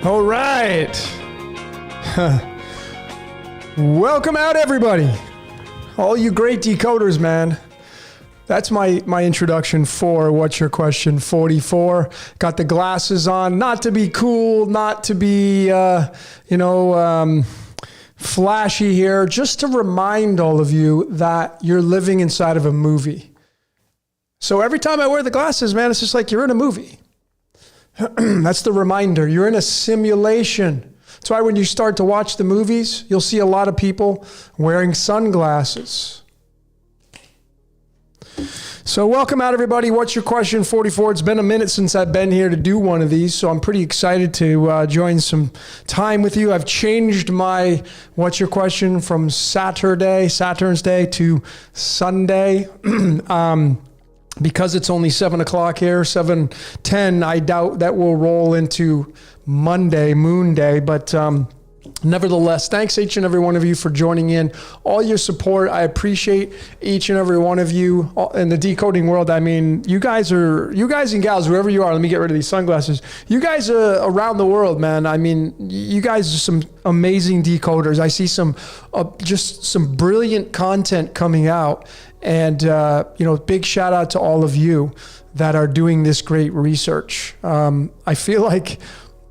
All right. Welcome out, everybody. All you great decoders, man. That's my introduction for What's Your Question 44. Got the glasses on, not to be cool, not to be, flashy here, just to remind all of you that you're living inside of a movie. So every time I wear the glasses, man, it's just like you're in a movie. That's the reminder. You're in a simulation. That's why when you start to watch the movies, you'll see a lot of people wearing sunglasses. So welcome out, everybody. What's Your Question 44? It's been a minute since I've been here to do one of these, so I'm pretty excited to join some time with you. I've changed my What's Your Question from Saturn's Day to Sunday. Because it's only 7 o'clock here, 7:10, I doubt that we'll roll into Monday, Moon Day. But nevertheless, thanks each and every one of you for joining in. All your support, I appreciate each and every one of you in the decoding world. I mean, you guys and gals, whoever you are, let me get rid of these sunglasses. You guys are around the world, man. I mean, you guys are some amazing decoders. I see just some brilliant content coming out. And, big shout out to all of you that are doing this great research. I feel like,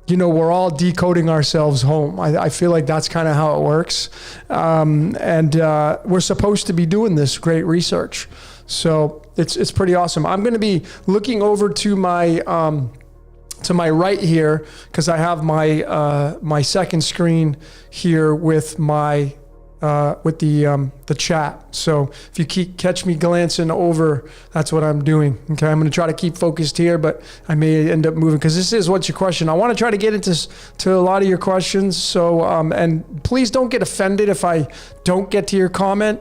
we're all decoding ourselves home. I feel like that's kind of how it works. We're supposed to be doing this great research. So it's pretty awesome. I'm going to be looking over to my right here, because I have my second screen here with my the chat. So if you catch me glancing over, that's what I'm doing. Okay, I'm going to try to keep focused here, but I may end up moving because this is What's Your Question. I want to try to get into a lot of your questions. So and please don't get offended if I don't get to your comment,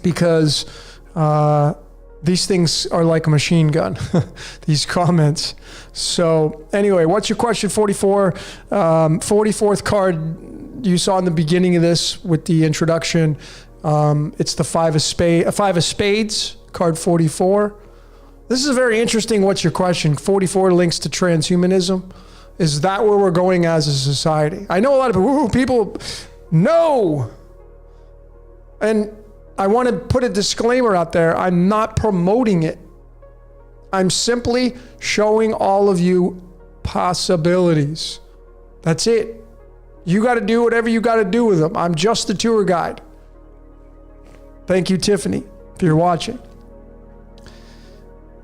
because these things are like a machine gun, these comments. So anyway, What's Your Question 44? 44th card you saw in the beginning of this with the introduction. It's the five of spades, card 44. This is a very interesting What's Your Question. 44 links to transhumanism. Is that where we're going as a society? I know a lot of people, no. And I want to put a disclaimer out there. I'm not promoting it. I'm simply showing all of you possibilities. That's it. You got to do whatever you got to do with them. I'm just the tour guide. Thank you, Tiffany, if you're watching.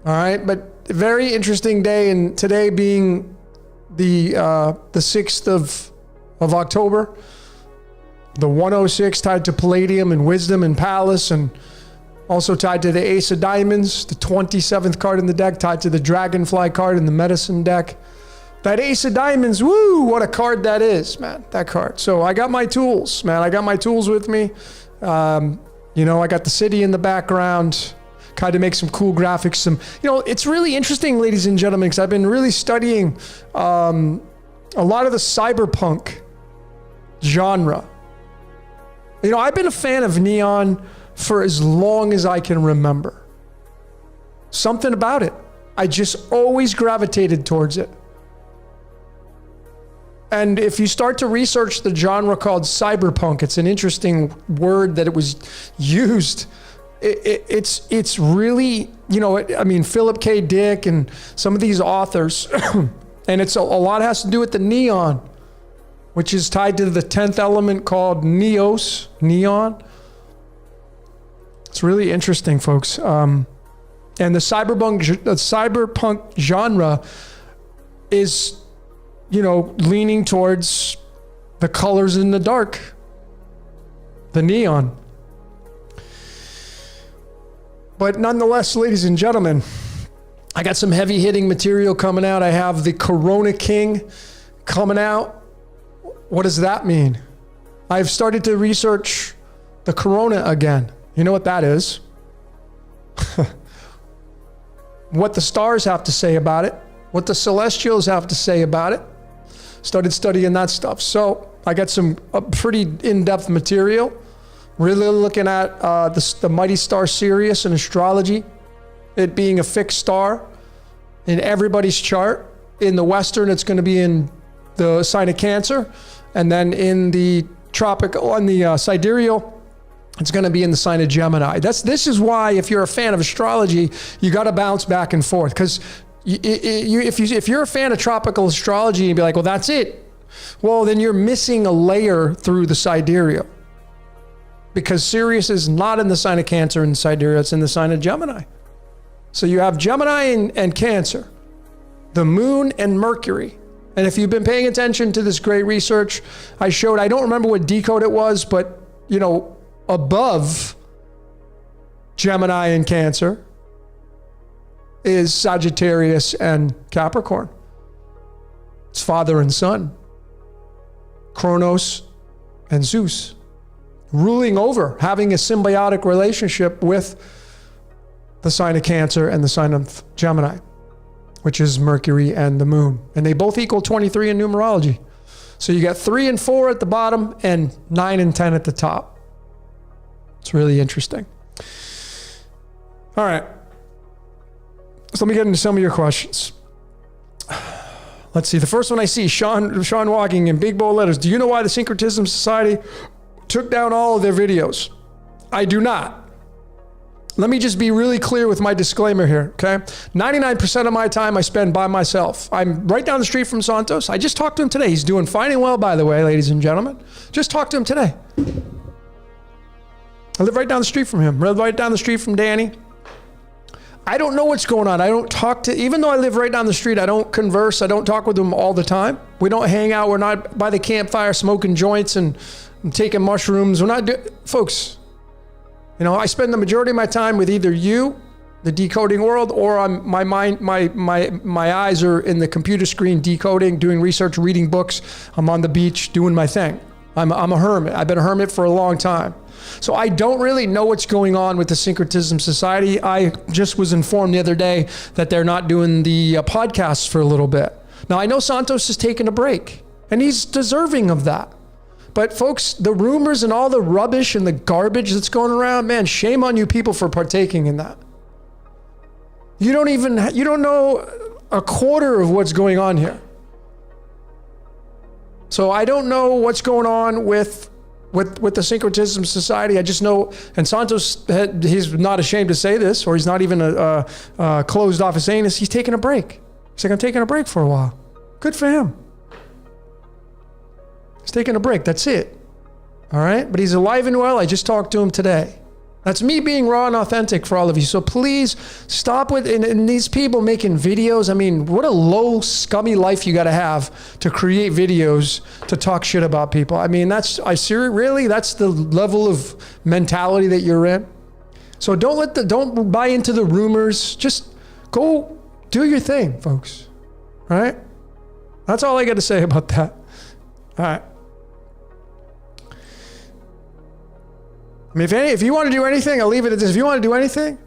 All right, but a very interesting day, and today being the 6th of October, the 106 tied to Palladium and Wisdom and Palace, and also tied to the Ace of Diamonds, the 27th card in the deck, tied to the Dragonfly card in the Medicine deck. That Ace of Diamonds, woo, what a card that is, man, that card. So I got my tools, man. I got my tools with me. I got the city in the background, kind of make some cool graphics. It's really interesting, ladies and gentlemen, because I've been really studying a lot of the cyberpunk genre. I've been a fan of neon for as long as I can remember. Something about it. I just always gravitated towards it. And if you start to research the genre called cyberpunk, it's an interesting word that it was used. It's really, Philip K. Dick and some of these authors, and it's a lot has to do with the neon, which is tied to the 10th element called neon. It's really interesting, folks. And the cyberpunk genre is, leaning towards the colors in the dark, the neon. But nonetheless, ladies and gentlemen, I got some heavy hitting material coming out. I have the Corona King coming out. What does that mean? I've started to research the Corona again. You know what that is? What the stars have to say about it, what the celestials have to say about it. Started studying that stuff. So I got some pretty in-depth material. Really looking at the mighty star Sirius in astrology, it being a fixed star in everybody's chart. In the Western, it's going to be in the sign of Cancer. And then in the tropical, on the sidereal, it's going to be in the sign of Gemini. This is why, if you're a fan of astrology, you got to bounce back and forth. Because if you're a fan of tropical astrology, you'd be like, well, that's it. Well, then you're missing a layer through the sidereal. Because Sirius is not in the sign of Cancer in sidereal, it's in the sign of Gemini. So you have Gemini and Cancer, the moon and Mercury. And if you've been paying attention to this great research I showed, I don't remember what decode it was, but you know, above Gemini and Cancer is Sagittarius and Capricorn. It's father and son, Kronos and Zeus, ruling over, having a symbiotic relationship with the sign of Cancer and the sign of Gemini, which is Mercury and the moon. And they both equal 23 in numerology. So you got 3 and 4 at the bottom and 9 and 10 at the top. It's really interesting. All right. So let me get into some of your questions. Let's see. The first one I see, Sean Walking in big bold letters. Do you know why the Syncretism Society took down all of their videos? I do not. Let me just be really clear with my disclaimer here, okay? 99% of my time I spend by myself. I'm right down the street from Santos. I just talked to him today. He's doing fine and well, by the way, ladies and gentlemen. Just talked to him today. I live right down the street from him, right down the street from Danny. I don't know what's going on. I don't talk to, even though I live right down the street, I don't converse. I don't talk with him all the time. We don't hang out. We're not by the campfire smoking joints and taking mushrooms. We're not folks, you know, I spend the majority of my time with either you, the decoding world, or my eyes are in the computer screen decoding, doing research, reading books. I'm on the beach doing my thing. I'm a hermit. I've been a hermit for a long time. So I don't really know what's going on with the Syncretism Society. I just was informed the other day that they're not doing the podcasts for a little bit. Now I know Santos is taking a break and he's deserving of that. But folks, the rumors and all the rubbish and the garbage that's going around, man, shame on you people for partaking in that. You don't know a quarter of what's going on here. So I don't know what's going on with the Syncretism Society. I just know, and Santos, he's not ashamed to say this, or he's not even closed off of saying this, he's taking a break. He's like, I'm taking a break for a while. Good for him. He's taking a break, that's it. All right, but he's alive and well. I just talked to him today. That's me being raw and authentic for all of you. So please stop with, and these people making videos. I mean, what a low, scummy life you got to have to create videos to talk shit about people. I mean, that's the level of mentality that you're in. So don't buy into the rumors. Just go do your thing, folks. All right? That's all I got to say about that. All right. I mean, if you want to do anything, I'll leave it at this. If you want to do anything,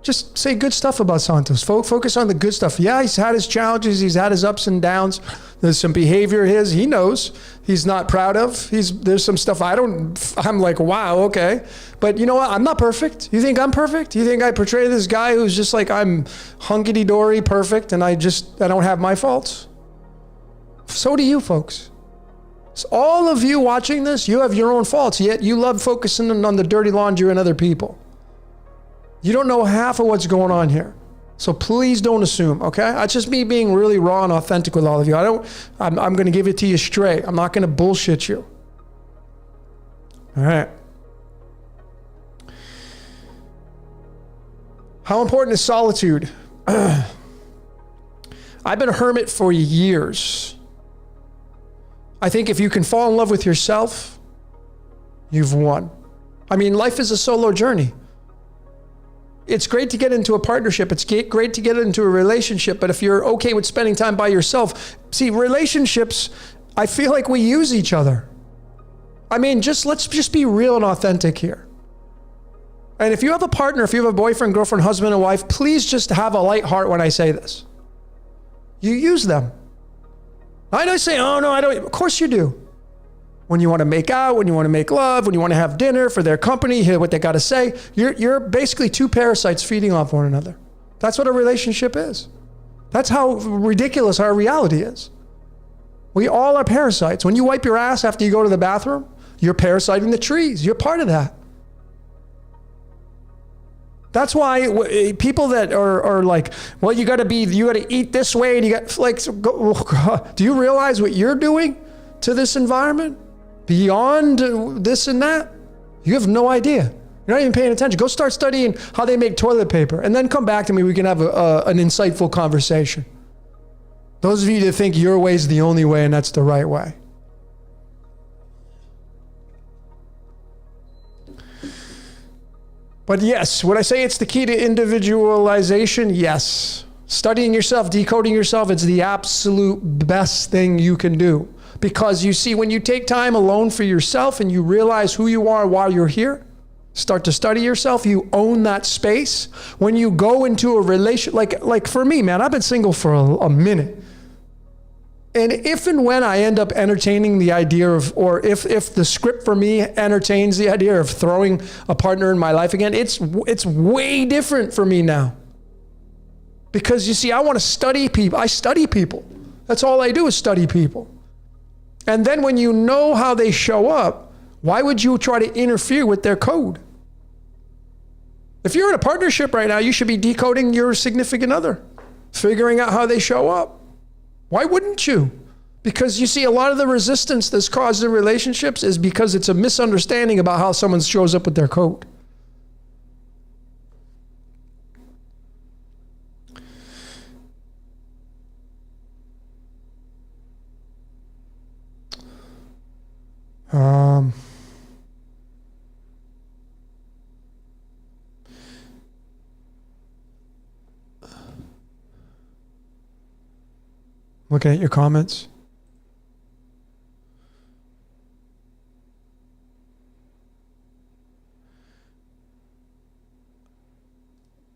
just say good stuff about Santos. Focus on the good stuff. Yeah, he's had his challenges. He's had his ups and downs. There's some behavior he knows he's not proud of. There's some stuff I'm like, wow, okay. But you know what? I'm not perfect. You think I'm perfect? You think I portray this guy who's just like, I'm hunky-dory perfect and I don't have my faults? So do you, folks. So all of you watching this, you have your own faults, yet you love focusing on the dirty laundry and other people. You don't know half of what's going on here. So please don't assume, okay? That's just me being really raw and authentic with all of you. I'm going to give it to you straight. I'm not going to bullshit you. All right. How important is solitude? I've been a hermit for years. I think if you can fall in love with yourself, you've won. I mean, life is a solo journey. It's great to get into a partnership. It's great to get into a relationship. But if you're okay with spending time by yourself, see, relationships, I feel like we use each other. I mean, let's just be real and authentic here. And if you have a partner, if you have a boyfriend, girlfriend, husband, and wife, please just have a light heart when I say this. You use them. I don't say, oh no, I don't. Of course you do. When you want to make out, when you want to make love, when you want to have dinner for their company, hear what they got to say. You're basically two parasites feeding off one another. That's what a relationship is. That's how ridiculous our reality is. We all are parasites. When you wipe your ass after you go to the bathroom, you're parasiting the trees. You're part of that. That's why people that are like, well, you got to eat this way, and you got like, do you realize what you're doing to this environment beyond this and that? You have no idea. You're not even paying attention. Go start studying how they make toilet paper, and then come back to me. We can have an insightful conversation. Those of you that think your way is the only way and that's the right way. But yes, would I say it's the key to individualization? Yes. Studying yourself, decoding yourself, it's the absolute best thing you can do. Because you see, when you take time alone for yourself and you realize who you are while you're here, start to study yourself, you own that space. When you go into a relationship, like for me, man, I've been single for a minute. And if and when I end up entertaining the idea of, or if the script for me entertains the idea of throwing a partner in my life again, it's way different for me now. Because you see, I want to study people. I study people. That's all I do is study people. And then when you know how they show up, why would you try to interfere with their code? If you're in a partnership right now, you should be decoding your significant other, figuring out how they show up. Why wouldn't you? Because you see, a lot of the resistance that's caused in relationships is because it's a misunderstanding about how someone shows up with their code. Looking at your comments.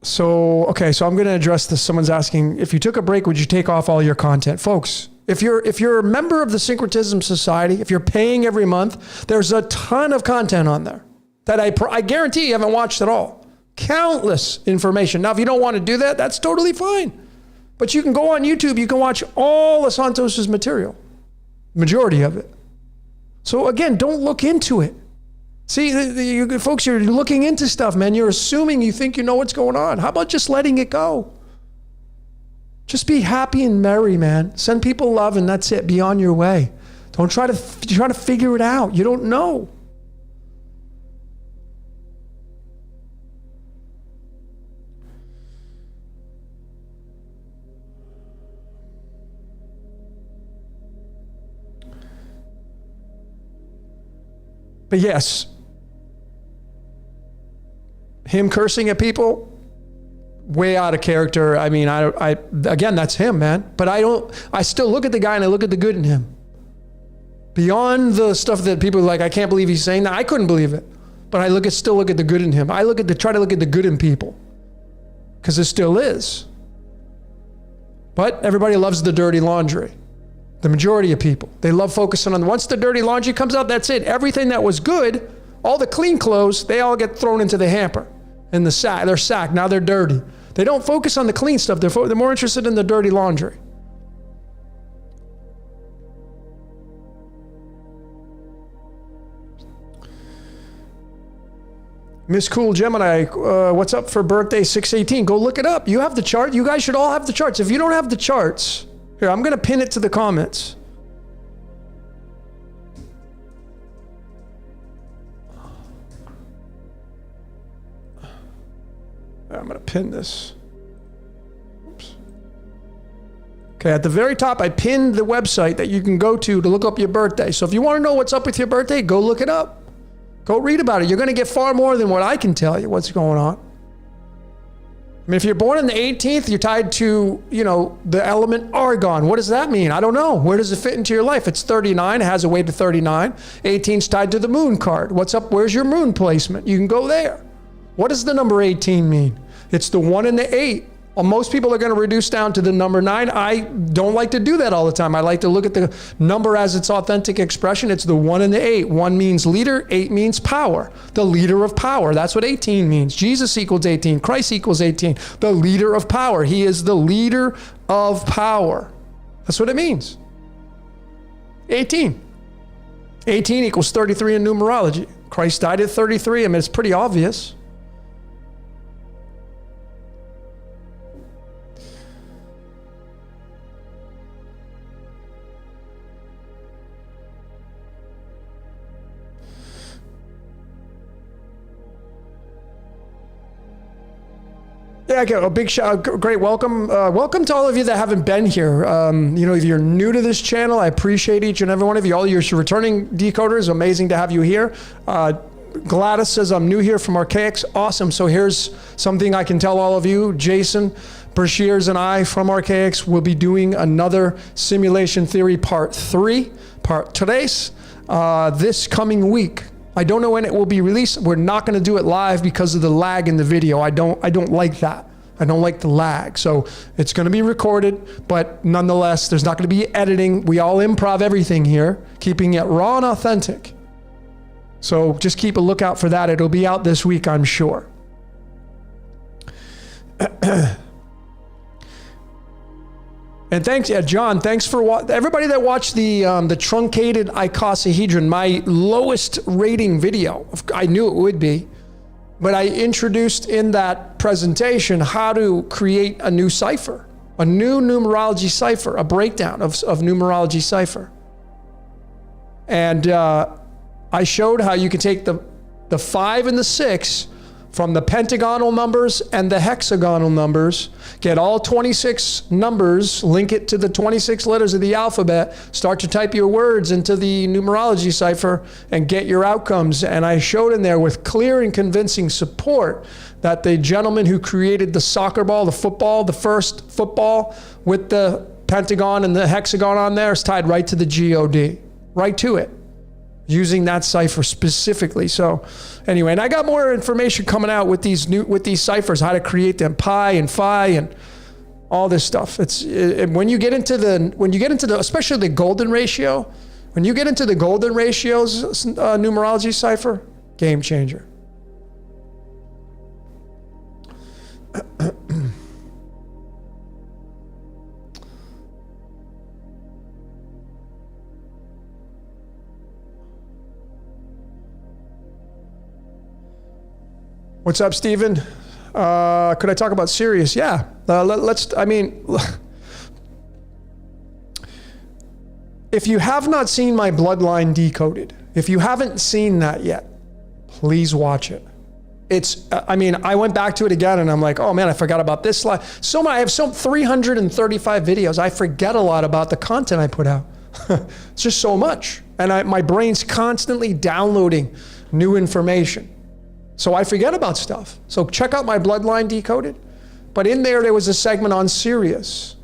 So I'm going to address this. Someone's asking, if you took a break, would you take off all your content? Folks, if you're a member of the Syncretism Society, if you're paying every month, there's a ton of content on there that I guarantee you haven't watched at all. Countless information. Now, if you don't want to do that, that's totally fine. But you can go on YouTube, you can watch all of Santos' material, majority of it. So again, don't look into it. See, you folks, you're looking into stuff, man. You're assuming you think you know what's going on. How about just letting it go? Just be happy and merry, man. Send people love and that's it. Be on your way. Don't try to figure it out. You don't know. But yes, him cursing at people, way out of character. I mean, again, that's him, man. But I still look at the guy and I look at the good in him. Beyond the stuff that people are like, I can't believe he's saying that. I couldn't believe it. But I still look at the good in him. I try to look at the good in people. Because there still is. But everybody loves the dirty laundry. The majority of people, they love focusing on, once the dirty laundry comes out, that's it. Everything that was good, all the clean clothes, they all get thrown into the hamper, in the sack, their sack. Now they're dirty. They don't focus on the clean stuff. They're more interested in the dirty laundry. Miss Cool Gemini, what's up for birthday 6/18? Go look it up. You have the chart. You guys should all have the charts. If you don't have the charts, here, I'm going to pin it to the comments. I'm going to pin this. Oops. Okay, at the very top, I pinned the website that you can go to look up your birthday. So if you want to know what's up with your birthday, go look it up. Go read about it. You're going to get far more than what I can tell you what's going on. I mean, if you're born on the 18th, you're tied to, the element argon. What does that mean? I don't know. Where does it fit into your life? It's 39. It has a weight of 39. 18's tied to the moon card. What's up? Where's your moon placement? You can go there. What does the number 18 mean? It's the 1 and the 8. Well, most people are going to reduce down to the number 9. I don't like to do that all the time. I like to look at the number as its authentic expression. It's the 1 and the 8. 1 means leader, 8 means power. The leader of power. That's what 18 means. Jesus equals 18. Christ equals 18. The leader of power. He is the leader of power. That's what it means. 18. 18 equals 33 in numerology. Christ died at 33. I mean, it's pretty obvious. Yeah, okay, a big shout, great welcome. Welcome to all of you that haven't been here. You know, if you're new to this channel, I appreciate each and every one of you. All your returning decoders, amazing to have you here. Gladys says, I'm new here from Archaics. Awesome. So here's something I can tell all of you. Jason, Brashears, and I from Archaics will be doing another simulation theory part 3, part 3, this coming week. I don't know when it will be released. We're not going to do it live because of the lag in the video. I don't like that. I don't like the lag. So it's going to be recorded, but nonetheless, there's not going to be editing. We all improv everything here, keeping it raw and authentic. So just keep a lookout for that. It'll be out this week, I'm sure. And thanks, yeah, John, thanks for everybody that watched the truncated icosahedron, my lowest rating video. I knew it would be, but I introduced in that presentation how to create a new cipher, a new numerology cipher, a breakdown of numerology cipher. And I showed how you could take the 5 and the 6 from the pentagonal numbers and the hexagonal numbers, get all 26 numbers, link it to the 26 letters of the alphabet, start to type your words into the numerology cipher and get your outcomes. And I showed in there with clear and convincing support that the gentleman who created the soccer ball, the football, the first football with the pentagon and the hexagon on there is tied right to the God, right to it, using that cipher specifically. So anyway, and I got more information coming out with these ciphers, how to create them, pi and phi and all this stuff. When you get into the especially the golden ratio, when you get into the golden ratios numerology cipher, game changer. What's up, Stephen? Could I talk about Sirius? Yeah. If you have not seen my bloodline decoded, if you haven't seen that yet, please watch it. I went back to it again and I'm like, oh man, I forgot about this slide. I have 335 videos. I forget a lot about the content I put out. It's just so much. And my brain's constantly downloading new information. So I forget about stuff. So check out my bloodline decoded. But in there was a segment on Sirius.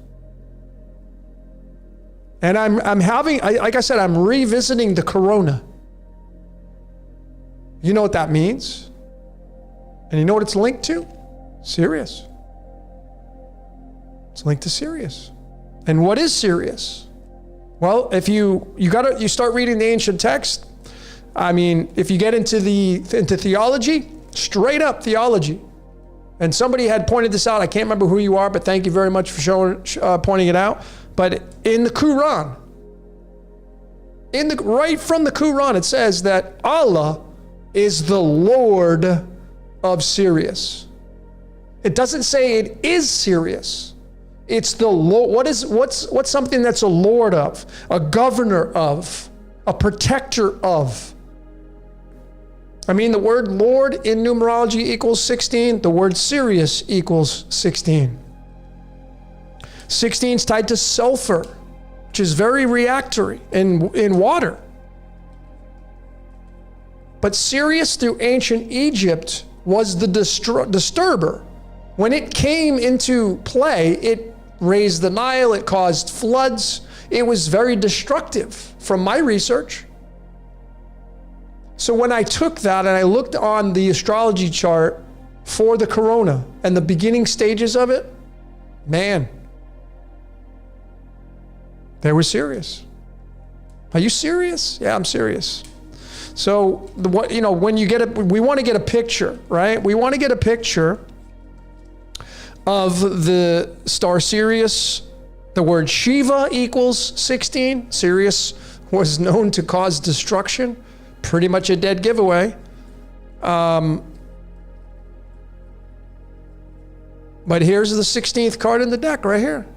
And like I said, I'm revisiting the corona. You know what that means? And you know what it's linked to? Sirius. It's linked to Sirius. And what is Sirius? Well, if you start reading the ancient text. I mean, if you get into theology, straight up theology, and somebody had pointed this out. I can't remember who you are, but thank you very much for pointing it out. But in the Quran, right from the Quran, it says that Allah is the Lord of Sirius. It doesn't say it is Sirius. It's the Lord. What's something that's a Lord of, a governor of, a protector of? I mean, the word Lord in numerology equals 16. The word Sirius equals 16. 16 is tied to sulfur, which is very reactory in water. But Sirius through ancient Egypt was the disturber. When it came into play, it raised the Nile, it caused floods. It was very destructive from my research. So when I took that and I looked on the astrology chart for the corona and the beginning stages of it, man, they were serious. Are you serious? Yeah, I'm serious. So when you we want to get a picture, right? We want to get a picture of the star Sirius. The word Shiva equals 16. Sirius was known to cause destruction. Pretty much a dead giveaway. But here's the 16th card in the deck right here.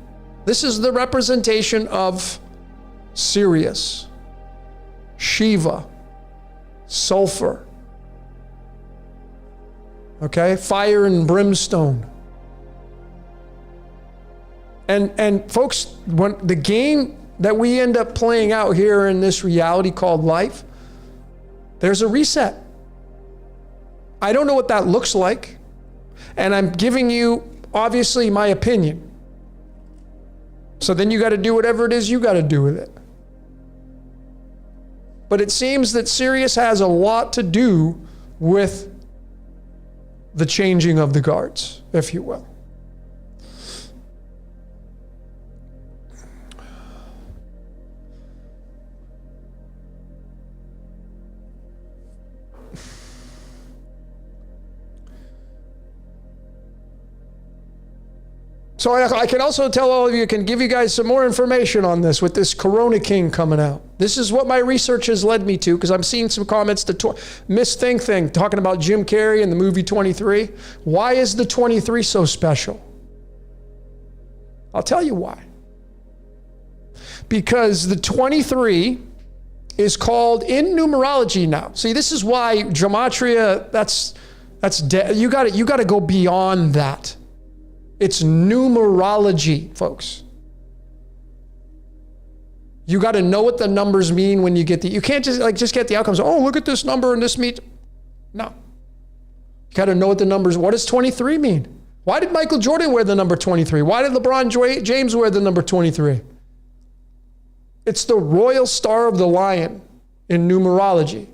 This is the representation of Sirius, Shiva, sulfur. Okay, fire and brimstone. And folks, when the game that we end up playing out here in this reality called life, there's a reset. I don't know what that looks like, and I'm giving you obviously my opinion. So then you got to do whatever it is you got to do with it. But it seems that Sirius has a lot to do with the changing of the guards, if you will. So I can also tell all of you, can give you guys some more information on this with this Corona King coming out. This is what my research has led me to, because I'm seeing some comments, Miss Thing talking about Jim Carrey and the movie 23. Why is the 23 so special? I'll tell you why. Because the 23 is called in numerology now. See, this is why gematria, you got to go beyond that. It's numerology, folks. You got to know what the numbers mean when you get you can't just get the outcomes. Oh, look at this number and this means. No. You got to know what the numbers, what does 23 mean? Why did Michael Jordan wear the number 23? Why did LeBron James wear the number 23? It's the royal star of the lion in numerology.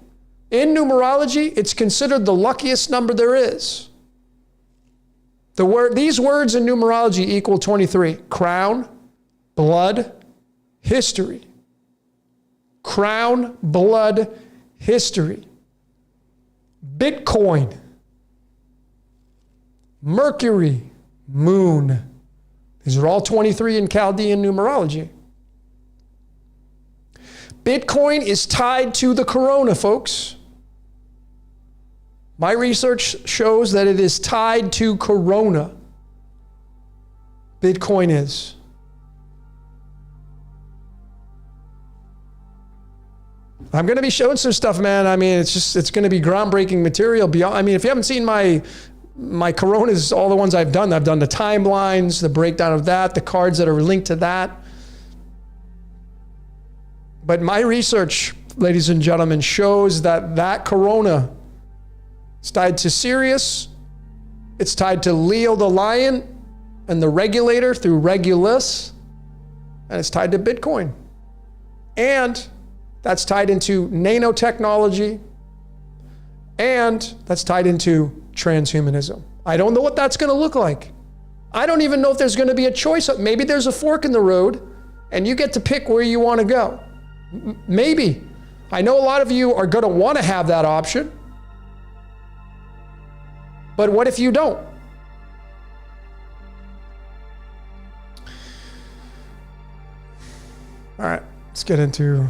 In numerology, it's considered the luckiest number there is. These words in numerology equal 23. Crown, blood, history. Crown, blood, history. Bitcoin. Mercury, moon. These are all 23 in Chaldean numerology. Bitcoin is tied to the corona, folks. My research shows that it is tied to corona. Bitcoin is. I'm going to be showing some stuff, man. I mean, it's going to be groundbreaking material beyond. I mean, if you haven't seen my coronas, all the ones I've done the timelines, the breakdown of that, the cards that are linked to that. But my research, ladies and gentlemen, shows that corona, it's tied to Sirius. It's tied to Leo the lion and the regulator through Regulus. And it's tied to Bitcoin. And that's tied into nanotechnology. And that's tied into transhumanism. I don't know what that's going to look like. I don't even know if there's going to be a choice. Maybe there's a fork in the road and you get to pick where you want to go. Maybe. I know a lot of you are going to want to have that option. But what if you don't? All right, let's get into.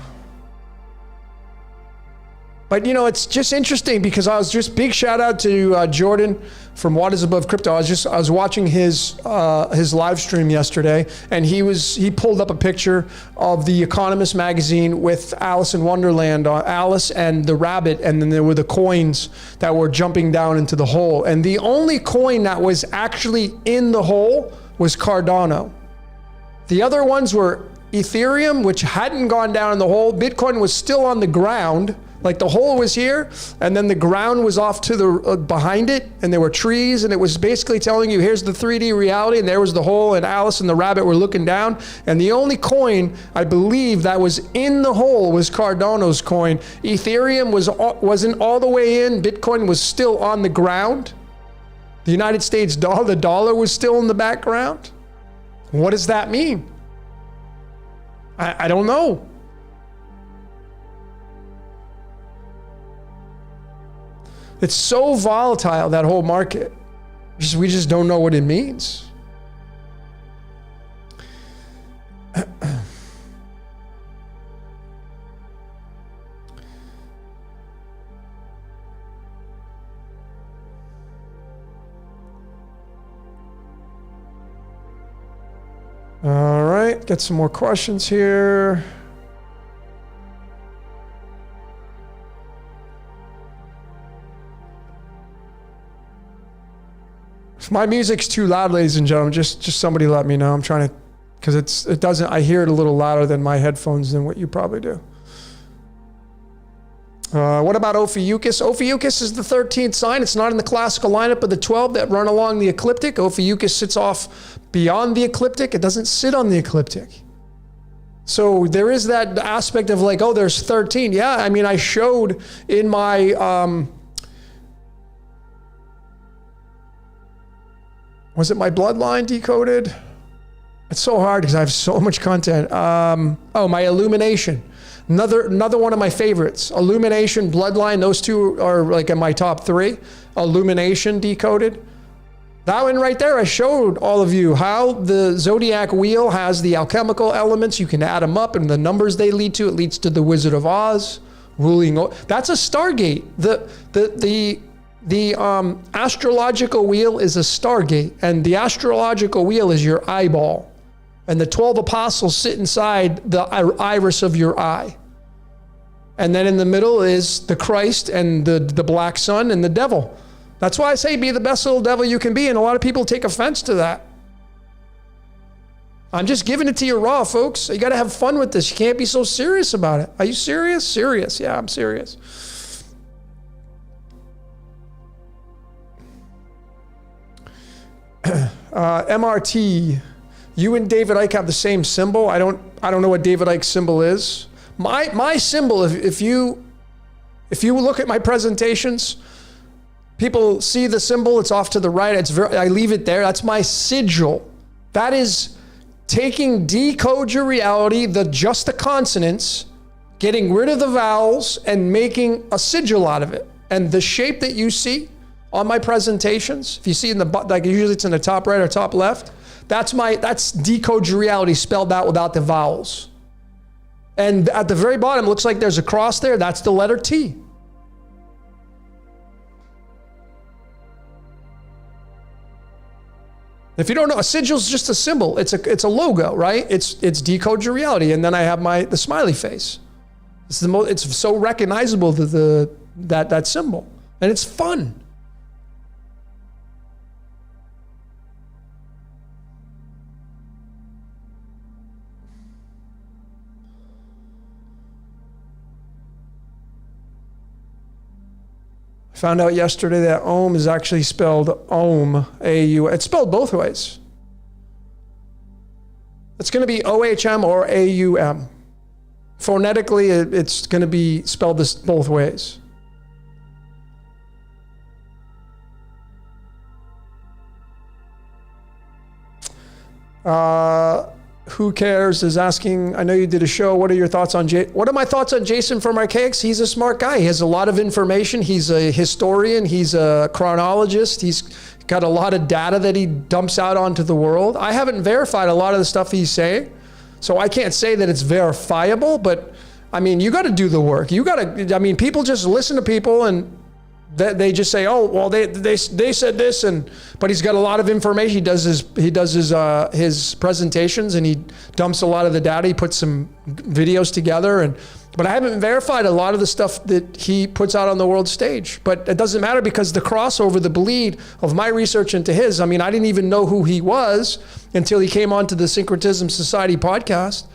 But it's just interesting because I was just big shout out to Jordan from What Is Above Crypto. I was watching his live stream yesterday, and he pulled up a picture of the Economist magazine with Alice in Wonderland, Alice and the rabbit, and then there were the coins that were jumping down into the hole. And the only coin that was actually in the hole was Cardano. The other ones were Ethereum, which hadn't gone down in the hole. Bitcoin was still on the ground. Like the hole was here, and then the ground was off to the behind it, and there were trees, and it was basically telling you, here's the 3D reality, and there was the hole, and Alice and the rabbit were looking down, and the only coin, I believe, that was in the hole was Cardano's coin. Ethereum wasn't all the way in. Bitcoin was still on the ground. The United States dollar, the dollar was still in the background. What does that mean? I don't know. It's so volatile, that whole market. We just don't know what it means. All right, get some more questions here. If my music's too loud, ladies and gentlemen, just somebody let me know. I'm trying to, because I hear it a little louder than my headphones than what you probably do. What about Ophiuchus? Ophiuchus is the 13th sign. It's not in the classical lineup of the 12 that run along the ecliptic. Ophiuchus sits off beyond the ecliptic. It doesn't sit on the ecliptic. So there is that aspect of like, oh, there's 13. Yeah, I mean, I showed in my, was it my bloodline decoded? It's so hard because I have so much content. Oh, my illumination. Another one of my favorites. Illumination, bloodline, those two are like in my top 3. Illumination decoded. That one right there, I showed all of you how the Zodiac wheel has the alchemical elements. You can add them up and the numbers they lead to. It leads to the Wizard of Oz ruling. That's a Stargate. The astrological wheel is a Stargate, and the astrological wheel is your eyeball. And the 12 apostles sit inside the iris of your eye. And then in the middle is the Christ and the black sun and the devil. That's why I say be the best little devil you can be. And a lot of people take offense to that. I'm just giving it to you raw, folks. You got to have fun with this. You can't be so serious about it. Are you serious? Serious. Yeah, I'm serious. MRT. You and David Icke have the same symbol. I don't know what David Icke's symbol is. My symbol, if you look at my presentations, people see the symbol, it's off to the right. I leave it there. That's my sigil. That is decode your reality, just the consonants, getting rid of the vowels and making a sigil out of it. And the shape that you see on my presentations, if you see in the, like usually it's in the top right or top left, that's decode your reality spelled out without the vowels. And at the very bottom, it looks like there's a cross there. That's the letter T. If you don't know, a sigil is just a symbol. It's a logo, right? It's decode your reality. And then I have the smiley face. It's so recognizable that symbol, and it's fun. I found out yesterday that Om is actually spelled Om, A-U. It's spelled both ways. It's going to be O-H-M or A-U-M. Phonetically, it's going to be spelled both ways. Who cares is asking, I know you did a show. What are your thoughts on what are my thoughts on Jason from Archaics? He's a smart guy. He has a lot of information. He's a historian. He's a chronologist. He's got a lot of data that he dumps out onto the world. I haven't verified a lot of the stuff he's saying, so I can't say that it's verifiable, but I mean, you got to do the work. People just listen to people and they just say, oh, well, they said this, but he's got a lot of information. He does his presentations, and he dumps a lot of the data. He puts some videos together, but I haven't verified a lot of the stuff that he puts out on the world stage. But it doesn't matter, because the crossover, the bleed of my research into his, I mean, I didn't even know who he was until he came on to the Syncretism Society podcast.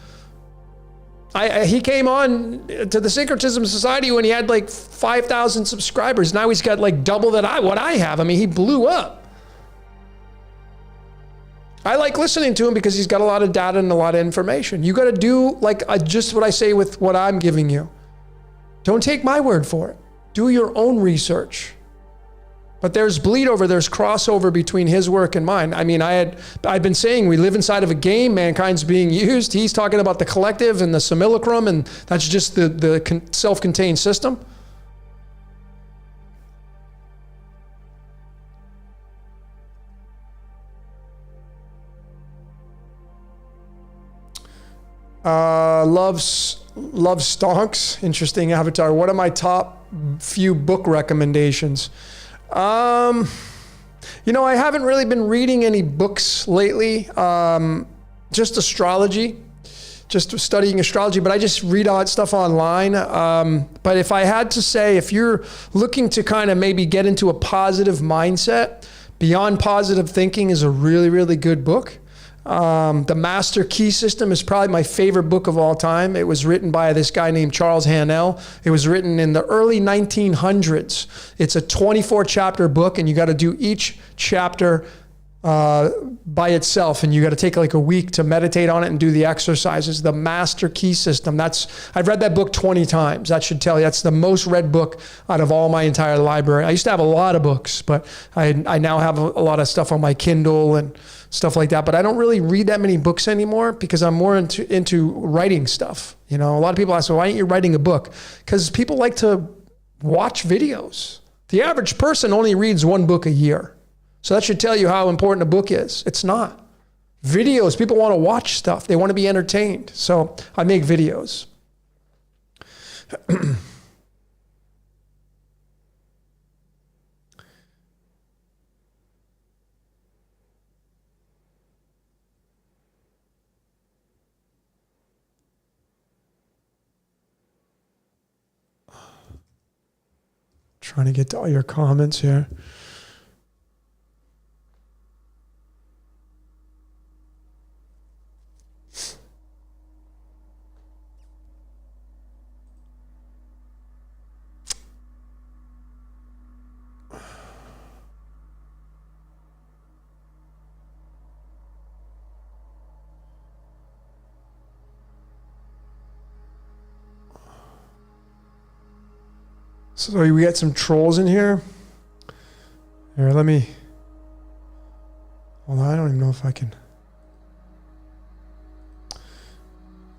He came on to the Syncretism Society when he had like 5,000 subscribers. Now he's got like double what I have. I mean, he blew up. I like listening to him because he's got a lot of data and a lot of information. You got to do just what I say with what I'm giving you. Don't take my word for it. Do your own research. But there's bleed over, there's crossover between his work and mine. I mean, I've been saying we live inside of a game, mankind's being used. He's talking about the collective and the simulacrum, and that's just the self-contained system. Love Stonks, interesting avatar. What are my top few book recommendations? I haven't really been reading any books lately. just astrology, just studying astrology, but I just read all that stuff online. But if I had to say, if you're looking to kind of maybe get into a positive mindset, Beyond Positive Thinking is a really, really good book. The Master Key System is probably my favorite book of all time. It was written by this guy named Charles Hanel. It was written in the early 1900s. It's a 24 chapter book, and you got to do each chapter by itself, and you got to take like a week to meditate on it and do the exercises. The Master Key System. I've read that book 20 times. That should tell you. That's the most read book out of all my entire library. I used to have a lot of books, but I now have a lot of stuff on my Kindle and stuff like that. But I don't really read that many books anymore because I'm more into writing stuff. You know, a lot of people ask, well, why aren't you writing a book? Because people like to watch videos. The average person only reads one book a year. So that should tell you how important a book is. It's not. Videos, people want to watch stuff. They want to be entertained. So I make videos. Trying to get to all your comments here. So we got some trolls in here. Here, let me. Hold on, I don't even know if I can.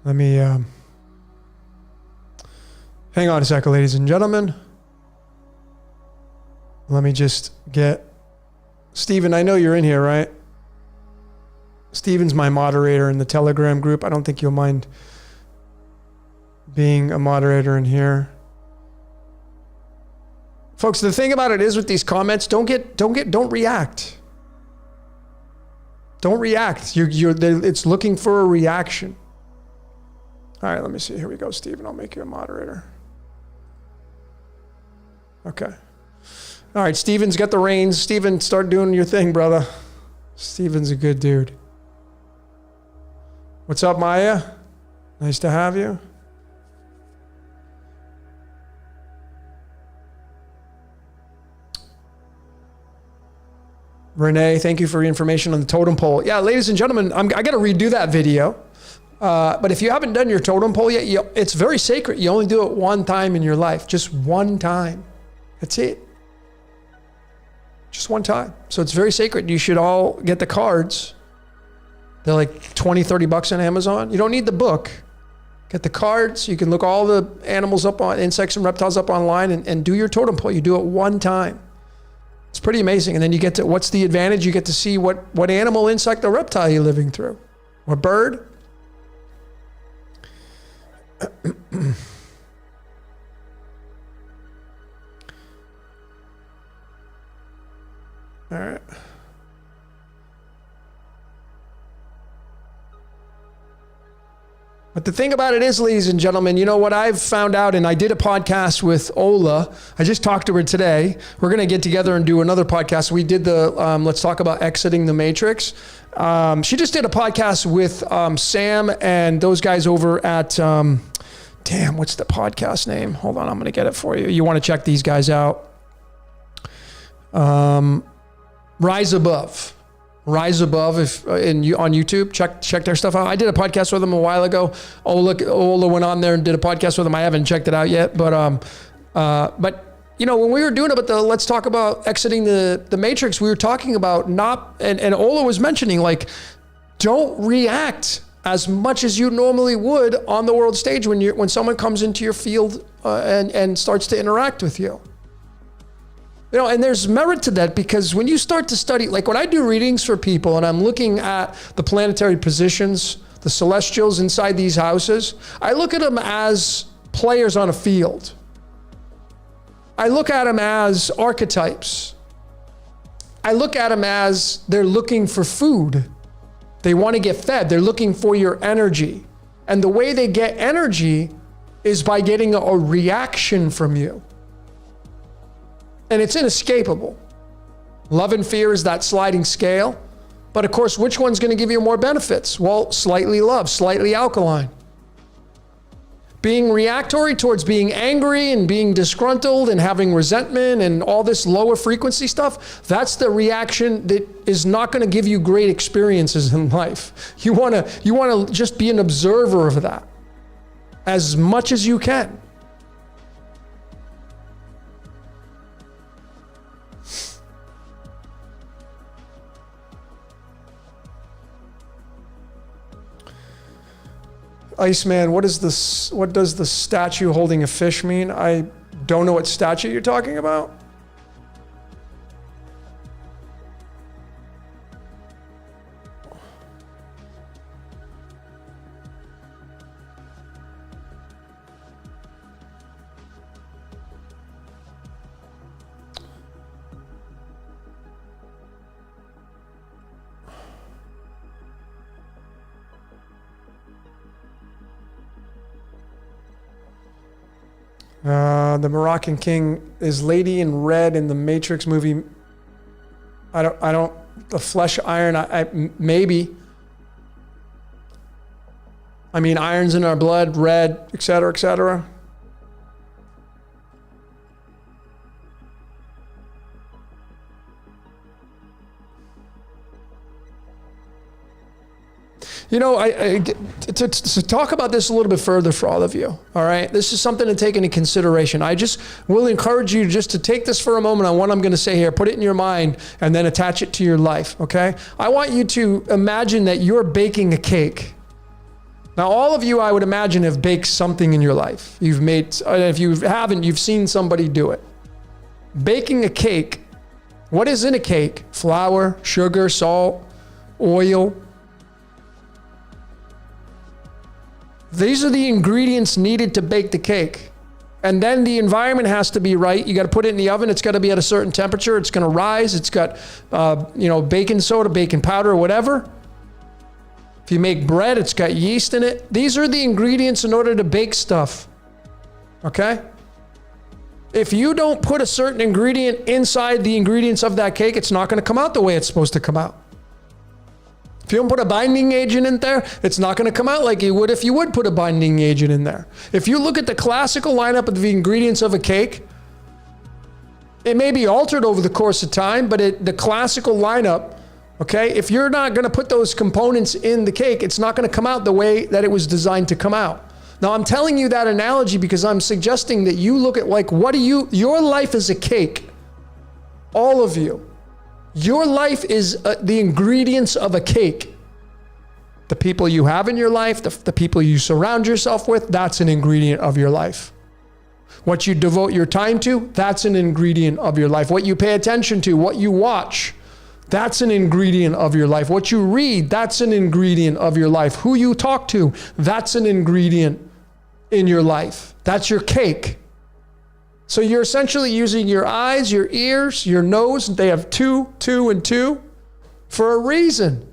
Let me. Hang on a second, ladies and gentlemen. Let me just get. Steven, I know you're in here, right? Steven's my moderator in the Telegram group. I don't think you'll mind being a moderator in here. Folks, the thing about it is with these comments, don't react. Don't react. It's looking for a reaction. All right, let me see. Here we go, Steven. I'll make you a moderator. Okay. All right, Steven's got the reins. Steven, start doing your thing, brother. Steven's a good dude. What's up, Maya? Nice to have you. Renee, thank you for your information on the totem pole. Yeah, ladies and gentlemen, I got to redo that video. But if you haven't done your totem pole yet, it's very sacred. You only do it one time in your life, just one time. That's it. Just one time. So it's very sacred. You should all get the cards. They're like 20, 30 bucks on Amazon. You don't need the book. Get the cards. You can look all the animals up on, insects and reptiles up online and do your totem pole. You do it one time. It's pretty amazing. And then you get to, what's the advantage? You get to see what animal, insect, or reptile you're living through. Or bird. All right. But the thing about it is, ladies and gentlemen, you know what I've found out, and I did a podcast with Ola. I just talked to her today. We're going to get together and do another podcast. We did the, let's talk about exiting the matrix. She just did a podcast with Sam and those guys over at, damn, what's the podcast name? Hold on, I'm going to get it for you. You want to check these guys out. Rise Above. Rise Above on YouTube. Check their stuff out. I did a podcast with them a while ago. Ola went on there and did a podcast with them. I haven't checked it out yet, but you know, when we were doing it, let's talk about exiting the matrix. We were talking about and Ola was mentioning, like, don't react as much as you normally would on the world stage when someone comes into your field and starts to interact with you. You know, and there's merit to that, because when you start to study, like when I do readings for people and I'm looking at the planetary positions, the celestials inside these houses, I look at them as players on a field. I look at them as archetypes. I look at them as they're looking for food. They want to get fed. They're looking for your energy. And the way they get energy is by getting a reaction from you. And it's inescapable. Love and fear is that sliding scale. But of course, which one's going to give you more benefits? Well, slightly love, slightly alkaline. Being reactory towards being angry and being disgruntled and having resentment and all this lower frequency stuff, that's the reaction that is not going to give you great experiences in life. You want to just be an observer of that as much as you can. Iceman, what does the statue holding a fish mean? I don't know what statue you're talking about. The Moroccan king is Lady in Red in the Matrix movie. I don't, the flesh iron, maybe. I mean, iron's in our blood, red, et cetera, et cetera. You know, to talk about this a little bit further for all of you, all right? This is something to take into consideration. I just will encourage you just to take this for a moment on what I'm going to say here, put it in your mind, and then attach it to your life, okay? I want you to imagine that you're baking a cake. Now, all of you, I would imagine, have baked something in your life. You've made, if you haven't, you've seen somebody do it. Baking a cake, what is in a cake? Flour, sugar, salt, oil. These are the ingredients needed to bake the cake. And then the environment has to be right. You got to put it in the oven. It's got to be at a certain temperature. It's going to rise. It's got, baking soda, baking powder, or whatever. If you make bread, it's got yeast in it. These are the ingredients in order to bake stuff. Okay? If you don't put a certain ingredient inside the ingredients of that cake, it's not going to come out the way it's supposed to come out. If you don't put a binding agent in there, it's not going to come out like you would if you would put a binding agent in there. If you look at the classical lineup of the ingredients of a cake, it may be altered over the course of time, but the classical lineup, okay, if you're not going to put those components in the cake, it's not going to come out the way that it was designed to come out. Now, I'm telling you that analogy because I'm suggesting that you look at your life is a cake. All of you. Your life is the ingredients of a cake. The people you have in your life, the people you surround yourself with, that's an ingredient of your life. What you devote your time to, that's an ingredient of your life. What you pay attention to, what you watch, that's an ingredient of your life. What you read, that's an ingredient of your life. Who you talk to, that's an ingredient in your life. That's your cake. So you're essentially using your eyes, your ears, your nose. They have two, and two for a reason.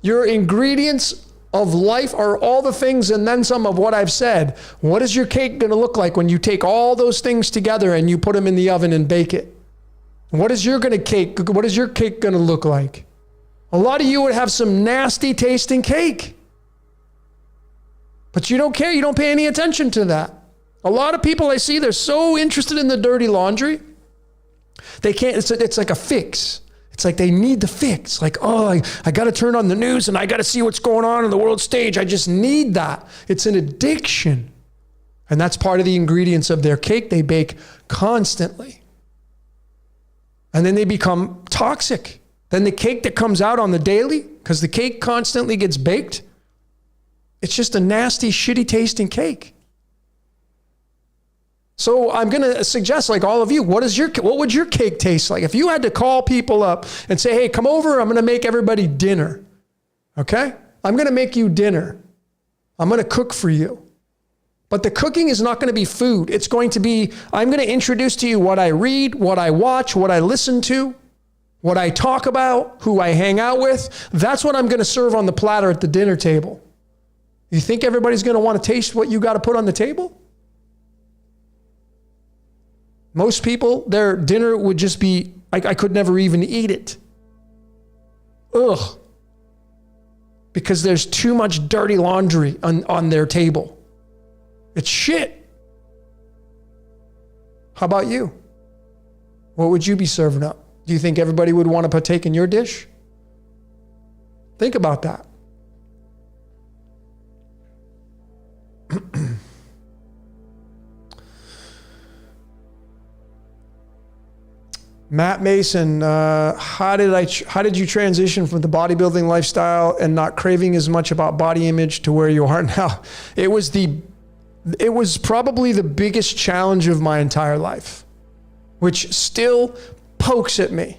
Your ingredients of life are all the things and then some of what I've said. What is your cake going to look like when you take all those things together and you put them in the oven and bake it? What is your cake going to look like? A lot of you would have some nasty tasting cake. But you don't care. You don't pay any attention to that. A lot of people I see, they're so interested in the dirty laundry. They can't, it's like a fix. It's like they need the fix. Like, oh, I got to turn on the news and I got to see what's going on in the world stage. I just need that. It's an addiction. And that's part of the ingredients of their cake they bake constantly. And then they become toxic. Then the cake that comes out on the daily, because the cake constantly gets baked, it's just a nasty, shitty tasting cake. So I'm going to suggest, like all of you, what would your cake taste like? If you had to call people up and say, hey, come over, I'm going to make everybody dinner. Okay? I'm going to make you dinner. I'm going to cook for you. But the cooking is not going to be food. It's going to be, I'm going to introduce to you what I read, what I watch, what I listen to. what I talk about, who I hang out with, that's what I'm going to serve on the platter at the dinner table. You think everybody's going to want to taste what you got to put on the table? Most people, their dinner would just be, I could never even eat it. Ugh. Because there's too much dirty laundry on their table. It's shit. How about you? What would you be serving up? Do you think everybody would want to partake in your dish? Think about that. Matt Mason, how did you transition from the bodybuilding lifestyle and not craving as much about body image to where you are now? It was probably the biggest challenge of my entire life, which still pokes at me.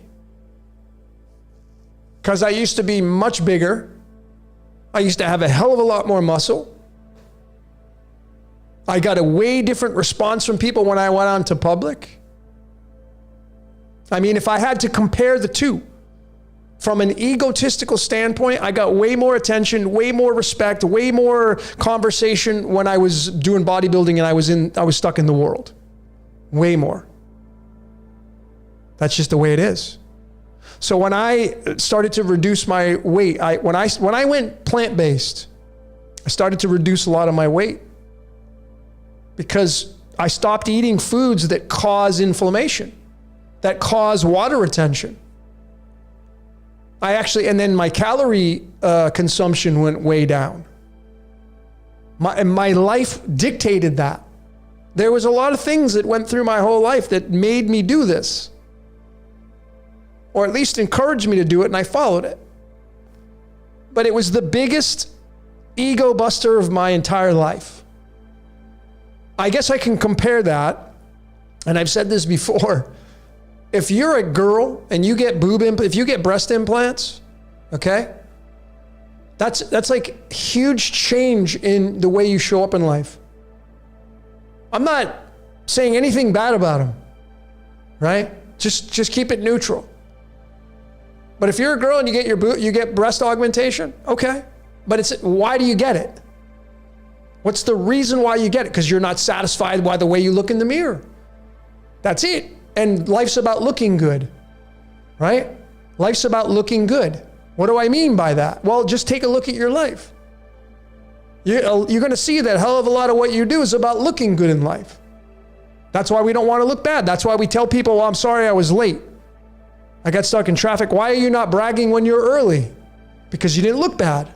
Because I used to be much bigger. I used to have a hell of a lot more muscle. I got a way different response from people when I went out into public. I mean, if I had to compare the two, from an egotistical standpoint, I got way more attention, way more respect, way more conversation when I was doing bodybuilding and I was stuck in the world. Way more. That's just the way it is. So when I started to reduce my weight, when I went plant-based, I started to reduce a lot of my weight because I stopped eating foods that cause inflammation, that cause water retention. And then my calorie consumption went way down. My life dictated that. There was a lot of things that went through my whole life that made me do this, or at least encouraged me to do it, and I followed it. But it was the biggest ego buster of my entire life. I guess I can compare that, and I've said this before. If you're a girl and you get if you get breast implants, okay? That's like huge change in the way you show up in life. I'm not saying anything bad about them, right? Just keep it neutral. But if you're a girl and you get breast augmentation, okay. But why do you get it? What's the reason why you get it? Because you're not satisfied by the way you look in the mirror. That's it. And life's about looking good, right? Life's about looking good. What do I mean by that? Well, just take a look at your life. You're going to see that a hell of a lot of what you do is about looking good in life. That's why we don't want to look bad. That's why we tell people, well, I'm sorry I was late. I got stuck in traffic. Why are you not bragging when you're early? Because you didn't look bad.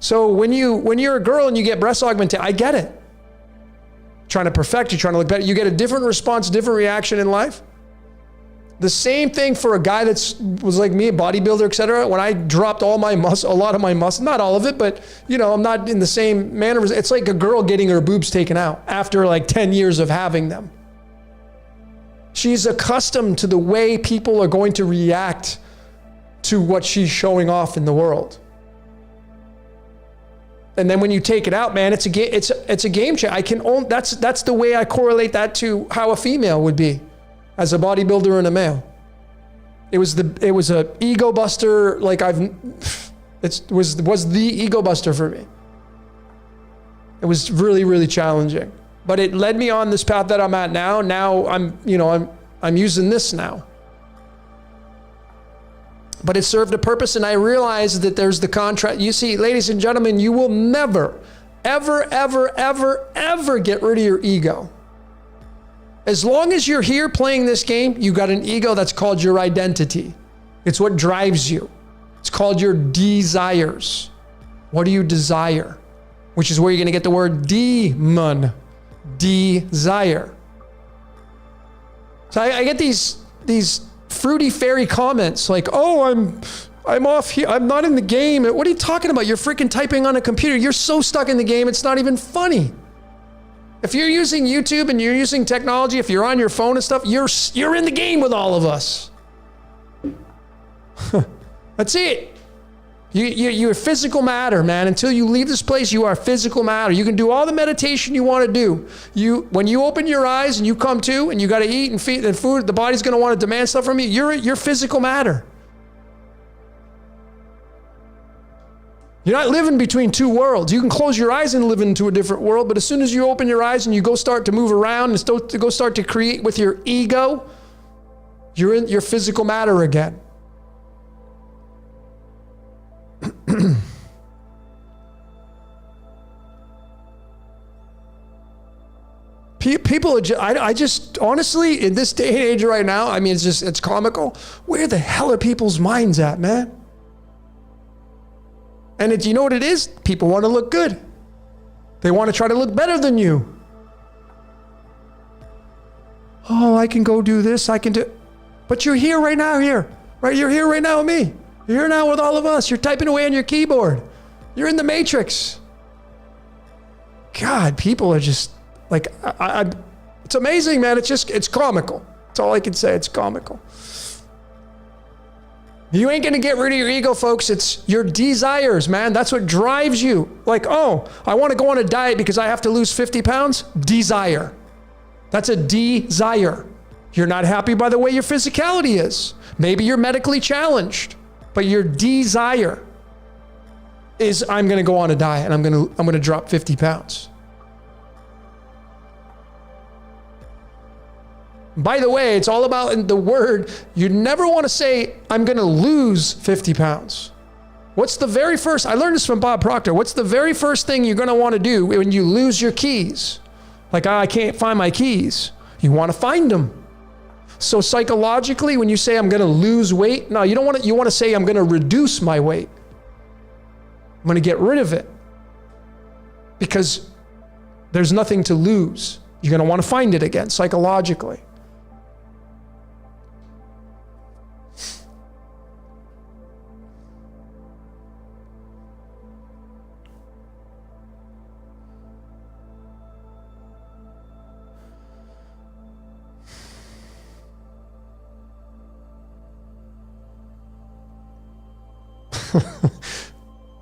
So when you're a girl and you get breast augmentation, I get it. Trying to perfect, you're trying to look better. You get a different response, different reaction in life. The same thing for a guy was like me, a bodybuilder, etc. When I dropped all my muscle, a lot of my muscle, not all of it, but I'm not in the same manner. It's like a girl getting her boobs taken out after like 10 years of having them. She's accustomed to the way people are going to react to what she's showing off in the world. And then when you take it out, man, it's a game changer. That's the way I correlate that to how a female would be as a bodybuilder and a male. It was a ego buster. It was the ego buster for me. It was really, really challenging, but it led me on this path that I'm at now. Now I'm using this now. But it served a purpose, and I realized that there's the contrast. You see, ladies and gentlemen, you will never, ever, ever, ever, ever get rid of your ego. As long as you're here playing this game, you got an ego that's called your identity. It's what drives you. It's called your desires. What do you desire? Which is where you're going to get the word demon. Desire. So I get these fruity fairy comments like, oh, I'm off here. I'm not in the game. What are you talking about? You're freaking typing on a computer. You're so stuck in the game. It's not even funny. If you're using YouTube and you're using technology, if you're on your phone and stuff, you're in the game with all of us. That's it. You're physical matter, man. Until you leave this place, you are physical matter. You can do all the meditation you want to do. When you open your eyes and you come to, and you got to eat and feed and food, the body's going to want to demand stuff from you. You're physical matter. You're not living between two worlds. You can close your eyes and live into a different world, but as soon as you open your eyes and you go start to move around and start to create with your ego, you're in your physical matter again. People are I just honestly, in this day and age right now, I mean, it's comical. Where the hell are people's minds at, man? And you know what it is? People want to look good. They want to try to look better than you. Oh, I can go do this. I can do. But you're here right now, right? You're here right now with me. You're here now with all of us. You're typing away on your keyboard. You're in the matrix. God, people are just like, it's amazing, man. It's comical. That's all I can say. It's comical. You ain't going to get rid of your ego, folks. It's your desires, man. That's what drives you. Like, oh, I want to go on a diet because I have to lose 50 pounds. Desire. That's a desire. You're not happy by the way your physicality is. Maybe you're medically challenged, but your desire is, I'm going to go on a diet and I'm going to drop 50 pounds. By the way, it's all about in the word. You never want to say, I'm going to lose 50 pounds. What's the very first, I learned this from Bob Proctor. What's the very first thing you're going to want to do when you lose your keys? Like, I can't find my keys. You want to find them. So psychologically, when you say I'm going to lose weight, no, you don't want to, you want to say I'm going to reduce my weight. I'm going to get rid of it because there's nothing to lose. You're going to want to find it again psychologically.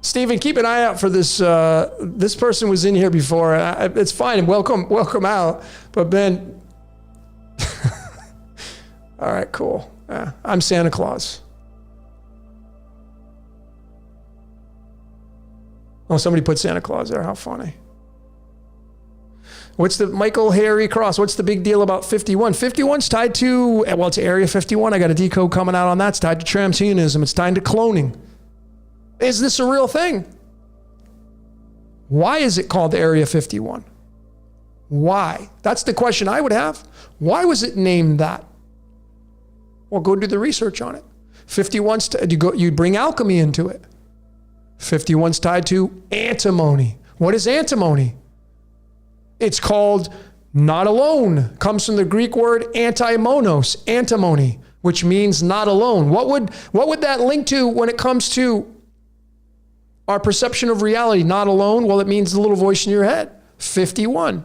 Stephen, keep an eye out for this. This person was in here before. It's fine. Welcome out. But Ben, all right, cool. I'm Santa Claus. Oh, somebody put Santa Claus there. How funny. What's the Michael Harry Cross? What's the big deal about 51? 51's tied to, well, it's Area 51. I got a decode coming out on that. It's tied to transhumanism. It's tied to cloning. Is this a real thing? Why is it called Area 51? Why? That's the question I would have. Why was it named that? Well, go do the research on it. 51's you bring alchemy into it. 51's tied to antimony. What is antimony? It's called not alone. Comes from the Greek word antimonos, antimony, which means not alone. What would that link to when it comes to our perception of reality? Not alone. Well, it means the little voice in your head. 51.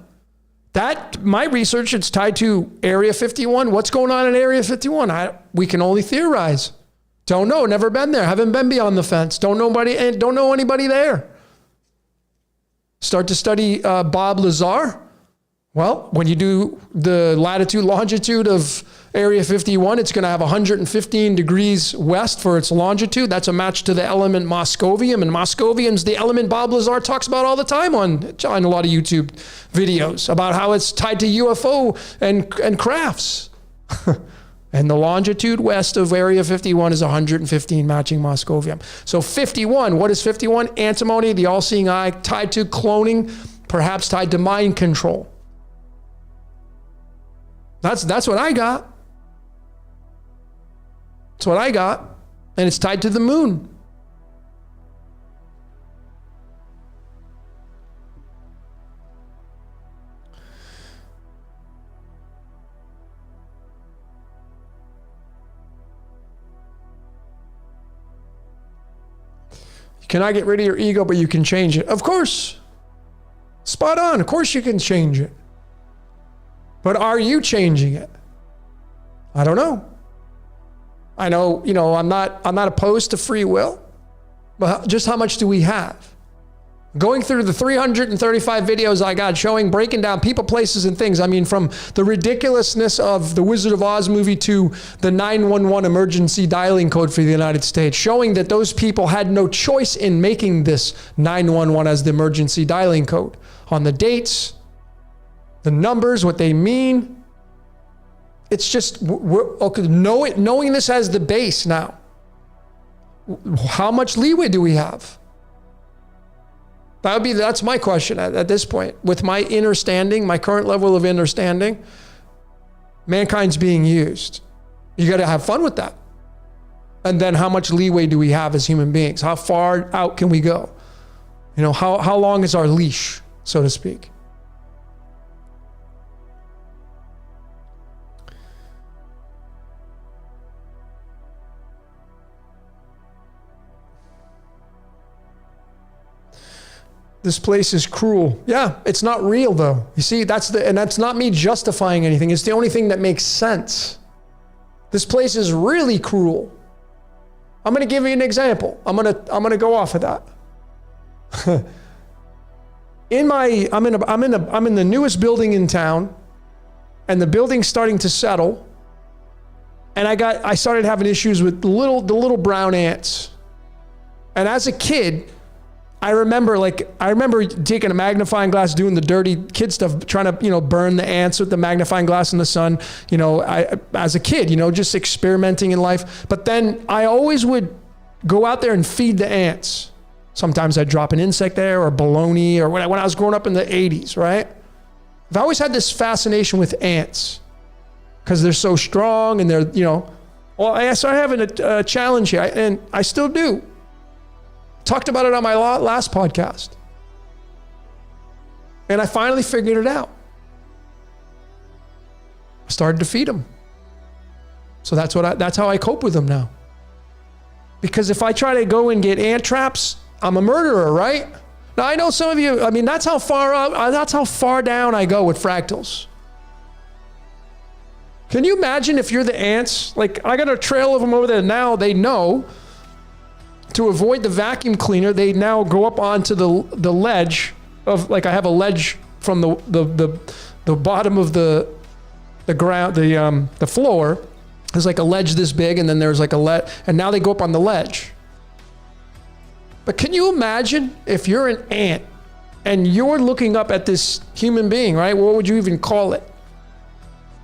That, my research, it's tied to Area 51. What's going on in Area 51? We can only theorize. Don't know. Never been there. Haven't been beyond the fence. Don't know anybody there. Start to study Bob Lazar. Well, when you do the latitude, longitude of Area 51, it's going to have 115 degrees west for its longitude. That's a match to the element Moscovium. And Moscovium's the element Bob Lazar talks about all the time on a lot of YouTube videos about how it's tied to UFO and crafts. And the longitude west of Area 51 is 115 matching Moscovium. So 51, what is 51? Antimony, the all-seeing eye, tied to cloning, perhaps tied to mind control. That's what I got. That's what I got. And it's tied to the moon. You cannot get rid of your ego, but you can change it. Of course. Spot on. Of course you can change it. But are you changing it? I don't know. I know, I'm not opposed to free will. But just how much do we have? Going through the 335 videos I got showing, breaking down people, places, and things. I mean, from the ridiculousness of the Wizard of Oz movie to the 911 emergency dialing code for the United States, showing that those people had no choice in making this 911 as the emergency dialing code. On the dates, the numbers, what they mean. It's just, knowing this as the base now. How much leeway do we have? That's my question at this point. With my understanding, my current level of understanding, mankind's being used. You got to have fun with that. And then how much leeway do we have as human beings? How far out can we go? You know, how long is our leash, so to speak? This place is cruel. Yeah, it's not real though. You see, and that's not me justifying anything. It's the only thing that makes sense. This place is really cruel. I'm going to give you an example. I'm going to go off of that. I'm in the newest building in town, and the building's starting to settle. And I started having issues with the little brown ants. And as a kid, I remember taking a magnifying glass, doing the dirty kid stuff, trying to, burn the ants with the magnifying glass in the sun, as a kid, just experimenting in life. But then I always would go out there and feed the ants. Sometimes I'd drop an insect there or bologna, or when I was growing up in the 80s, right? I've always had this fascination with ants because they're so strong and they're, I started having a challenge here, and I still do. Talked about it on my last podcast. And I finally figured it out. I started to feed them. So that's how I cope with them now. Because if I try to go and get ant traps, I'm a murderer, right? Now I know some of you, that's how far down I go with fractals. Can you imagine if you're the ants? Like, I got a trail of them over there now. They know to avoid the vacuum cleaner, they now go up onto the ledge of, like, I have a ledge from the bottom of the ground, the floor. There's like a ledge this big, and then there's like and now they go up on the ledge. But can you imagine if you're an ant and you're looking up at this human being, right? What would you even call it?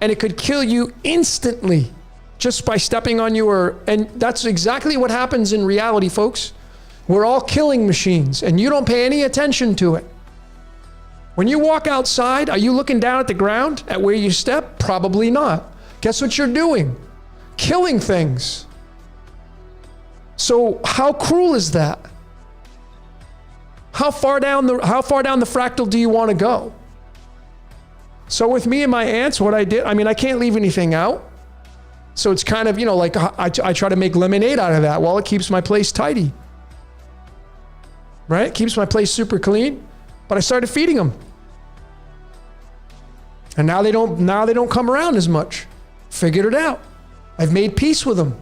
And it could kill you instantly just by stepping on you, and that's exactly what happens in reality, folks. We're all killing machines, and you don't pay any attention to it. When you walk outside, are you looking down at the ground at where you step? Probably not. Guess what you're doing? Killing things. So how cruel is that? How far down the fractal do you want to go? So with me and my ants, what I did, I can't leave anything out. So it's kind of, like I try to make lemonade out of that. Well, it keeps my place tidy, right? It keeps my place super clean. But I started feeding them, and now they don't come around as much. Figured it out. I've made peace with them.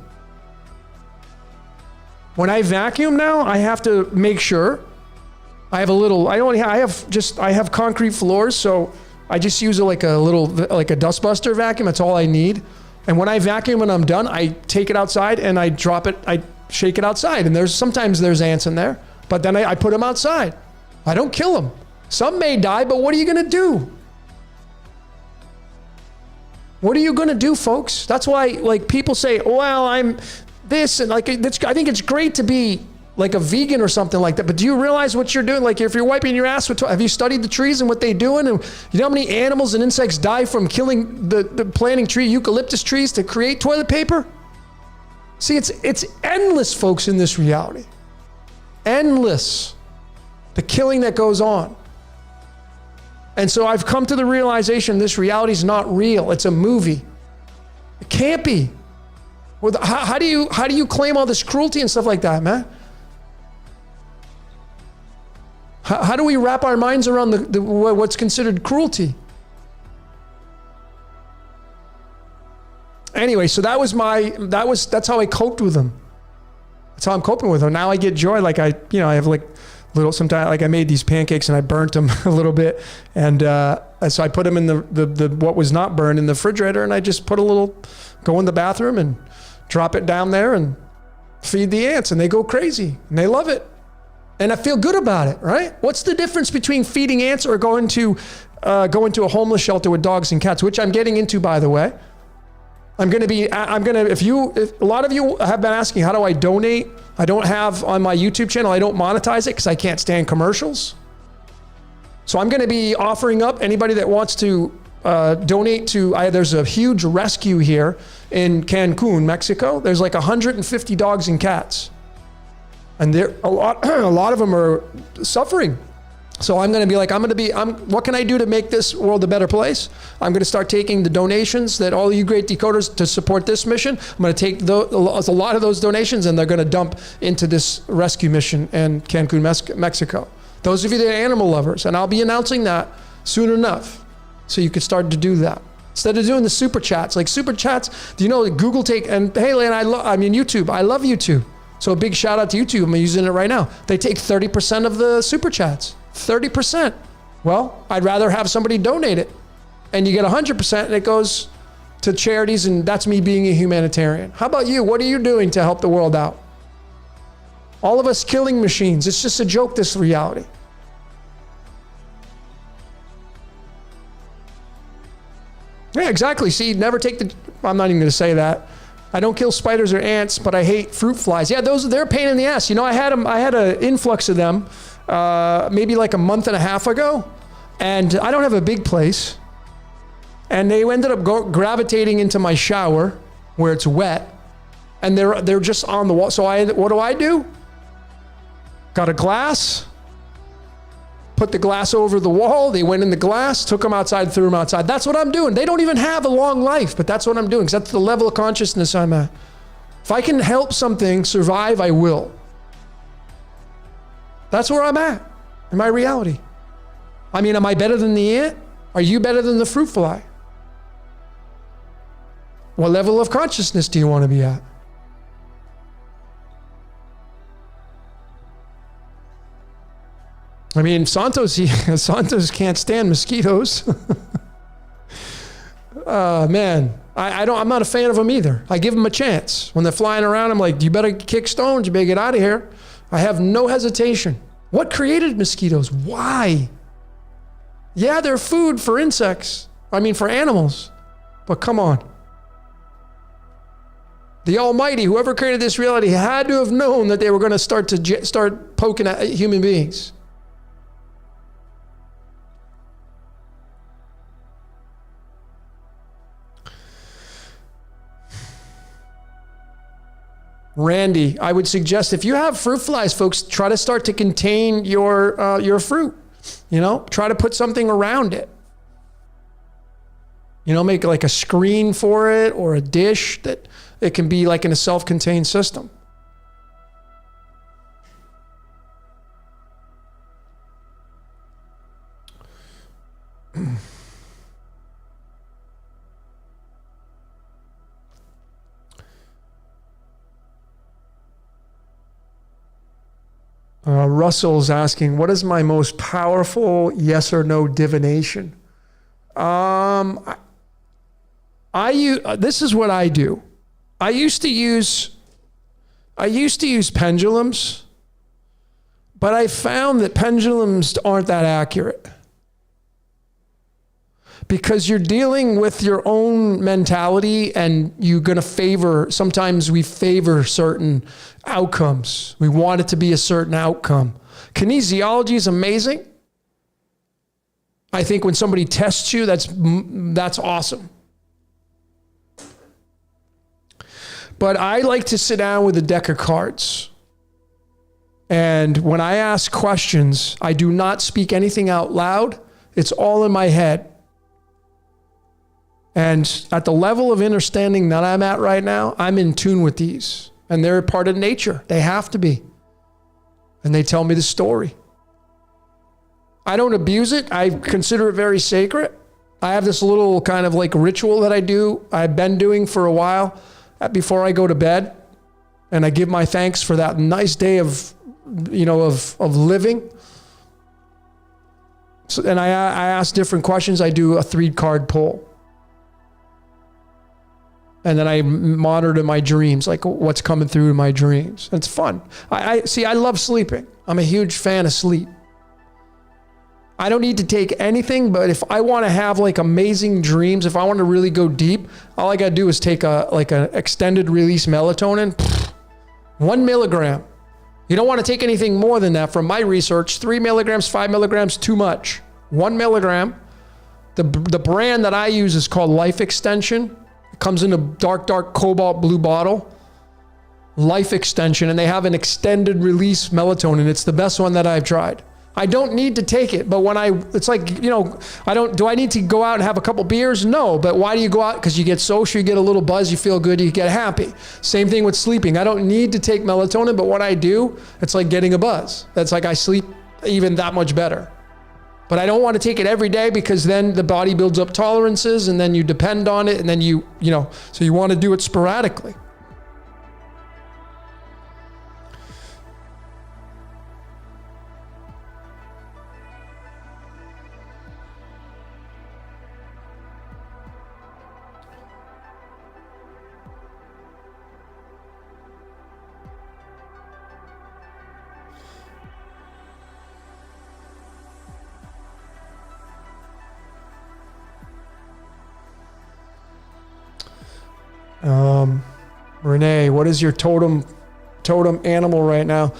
When I vacuum now, I have to make sure I have concrete floors, so I just use like a dust buster vacuum. That's all I need. And when I vacuum and I'm done, I take it outside and I drop it, I shake it outside. And sometimes there's ants in there, but then I put them outside. I don't kill them. Some may die, but what are you going to do? What are you going to do, folks? That's why, like, people say, well, I'm this, and like, I think it's great to be like a vegan or something like that. But do you realize what you're doing? Like, if you're wiping your ass with, have you studied the trees and what they're doing? And you know how many animals and insects die from killing the planting eucalyptus trees to create toilet paper? See, it's endless, folks, in this reality. Endless. The killing that goes on. And so I've come to the realization this reality is not real. It's a movie. It can't be. How do you claim all this cruelty and stuff like that, man? How do we wrap our minds around what's considered cruelty? Anyway, so that's how I coped with them. That's how I'm coping with them. Now I get joy. Like I have like little, sometimes like I made these pancakes and I burnt them a little bit. And so I put them in the what was not burned in the refrigerator, and I just put a little, go in the bathroom and drop it down there and feed the ants, and they go crazy and they love it. And I feel good about it, right? What's the difference between feeding ants or going to a homeless shelter with dogs and cats, which I'm getting into, by the way. If a lot of you have been asking, how do I donate? I don't have on my YouTube channel, I don't monetize it because I can't stand commercials. So I'm going to be offering up anybody that wants to donate to, there's a huge rescue here in Cancun, Mexico. There's like 150 dogs and cats. And a lot of them are suffering. So I'm going to be like, what can I do to make this world a better place? I'm going to start taking the donations that all you great decoders to support this mission. I'm going to take a lot of those donations, and they're going to dump into this rescue mission in Cancun, Mexico. Those of you that are animal lovers, and I'll be announcing that soon enough. So you could start to do that. Instead of doing the super chats, do you know Google and hey, Lane, YouTube, I love YouTube. So a big shout out to YouTube. I'm using it right now. They take 30% of the super chats. 30%. Well, I'd rather have somebody donate it, and you get 100%, and it goes to charities, and that's me being a humanitarian. How about you? What are you doing to help the world out? All of us killing machines. It's just a joke, this reality. Yeah, exactly. See, never take I'm not even going to say that. I don't kill spiders or ants, but I hate fruit flies. Yeah, they're a pain in the ass. You know, I had an influx of them maybe like a month and a half ago, and I don't have a big place. And they ended up gravitating into my shower where it's wet, and they're just on the wall. So what do? Got a glass, put the glass over the wall. They went in the glass, took them outside, threw them outside. That's what I'm doing. They don't even have a long life, but that's what I'm doing, because that's the level of consciousness I'm at. If I can help something survive, I will. That's where I'm at in my reality. I mean, am I better than the ant? Are you better than the fruit fly? What level of consciousness do you want to be at? I mean, Santos can't stand mosquitoes. Man, I'm not a fan of them either. I give them a chance. When they're flying around, I'm like, you better kick stones, you better get out of here. I have no hesitation. What created mosquitoes? Why? Yeah, they're food for insects. for animals. But come on. The Almighty, whoever created this reality, had to have known that they were going to start poking at human beings. Randy, I would suggest if you have fruit flies, folks, try to start to contain your fruit. Try to put something around it. Make like a screen for it or a dish that it can be like in a self-contained system. Russell's asking, what is my most powerful yes or no divination? This is what I do. I used to use pendulums, but I found that pendulums aren't that accurate. Because you're dealing with your own mentality, and sometimes we favor certain outcomes. We want it to be a certain outcome. Kinesiology is amazing. I think when somebody tests you, that's awesome. But I like to sit down with a deck of cards. And when I ask questions, I do not speak anything out loud. It's all in my head. And at the level of understanding that I'm at right now, I'm in tune with these. And they're a part of nature. They have to be. And they tell me the story. I don't abuse it. I consider it very sacred. I have this little kind of like ritual that I've been doing for a while before I go to bed. And I give my thanks for that nice day of living. So, and I ask different questions. I do a 3-card pull. And then I monitor my dreams, like what's coming through in my dreams. It's fun. I love sleeping. I'm a huge fan of sleep. I don't need to take anything, but if I want to have like amazing dreams, if I want to really go deep, all I got to do is take an extended release melatonin, 1 milligram. You don't want to take anything more than that. From my research, 3 milligrams, 5 milligrams, too much. 1 milligram. The brand that I use is called Life Extension. It comes in a dark cobalt blue bottle. Life Extension, and they have an extended release melatonin. It's the best one that I've tried. I don't need to take it, but it's like, do I need to go out and have a couple beers? No, but why do you go out? Because you get social, you get a little buzz, you feel good, you get happy. Same thing with sleeping. I don't need to take melatonin, but what I do, it's like getting a buzz. That's like I sleep even that much better. But I don't want to take it every day because then the body builds up tolerances and then you depend on it and then so you want to do it sporadically. Renee, what is your totem animal right now?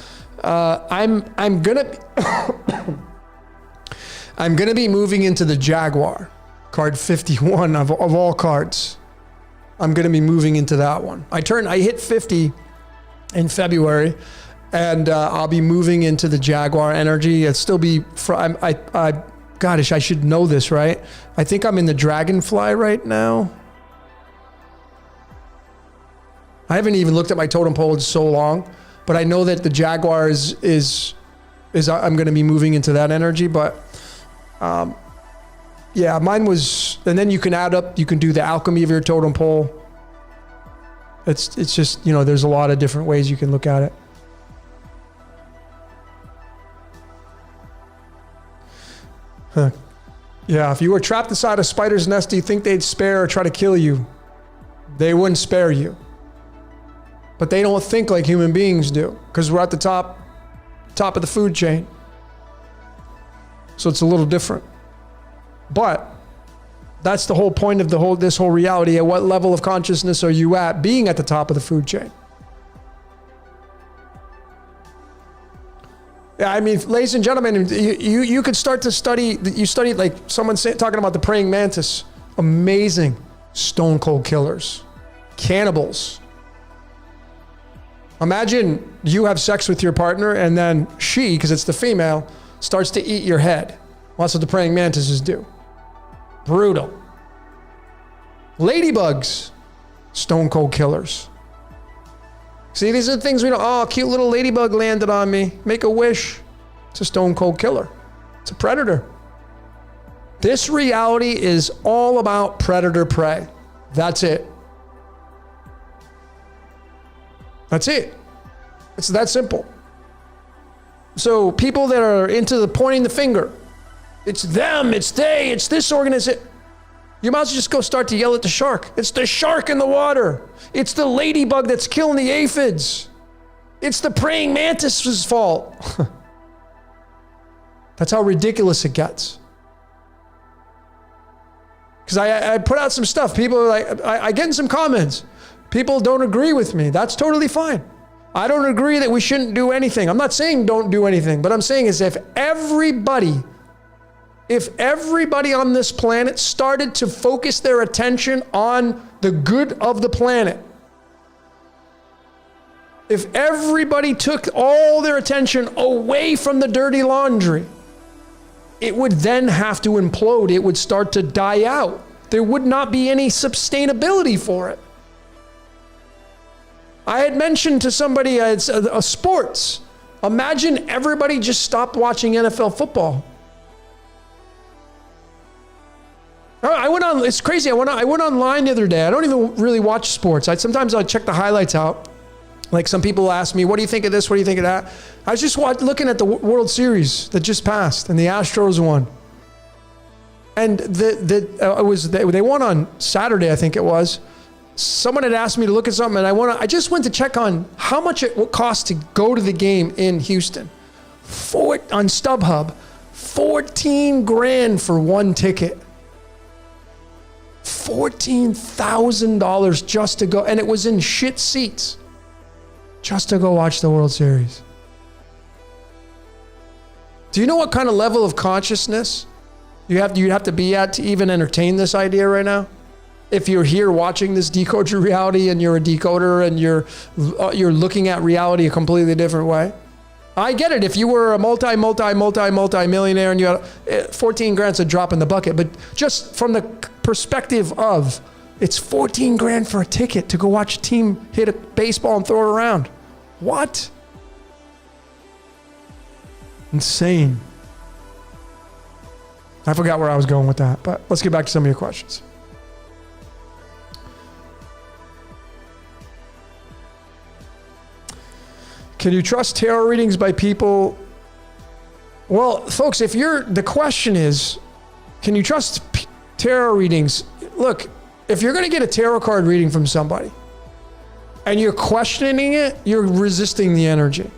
I'm gonna be moving into the Jaguar, card 51 of all cards. I'm gonna be moving into that one. I hit 50 in February, and I'll be moving into the Jaguar energy. It'll still be. Gosh, I should know this, right? I think I'm in the Dragonfly right now. I haven't even looked at my totem pole in so long, but I know that the Jaguar is I'm going to be moving into that energy. But yeah, mine was, and then you can add up, you can do the alchemy of your totem pole. It's just, there's a lot of different ways you can look at it. Huh. Yeah, if you were trapped inside a spider's nest, do you think they'd spare or try to kill you? They wouldn't spare you. But they don't think like human beings do, because we're at the top of the food chain. So it's a little different. But that's the whole point of this whole reality. At what level of consciousness are you at being at the top of the food chain? Yeah, I mean, ladies and gentlemen, you could start to study. You studied like someone talking about the praying mantis. Amazing, stone cold killers, cannibals. Imagine you have sex with your partner and then she, because it's the female, starts to eat your head. Well, that's what the praying mantises do. Brutal. Ladybugs, stone cold killers. See, these are the things we don't, oh, cute little ladybug landed on me. Make a wish. It's a stone cold killer. It's a predator. This reality is all about predator prey. That's it. That's it. It's that simple. So people that are into the pointing the finger, it's them, it's they, it's this organization. You might as well just go start to yell at the shark. It's the shark in the water. It's the ladybug that's killing the aphids. It's the praying mantis's fault. That's how ridiculous it gets. Because I put out some stuff. People are like, I get in some comments. People don't agree with me. That's totally fine. I don't agree that we shouldn't do anything. I'm not saying don't do anything, but I'm saying is if everybody on this planet started to focus their attention on the good of the planet, if everybody took all their attention away from the dirty laundry, it would then have to implode. It would start to die out. There would not be any sustainability for it. I had mentioned to somebody sports. Imagine everybody just stopped watching NFL football. It's crazy. I went online the other day. I don't even really watch sports. Sometimes I'll check the highlights out. Like some people ask me, what do you think of this? What do you think of that? I was just looking at the World Series that just passed and the Astros won. And they won on Saturday, I think it was. Someone had asked me to look at something, and I just went to check on how much it would cost to go to the game in Houston. On StubHub, $14,000 for one ticket. $14,000 just to go, and it was in shit seats. Just to go watch the World Series. Do you know what kind of level of consciousness you have to be at to even entertain this idea right now? If you're here watching this Decode Your Reality and you're a decoder and you're looking at reality a completely different way. I get it. If you were a multi-millionaire and you had $14,000's a drop in the bucket, but just from the perspective of it's $14,000 for a ticket to go watch a team hit a baseball and throw it around. What? Insane. I forgot where I was going with that, but let's get back to some of your questions. Can you trust tarot readings by people? Well, folks, the question is, can you trust tarot readings? Look, if you're going to get a tarot card reading from somebody and you're questioning it, you're resisting the energy.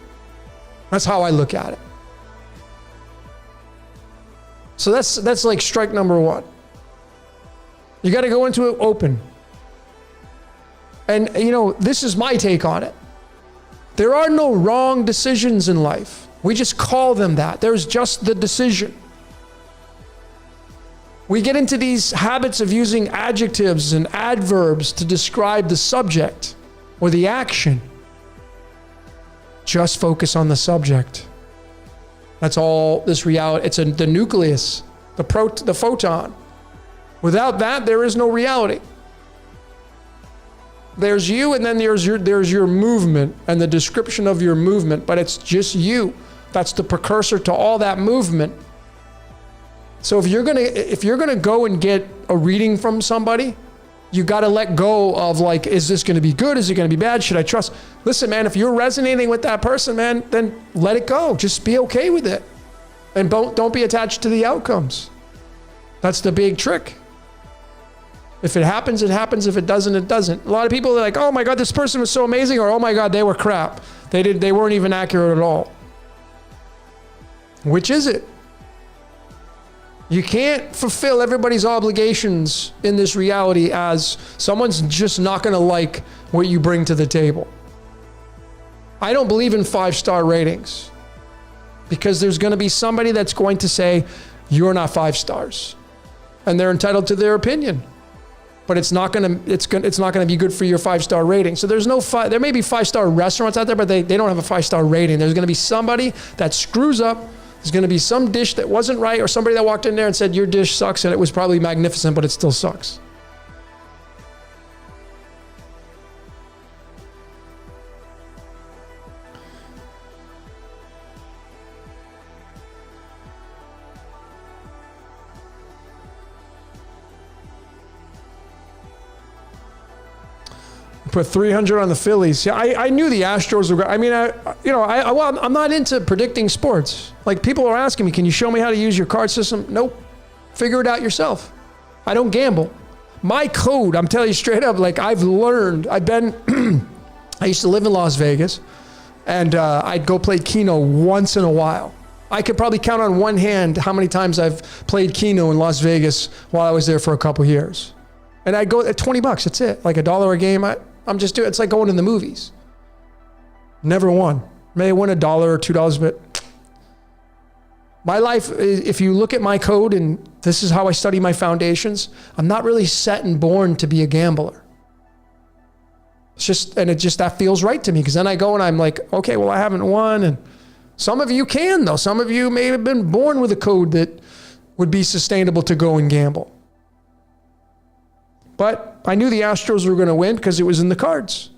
That's how I look at it. So that's like strike number one. You got to go into it open. And, this is my take on it. There are no wrong decisions in life. We just call them that. There's just the decision. We get into these habits of using adjectives and adverbs to describe the subject or the action. Just focus on the subject. That's all this reality. It's the nucleus, the photon. Without that, there is no reality. There's you, and then there's your movement and the description of your movement, but it's just you. That's the precursor to all that movement. So if you're gonna go and get a reading from somebody, you got to let go of like, is this going to be good? Is it going to be bad? Should I trust? Listen, man, if you're resonating with that person, man, then let it go. Just be okay with it, and don't be attached to the outcomes. That's the big trick. If it happens, it happens. If it doesn't, it doesn't. A lot of people are like, oh my God, this person was so amazing, or oh my God, they were crap. They weren't even accurate at all. Which is it? You can't fulfill everybody's obligations in this reality as someone's just not going to like what you bring to the table. I don't believe in 5-star ratings because there's going to be somebody that's going to say, you're not 5 stars. And they're entitled to their opinion. But it's not going to be good for your 5-star rating. So there may be 5-star restaurants out there, but they don't have a 5-star rating. There's going to be somebody that screws up. There's going to be some dish that wasn't right, or somebody that walked in there and said, your dish sucks, and it was probably magnificent, but it still sucks. Put 300 on the Phillies. Yeah, I knew the Astros were. I mean, I'm not into predicting sports. Like, people are asking me, can you show me how to use your card system? Nope. Figure it out yourself. I don't gamble. My code, I'm telling you straight up, like, I used to live in Las Vegas, and I'd go play Keno once in a while. I could probably count on one hand how many times I've played Keno in Las Vegas while I was there for a couple years. And I'd go at $20, that's it. Like $1 a game. I'm just doing, it's like going to the movies. Never won. May win $1 or $2, but my life, if you look at my code, and this is how I study my foundations, I'm not really set and born to be a gambler. It's just, that feels right to me, because then I go and I'm like, okay, well, I haven't won. And some of you can, though. Some of you may have been born with a code that would be sustainable to go and gamble. But I knew the Astros were going to win because it was in the cards.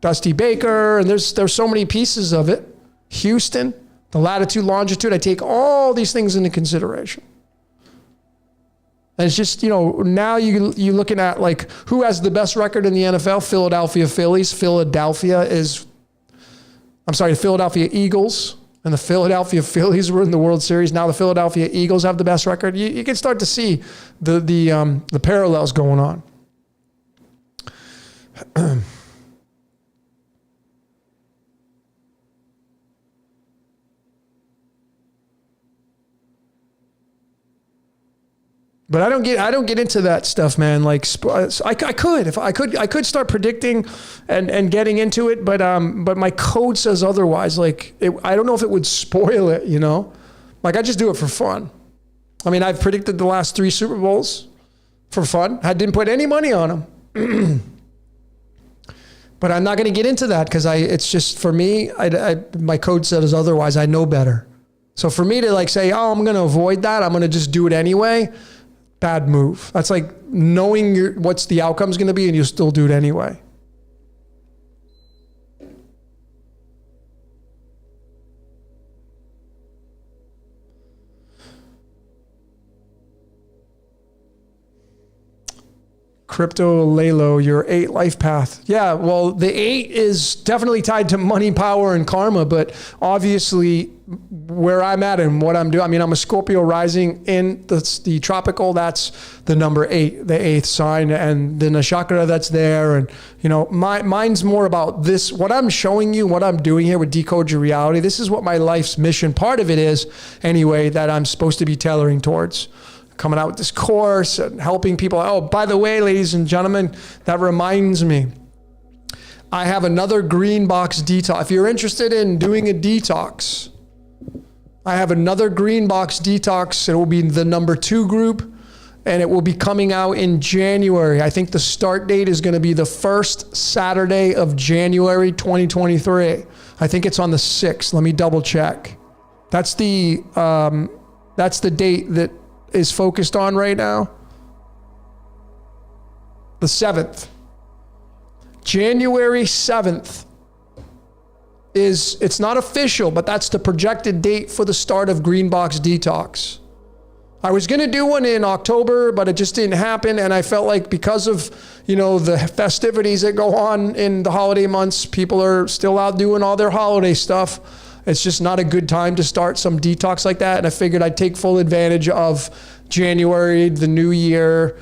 Dusty Baker, and there's so many pieces of it. Houston, the latitude, longitude. I take all these things into consideration. And it's just, now you're looking at like who has the best record in the NFL? Philadelphia Phillies. Philadelphia Eagles. And the Philadelphia Phillies were in the World Series. Now the Philadelphia Eagles have the best record. You can start to see the parallels going on. But I don't get into that stuff, man. Like I could start predicting and getting into it, but my code says otherwise. Like I don't know if it would spoil it, Like I just do it for fun. I mean, I've predicted the last 3 Super Bowls for fun. I didn't put any money on them. But I'm not going to get into that because it's just for me. My code says otherwise. I know better. So for me to like say, oh, I'm going to avoid that. I'm going to just do it anyway. Bad move. That's like knowing what's the outcome's going to be and you still do it anyway. Crypto Lalo, your 8 life path. Yeah, well, the 8 is definitely tied to money, power, and karma, but obviously where I'm at and what I'm doing, I mean, I'm a Scorpio rising in the tropical, that's the number 8, the 8th sign, and the nakshatra that's there. And, mine's more about this, what I'm showing you, what I'm doing here with Decode Your Reality. This is what my life's mission, part of it is anyway, that I'm supposed to be tailoring towards. Coming out with this course and helping people. Oh, by the way, ladies and gentlemen, that reminds me, I have another green box detox. If you're interested in doing a detox, I have another green box detox. It will be the number 2 group and it will be coming out in January. I think the start date is going to be the first Saturday of January, 2023. I think it's on the 6th. Let me double check. That's the date that is focused on right now. The 7th. January 7th it's not official, but that's the projected date for the start of Green Box Detox. I was going to do one in October, but it just didn't happen. And I felt like because of, the festivities that go on in the holiday months, people are still out doing all their holiday stuff. It's just not a good time to start some detox like that. And I figured I'd take full advantage of January, the new year,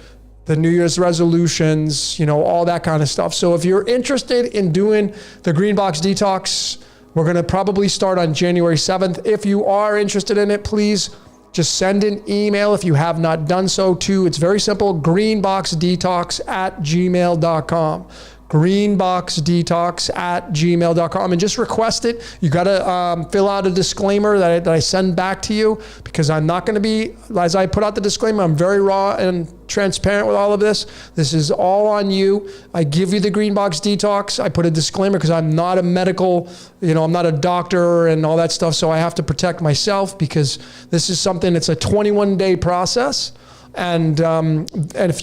the New Year's resolutions, all that kind of stuff. So if you're interested in doing the Green Box Detox, we're going to probably start on January 7th. If you are interested in it, please just send an email if you have not done so to, it's very simple, greenboxdetox@gmail.com. greenboxdetox@gmail.com and just request it. You got to fill out a disclaimer that I send back to you because I'm not going to be, as I put out the disclaimer, I'm very raw and transparent with all of this. This is all on you. I give you the Green Box Detox. I put a disclaimer because I'm not a medical, I'm not a doctor and all that stuff. So I have to protect myself because this is something, it's a 21-day process. And if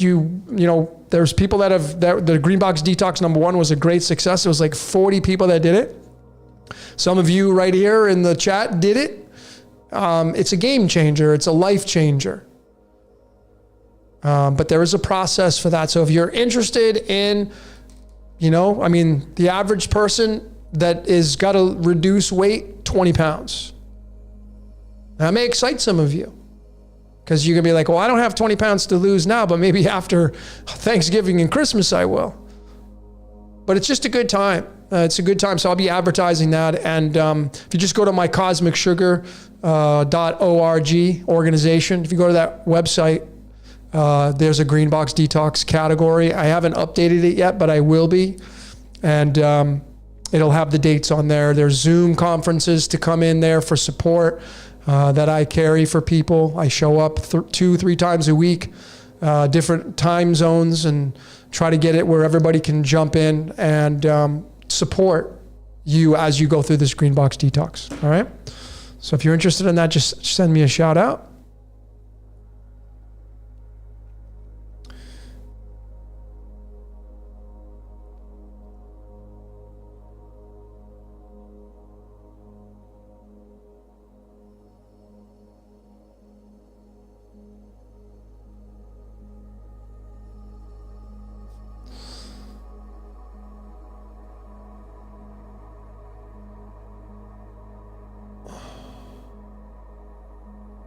there's people the Green Box Detox number 1 was a great success. It was like 40 people that did it. Some of you right here in the chat did it. It's a game changer. It's a life changer. But there is a process for that. So if you're interested in, the average person that is got to reduce weight, 20 pounds. That may excite some of you. Because you're going to be like, well, I don't have 20 pounds to lose now, but maybe after Thanksgiving and Christmas I will. But it's just a good time. It's a good time. So I'll be advertising that. And if you just go to my cosmicsugar.org organization, if you go to that website, there's a Green Box Detox category. I haven't updated it yet, but I will be. And it'll have the dates on there. There's Zoom conferences to come in there for support. That I carry for people. I show up 2-3 times a week, different time zones, and try to get it where everybody can jump in and support you as you go through this Green Box Detox. All right? So if you're interested in that, just send me a shout out.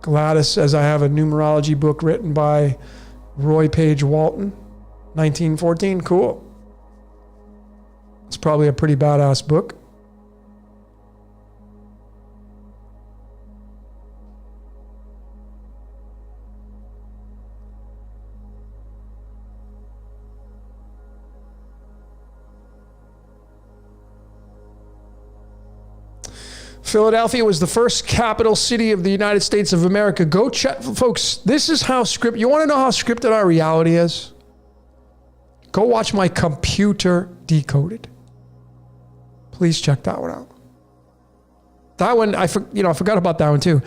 Gladys says, I have a numerology book written by Roy Page Walton, 1914. Cool. It's probably a pretty badass book. Philadelphia was the first capital city of the United States of America. Go check, folks. This is how you want to know how scripted our reality is? Go watch my Computer Decoded. Please check that one out. That one, I forgot about that one too.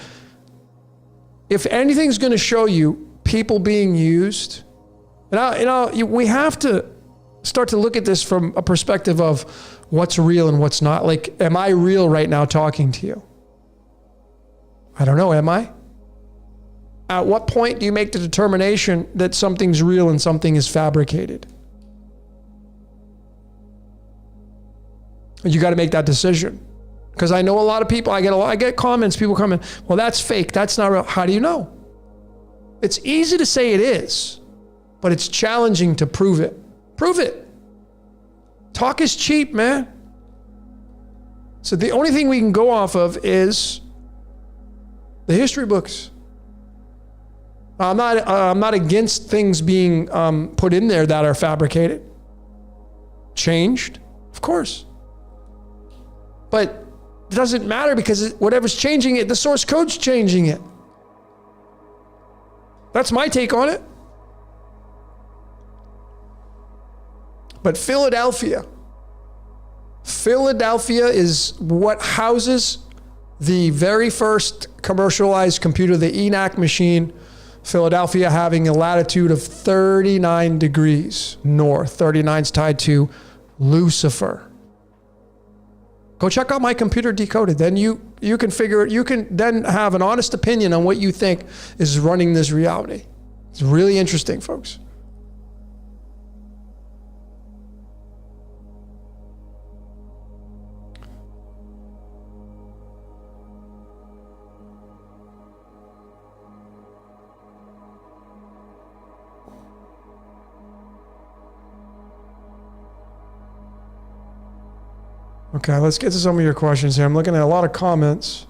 If anything's going to show you people being used, we have to start to look at this from a perspective of what's real and what's not. Like, am I real right now talking to you? I don't know. Am I? At what point do you make the determination that something's real and something is fabricated? You got to make that decision. Because I know a lot of people, I get comments, people coming, well, that's fake. That's not real. How do you know? It's easy to say it is, but it's challenging to prove it. Prove it. Talk is cheap, man. So the only thing we can go off of is the history books. I'm not against things being put in there that are fabricated, changed, of course. But it doesn't matter because whatever's changing it, the source code's changing it. That's my take on it. But Philadelphia is what houses the very first commercialized computer, the ENAC machine. Philadelphia having a latitude of 39 degrees north. 39 is tied to Lucifer. Go check out my Computer Decoded. Then you can figure it. You can then have an honest opinion on what you think is running this reality. It's really interesting, folks. Okay, let's get to some of your questions here. I'm looking at a lot of comments.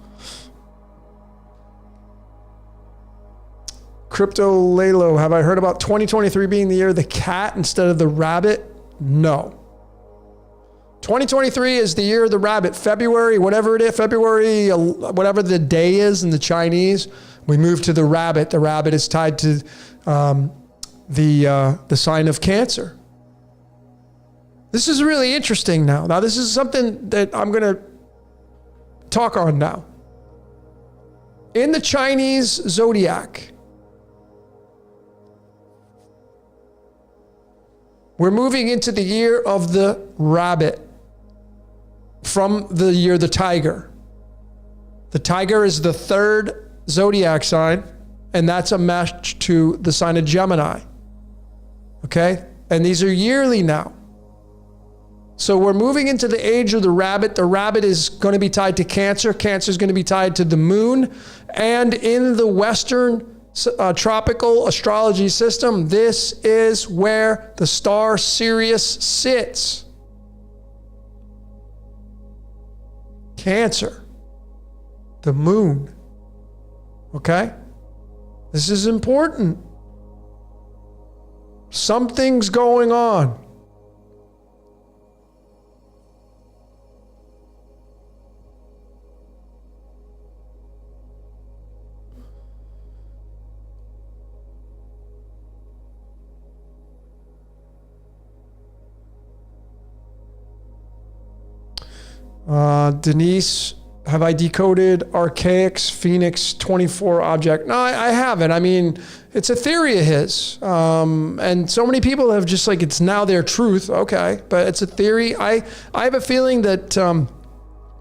Crypto Lalo, have I heard about 2023 being the year of the cat instead of the rabbit? No. 2023 is the year of the rabbit. February, whatever it is, whatever the day is in the Chinese, we move to the rabbit. The rabbit is tied to the sign of Cancer. This is really interesting now. Now, this is something that I'm going to talk on now. In the Chinese Zodiac, we're moving into the year of the rabbit from the year of the tiger. The tiger is the third Zodiac sign, and that's a match to the sign of Gemini. Okay? And these are yearly now. So we're moving into the age of the rabbit. The rabbit is going to be tied to Cancer. Cancer is going to be tied to the moon. And in the Western tropical astrology system, this is where the star Sirius sits. Cancer. The moon. Okay? This is important. Something's going on. Denise, have I decoded Archaic's Phoenix 24 object? No, I haven't. I mean, it's a theory of his. And so many people have just like, it's now their truth. Okay. But it's a theory. I have a feeling that,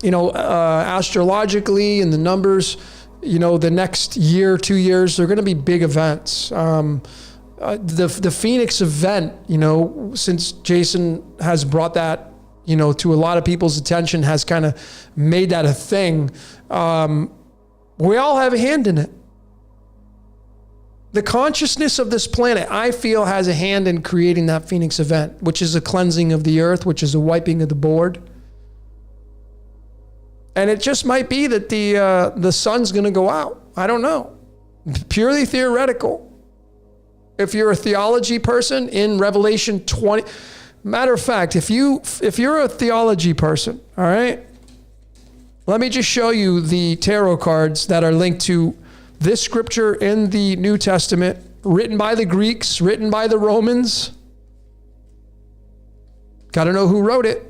astrologically and the numbers, the next year, 2 years, they're going to be big events. The Phoenix event, since Jason has brought that to a lot of people's attention, has kind of made that a thing. We all have a hand in it. The consciousness of this planet, I feel, has a hand in creating that Phoenix event, which is a cleansing of the earth, which is a wiping of the board. And it just might be that the sun's going to go out. I don't know. Purely theoretical. If you're a theology person in Revelation 20, matter of fact, if you're a theology person, all right, let me just show you the tarot cards that are linked to this scripture in the New Testament, written by the Greeks, written by the Romans. Got to know who wrote it.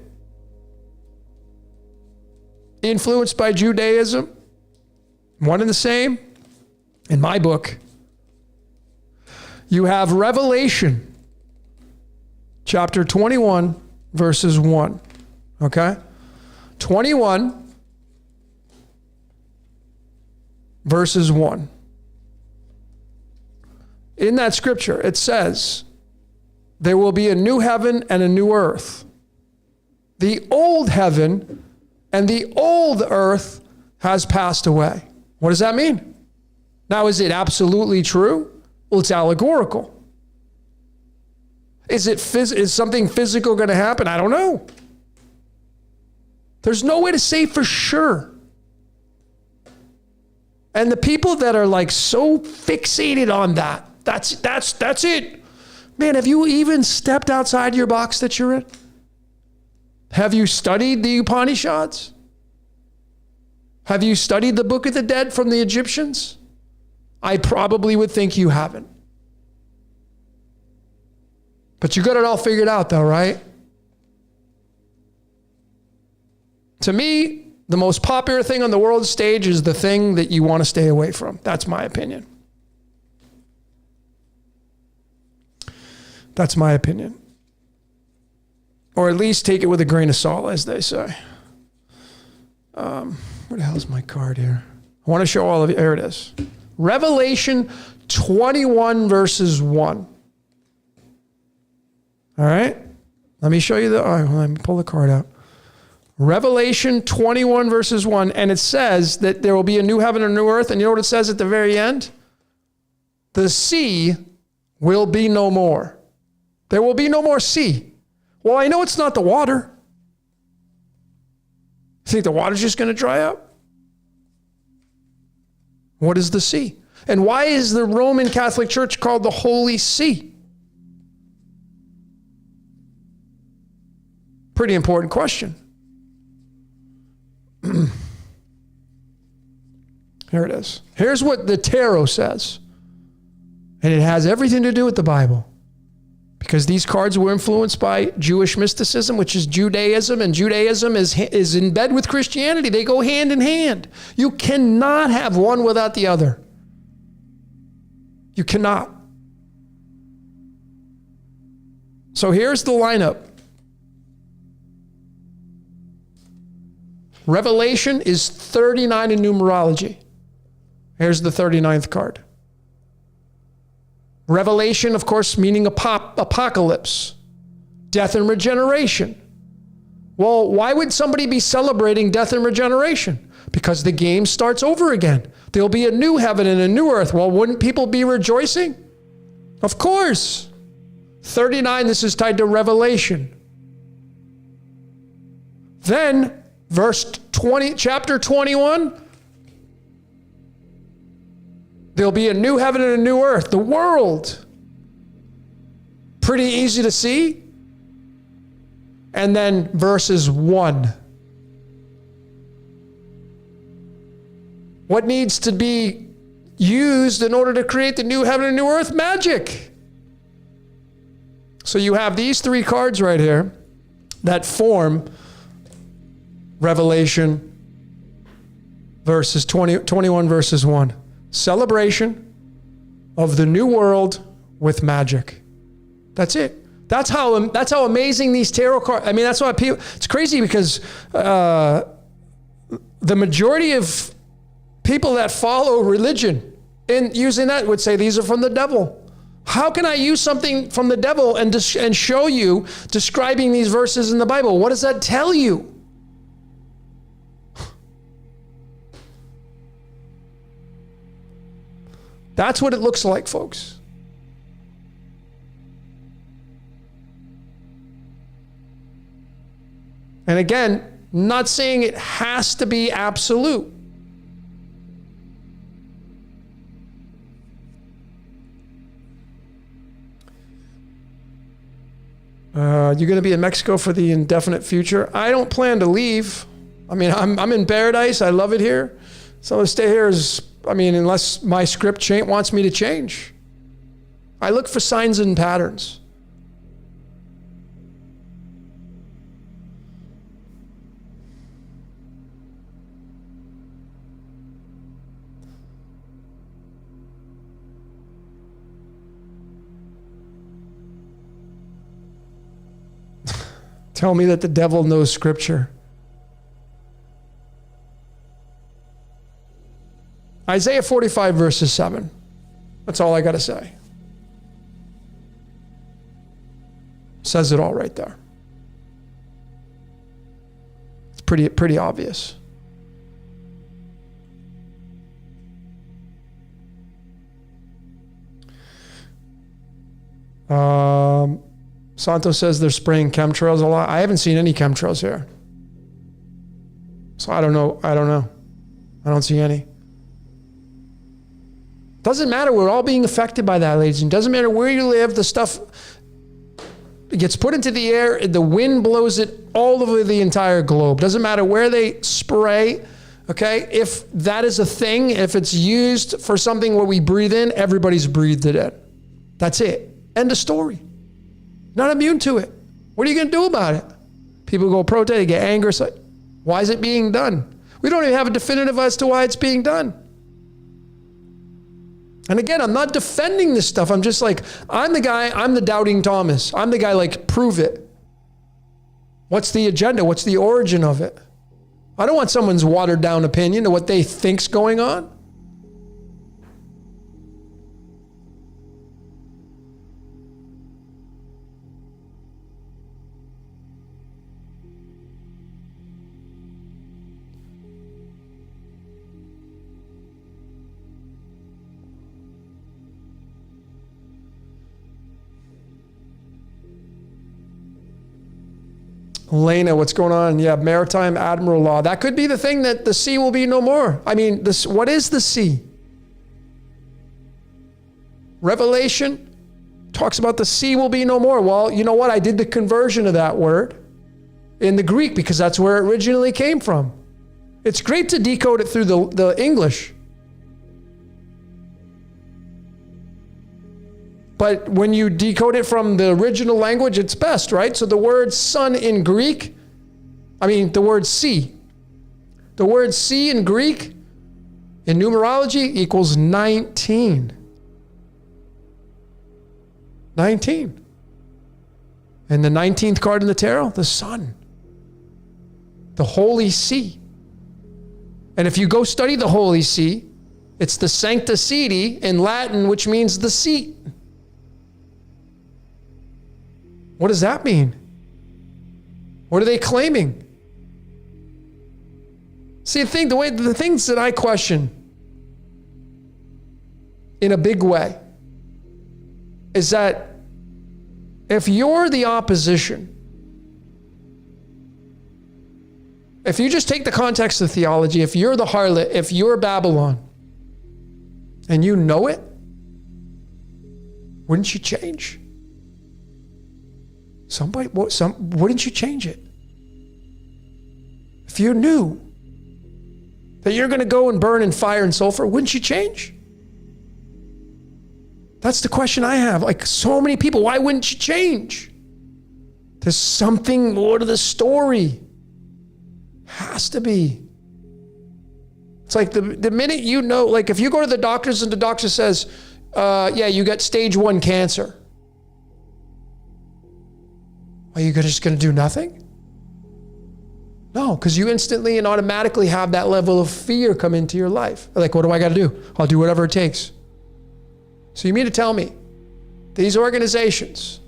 Influenced by Judaism. One and the same. In my book, you have Revelation, chapter 21, verses 1. Okay? 21, verses 1. In that scripture, it says, there will be a new heaven and a new earth. The old heaven and the old earth has passed away. What does that mean? Now, is it absolutely true? Well, it's allegorical. Is something physical going to happen? I don't know. There's no way to say for sure. And the people that are like so fixated on that's it. Man, have you even stepped outside your box that you're in? Have you studied the Upanishads? Have you studied the Book of the Dead from the Egyptians? I probably would think you haven't. But you got it all figured out though, right? To me, the most popular thing on the world stage is the thing that you want to stay away from. That's my opinion. That's my opinion. Or at least take it with a grain of salt, as they say. Where the hell is my card here? I want to show all of you. There it is. Revelation 21 verses 1. All right. Let me show you let me pull the card out. Revelation 21 verses 1. And it says that there will be a new heaven and a new earth. And you know what it says at the very end? The sea will be no more. There will be no more sea. Well, I know it's not the water. You think the water's just going to dry up? What is the sea? And why is the Roman Catholic Church called the Holy See? Pretty important question. Here it is. Here's what the tarot says. And it has everything to do with the Bible. Because these cards were influenced by Jewish mysticism, which is Judaism, and Judaism is in bed with Christianity. They go hand in hand. You cannot have one without the other. You cannot. So here's the lineup. Revelation is 39 in numerology. Here's the 39th card. Revelation, of course, meaning apocalypse, death and regeneration. Well, why would somebody be celebrating death and regeneration? Because the game starts over again. There'll be a new heaven and a new earth. Well, wouldn't people be rejoicing? Of course. 39, this is tied to Revelation. Then, verse 20, chapter 21, there'll be a new heaven and a new earth. The world. Pretty easy to see. And then verses 1. What needs to be used in order to create the new heaven and new earth? Magic. So you have these three cards right here that form Revelation verses 21 verses 1. Celebration of the new world with magic. That's it. That's how amazing these tarot cards. I mean, that's why people. It's crazy because the majority of people that follow religion in using that would say these are from the devil. How can I use something from the devil and show you describing these verses in the Bible? What does that tell you? That's what it looks like, folks. And again, not saying it has to be absolute. You're going to be in Mexico for the indefinite future. I don't plan to leave. I mean, I'm in paradise. I love it here. So to stay here is, I mean, unless my script wants me to change. I look for signs and patterns. Tell me that the devil knows scripture. Isaiah 45 verses 7. That's all I got to say. Says it all right there. It's pretty obvious. Santos says they're spraying chemtrails a lot. I haven't seen any chemtrails here. So I don't know. I don't see any. Doesn't matter. We're all being affected by that, ladies. And doesn't matter where you live. The stuff gets put into the air. The wind blows it all over the entire globe. Doesn't matter where they spray. Okay. If that is a thing, if it's used for something where we breathe in, everybody's breathed it in. That's it. End of story. Not immune to it. What are you going to do about it? People go protest, they get angry. It's like, why is it being done? We don't even have a definitive as to why it's being done. And again, I'm not defending this stuff. I'm just like, I'm the doubting Thomas. I'm the guy like, prove it. What's the agenda? What's the origin of it? I don't want someone's watered down opinion of what they think's going on. Elena, what's going on? Yeah, maritime admiral law. That could be the thing, that the sea will be no more. I mean, what is the sea? Revelation talks about the sea will be no more. Well, you know what? I did the conversion of that word in the Greek because that's where it originally came from. It's great to decode it through the English. But when you decode it from the original language, it's best, right? So the word sun in Greek, the word sea. The word sea in Greek, in numerology, equals 19. 19. And the 19th card in the tarot, the sun. The Holy See. And if you go study the Holy See, it's the Sancta Sedi in Latin, which means the seat. What does that mean? What are they claiming? See, the things that I question in a big way is that if you're the opposition, if you just take the context of theology, if you're the harlot, if you're Babylon, and you know it, wouldn't you change? Wouldn't you change it? If you knew that you're going to go and burn in fire and sulfur, wouldn't you change? That's the question I have. Like so many people, why wouldn't you change? There's something more to the story. Has to be. It's like the minute you know, like if you go to the doctors and the doctor says, yeah, you got stage 1 cancer. Are you just going to do nothing? No, because you instantly and automatically have that level of fear come into your life. Like, what do I got to do? I'll do whatever it takes. So you mean to tell me these organizations,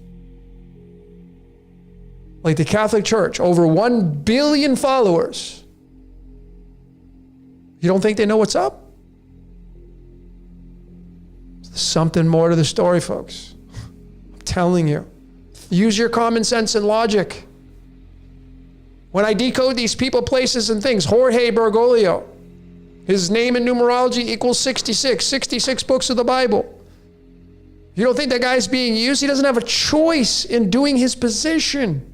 like the Catholic Church, over 1 billion followers, you don't think they know what's up? Something more to the story, folks. I'm telling you. Use your common sense and logic. When I decode these people, places, and things, Jorge Bergoglio, his name in numerology equals 66. 66 books of the Bible. You don't think that guy's being used? He doesn't have a choice in doing his position.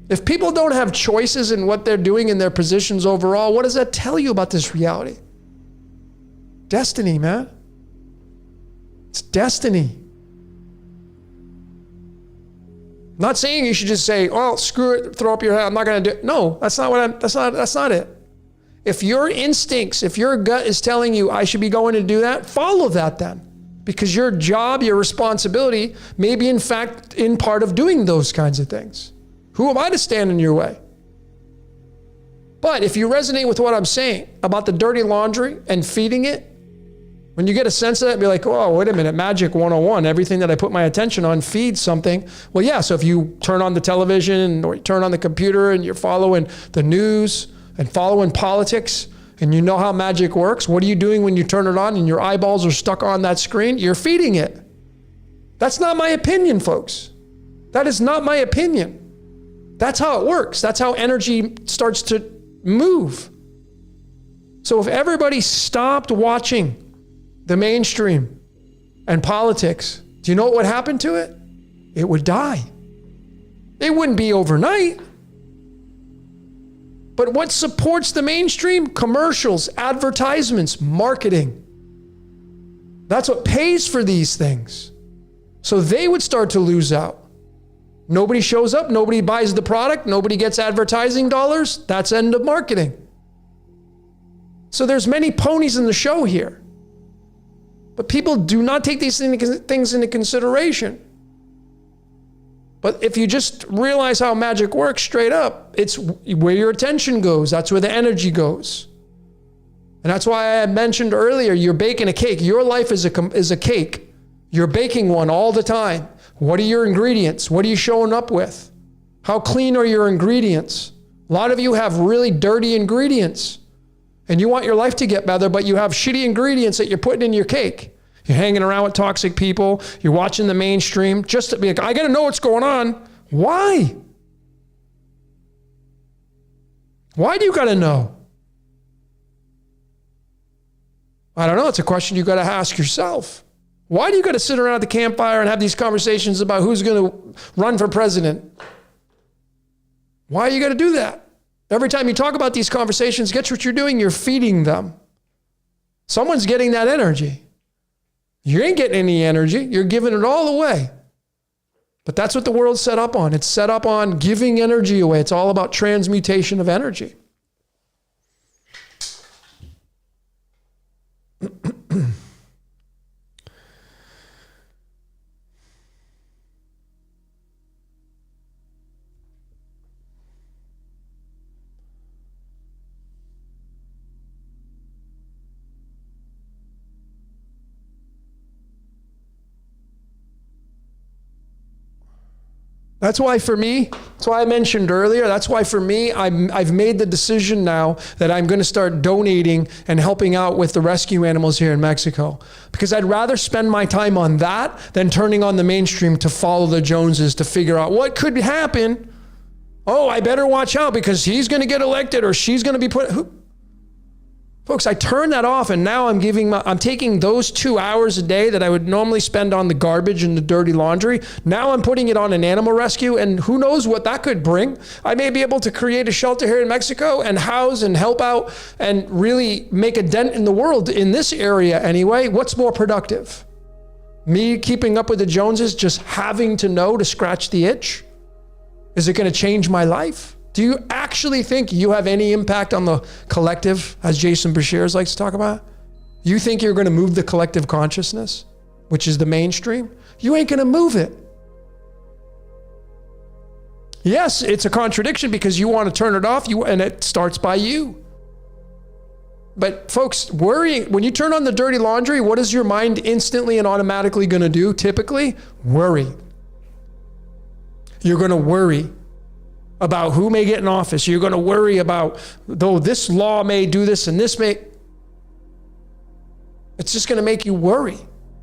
If people don't have choices in what they're doing in their positions overall, what does that tell you about this reality? Destiny, man. It's destiny. I'm not saying you should just say, "Oh, screw it, throw up your hand. I'm not going to do it." No, that's not it. If your instincts, if your gut is telling you I should be going to do that, follow that then. Because your job, your responsibility may be in fact in part of doing those kinds of things. Who am I to stand in your way? But if you resonate with what I'm saying about the dirty laundry and feeding it, when you get a sense of that, be like, "Oh, wait a minute, Magic 101, everything that I put my attention on feeds something." Well, yeah, so if you turn on the television or you turn on the computer and you're following the news and following politics and you know how magic works, what are you doing when you turn it on and your eyeballs are stuck on that screen? You're feeding it. That's not my opinion, folks. That is not my opinion. That's how it works. That's how energy starts to move. So if everybody stopped watching the mainstream and politics, do you know what would happen to it? It would die. It wouldn't be overnight. But what supports the mainstream? Commercials, advertisements, marketing. That's what pays for these things. So they would start to lose out. Nobody shows up, nobody buys the product, nobody gets advertising dollars. That's end of marketing. So there's many ponies in the show here. But people do not take these things into consideration. But if you just realize how magic works straight up, it's where your attention goes. That's where the energy goes. And that's why I mentioned earlier, you're baking a cake. Your life is a cake. You're baking one all the time. What are your ingredients? What are you showing up with? How clean are your ingredients? A lot of you have really dirty ingredients. And you want your life to get better, but you have shitty ingredients that you're putting in your cake. You're hanging around with toxic people. You're watching the mainstream just to be like, "I got to know what's going on." Why? Why do you got to know? I don't know. It's a question you got to ask yourself. Why do you got to sit around at the campfire and have these conversations about who's going to run for president? Why you got to do that? Every time you talk about these conversations, guess what you're doing? You're feeding them. Someone's getting that energy. You ain't getting any energy. You're giving it all away. But that's what the world's set up on. It's set up on giving energy away. It's all about transmutation of energy. That's why for me, that's why I mentioned earlier, that's why for me, I've made the decision now that I'm going to start donating and helping out with the rescue animals here in Mexico. Because I'd rather spend my time on that than turning on the mainstream to follow the Joneses to figure out what could happen. Oh, I better watch out because he's going to get elected or she's going to be put... Folks, I turned that off and now I'm taking those 2 hours a day that I would normally spend on the garbage and the dirty laundry. Now I'm putting it on an animal rescue and who knows what that could bring. I may be able to create a shelter here in Mexico and house and help out and really make a dent in the world in this area anyway. What's more productive? Me keeping up with the Joneses, just having to know to scratch the itch? Is it going to change my life? Do you actually think you have any impact on the collective, as Jason Bashir likes to talk about? You think you're going to move the collective consciousness, which is the mainstream? You ain't going to move it. Yes, it's a contradiction because you want to turn it off, and it starts by you. But folks, worrying, when you turn on the dirty laundry, what is your mind instantly and automatically going to do typically? Worry. You're going to worry about who may get in office. You're going to worry about, though this law may do this and this may. It's just going to make you worry.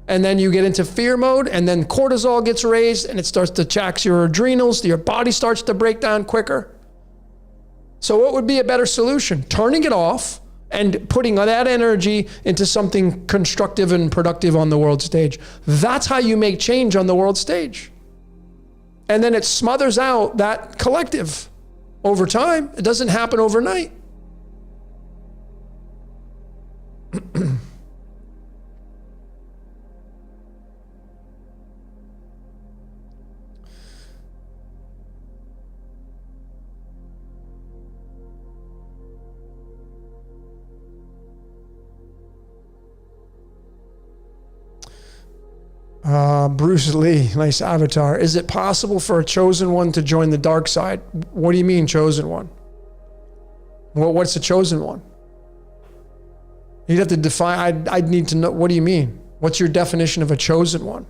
And then you get into fear mode, and then cortisol gets raised, and it starts to tax your adrenals. Your body starts to break down quicker. So what would be a better solution? Turning it off and putting that energy into something constructive and productive on the world stage. That's how you make change on the world stage. And then it smothers out that collective over time. It doesn't happen overnight. Bruce Lee, nice avatar. Is it possible for a chosen one to join the dark side? What do you mean, chosen one? What's a chosen one? You'd have to define. I'd need to know. What do you mean? What's your definition of a chosen one?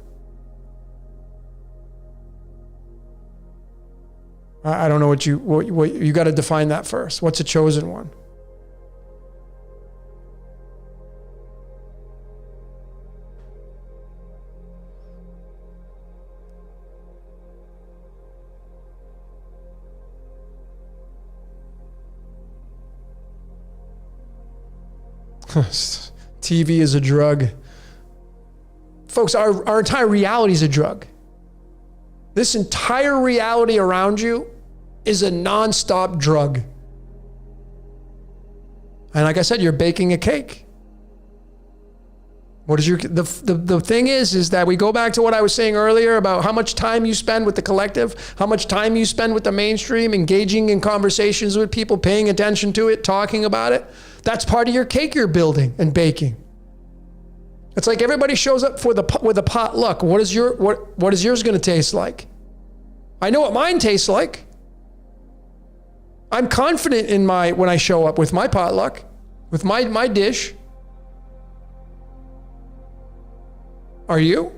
I don't know what you got to define that first. What's a chosen one? TV is a drug. Folks, our entire reality is a drug. This entire reality around you is a nonstop drug. And like I said, you're baking a cake. What is the thing is that we go back to what I was saying earlier about how much time you spend with the collective, how much time you spend with the mainstream, engaging in conversations with people, paying attention to it, talking about it. That's part of your cake you're building and baking. It's like everybody shows up with a potluck. What is yours going to taste like? I know what mine tastes like. I'm confident in when I show up with my potluck, with my dish. Are you?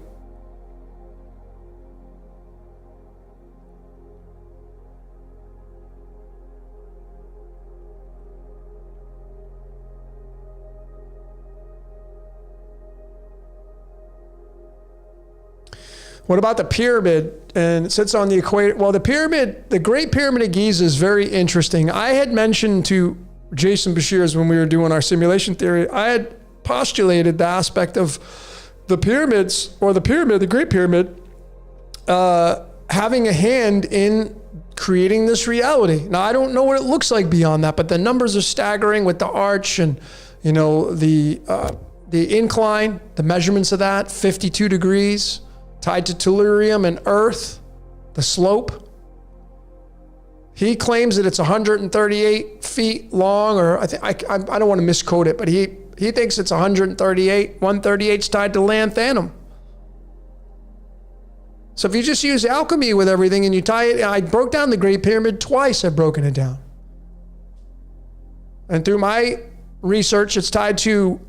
What about the pyramid? And it sits on the equator. Well, the Great Pyramid of Giza is very interesting. I had mentioned to Jason Bashirs when we were doing our simulation theory, I had postulated the aspect of the pyramids, or the Great Pyramid, having a hand in creating this reality. Now, I don't know what it looks like beyond that, but the numbers are staggering with the arch and, the incline, the measurements of that, 52 degrees. Tied to tellurium and earth, the slope. He claims that it's 138 feet long, or I don't want to misquote it, but he thinks it's 138. 138's tied to lanthanum. So if you just use alchemy with everything and you tie it, I broke down the Great Pyramid twice. I've broken it down. And through my research, it's tied to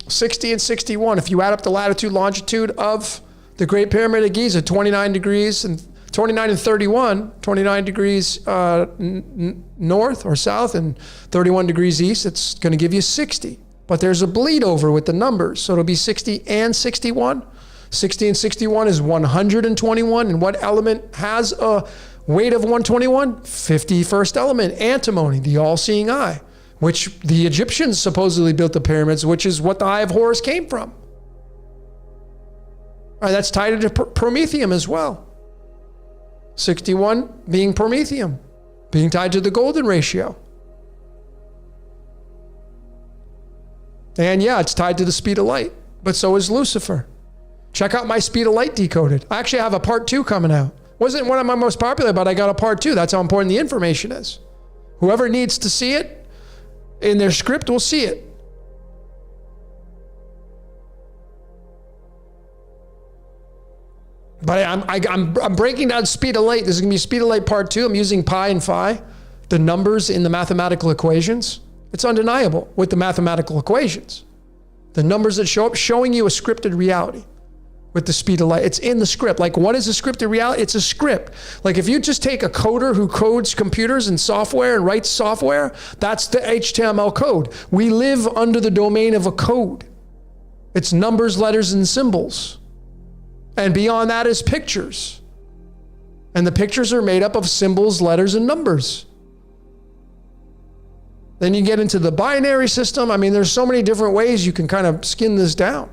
60 and 61. If you add up the latitude, longitude of the Great Pyramid of Giza, 29 degrees and 29 and 31, 29 degrees north or south and 31 degrees east, it's going to give you 60. But there's a bleed over with the numbers. So it'll be 60 and 61. 60 and 61 is 121. And what element has a weight of 121? 51st element, antimony, the all-seeing eye, which the Egyptians supposedly built the pyramids, which is what the Eye of Horus came from. All right, that's tied to promethium as well. 61 being promethium, being tied to the golden ratio. And yeah, it's tied to the speed of light, but so is Lucifer. Check out my speed of light decoded. I actually have a part 2 coming out. Wasn't one of my most popular, but I got a part 2. That's how important the information is. Whoever needs to see it in their script will see it. But I'm breaking down speed of light. This is going to be speed of light part 2. I'm using pi and phi, the numbers in the mathematical equations. It's undeniable with the mathematical equations. The numbers that show up, showing you a scripted reality. with the speed of light. It's in the script. Like, what is a script in reality? It's a script. Like, if you just take a coder who codes computers and software and writes software, that's the HTML code. We live under the domain of a code. It's numbers, letters, and symbols. And beyond that is pictures. And the pictures are made up of symbols, letters, and numbers. Then you get into the binary system. I mean, there's so many different ways you can kind of skin this down.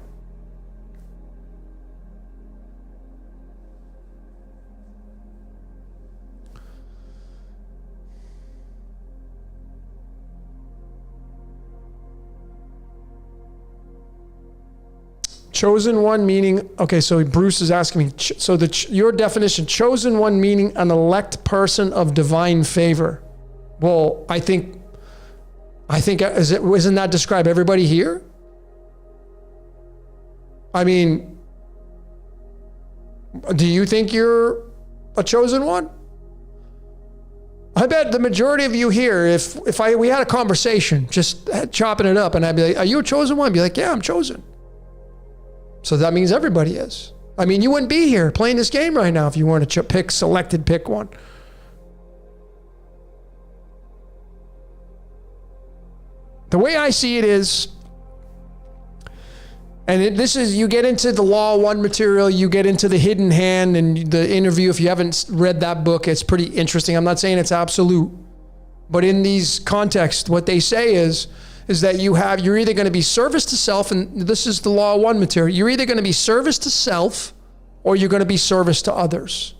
Chosen one meaning, okay, so Bruce is asking me, so your definition, chosen one meaning an elect person of divine favor. Well, I think, isn't that describe everybody here? I mean, do you think you're a chosen one? I bet the majority of you here, if we had a conversation, just chopping it up, and I'd be like, are you a chosen one? I'd be like, yeah, I'm chosen. So that means everybody is. I mean, you wouldn't be here playing this game right now if you weren't a pick one. The way I see it is, and this is, you get into the Law 1 material, you get into the hidden hand and the interview. If you haven't read that book, it's pretty interesting. I'm not saying it's absolute, but in these contexts, what they say is that you're either going to be service to self, and this is the Law 1 material. You're either going to be service to self or you're going to be service to others.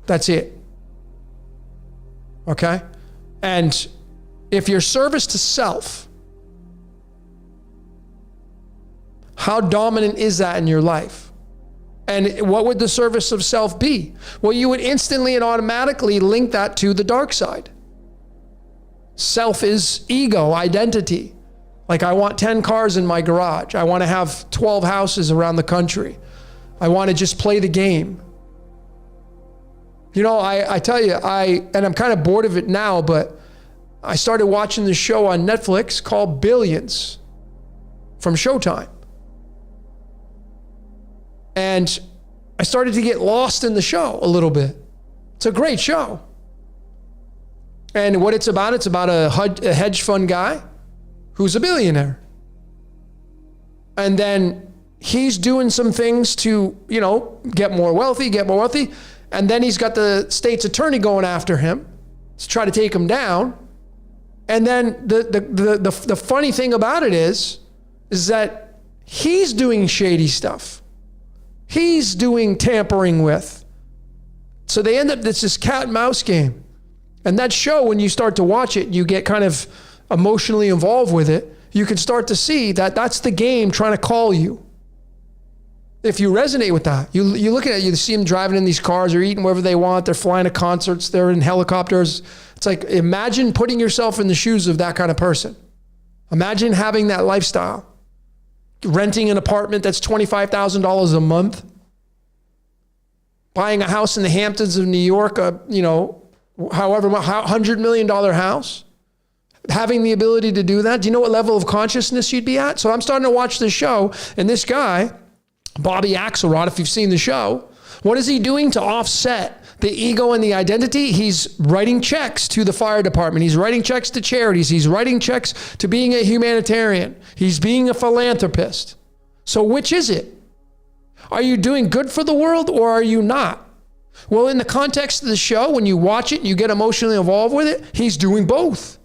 That's it. Okay? And if you're service to self, how dominant is that in your life? And what would the service of self be? Well, you would instantly and automatically link that to the dark side. Self is ego, identity. Like, I want 10 cars in my garage. I want to have 12 houses around the country. I want to just play the game. You know, I tell you, and I'm kind of bored of it now, but I started watching this show on Netflix called Billions from Showtime. And I started to get lost in the show a little bit. It's a great show. And what it's about a hedge fund guy who's a billionaire. And then he's doing some things to, get more wealthy. And then he's got the state's attorney going after him to try to take him down. And then the funny thing about it is that he's doing shady stuff. He's doing tampering with. So they end up, it's this cat and mouse game. And that show, when you start to watch it, you get kind of emotionally involved with it. You can start to see that that's the game trying to call you. If you resonate with that, you look at it, you see them driving in these cars, they're eating wherever they want, they're flying to concerts, they're in helicopters. It's like, imagine putting yourself in the shoes of that kind of person. Imagine having that lifestyle. Renting an apartment that's $25,000 a month. Buying a house in the Hamptons of New York, however, $100 million house, having the ability to do that. Do you know what level of consciousness you'd be at? So I'm starting to watch this show, and this guy, Bobby Axelrod, if you've seen the show, what is he doing to offset the ego and the identity? He's writing checks to the fire department. He's writing checks to charities. He's writing checks to being a humanitarian. He's being a philanthropist. So which is it? Are you doing good for the world or are you not? Well, in the context of the show, when you watch it and you get emotionally involved with it, he's doing both.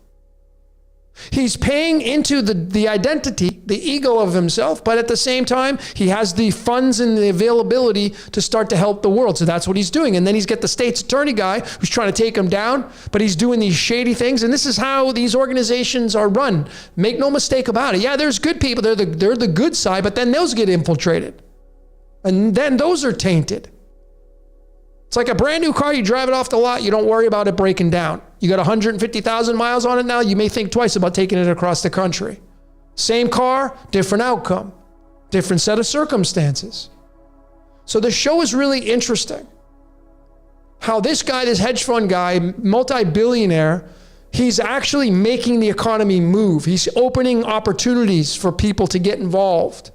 He's paying into the identity, the ego of himself, but at the same time, he has the funds and the availability to start to help the world. So that's what he's doing. And then he's got the state's attorney guy who's trying to take him down, but he's doing these shady things. And this is how these organizations are run. Make no mistake about it. Yeah, there's good people. They're the good side, but then those get infiltrated. And then those are tainted. It's like a brand new car. You drive it off the lot. You don't worry about it breaking down. You got 150,000 miles on it now. You may think twice about taking it across the country. Same car, different outcome, different set of circumstances. So the show is really interesting. How this guy, this hedge fund guy, multi-billionaire, he's actually making the economy move. He's opening opportunities for people to get involved.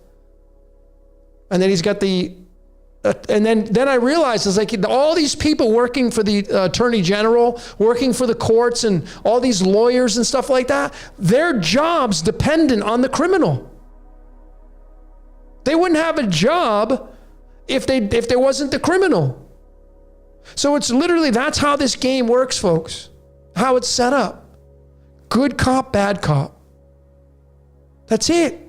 And then he's got and then I realized it's like all these people working for the attorney general, working for the courts and all these lawyers and stuff like that, their jobs dependent on the criminal. They wouldn't have a job if there wasn't the criminal. So it's literally, that's how this game works, folks. How it's set up. Good cop, bad cop. That's it.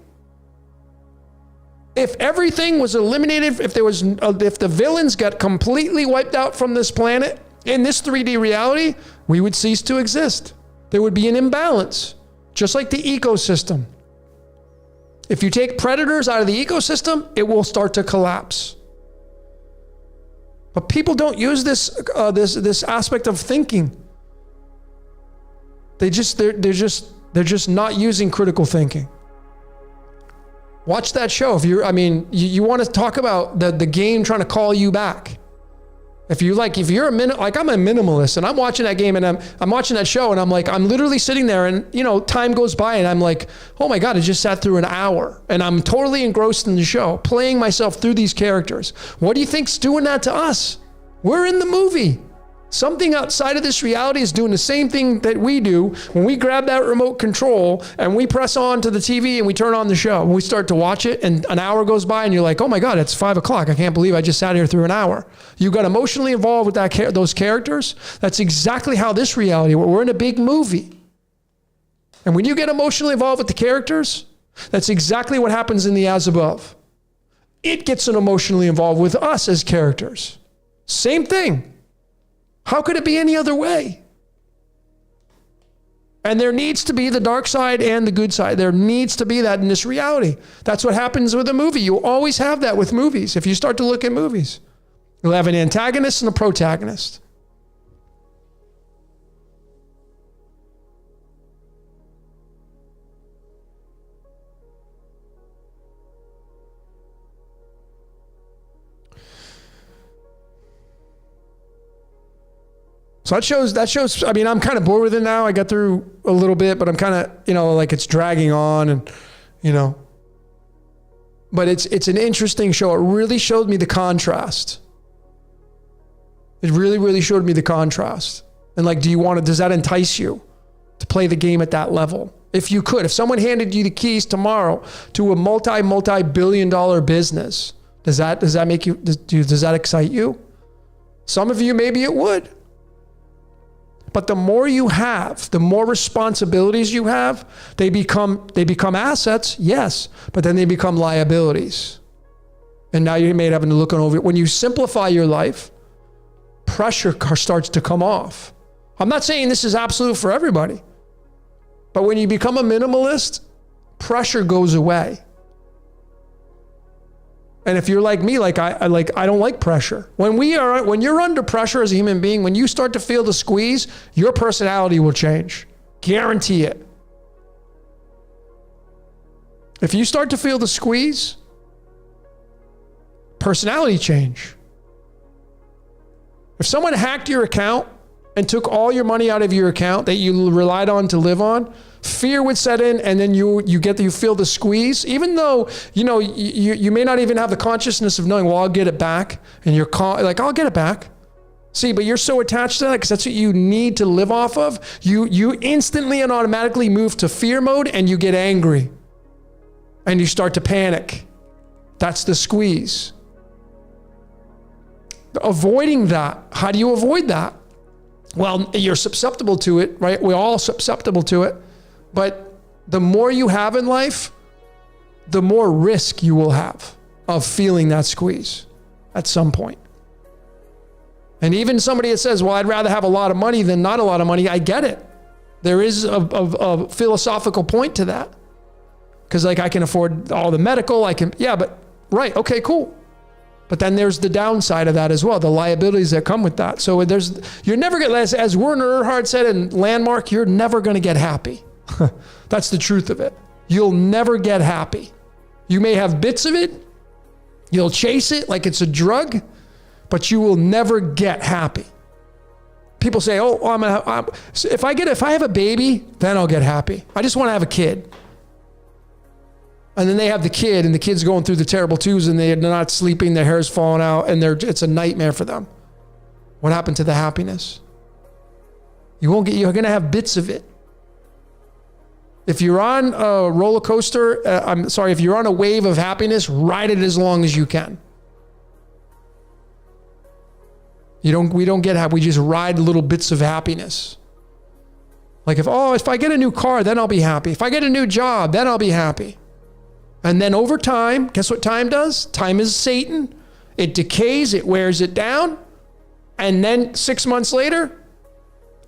If everything was eliminated, if the villains got completely wiped out from this planet in this 3D reality, we would cease to exist. There would be an imbalance, just like the ecosystem. If you take predators out of the ecosystem, it will start to collapse. But people don't use this aspect of thinking. They're just not using critical thinking. Watch that show. If you want to talk about the game trying to call you back. I'm a minimalist and I'm watching that game and I'm watching that show and I'm literally sitting there and, time goes by and I'm like, oh my God, I just sat through an hour and I'm totally engrossed in the show, playing myself through these characters. What do you think's doing that to us? We're in the movie. Something outside of this reality is doing the same thing that we do when we grab that remote control and we press on to the TV and we turn on the show and we start to watch it and an hour goes by and you're like, oh my God, it's 5 o'clock. I can't believe I just sat here through an hour. You got emotionally involved with those characters. That's exactly how this reality, we're in a big movie. And when you get emotionally involved with the characters, that's exactly what happens in the as above. It gets emotionally involved with us as characters. Same thing. How could it be any other way? And there needs to be the dark side and the good side. There needs to be that in this reality. That's what happens with a movie. You always have that with movies. If you start to look at movies, you'll have an antagonist and a protagonist. So that shows, I'm kind of bored with it now. I got through a little bit, but I'm kind of, like it's dragging on and, but it's an interesting show. It really showed me the contrast. It really, really showed me the contrast. And does that entice you to play the game at that level? If you could, if someone handed you the keys tomorrow to a multi-billion-dollar business, does that make you, does that excite you? Some of you, maybe it would. But the more you have, the more responsibilities you have, they become assets, yes, but then they become liabilities. And now you may have to look over it. When you simplify your life, pressure starts to come off. I'm not saying this is absolute for everybody, but when you become a minimalist, pressure goes away. And if you're like me, I don't like pressure. When you're under pressure as a human being, when you start to feel the squeeze, your personality will change. Guarantee it. If you start to feel the squeeze, personality change. If someone hacked your account and took all your money out of your account that you relied on to live on, fear would set in, and then you feel the squeeze, even though you may not even have the consciousness of knowing, well, I'll get it back, and you're I'll get it back. See, but you're so attached to that because that's what you need to live off of. You instantly and automatically move to fear mode, and you get angry, and you start to panic. That's the squeeze. Avoiding that. How do you avoid that? Well, you're susceptible to it, right? We're all susceptible to it. But the more you have in life, the more risk you will have of feeling that squeeze at some point. And even somebody that says, well, I'd rather have a lot of money than not a lot of money, I get it. There is a philosophical point to that. Because I can afford all the medical, right, okay, cool. But then there's the downside of that as well, the liabilities that come with that. So you're never going to, as Werner Erhard said in Landmark, you're never going to get happy. That's the truth of it. You'll never get happy. You may have bits of it. You'll chase it like it's a drug, but you will never get happy. People say, oh, if I have a baby, then I'll get happy. I just want to have a kid. And then they have the kid, and the kid's going through the terrible twos, and they're not sleeping, their hair's falling out, and it's a nightmare for them. What happened to the happiness? You're going to have bits of it. If you're on a roller coaster, if you're on a wave of happiness, ride it as long as you can. We don't get happy. We just ride little bits of happiness. Like if I get a new car, then I'll be happy. If I get a new job, then I'll be happy. And then over time, guess what time does? Time is Satan. It decays, it wears it down. And then 6 months later,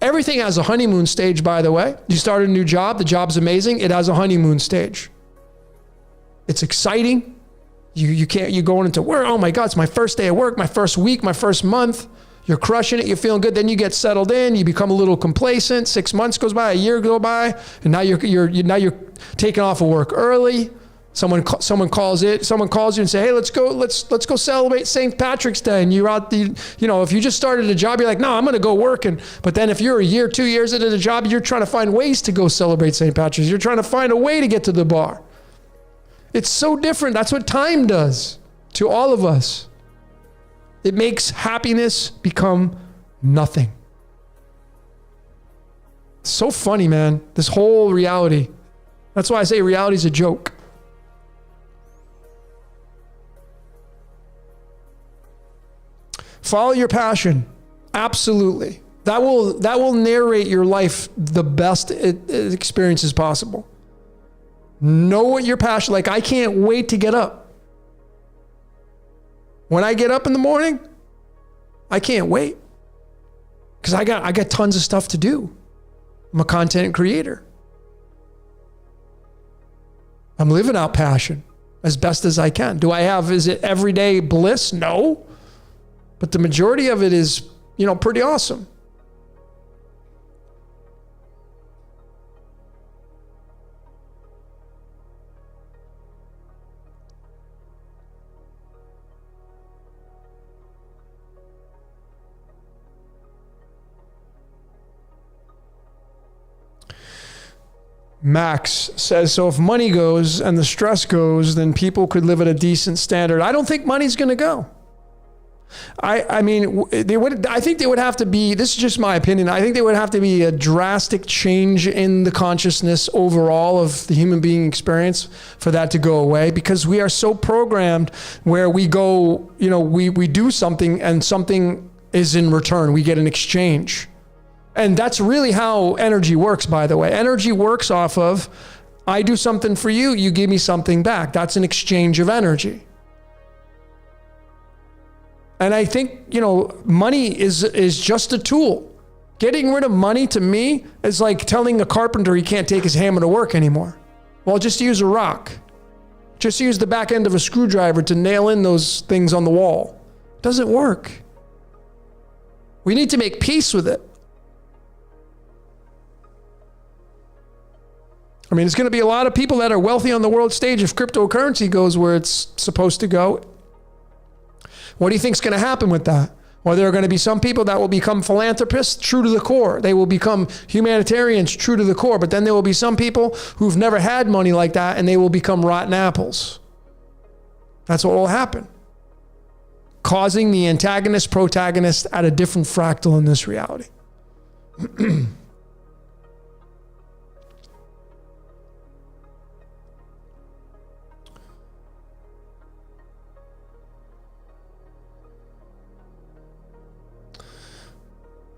everything has a honeymoon stage, by the way. You start a new job, the job's amazing. It has a honeymoon stage. It's exciting. You're going into work. Oh my God, it's my first day of work, my first week, my first month. You're crushing it. You're feeling good. Then you get settled in. You become a little complacent. 6 months goes by, a year goes by, and now you're taking off of work early. Someone calls you and say, hey, let's go celebrate St. Patrick's Day. And you're out if you just started a job, you're like, no, I'm going to go work. But then if you're a year, 2 years into the job, you're trying to find ways to go celebrate St. Patrick's. You're trying to find a way to get to the bar. It's so different. That's what time does to all of us. It makes happiness become nothing. It's so funny, man. This whole reality. That's why I say reality is a joke. Follow your passion. Absolutely. That will narrate your life the best experiences possible. Know what your passion, like I can't wait to get up. When I get up in the morning, I can't wait. Because I got tons of stuff to do. I'm a content creator. I'm living out passion as best as I can. Is it everyday bliss? No. But the majority of it is, pretty awesome. Max says, so if money goes and the stress goes, then people could live at a decent standard. I don't think money's going to go. I think there would have to be, this is just my opinion, I think there would have to be a drastic change in the consciousness overall of the human being experience for that to go away, because we are so programmed where we go, we do something and something is in return. We get an exchange. And that's really how energy works, by the way. Energy works off of, I do something for you, you give me something back. That's an exchange of energy. And I think, money is just a tool. Getting rid of money to me is like telling a carpenter he can't take his hammer to work anymore. Well, just use a rock. Just use the back end of a screwdriver to nail in those things on the wall. It doesn't work. We need to make peace with it. I mean, it's going to be a lot of people that are wealthy on the world stage if cryptocurrency goes where it's supposed to go. What do you think is going to happen with that? Well, there are going to be some people that will become philanthropists, true to the core. They will become humanitarians, true to the core. But then there will be some people who've never had money like that, and they will become rotten apples. That's what will happen. Causing the antagonist, protagonist at a different fractal in this reality.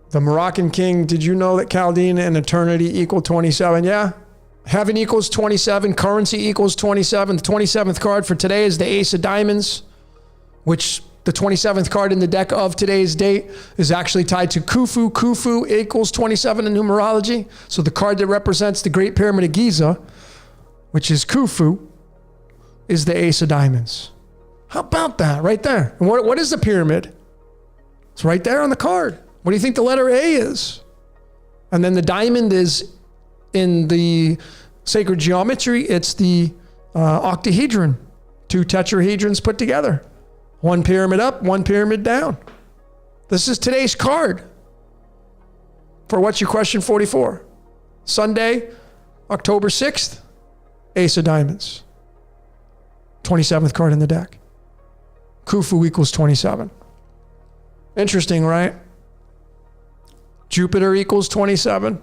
The Moroccan king, did you know that Chaldean and eternity equal 27? Yeah. Heaven equals 27. Currency equals 27. The 27th card for today is the Ace of Diamonds, which the 27th card in the deck of today's date is actually tied to Khufu. Khufu equals 27 in numerology. So the card that represents the Great Pyramid of Giza, which is Khufu, is the Ace of Diamonds. How about that right there? And what is the pyramid? It's right there on the card. What do you think the letter A is? And then the diamond is in the sacred geometry. It's the octahedron. Two tetrahedrons put together. One pyramid up, one pyramid down. This is today's card for What's Your Question 44. Sunday, October 6th, Ace of Diamonds. 27th card in the deck. Khufu equals 27. Interesting, right? Jupiter equals 27.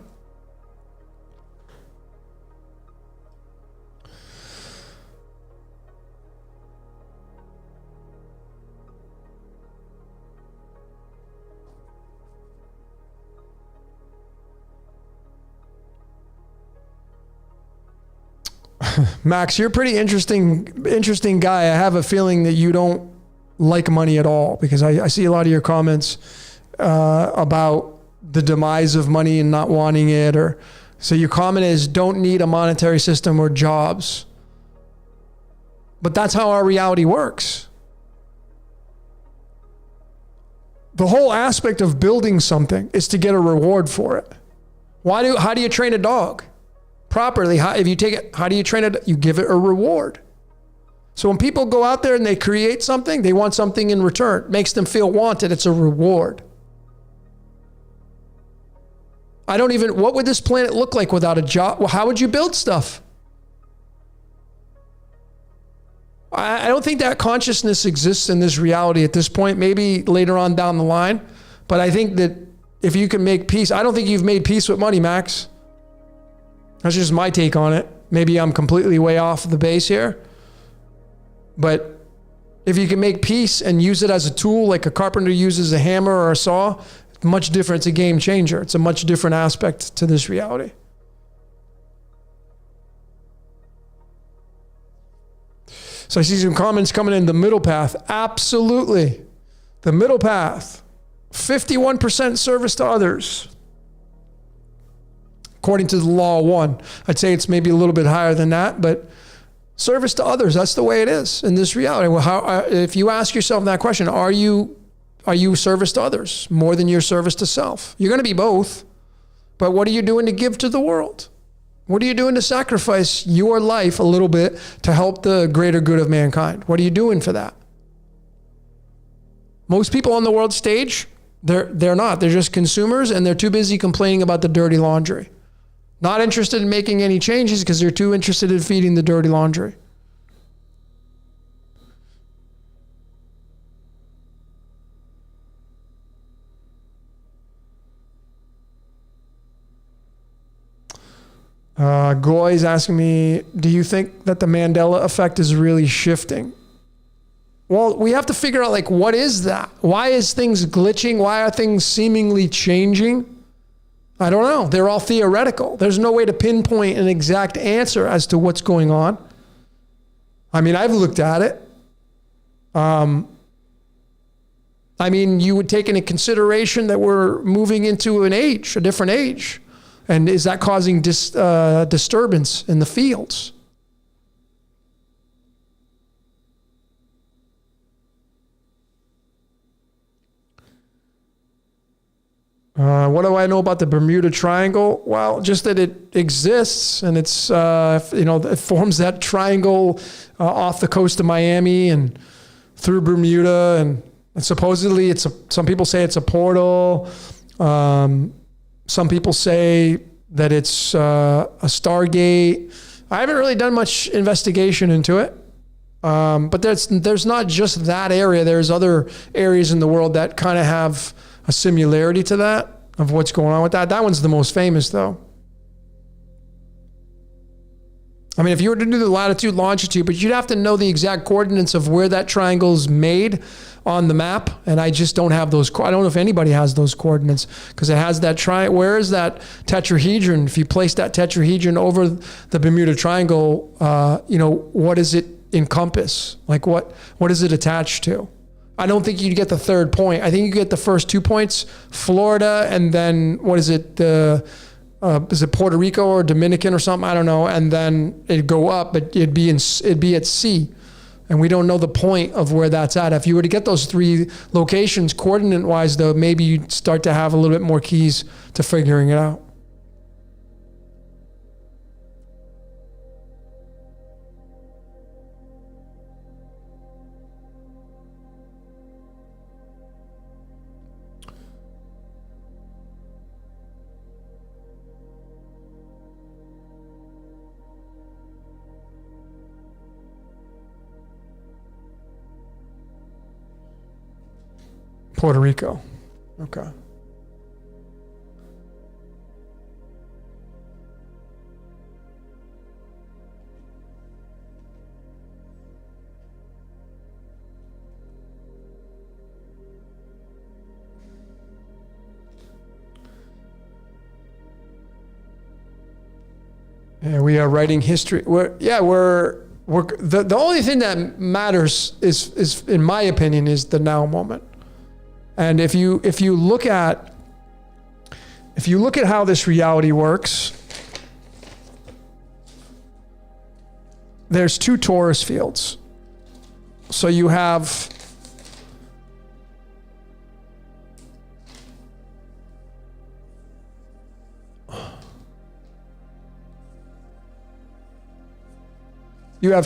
Max, you're a pretty interesting guy. I have a feeling that you don't like money at all, because I see a lot of your comments about the demise of money and not wanting it. Or so your comment is, don't need a monetary system or jobs. But that's how our reality works. The whole aspect of building something is to get a reward for it. How do you train a dog properly? How do you train it? You give it a reward. So when people go out there and they create something, they want something in return. It makes them feel wanted. It's a reward. What would this planet look like without a job? Well, how would you build stuff? I don't think that consciousness exists in this reality at this point, maybe later on down the line. But I think that if you can make peace, I don't think you've made peace with money, Max. That's just my take on it. Maybe I'm completely way off the base here. But if you can make peace and use it as a tool, like a carpenter uses a hammer or a saw, it's much different. It's a game changer. It's a much different aspect to this reality. So I see some comments coming in. The middle path. Absolutely. The middle path. 51% service to others. According to the law of one. I'd say it's maybe a little bit higher than that, but service to others, that's the way it is in this reality. Well, if you ask yourself that question, are you service to others more than your service to self? You're going to be both, but what are you doing to give to the world? What are you doing to sacrifice your life a little bit to help the greater good of mankind? What are you doing for that? Most people on the world stage, they're not. They're just consumers, and they're too busy complaining about the dirty laundry. Not interested in making any changes because they're too interested in feeding the dirty laundry. Goy's asking me, do you think that the Mandela effect is really shifting? Well, we have to figure out, like, what is that? Why is things glitching? Why are things seemingly changing? I don't know. They're all theoretical. There's no way to pinpoint an exact answer as to what's going on. I mean, I've looked at it. You would take into consideration that we're moving into a different age. And is that causing disturbance in the fields? What do I know about the Bermuda Triangle? Well, just that it exists, and it's, it forms that triangle off the coast of Miami and through Bermuda. And supposedly some people say it's a portal. Some people say that it's a Stargate. I haven't really done much investigation into it. But there's not just that area. There's other areas in the world that kind of have a similarity to that, of what's going on with that. That one's the most famous, though. I mean, if you were to do the latitude, longitude, but you'd have to know the exact coordinates of where that triangle's made on the map. And I just don't have those. I don't know if anybody has those coordinates, because it has that where is that tetrahedron? If you place that tetrahedron over the Bermuda Triangle, what does it encompass? Like what is it attached to? I don't think you'd get the third point. I think you get the first 2 points, Florida, and then what is it? Is it Puerto Rico or Dominican or something? I don't know. And then it'd go up, but it'd be at sea, and we don't know the point of where that's at. If you were to get those 3 locations coordinate-wise, though, maybe you'd start to have a little bit more keys to figuring it out. Puerto Rico. Okay. Yeah, we are writing history. The only thing that matters is in my opinion is the now moment. And if you look at how this reality works, there's two torus fields. So you have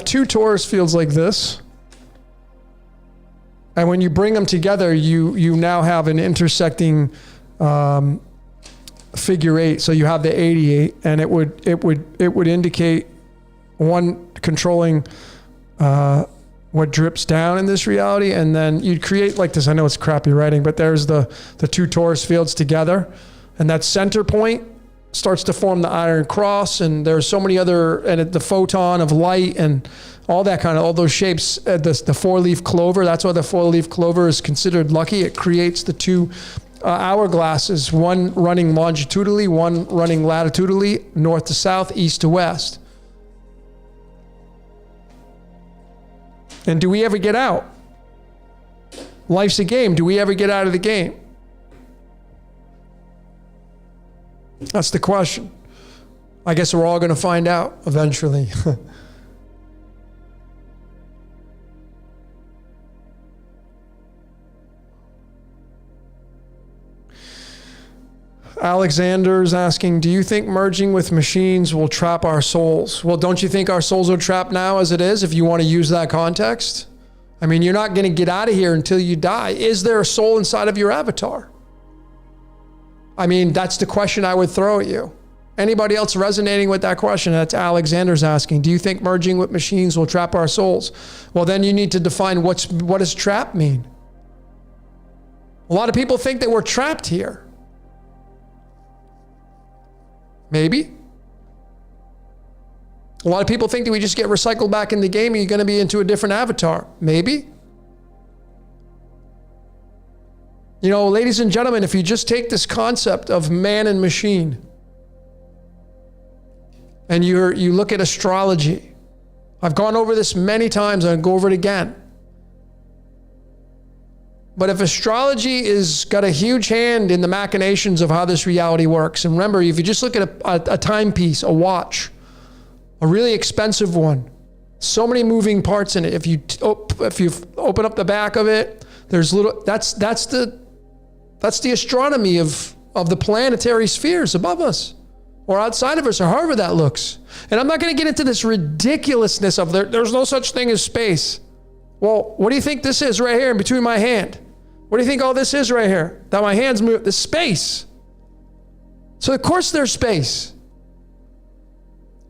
two torus fields like this. And when you bring them together, you now have an intersecting figure 8. So you have the 88, and it would indicate one controlling what drips down in this reality, and then you'd create like this. I know it's crappy writing, but there's the two torus fields together, and that center point starts to form the iron cross, and there's so many other, and the photon of light and all that kind of, all those shapes, the four-leaf clover. That's why the four-leaf clover is considered lucky. It creates the two hourglasses, one running longitudinally, one running latitudinally, north to south, east to west. And do we ever get out? Life's a game. Do we ever get out of the game? That's the question. I guess we're all going to find out eventually. Alexander's asking, do you think merging with machines will trap our souls? Well, don't you think our souls are trapped now as it is, if you want to use that context? I mean, you're not going to get out of here until you die. Is there a soul inside of your avatar? I mean, that's the question I would throw at you. Anybody else resonating with that question? That's Alexander's asking. Do you think merging with machines will trap our souls? Well, then you need to define what does trap mean? A lot of people think that we're trapped here. Maybe. A lot of people think that we just get recycled back in the game and you're going to be into a different avatar. Maybe. You know, ladies and gentlemen, if you just take this concept of man and machine and you look at astrology, I've gone over this many times and I'll go over it again. But if astrology is got a huge hand in the machinations of how this reality works, and remember, if you just look at a timepiece, a watch, a really expensive one, so many moving parts in it. If you open up the back of it, there's little. That's the astronomy of the planetary spheres above us, or outside of us, or however that looks. And I'm not going to get into this ridiculousness of there's no such thing as space. Well, what do you think this is right here in between my hand? What do you think all this is right here? That my hands move, the space. So of course there's space.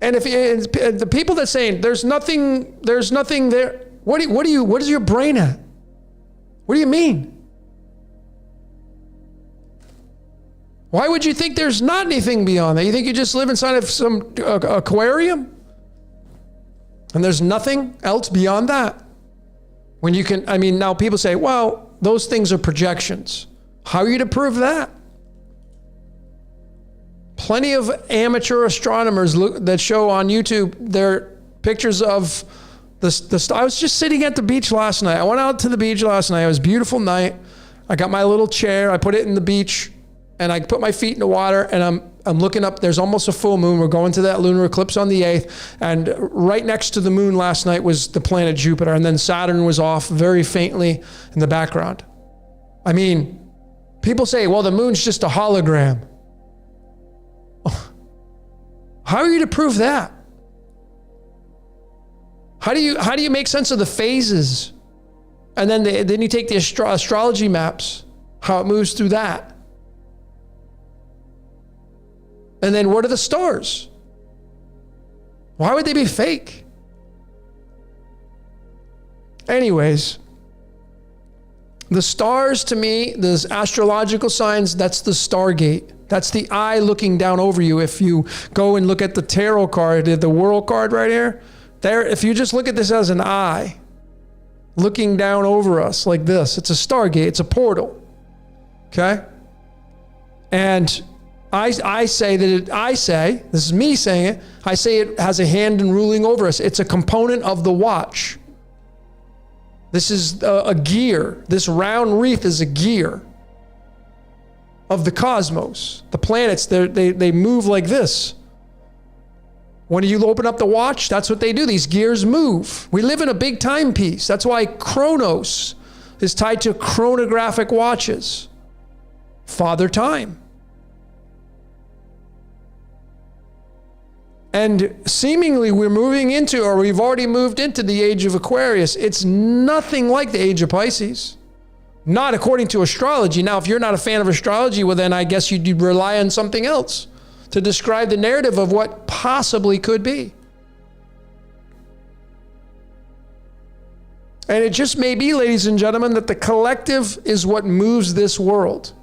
And if the people that saying there's nothing there, what is your brain at? What do you mean? Why would you think there's not anything beyond that? You think you just live inside of some aquarium? And there's nothing else beyond that? When you can, I mean, now people say, well, those things are projections. How are you to prove that? Plenty of amateur astronomers that show on YouTube their pictures of the I was just sitting at the beach last night. I went out to the beach last night. It was a beautiful night. I got my little chair. I put it in the beach and I put my feet in the water and I'm looking up. There's almost a full moon. We're going to that lunar eclipse on the 8th. And right next to the moon last night was the planet Jupiter. And then Saturn was off very faintly in the background. I mean, people say, well, the moon's just a hologram. How are you to prove that? How do you make sense of the phases? And then you take the astrology maps, how it moves through that. And then what are the stars? Why would they be fake? Anyways, The stars, to me, the astrological signs, that's the stargate. That's the eye looking down over you. If you go and look at the tarot card, the world card right here, there, if you just look at this as an eye looking down over us like this, it's a stargate, it's a portal. Okay? And I say, this is me saying it, I say it has a hand in ruling over us. It's a component of the watch. This is a gear. This round wreath is a gear of the cosmos. The planets, they move like this. When you open up the watch, that's what they do. These gears move. We live in a big timepiece. That's why Chronos is tied to chronographic watches. Father Time. And seemingly we're moving into, or we've already moved into the age of Aquarius. It's nothing like the age of Pisces. Not according to astrology. Now, if you're not a fan of astrology, well, then I guess you'd rely on something else to describe the narrative of what possibly could be. And it just may be, ladies and gentlemen, that the collective is what moves this world.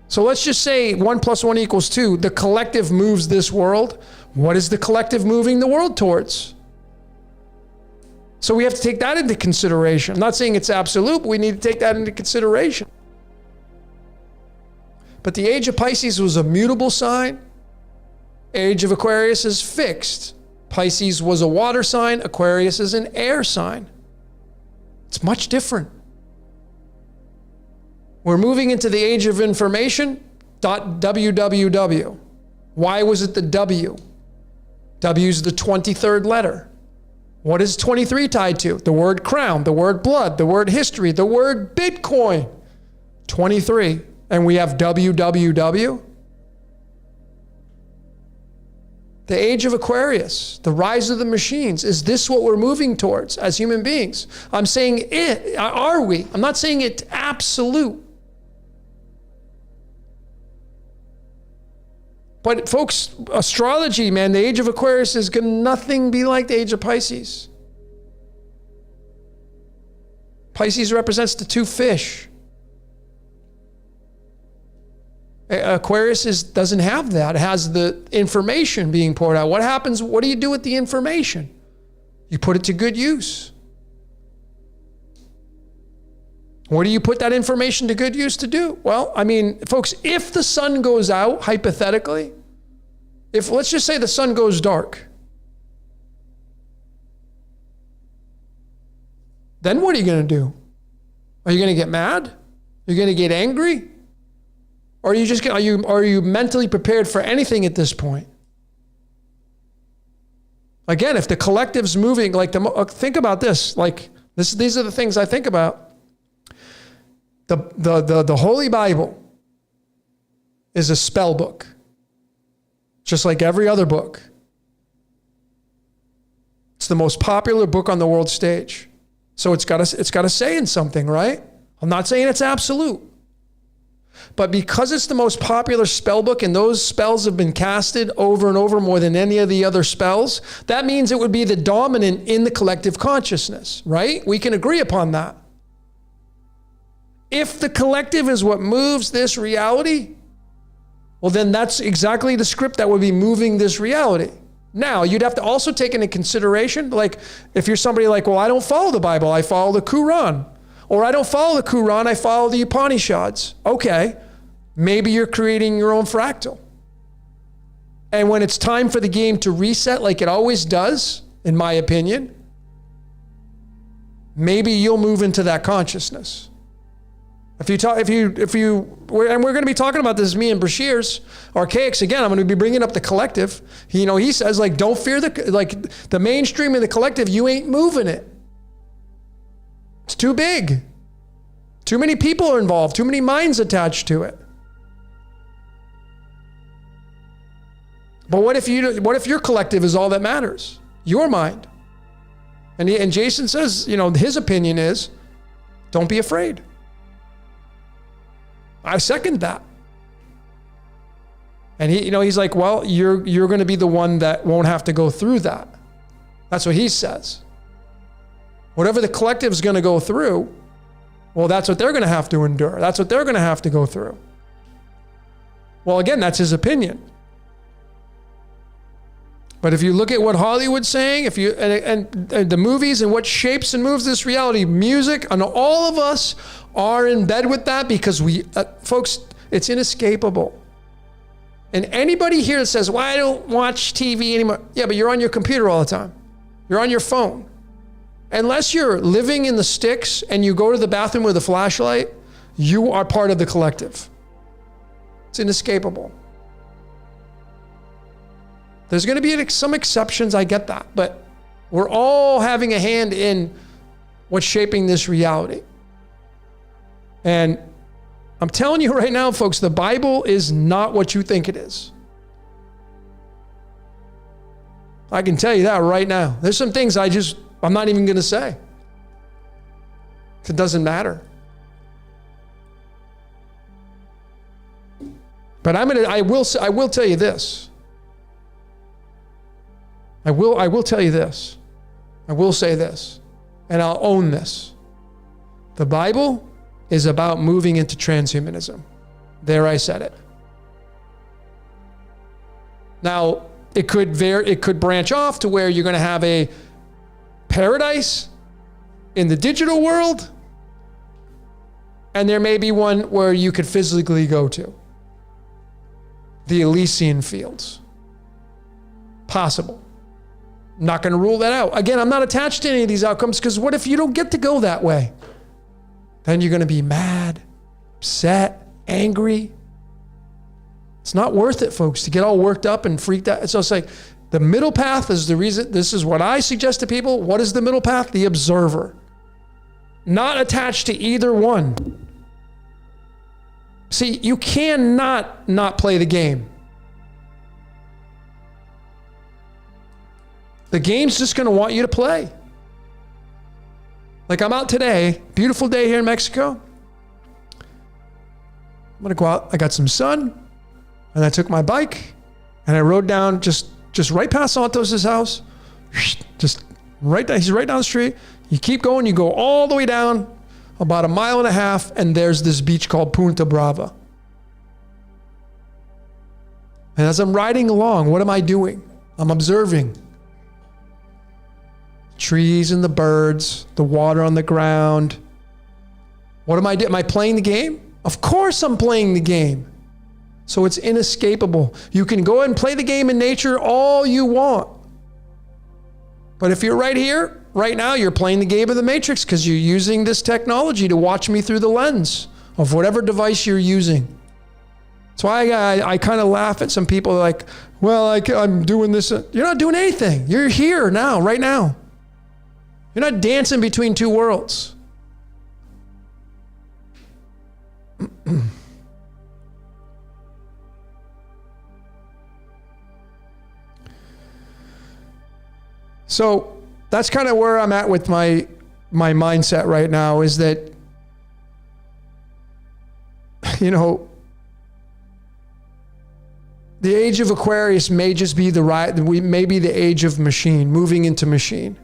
So let's just say 1 + 1 = 2. The collective moves this world. What is the collective moving the world towards? So we have to take that into consideration. I'm not saying it's absolute, but we need to take that into consideration. But the age of Pisces was a mutable sign. Age of Aquarius is fixed. Pisces was a water sign. Aquarius is an air sign. It's much different. We're moving into the age of information. .www. Why was it the W? W is the 23rd letter. What is 23 tied to? The word crown, the word blood, the word history, the word Bitcoin. 23. And we have www. The age of Aquarius, the rise of the machines. Is this what we're moving towards as human beings? I'm saying it. Are we? I'm not saying it's absolute. But folks, astrology, man, the age of Aquarius is going to nothing be like the age of Pisces. Pisces represents the 2 fish. Aquarius doesn't have that. It has the information being poured out. What happens? What do you do with the information? You put it to good use. What do you put that information to good use to do? Well, I mean, folks, if the sun goes out, hypothetically, if let's just say the sun goes dark, then what are you going to do? Are you going to get mad? Are you going to get angry? Or are you just are you mentally prepared for anything at this point? Again, if the collective's moving, like think about this. Like these are the things I think about. The Holy Bible is a spell book, just like every other book. It's the most popular book on the world stage. So it's got to say in something, right? I'm not saying it's absolute. But because it's the most popular spell book and those spells have been casted over and over more than any of the other spells, that means it would be the dominant in the collective consciousness, right? We can agree upon that. If the collective is what moves this reality, well, then that's exactly the script that would be moving this reality. Now, you'd have to also take into consideration, like if you're somebody like, well, I don't follow the Bible, I follow the Quran. Or I don't follow the Quran, I follow the Upanishads. Okay, maybe you're creating your own fractal. And when it's time for the game to reset like it always does, in my opinion, maybe you'll move into that consciousness. And we're going to be talking about this, me and Bashir's Archaics again. I'm going to be bringing up the collective. He says, like, don't fear the mainstream and the collective. You ain't moving it. It's too big. Too many people are involved. Too many minds attached to it. But what if your collective is all that matters? Your mind. And Jason says, his opinion is, don't be afraid. I second that. And he's like, well, you're going to be the one that won't have to go through that. That's what he says. Whatever the collective is going to go through, well, that's what they're going to have to endure. That's what they're going to have to go through. Well, again, that's his opinion. But if you look at what Hollywood's saying, if you and the movies and what shapes and moves this reality, music, and all of us are in bed with that because we, folks, it's inescapable. And anybody here that says, well, I don't watch TV anymore. Yeah, but you're on your computer all the time. You're on your phone. Unless you're living in the sticks and you go to the bathroom with a flashlight, you are part of the collective. It's inescapable. There's going to be some exceptions, I get that, but we're all having a hand in what's shaping this reality. And I'm telling you right now, folks, the Bible is not what you think it is. I can tell you that right now. There's some things I'm not even going to say. It doesn't matter. But I will tell you this. I will tell you this. I will say this, and I'll own this. The Bible is about moving into transhumanism. There, I said it. Now, it could branch off to where you're going to have a paradise in the digital world, and there may be one where you could physically go to. The Elysian fields. Possible. Not going to rule that out. Again, I'm not attached to any of these outcomes because what if you don't get to go that way? Then you're going to be mad, upset, angry. It's not worth it, folks, to get all worked up and freaked out. So it's like the middle path is the reason. This is what I suggest to people. What is the middle path? The observer. Not attached to either one. See, you cannot not play the game. The game's just going to want you to play. Like I'm out today, beautiful day here in Mexico. I'm going to go out. I got some sun, and I took my bike, and I rode down just right past Santos' house. Just right down. He's right down the street. You keep going. You go all the way down about 1.5 miles, and there's this beach called Punta Brava. And as I'm riding along, what am I doing? I'm observing. Trees and the birds, the water on the ground. What am I doing? Am I playing the game? Of course I'm playing the game. So it's inescapable. You can go and play the game in nature all you want. But if you're right here, right now, you're playing the game of the Matrix because you're using this technology to watch me through the lens of whatever device you're using. That's why I kind of laugh at some people like, well, I'm doing this. You're not doing anything. You're here now, right now. You're not dancing between two worlds. So that's kind of where I'm at with my mindset right now is that, the age of Aquarius may just be maybe the age of machine, moving into machine.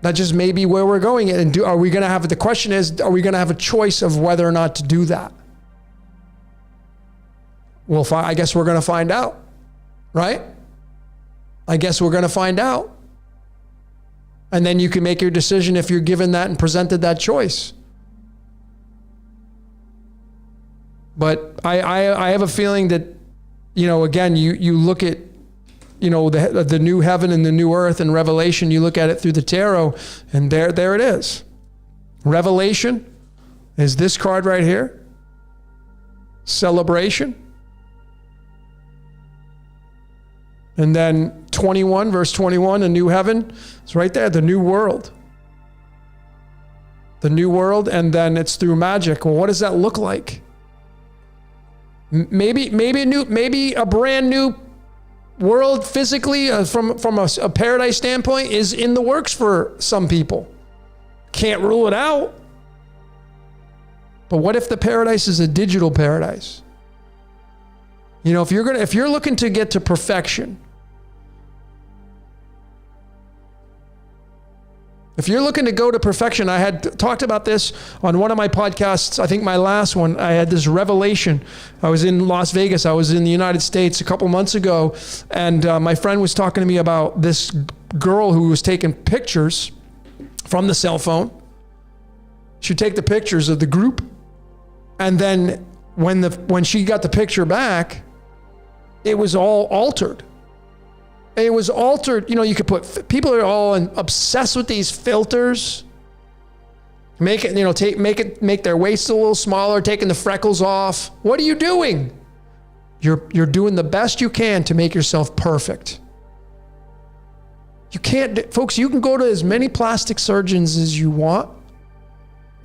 That just may be where we're going. And the question is, are we going to have a choice of whether or not to do that? Well, I guess we're going to find out, right? I guess we're going to find out. And then you can make your decision if you're given that and presented that choice. But I have a feeling that, again, you look at, the new heaven and the new earth in Revelation, you look at it through the tarot, and there it is. Revelation is this card right here. Celebration. And then 21, verse 21, a new heaven. It's right there, the new world. The new world, and then it's through magic. Well, what does that look like? Maybe a brand new world physically from a paradise standpoint is in the works for some people. Can't rule it out. But what if the paradise is a digital paradise? If you're looking to get to perfection, If you're looking to go to perfection, I had talked about this on one of my podcasts. I think my last one, I had this revelation. I was in Las Vegas. I was in the United States a couple months ago. And my friend was talking to me about this girl who was taking pictures from the cell phone. She'd take the pictures of the group. And then when she got the picture back, it was all altered. It was altered. You know, you could put, people are all obsessed with these filters. Make it, you know, make their waist a little smaller, taking the freckles off. What are you doing? You're doing the best you can to make yourself perfect. You can't, folks, you can go to as many plastic surgeons as you want.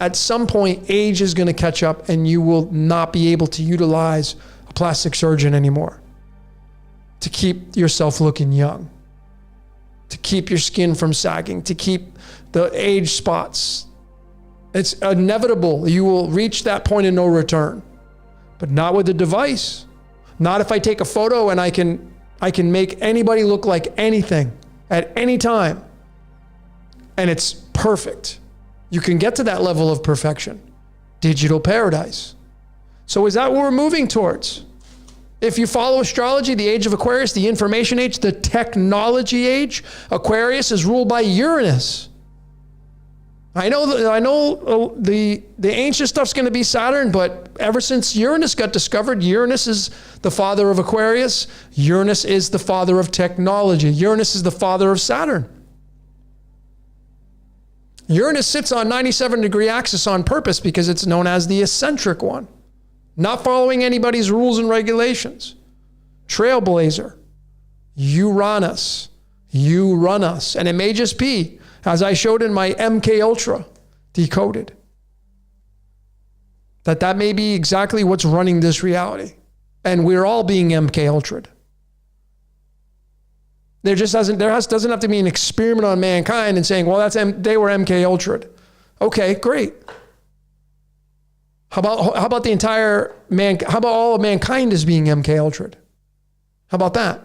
At some point, age is going to catch up and you will not be able to utilize a plastic surgeon anymore to keep yourself looking young, to keep your skin from sagging, to keep the age spots. It's inevitable. You will reach that point of no return, but not with the device. Not if I take a photo and I can make anybody look like anything at any time. And it's perfect. You can get to that level of perfection. Digital paradise. So is that what we're moving towards? If you follow astrology, the age of Aquarius, the information age, the technology age, Aquarius is ruled by Uranus. I know the ancient stuff's going to be Saturn, but ever since Uranus got discovered, Uranus is the father of Aquarius. Uranus is the father of technology. Uranus is the father of Saturn. Uranus sits on 97-degree axis on purpose because it's known as the eccentric one. Not following anybody's rules and regulations. Trailblazer. Uranus. And it may just be, as I showed in my MK Ultra, decoded. That may be exactly what's running this reality. And we're all being MK Ultra'd. There doesn't have to be an experiment on mankind and saying, well, they were MK Ultra'd. Okay, great. How about the entire man? How about all of mankind is being MK Ultra'd? How about that?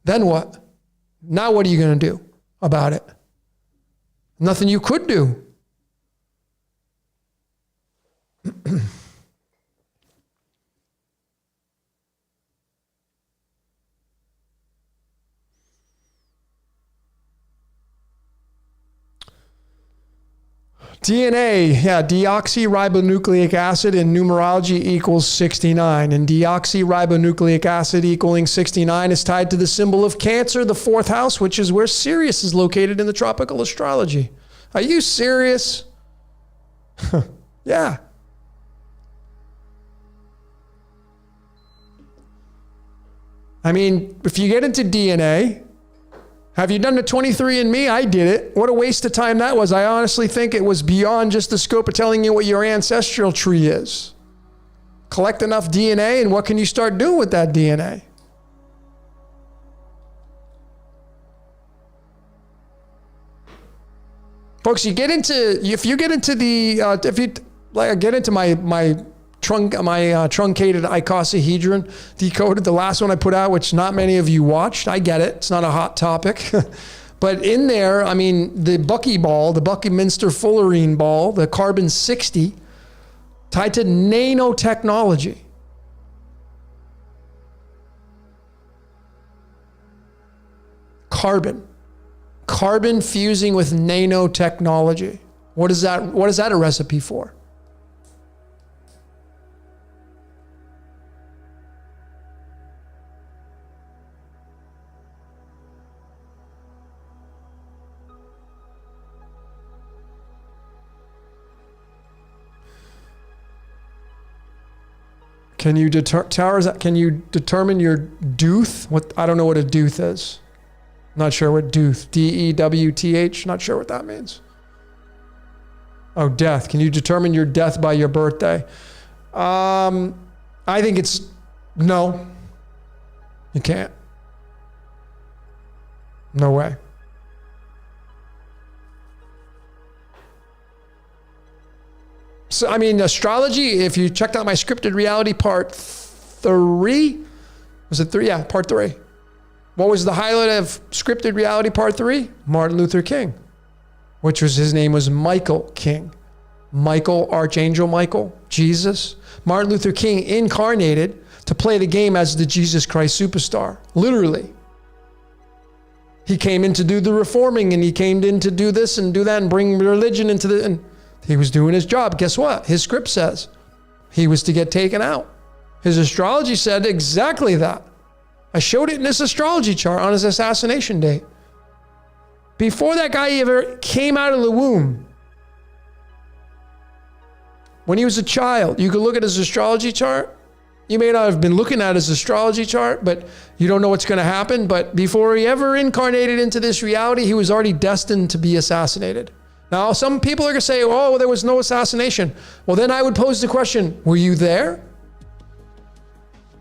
Then what? Now what are you going to do about it? Nothing you could do. DNA, deoxyribonucleic acid in numerology equals 69. And deoxyribonucleic acid equaling 69 is tied to the symbol of Cancer, the fourth house, which is where Sirius is located in the tropical astrology. Are you serious? Yeah. I mean, if you get into DNA, have you done the 23andMe? I did it. What a waste of time that was. I honestly think it was beyond just the scope of telling you what your ancestral tree is. Collect enough DNA, and what can you start doing with that DNA? Folks, if you get into my truncated icosahedron decoded, the last one I put out, which not many of you watched. I get it. It's not a hot topic. But in there, I mean, the buckyball, the Buckminster Fullerene ball, the carbon 60, tied to nanotechnology. Carbon fusing with nanotechnology. What is that a recipe for? Can you determine your deuth? I don't know what a deuth is. Not sure what deuth. DEWTH. Not sure what that means. Oh, death. Can you determine your death by your birthday? I think it's no. You can't. No way. So, I mean, astrology, if you checked out my scripted reality part 3, was it 3? Yeah, part 3. What was the highlight of scripted reality part 3? Martin Luther King. which was his name was Michael King. Michael, Archangel Michael, Jesus. Martin Luther King incarnated to play the game as the Jesus Christ superstar, literally. He came in to do the reforming, and he came in to do this and do that and bring religion into the, and he was doing his job. Guess what? His script says he was to get taken out. His astrology said exactly that. I showed it in this astrology chart on his assassination date. Before that guy ever came out of the womb, when he was a child, you could look at his astrology chart. You may not have been looking at his astrology chart, but you don't know what's going to happen. But before he ever incarnated into this reality, he was already destined to be assassinated. Now, some people are going to say, oh, there was no assassination. Well, then I would pose the question, were you there?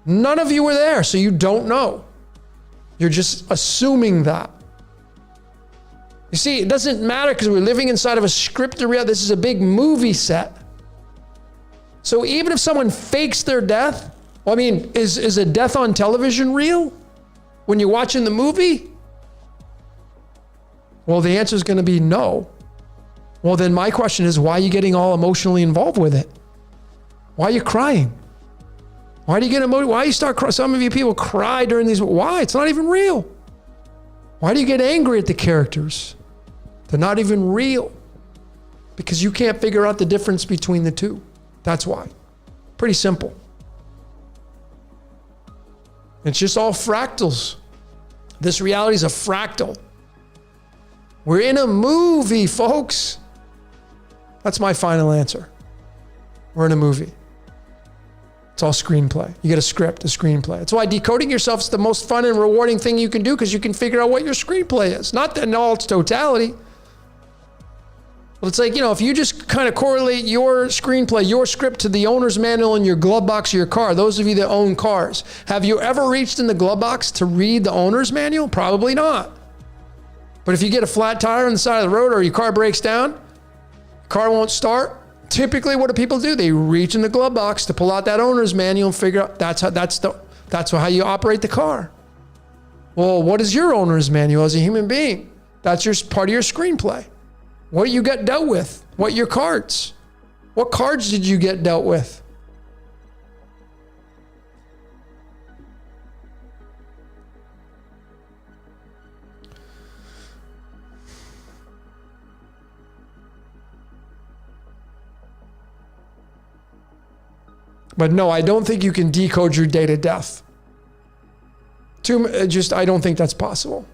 None of you were there, so you don't know. You're just assuming that. You see, it doesn't matter because we're living inside of a scripted reality. This is a big movie set. So even if someone fakes their death, well, I mean, is a death on television real when you're watching the movie? Well, the answer is going to be no. Well, then my question is, why are you getting all emotionally involved with it? Why are you crying? Why do you get emotional? Why do you start crying? Some of you people cry during these. Why? It's not even real. Why do you get angry at the characters? They're not even real. Because you can't figure out the difference between the two. That's why. Pretty simple. It's just all fractals. This reality is a fractal. We're in a movie, folks. That's my final answer. We're in a movie. It's all screenplay. You get a script, a screenplay. That's why decoding yourself is the most fun and rewarding thing you can do, because you can figure out what your screenplay is. Not in all its totality. But it's like, if you just kind of correlate your screenplay, your script to the owner's manual in your glove box of your car. Those of you that own cars, have you ever reached in the glove box to read the owner's manual? Probably not. But if you get a flat tire on the side of the road or your car breaks down, car won't start. Typically, what do people do? They reach in the glove box to pull out that owner's manual and figure out that's how you operate the car. Well, what is your owner's manual as a human being? That's your part of your screenplay. What you got dealt with? What your cards? What cards did you get dealt with? But no, I don't think you can decode your date of death. I don't think that's possible.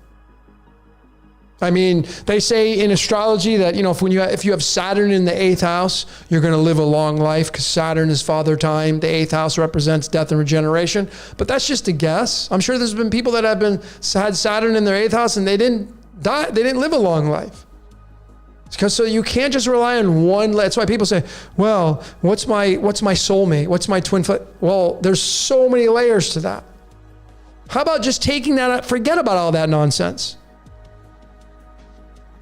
I mean, they say in astrology that, if you have Saturn in the 8th house, you're going to live a long life because Saturn is father time. The 8th house represents death and regeneration. But that's just a guess. I'm sure there's been people that had Saturn in their 8th house and they didn't die. They didn't live a long life. So you can't just rely on one. That's why people say, well, what's my soulmate? What's my twin flame? Well, there's so many layers to that. How about just taking that out? Forget about all that nonsense.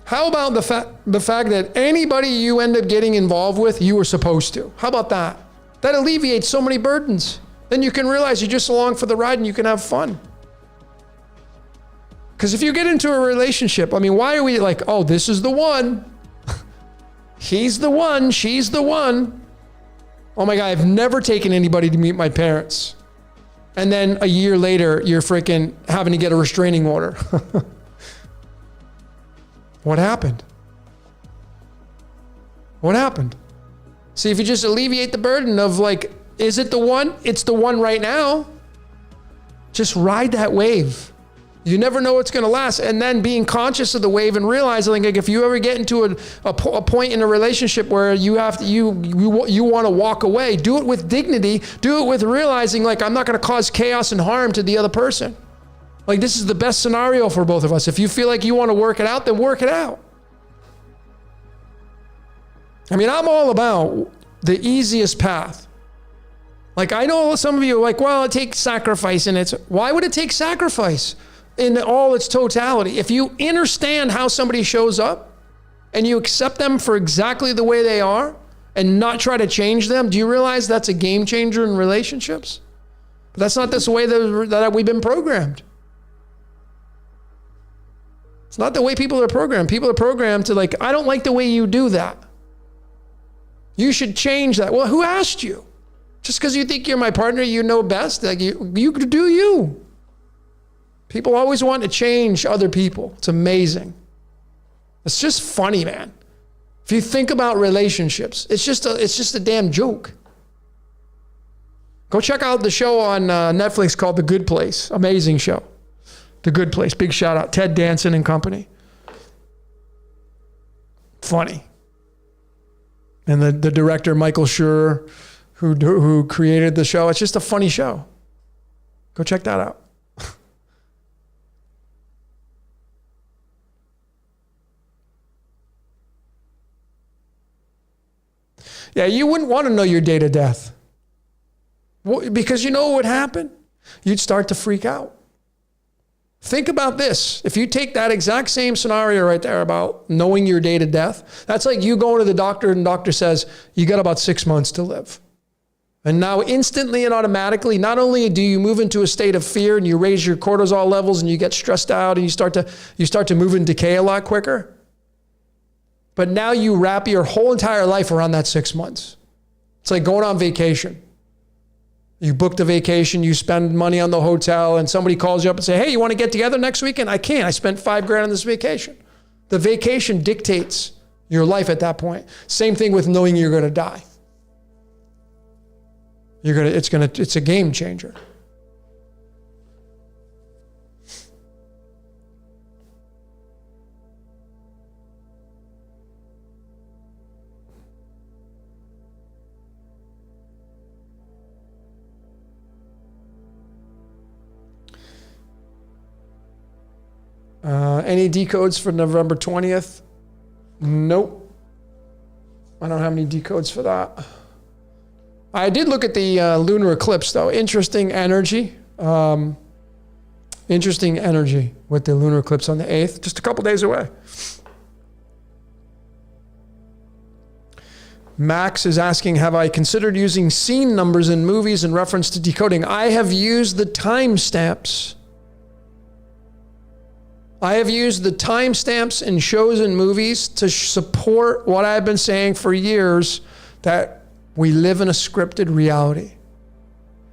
How about the fact that anybody you end up getting involved with, you were supposed to? How about that? That alleviates so many burdens. Then you can realize you're just along for the ride and you can have fun. Because if you get into a relationship, why are we like, oh, this is the one. He's the one, she's the one. Oh my God, I've never taken anybody to meet my parents. And then a year later, you're freaking having to get a restraining order. What happened? What happened? See, if you just alleviate the burden of is it the one? It's the one right now. Just ride that wave. You never know what's going to last. And then being conscious of the wave and realizing if you ever get into a point in a relationship where you want to walk away, do it with dignity. Do it with realizing I'm not going to cause chaos and harm to the other person. This is the best scenario for both of us. If you feel like you want to work it out, then work it out. I'm all about the easiest path. I know some of you are well, it takes sacrifice, and why would it take sacrifice? In all its totality. If you understand how somebody shows up and you accept them for exactly the way they are and not try to change them, do you realize that's a game changer in relationships? But that's not this way that we've been programmed. It's not the way people are programmed. People are programmed to like, I don't like the way you do that. You should change that. Well, who asked you? Just because you think you're my partner, you know best. Like you do you. People always want to change other people. It's amazing. It's just funny, man. If you think about relationships, it's just a damn joke. Go check out the show on Netflix called The Good Place. Amazing show. The Good Place. Big shout out. Ted Danson and company. Funny. And the director, Michael Schur, who created the show. It's just a funny show. Go check that out. Yeah, you wouldn't want to know your date of death. Because you know what would happen? You'd start to freak out. Think about this. If you take that exact same scenario right there about knowing your date of death, that's like you going to the doctor and the doctor says, you got about 6 months to live. And now instantly and automatically, not only do you move into a state of fear and you raise your cortisol levels and you get stressed out and you start to move in decay a lot quicker, but now you wrap your whole entire life around that 6 months. It's like going on vacation. You booked a vacation, you spend money on the hotel, and somebody calls you up and say, hey, you want to get together next weekend? I can't. I spent $5,000 on this vacation. The vacation dictates your life at that point. Same thing with knowing you're going to die. It's a game changer. Any decodes for November 20th? Nope. I don't have any decodes for that. I did look at the lunar eclipse, though. Interesting energy. Interesting energy with the lunar eclipse on the 8th. Just a couple days away. Max is asking, have I considered using scene numbers in movies in reference to decoding? I have used the timestamps. I have used the timestamps in shows and movies to support what I've been saying for years, that we live in a scripted reality.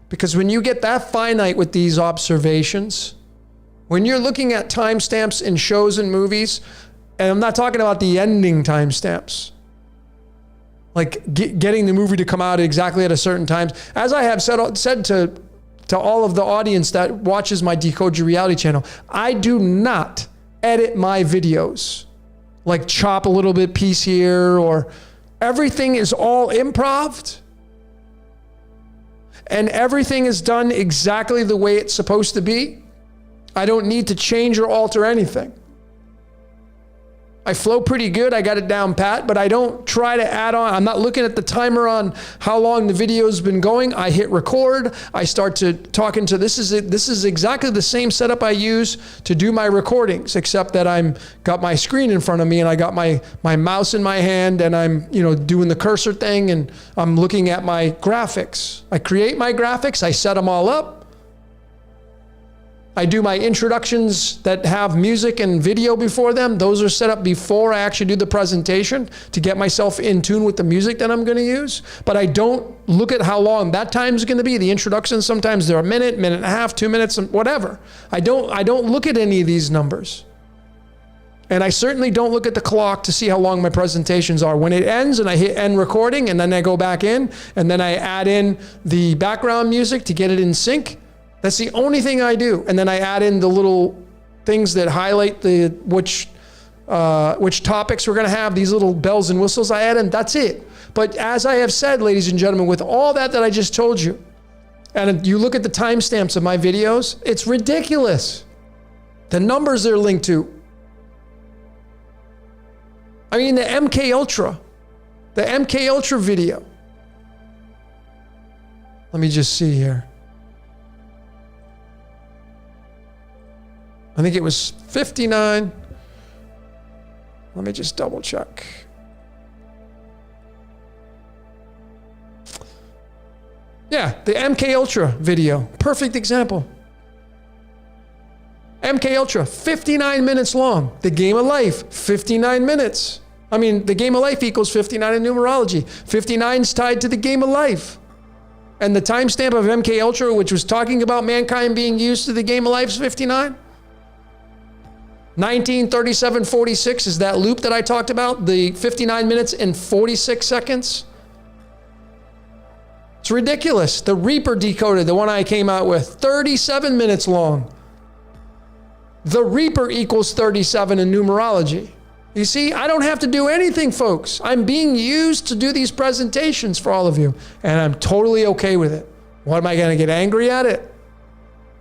Because when you get that finite with these observations, when you're looking at timestamps in shows and movies, and I'm not talking about the ending timestamps, like getting the movie to come out exactly at a certain time. As I have said to all of the audience that watches my Decode Your Reality channel, I do not edit my videos, like chop a little bit piece here, or everything is all improv, and everything is done exactly the way it's supposed to be. I don't need to change or alter anything. I flow pretty good. I got it down pat, but I don't try to add on. I'm not looking at the timer on how long the video's been going. I hit record. I start to talk into this is it. This is exactly the same setup I use to do my recordings, except that I'm got my screen in front of me and I got my mouse in my hand and I'm, doing the cursor thing and I'm looking at my graphics. I create my graphics. I set them all up. I do my introductions that have music and video before them. Those are set up before I actually do the presentation to get myself in tune with the music that I'm going to use. But I don't look at how long that time is going to be. The introductions, sometimes they're a minute, minute and a half, 2 minutes, whatever. I don't look at any of these numbers. And I certainly don't look at the clock to see how long my presentations are. When it ends and I hit end recording and then I go back in and then I add in the background music to get it in sync, that's the only thing I do. And then I add in the little things that highlight which topics we're going to have, these little bells and whistles I add in. That's it. But as I have said, ladies and gentlemen, with all that I just told you, and you look at the timestamps of my videos, it's ridiculous. The numbers they're linked to. I mean, the MK Ultra video. Let me just see here. I think it was 59. Let me just double check. Yeah, the MK Ultra video. Perfect example. MK Ultra, 59 minutes long. The Game of Life, 59 minutes. I mean, the Game of Life equals 59 in numerology. 59 is tied to the Game of Life. And the timestamp of MK Ultra, which was talking about mankind being used to the Game of Life, is 59. 1937-46 is that loop that I talked about, the 59 minutes and 46 seconds. It's ridiculous. The Reaper Decoded, the one I came out with, 37 minutes long. The Reaper equals 37 in numerology. You see, I don't have to do anything, folks. I'm being used to do these presentations for all of you, and I'm totally okay with it. What am I going to get angry at it?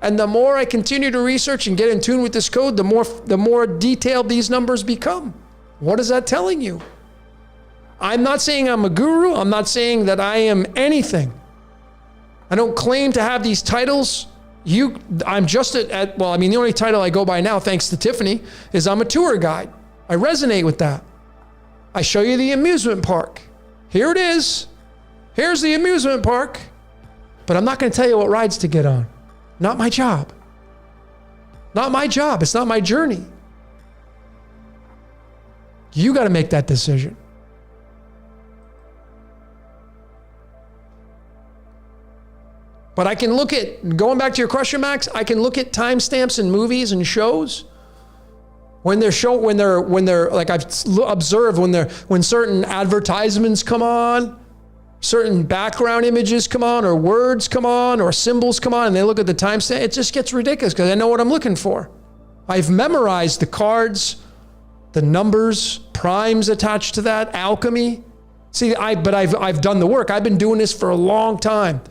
And the more I continue to research and get in tune with this code, the more detailed these numbers become. What is that telling you? I'm not saying I'm a guru. I'm not saying that I am anything. I don't claim to have these titles. I'm just the only title I go by now, thanks to Tiffany, is I'm a tour guide. I resonate with that. I show you the amusement park. Here it is. Here's the amusement park. But I'm not going to tell you what rides to get on. Not my job. Not my job. It's not my journey. You got to make that decision. But I can look at, going back to your question, Max, I can look at timestamps in movies and shows. When they're like I've observed when certain advertisements come on, certain background images come on, or words come on, or symbols come on, and they look at the timestamp, it just gets ridiculous because I know what I'm looking for. I've memorized the cards, the numbers, primes attached to that, alchemy. See, I've done the work. I've been doing this for a long time,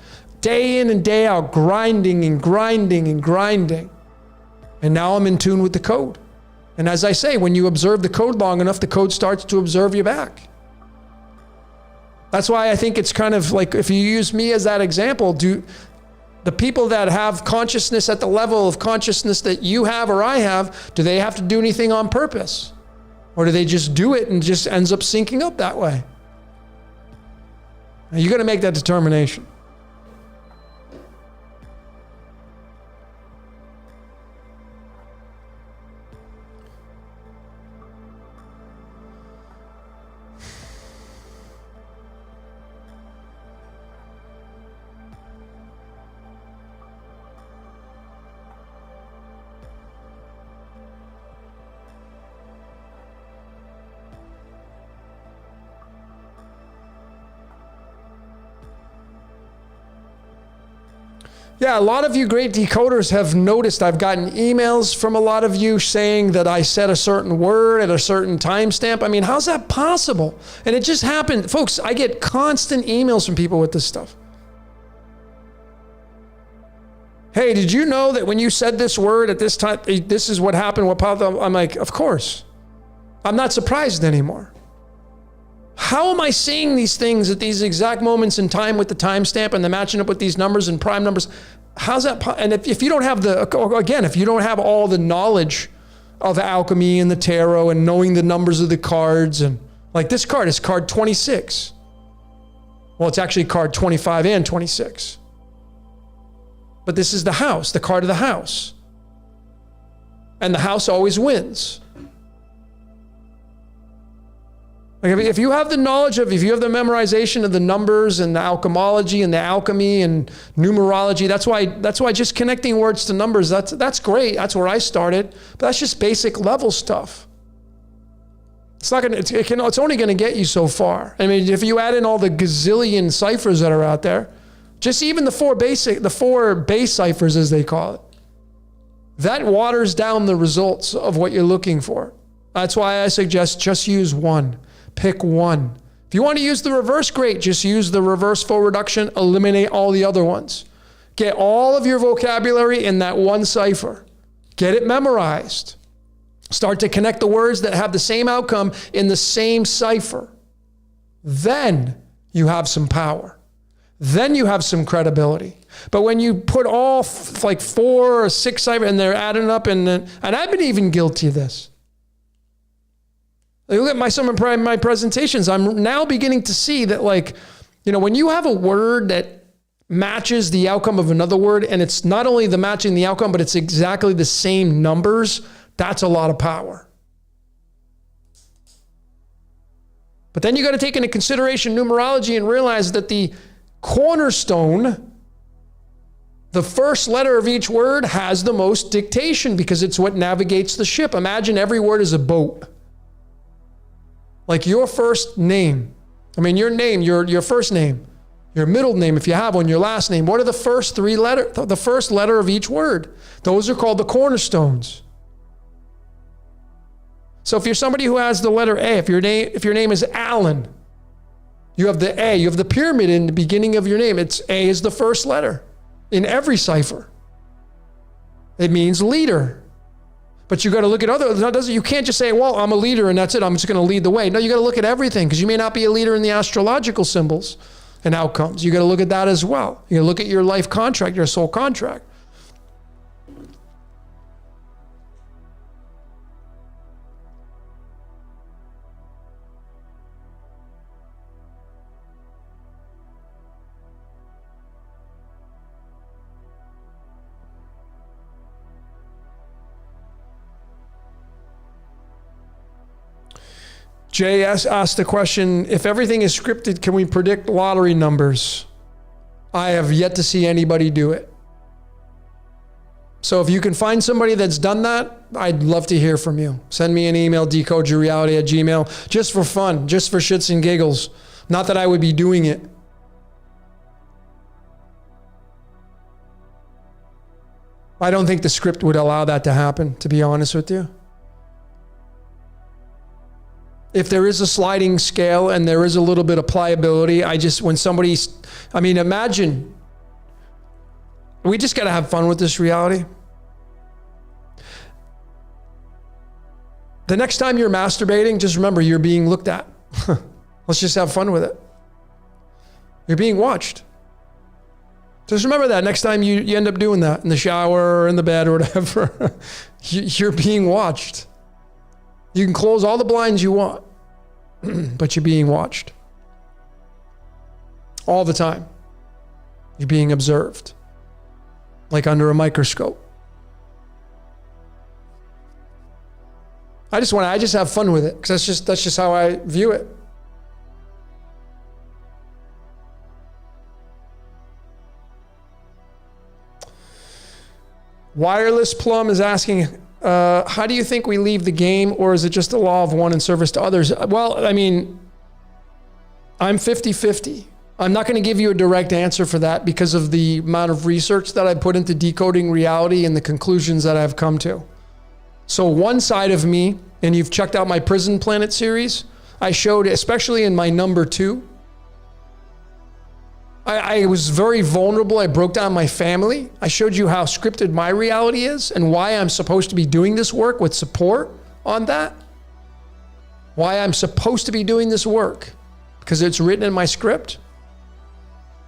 day in and day out, grinding and grinding and grinding. And now I'm in tune with the code. And as I say, when you observe the code long enough, the code starts to observe you back. That's why I think it's kind of like, if you use me as that example, do the people that have consciousness at the level of consciousness that you have or I have, do they have to do anything on purpose? Or do they just do it and just ends up syncing up that way? Now, you got to make that determination. Yeah, a lot of you great decoders have noticed I've gotten emails from a lot of you saying that I said a certain word at a certain timestamp. I mean, how's that possible? And it just happened. Folks, I get constant emails from people with this stuff. Hey, did you know that when you said this word at this time, this is what happened? What popped up? I'm like, of course. I'm not surprised anymore. How am I seeing these things at these exact moments in time with the timestamp and the matching up with these numbers and prime numbers? How's that? And if you don't have if you don't have all the knowledge of alchemy and the tarot and knowing the numbers of the cards, and like this card is card 26. Well, it's actually card 25 and 26. But this is the house, the card of the house. And the house always wins. Like if you have the knowledge if you have the memorization of the numbers and the alchemology and the alchemy and numerology, that's why just connecting words to numbers, that's great. That's where I started. But that's just basic level stuff. It's only gonna get you so far. I mean, if you add in all the gazillion ciphers that are out there, just even the four base ciphers as they call it, that waters down the results of what you're looking for. That's why I suggest just use one. Pick one. If you want to use the reverse, great. Just use the reverse full reduction, eliminate all the other ones. Get all of your vocabulary in that one cipher. Get it memorized. Start to connect the words that have the same outcome in the same cipher. Then you have some power. Then you have some credibility. But when you put all like 4 or 6 ciphers and they're adding up, and I've been even guilty of this. Look at some of my presentations. I'm now beginning to see that, like, when you have a word that matches the outcome of another word, and it's not only the matching the outcome, but it's exactly the same numbers, that's a lot of power. But then you got to take into consideration numerology and realize that the cornerstone, the first letter of each word, has the most dictation because it's what navigates the ship. Imagine every word is a boat. Like your first name. I mean, your name, your first name, your middle name, if you have one, your last name. What are the first three letters? The first letter of each word. Those are called the cornerstones. So if you're somebody who has the letter A, if your name is Alan, you have the A, you have the pyramid in the beginning of your name. It's A is the first letter in every cipher. It means leader. But you got to look at you can't just say, well, I'm a leader and that's it. I'm just going to lead the way. No, you got to look at everything because you may not be a leader in the astrological symbols and outcomes. You got to look at that as well. You got to look at your life contract, your soul contract. JS asked the question, if everything is scripted, can we predict lottery numbers? I have yet to see anybody do it. So if you can find somebody that's done that, I'd love to hear from you. Send me an email, decodeyourreality@gmail.com, just for fun, just for shits and giggles. Not that I would be doing it. I don't think the script would allow that to happen, to be honest with you. If there is a sliding scale and there is a little bit of pliability, imagine, we just got to have fun with this reality. The next time you're masturbating, just remember you're being looked at. Let's just have fun with it. You're being watched. Just remember that next time you end up doing that in the shower or in the bed or whatever, you're being watched. You can close all the blinds you want, but you're being watched. All the time. You're being observed. Like under a microscope. I just have fun with it because that's just how I view it. Wireless Plum is asking, how do you think we leave the game, or is it just the law of one in service to others? Well, I mean, I'm 50-50. I'm not going to give you a direct answer for that because of the amount of research that I put into decoding reality and the conclusions that I've come to. So one side of me, and you've checked out my Prison Planet series, I showed, especially in my number 2, I was very vulnerable. I broke down my family. I showed you how scripted my reality is and why I'm supposed to be doing this work with support on that. Why I'm supposed to be doing this work, because it's written in my script.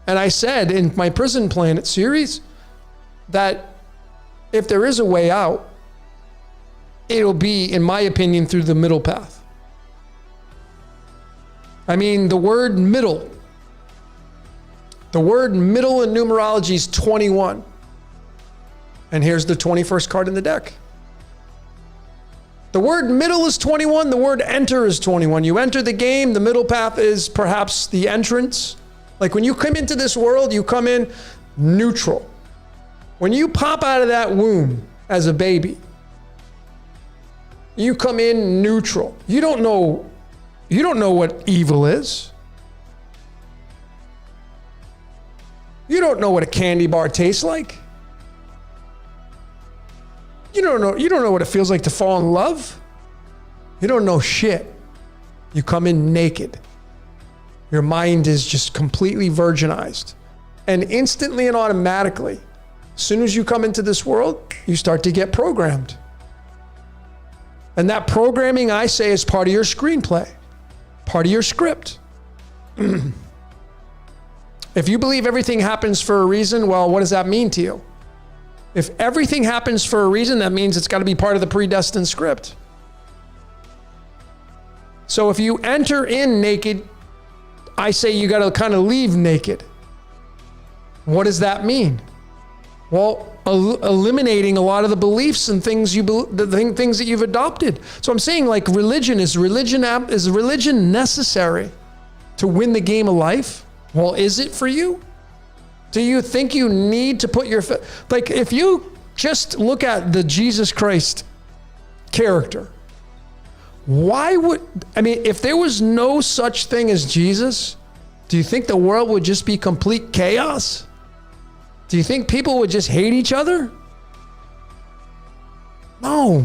And I said in my Prison Planet series that if there is a way out, it'll be, in my opinion, through the middle path. I mean, the word middle in numerology is 21. And here's the 21st card in the deck. The word middle is 21. The word enter is 21. You enter the game. The middle path is perhaps the entrance. Like when you come into this world, you come in neutral. When you pop out of that womb as a baby, you come in neutral. You don't know what evil is. You don't know what a candy bar tastes like. You don't know what it feels like to fall in love. You don't know shit. You come in naked. Your mind is just completely virginized. And instantly and automatically, as soon as you come into this world, you start to get programmed. And that programming, I say, is part of your screenplay, part of your script. If you believe everything happens for a reason, well, what does that mean to you? If everything happens for a reason, that means it's got to be part of the predestined script. So if you enter in naked, I say you got to kind of leave naked. What does that mean? Well, eliminating a lot of the beliefs and things things that you've adopted. So I'm saying, like, is religion necessary to win the game of life? Well, is it for you? Do you think you need to put like, if you just look at the Jesus Christ character, if there was no such thing as Jesus, do you think the world would just be complete chaos? Do you think people would just hate each other? No.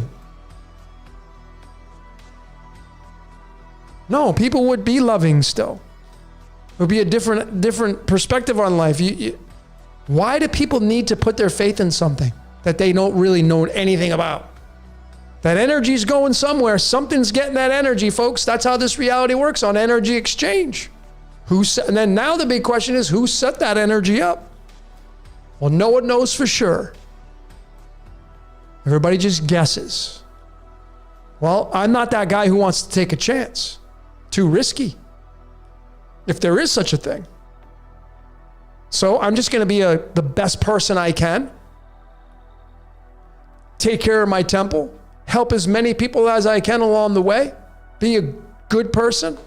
No, people would be loving still. It would be a different perspective on life. Why do people need to put their faith in something that they don't really know anything about? That energy's going somewhere. Something's getting that energy, folks. That's how this reality works, on energy exchange. And then now the big question is, who set that energy up? Well, no one knows for sure. Everybody just guesses. Well, I'm not that guy who wants to take a chance. Too risky, if there is such a thing. So I'm just going to be the best person I can. Take care of my temple. Help as many people as I can along the way. Be a good person.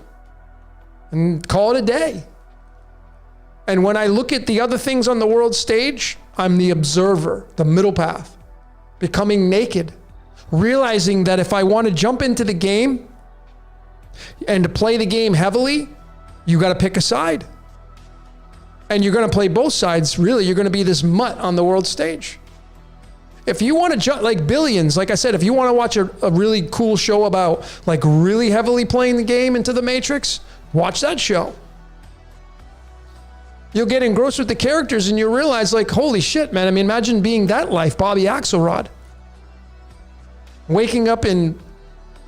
And call it a day. And when I look at the other things on the world stage, I'm the observer, the middle path, becoming naked, realizing that if I want to jump into the game and to play the game heavily, you got to pick a side. And you're going to play both sides. Really, you're going to be this mutt on the world stage. If you want to jump, like Billions, like I said, if you want to watch a really cool show about, like, really heavily playing the game into the Matrix, watch that show. You'll get engrossed with the characters and you'll realize, like, holy shit, man. I mean, imagine being that life, Bobby Axelrod. Waking up and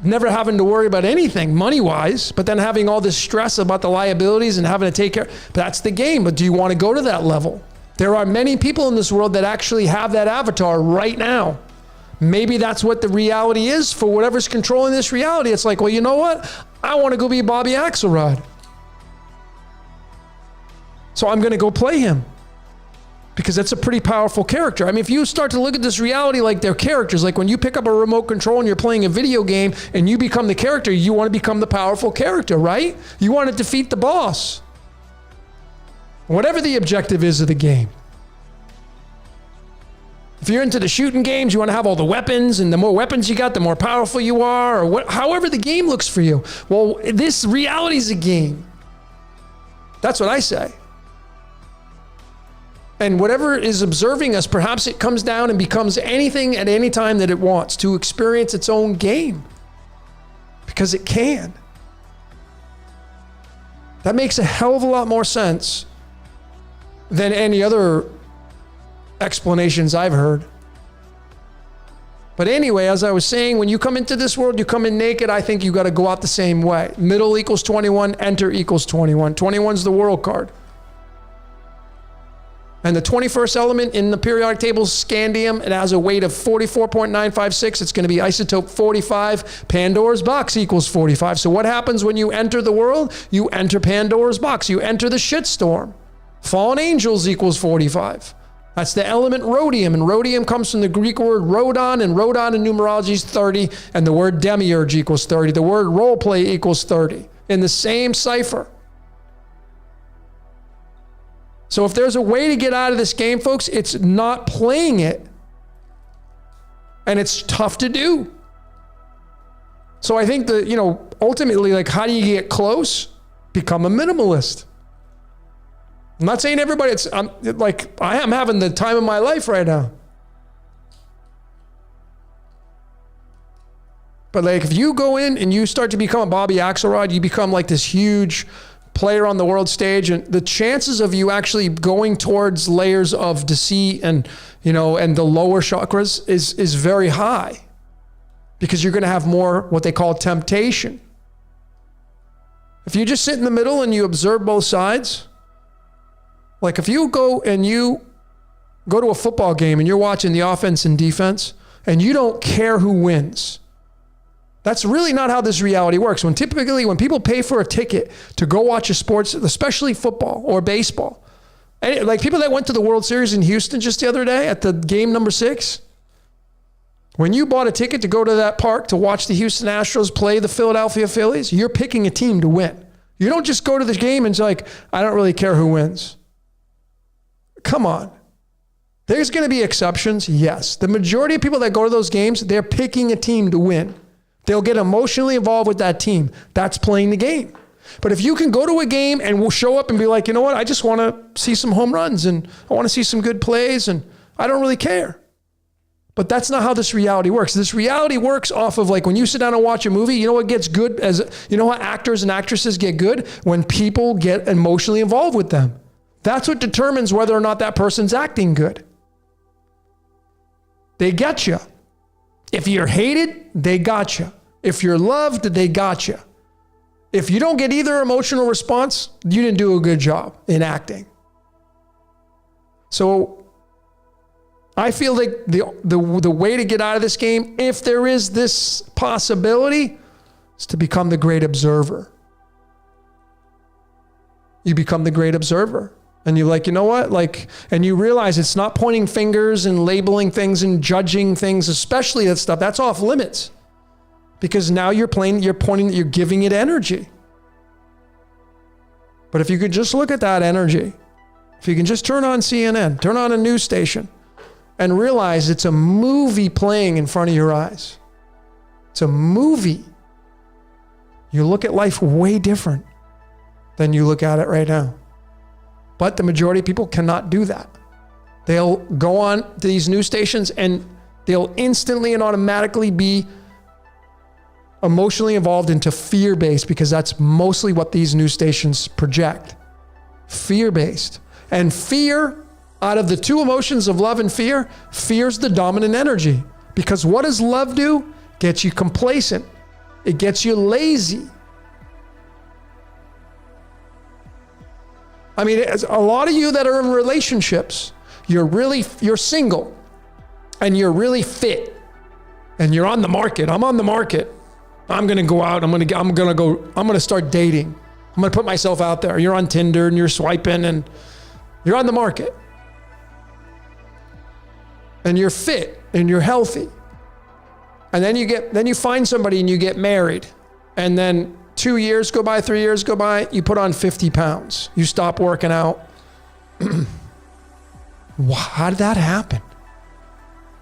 never having to worry about anything money-wise, but then having all this stress about the liabilities and having to take care. But that's the game. But do you want to go to that level? There are many people in this world that actually have that avatar right now. Maybe that's what the reality is for whatever's controlling this reality. It's like, well, you know what? I want to go be Bobby Axelrod. So I'm going to go play him. Because that's a pretty powerful character. I mean, if you start to look at this reality like they're characters, like when you pick up a remote control and you're playing a video game and you become the character, you want to become the powerful character, right? You want to defeat the boss. Whatever the objective is of the game. If you're into the shooting games, you want to have all the weapons, and the more weapons you got, the more powerful you are, or however the game looks for you. Well, this reality is a game. That's what I say. And whatever is observing us, perhaps it comes down and becomes anything at any time that it wants to experience its own game. Because it can. That makes a hell of a lot more sense than any other explanations I've heard. But anyway, as I was saying, when you come into this world, you come in naked. I think you got to go out the same way. Middle equals 21, enter equals 21. 21 is the world card. And the 21st element in the periodic table is scandium. It has a weight of 44.956. It's going to be isotope 45. Pandora's box equals 45. So what happens when you enter the world? You enter Pandora's box. You enter the shitstorm. Fallen angels equals 45. That's the element rhodium. And rhodium comes from the Greek word rhodon. And rhodon in numerology is 30. And the word demiurge equals 30. The word role play equals 30. In the same cipher. So if there's a way to get out of this game, folks, it's not playing it. And it's tough to do. So I think that, ultimately, like, how do you get close? Become a minimalist. I'm not saying everybody, I am having the time of my life right now. But like, if you go in and you start to become a Bobby Axelrod, you become like this huge player on the world stage, and the chances of you actually going towards layers of deceit and the lower chakras is very high, because you're going to have more what they call temptation. If you just sit in the middle and you observe both sides, like if you go to a football game and you're watching the offense and defense and you don't care who wins, that's really not how this reality works. When people pay for a ticket to go watch a sports, especially football or baseball, And like people that went to the World Series in Houston just the other day at the game number 6, when you bought a ticket to go to that park to watch the Houston Astros play the Philadelphia Phillies, you're picking a team to win. You don't just go to the game and it's like, I don't really care who wins. Come on. There's going to be exceptions, yes. The majority of people that go to those games, they're picking a team to win. They'll get emotionally involved with that team. That's playing the game. But if you can go to a game and we'll show up and be like, you know what, I just want to see some home runs and I want to see some good plays and I don't really care. But that's not how this reality works. This reality works off of like when you sit down and watch a movie, you know what gets good you know how actors and actresses get good? When people get emotionally involved with them. That's what determines whether or not that person's acting good. They get you. If you're hated, they got you. If you're loved, they got you. If you don't get either emotional response, you didn't do a good job in acting. So I feel like the way to get out of this game, if there is this possibility, is to become the great observer. You become the great observer. And you're like, you know what? Like, and you realize it's not pointing fingers and labeling things and judging things, especially that stuff. That's off limits. Because now you're pointing, you're giving it energy. But if you could just look at that energy, if you can just turn on CNN, turn on a news station, and realize it's a movie playing in front of your eyes. It's a movie. You look at life way different than you look at it right now. But the majority of people cannot do that. They'll go on to these news stations and they'll instantly and automatically be emotionally involved into fear-based, because that's mostly what these news stations project. Fear-based. And fear, out of the two emotions of love and fear, fear's the dominant energy. Because what does love do? Gets you complacent. It gets you lazy. I mean, a lot of you that are in relationships, you're single and you're really fit and you're on the market. I'm on the market. I'm going to go out. I'm going to start dating. I'm going to put myself out there. You're on Tinder and you're swiping and you're on the market. And you're fit and you're healthy. And then you find somebody and you get married. And then 2 years go by, 3 years go by, you put on 50 pounds. You stop working out. How did that happen?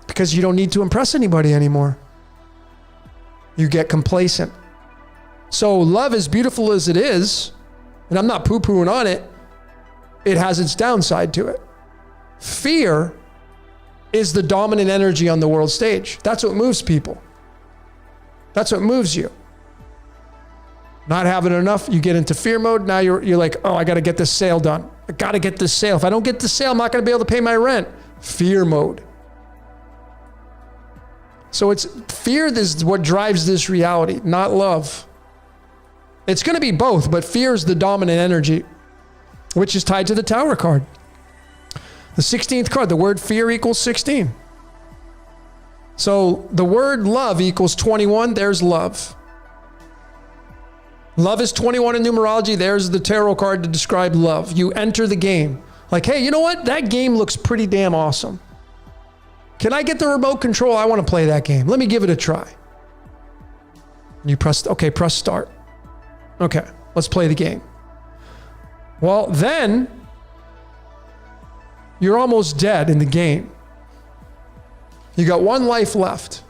Because you don't need to impress anybody anymore. You get complacent. So love, as beautiful as it is, and I'm not poo-pooing on it, it has its downside to it. Fear is the dominant energy on the world stage. That's what moves people. That's what moves you. Not having enough, you get into fear mode. Now you're like, oh, I got to get this sale done. I got to get this sale. If I don't get the sale, I'm not going to be able to pay my rent. Fear mode. So it's fear is what drives this reality, not love. It's going to be both, but fear is the dominant energy, which is tied to the Tower card. The 16th card, the word fear equals 16. So the word love equals 21. There's love. Love is 21 in numerology. There's the tarot card to describe love. You enter the game. Like, hey, you know what? That game looks pretty damn awesome. Can I get the remote control? I want to play that game. Let me give it a try. You press start. Okay, let's play the game. Well, then you're almost dead in the game. You got one life left.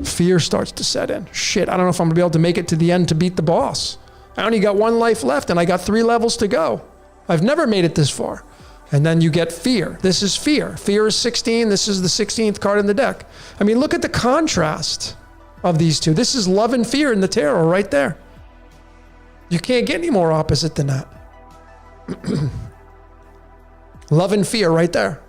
Fear starts to set in. Shit, I don't know if I'm gonna be able to make it to the end to beat the boss. I only got one life left and I got 3 levels to go. I've never made it this far. And then you get fear. This is fear. Fear is 16. This is the 16th card in the deck. I mean, look at the contrast of these two. This is love and fear in the tarot right there. You can't get any more opposite than that. Love and fear right there.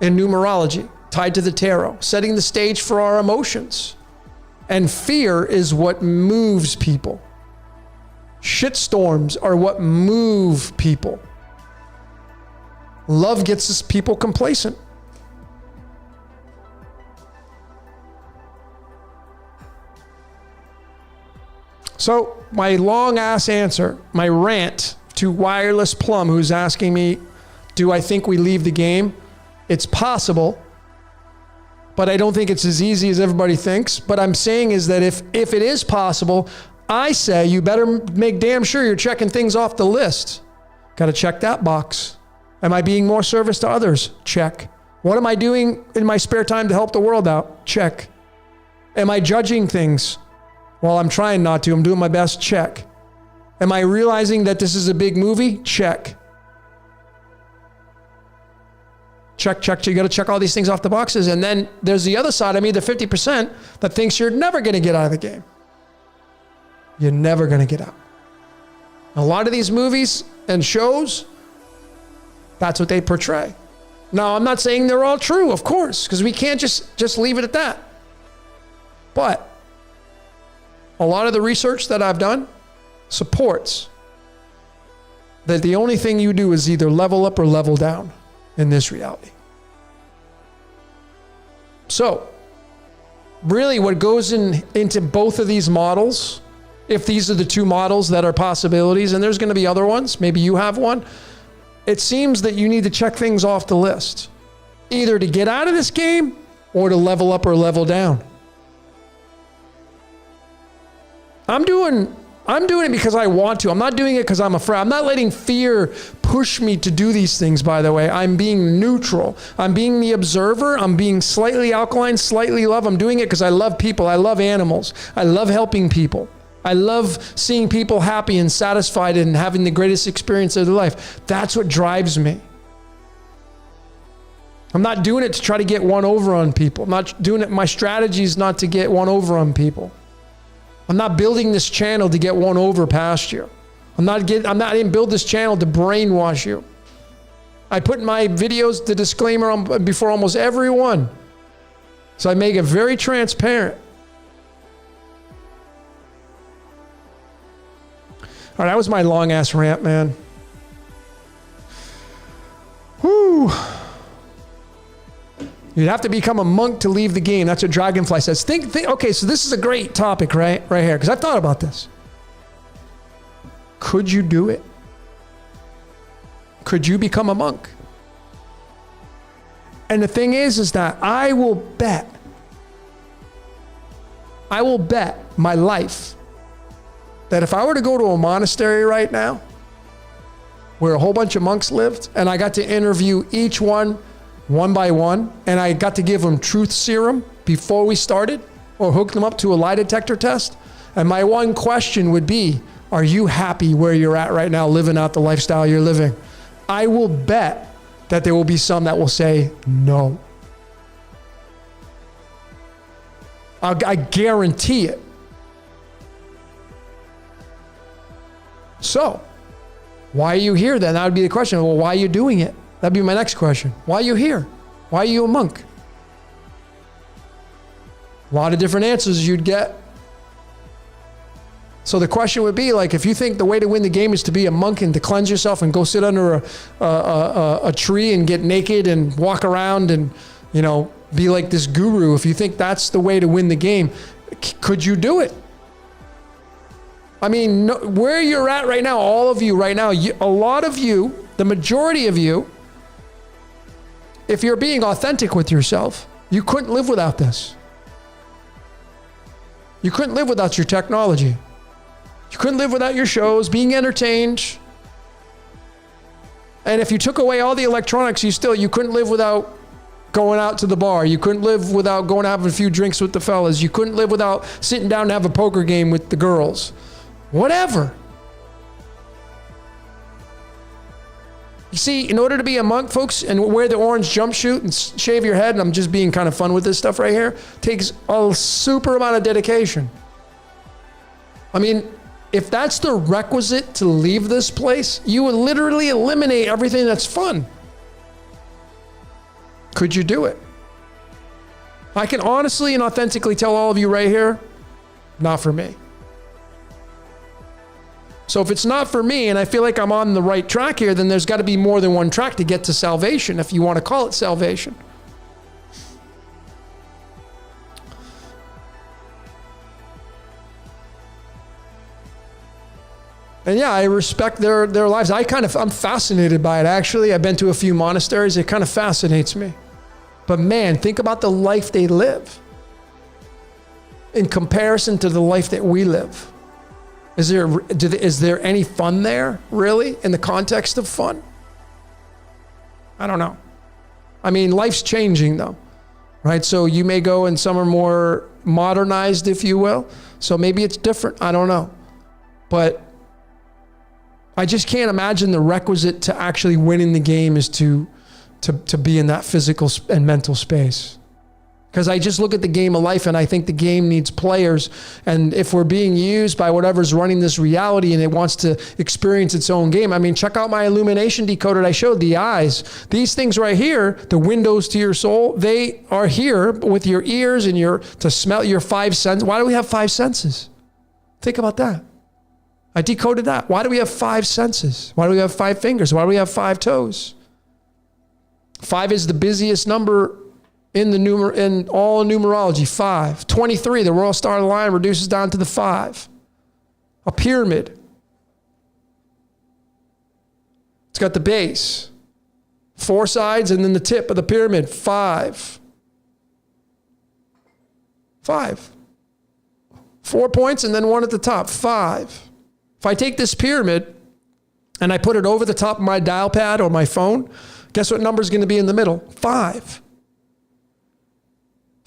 In numerology, tied to the tarot, setting the stage for our emotions. And fear is what moves people. Shitstorms are what move people. Love gets us people complacent. So my long ass answer, my rant to Wireless Plum, who's asking me, do I think we leave the game? It's possible, but I don't think it's as easy as everybody thinks. But I'm saying is that if it is possible, I say you better make damn sure you're checking things off the list. Got to check that box. Am I being more service to others? Check. What am I doing in my spare time to help the world out? Check. Am I judging things? Well, I'm trying not to. I'm doing my best. Check. Am I realizing that this is a big movie? Check. Check, check. You got to check all these things off the boxes. And then there's the other side of me, the 50% that thinks you're never going to get out of the game. You're never going to get out. A lot of these movies and shows, that's what they portray. Now, I'm not saying they're all true, of course, because we can't just leave it at that. But a lot of the research that I've done supports that the only thing you do is either level up or level down in this reality. So, really what goes into both of these models, if these are the two models that are possibilities, and there's going to be other ones, maybe you have one, it seems that you need to check things off the list, either to get out of this game or to level up or level down. I'm doing it because I want to. I'm not doing it because I'm afraid. I'm not letting fear push me to do these things, by the way. I'm being neutral. I'm being the observer. I'm being slightly alkaline, slightly love. I'm doing it because I love people. I love animals. I love helping people. I love seeing people happy and satisfied and having the greatest experience of their life. That's what drives me. I'm not doing it to try to get one over on people. I'm not doing it. My strategy is not to get one over on people. I'm not building this channel to get one over past you. I didn't build this channel to brainwash you. I put in my videos the disclaimer on before almost every one. So I make it very transparent. All right, that was my long ass rant, man. Whoo. You'd have to become a monk to leave the game. That's what Dragonfly says. Okay, so this is a great topic right here, because I've thought about this. Could you do it? Could you become a monk? And the thing is that I will bet my life that if I were to go to a monastery right now, where a whole bunch of monks lived, and I got to interview each one by one, and I got to give them truth serum before we started, or hook them up to a lie detector test, and my one question would be, are you happy where you're at right now, living out the lifestyle you're living? I will bet that there will be some that will say no. I guarantee it. So, why are you here then? That would be the question. Well, why are you doing it? That'd be my next question. Why are you here? Why are you a monk? A lot of different answers you'd get. So the question would be, like, if you think the way to win the game is to be a monk and to cleanse yourself and go sit under a tree and get naked and walk around and, you know, be like this guru, if you think that's the way to win the game, could you do it? I mean, where you're at right now, all of you right now, a lot of you, the majority of you, if you're being authentic with yourself, you couldn't live without this. You couldn't live without your technology. You couldn't live without your shows, being entertained. And if you took away all the electronics, you couldn't live without going out to the bar. You couldn't live without going to have a few drinks with the fellas. You couldn't live without sitting down and have a poker game with the girls. Whatever. You see, in order to be a monk, folks, and wear the orange jumpsuit and shave your head, and I'm just being kind of fun with this stuff right here, takes a super amount of dedication. I mean, if that's the requisite to leave this place, you would literally eliminate everything that's fun. Could you do it? I can honestly and authentically tell all of you right here, not for me. So if it's not for me, and I feel like I'm on the right track here, then there's got to be more than one track to get to salvation, if you want to call it salvation. And yeah, I respect their lives. I'm fascinated by it, actually. I've been to a few monasteries. It kind of fascinates me. But man, think about the life they live in comparison to the life that we live. Is there any fun there, really, in the context of fun? I don't know. I mean, life's changing, though, right? So you may go and some are more modernized, if you will. So maybe it's different. I don't know. But I just can't imagine the requisite to actually winning the game is to be in that physical and mental space. Because I just look at the game of life and I think the game needs players. And if we're being used by whatever's running this reality and it wants to experience its own game, I mean, check out my illumination decoded. I showed the eyes. These things right here, the windows to your soul, they are here with your ears and to smell your 5 senses. Why do we have 5 senses? Think about that. I decoded that. Why do we have 5 senses? Why do we have 5 fingers? Why do we have 5 toes? 5 is the busiest number in all numerology. 5. 23, the royal star of the lion reduces down to the 5. A pyramid. It's got the base, 4 sides, and then the tip of the pyramid. 5. 5. 4 points and then 1 at the top. 5. If I take this pyramid and I put it over the top of my dial pad or my phone, guess what number is going to be in the middle? 5.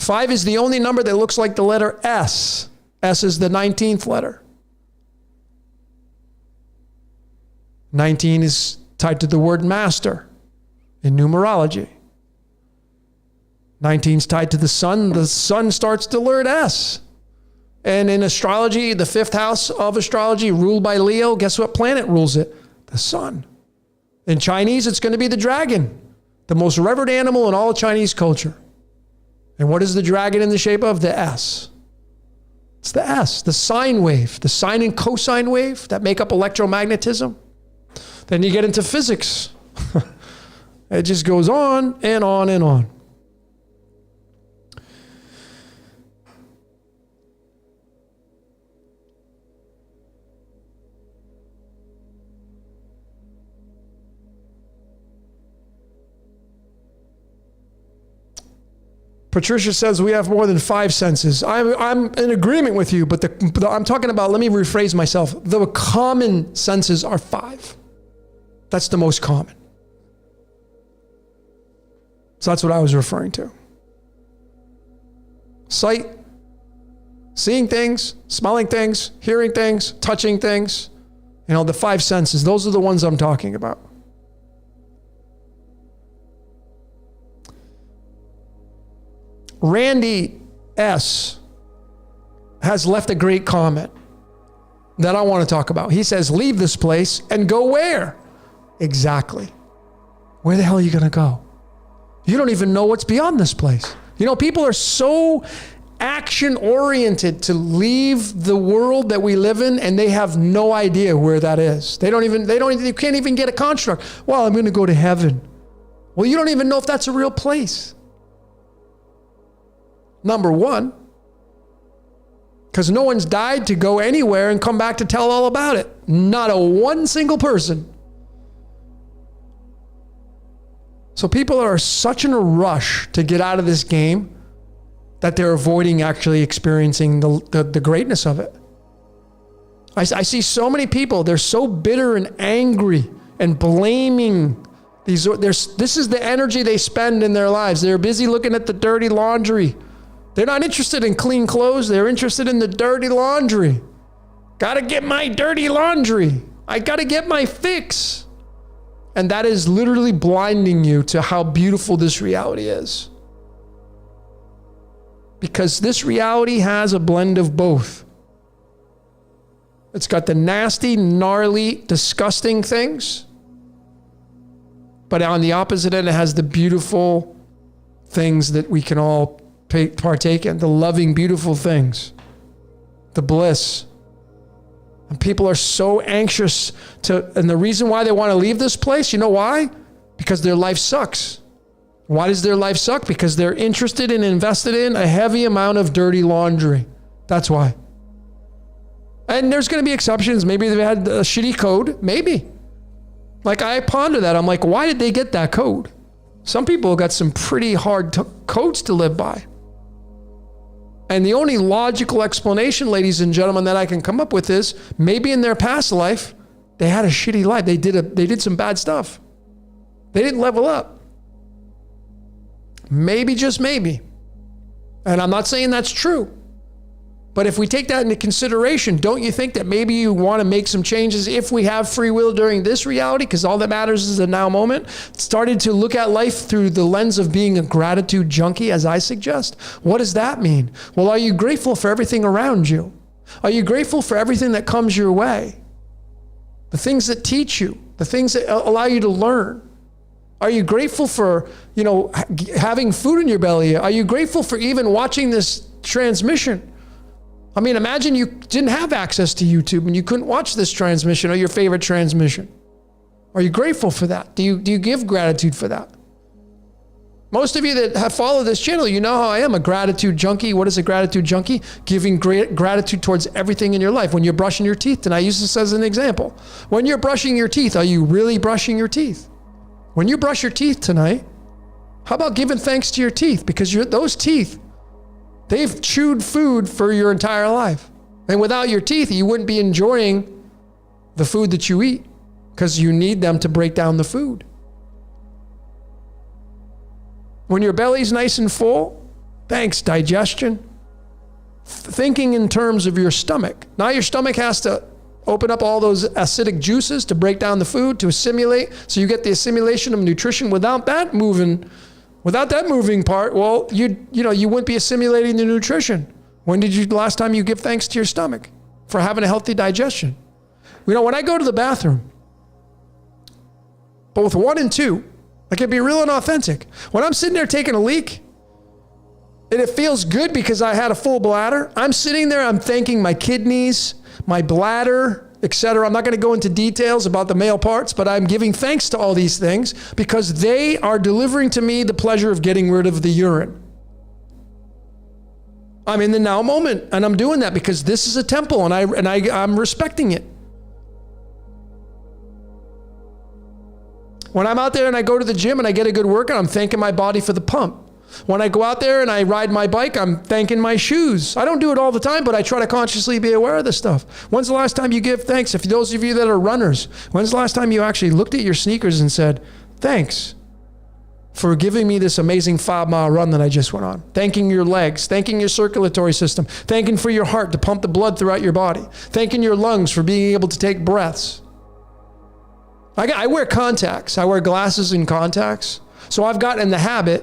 5 is the only number that looks like the letter S. S is the 19th letter. 19 is tied to the word master in numerology. 19 is tied to the sun. The sun starts to learn S. And in astrology, the 5th house of astrology, ruled by Leo, guess what planet rules it? The sun. In Chinese, it's going to be the dragon, the most revered animal in all of Chinese culture. And what is the dragon in the shape of? The S. It's the S, the sine wave, the sine and cosine wave that make up electromagnetism. Then you get into physics. It just goes on and on and on. Patricia says we have more than 5 senses. I'm in agreement with you, but I'm talking about, let me rephrase myself. The common senses are 5. That's the most common. So that's what I was referring to. Sight, seeing things, smelling things, hearing things, touching things. You know, the 5 senses, those are the ones I'm talking about. Randy S. has left a great comment that I want to talk about. He says, leave this place and go where? Exactly. Where the hell are you going to go? You don't even know what's beyond this place. You know, people are so action-oriented to leave the world that we live in, and they have no idea where that is. They can't even get a construct. Well, I'm going to go to heaven. Well, you don't even know if that's a real place. Number one, because no one's died to go anywhere and come back to tell all about it. Not one single person. So people are such in a rush to get out of this game that they're avoiding actually experiencing the greatness of it. I see so many people, they're so bitter and angry and blaming. This is the energy they spend in their lives. They're busy looking at the dirty laundry. They're not interested in clean clothes. They're interested in the dirty laundry. Got to get my dirty laundry. I got to get my fix. And that is literally blinding you to how beautiful this reality is. Because this reality has a blend of both. It's got the nasty, gnarly, disgusting things. But on the opposite end, it has the beautiful things that we can all partake in, the loving, beautiful things, the bliss. And people are so anxious and the reason why they want to leave this place, you know why? Because their life sucks. Why does their life suck? Because they're interested and invested in a heavy amount of dirty laundry. That's why. And there's going to be exceptions. Maybe they had a shitty code. Maybe. Like, I ponder that. I'm like, why did they get that code? Some people got some pretty hard codes to live by. And the only logical explanation, ladies and gentlemen, that I can come up with is maybe in their past life, they had a shitty life. They did some bad stuff. They didn't level up. Maybe, just maybe. And I'm not saying that's true. But if we take that into consideration, don't you think that maybe you want to make some changes if we have free will during this reality? Because all that matters is the now moment. Started to look at life through the lens of being a gratitude junkie, as I suggest. What does that mean? Well, are you grateful for everything around you? Are you grateful for everything that comes your way? The things that teach you, the things that allow you to learn. Are you grateful for, having food in your belly? Are you grateful for even watching this transmission? I mean, imagine you didn't have access to YouTube and you couldn't watch this transmission or your favorite transmission. Are you grateful for that? Do you give gratitude for that? Most of you that have followed this channel, you know how I am, a gratitude junkie. What is a gratitude junkie? Giving great gratitude towards everything in your life. When you're brushing your teeth, and I use this as an example. When you're brushing your teeth, are you really brushing your teeth? When you brush your teeth tonight, how about giving thanks to your teeth? Because those teeth, they've chewed food for your entire life. And without your teeth, you wouldn't be enjoying the food that you eat because you need them to break down the food. When your belly's nice and full, thanks, digestion. Thinking in terms of your stomach. Now your stomach has to open up all those acidic juices to break down the food, to assimilate. So you get the assimilation of nutrition without that moving part. Well, you wouldn't be assimilating the nutrition. When did you last time you give thanks to your stomach for having a healthy digestion? When I go to the bathroom, both 1 and 2, I can be real and authentic. When I'm sitting there taking a leak, and it feels good because I had a full bladder, I'm sitting there, I'm thanking my kidneys, my bladder, etc. I'm not going to go into details about the male parts, but I'm giving thanks to all these things because they are delivering to me the pleasure of getting rid of the urine. I'm in the now moment, and I'm doing that because this is a temple, and I'm respecting it. When I'm out there and I go to the gym and I get a good workout, I'm thanking my body for the pump. When I go out there and I ride my bike, I'm thanking my shoes. I don't do it all the time, but I try to consciously be aware of this stuff. When's the last time you give thanks? If those of you that are runners, when's the last time you actually looked at your sneakers and said, thanks for giving me this amazing 5-mile run that I just went on? Thanking your legs, thanking your circulatory system, thanking for your heart to pump the blood throughout your body, thanking your lungs for being able to take breaths. I wear contacts. I wear glasses and contacts. So I've gotten in the habit,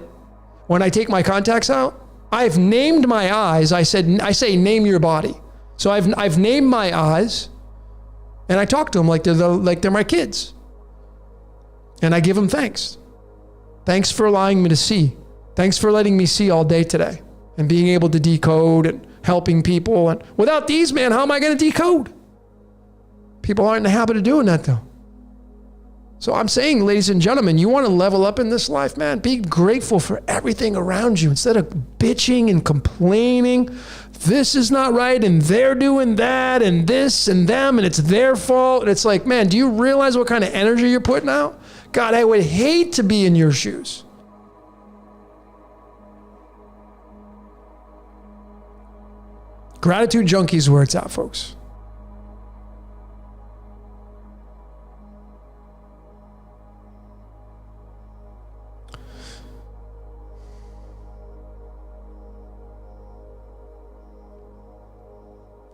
when I take my contacts out, I've named my eyes. I say, name your body. So I've named my eyes, and I talk to them like they're my kids. And I give them thanks. Thanks for allowing me to see. Thanks for letting me see all day today and being able to decode and helping people. And without these, man, how am I going to decode? People aren't in the habit of doing that, though. So I'm saying, ladies and gentlemen, you want to level up in this life, man, be grateful for everything around you instead of bitching and complaining. This is not right, and they're doing that, and this and them, and it's their fault. And it's like, man, do you realize what kind of energy you're putting out? God, I would hate to be in your shoes. Gratitude junkies is where it's at, folks.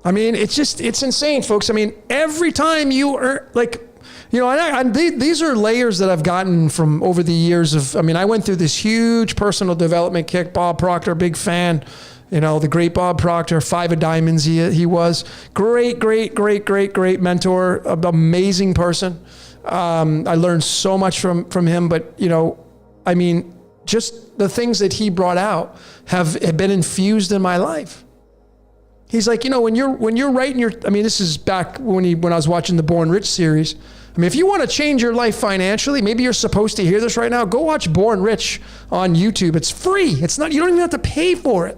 I mean, it's insane, folks. I mean, every time you are these are layers that I've gotten from over the years of, I went through this huge personal development kick. Bob Proctor, big fan, the great Bob Proctor, 5 of diamonds. He was great mentor, amazing person. I learned so much from him, but just the things that he brought out have been infused in my life. He's like, when you're writing your, this is back when I was watching the Born Rich series. If you want to change your life financially, maybe you're supposed to hear this right now. Go watch Born Rich on YouTube. It's free. You don't even have to pay for it.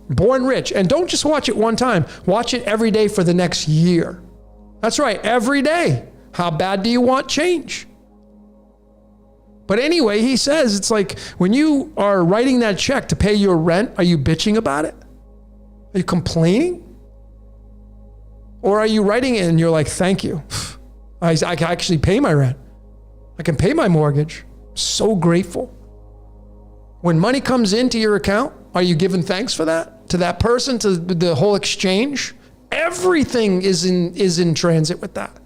Born rich. And don't just watch it one time. Watch it every day for the next year. That's right, every day. How bad do you want change? But anyway, he says, it's like when you are writing that check to pay your rent, are you bitching about it? Are you complaining? Or are you writing it and you're like, thank you. I can actually pay my rent. I can pay my mortgage. So grateful. When money comes into your account, are you giving thanks for that? To that person, to the whole exchange? Everything is in transit with that.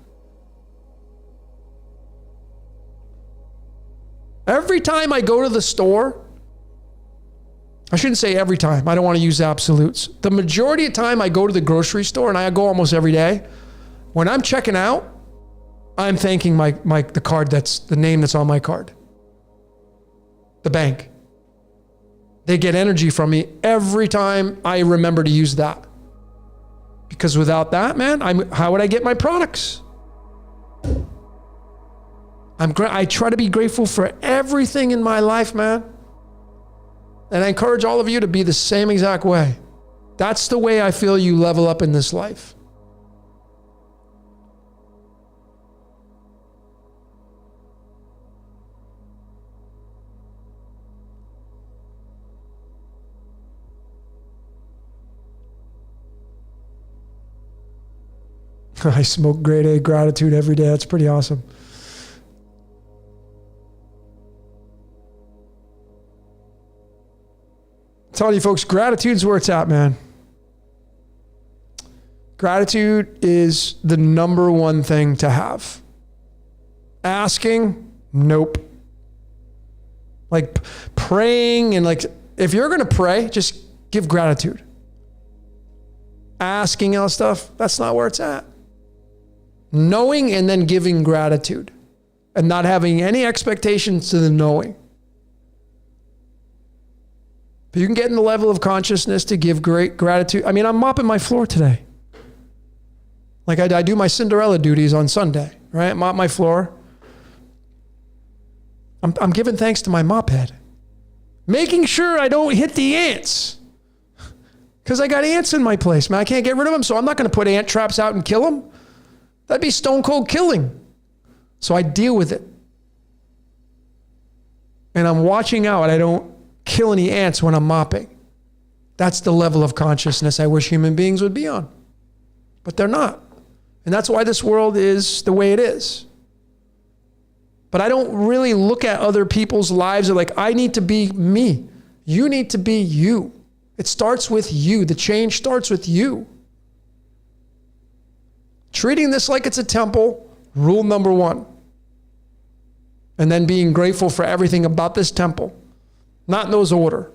Every time I go to the store, I shouldn't say every time. I don't want to use absolutes. The majority of the time I go to the grocery store, and I go almost every day. When I'm checking out, I'm thanking the card that's the name that's on my card. The bank. They get energy from me every time I remember to use that. Because without that, man, how would I get my products? I try to be grateful for everything in my life, man. And I encourage all of you to be the same exact way. That's the way I feel you level up in this life. I smoke grade A gratitude every day. That's pretty awesome. I'm telling you folks, gratitude's where it's at, man. Gratitude is the number one thing to have. Asking, nope. Like praying and like, if you're going to pray, just give gratitude. Asking all stuff, that's not where it's at. Knowing and then giving gratitude and not having any expectations to the knowing. But you can get in the level of consciousness to give great gratitude. I mean, I'm mopping my floor today. Like I do my Cinderella duties on Sunday, right? Mop my floor. I'm giving thanks to my mop head. Making sure I don't hit the ants. Because I got ants in my place, man. I can't get rid of them, so I'm not going to put ant traps out and kill them. That'd be stone cold killing. So I deal with it. And I'm watching out. I don't kill any ants when I'm mopping. That's the level of consciousness I wish human beings would be on. But they're not. And that's why this world is the way it is. But I don't really look at other people's lives like, I need to be me. You need to be you. It starts with you. The change starts with you. Treating this like it's a temple, rule number one. And then being grateful for everything about this temple. Not in those order.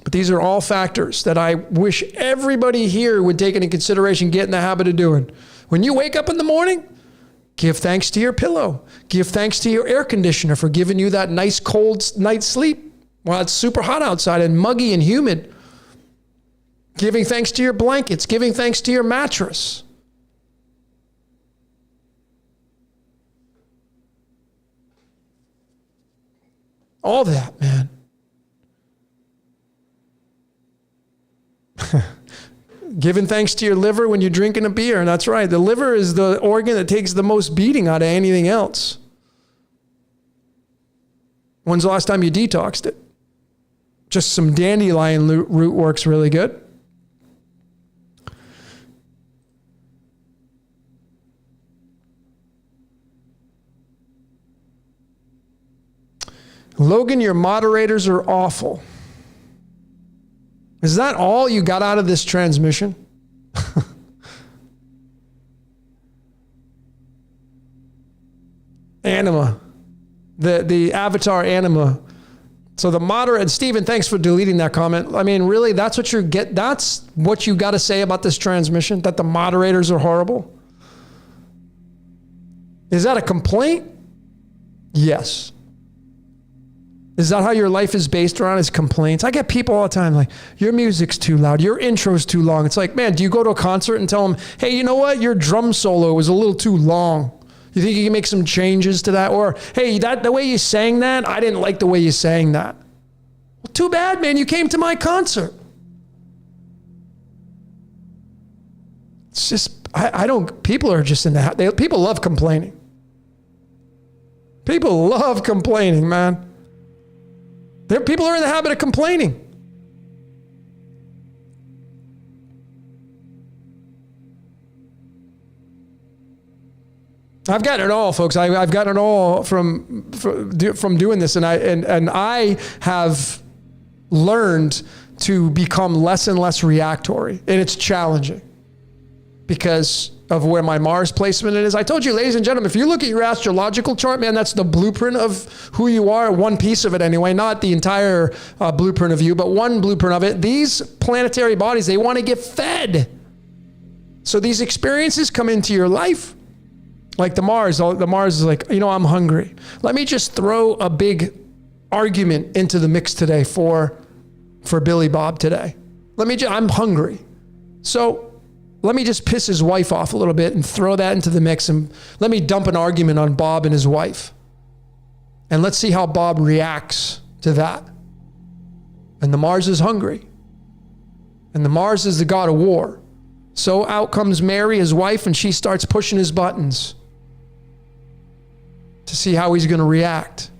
But these are all factors that I wish everybody here would take into consideration, get in the habit of doing. When you wake up in the morning, give thanks to your pillow. Give thanks to your air conditioner for giving you that nice cold night's sleep while it's super hot outside and muggy and humid. Giving thanks to your blankets. Giving thanks to your mattress. All that, man. Giving thanks to your liver when you're drinking a beer. And that's right. The liver is the organ that takes the most beating out of anything else. When's the last time you detoxed it? Just some dandelion root works really good. Logan, your moderators are awful. Is that all you got out of this transmission? Anima. The avatar anima. So the moderate, Stephen, thanks for deleting that comment. I mean, really, that's what you got to say about this transmission, that the moderators are horrible? Is that a complaint? Yes. Is that how your life is based around, is complaints? I get people all the time like, your music's too loud, your intro's too long. It's like, man, do you go to a concert and tell them, hey, you know what? Your drum solo was a little too long. You think you can make some changes to that? Or, hey, the way you sang that, I didn't like the way you sang that. Well, too bad, man. You came to my concert. It's just, I don't, people are just in that. People love complaining. People love complaining, man. People are in the habit of complaining. I've gotten it all, folks. I've gotten it all from doing this, and I have learned to become less and less reactory, and it's challenging because of where my Mars placement is. I told you, ladies and gentlemen, if you look at your astrological chart, man, that's the blueprint of who you are, one piece of it anyway, not the entire blueprint of you, but one blueprint of it. These planetary bodies, they want to get fed. So these experiences come into your life. Like the Mars is like, I'm hungry. Let me just throw a big argument into the mix today for Billy Bob today. I'm hungry. So let me just piss his wife off a little bit and throw that into the mix, and let me dump an argument on Bob and his wife. And let's see how Bob reacts to that. And the Mars is hungry. And the Mars is the god of war. So out comes Mary, his wife, and she starts pushing his buttons to see how he's going to react.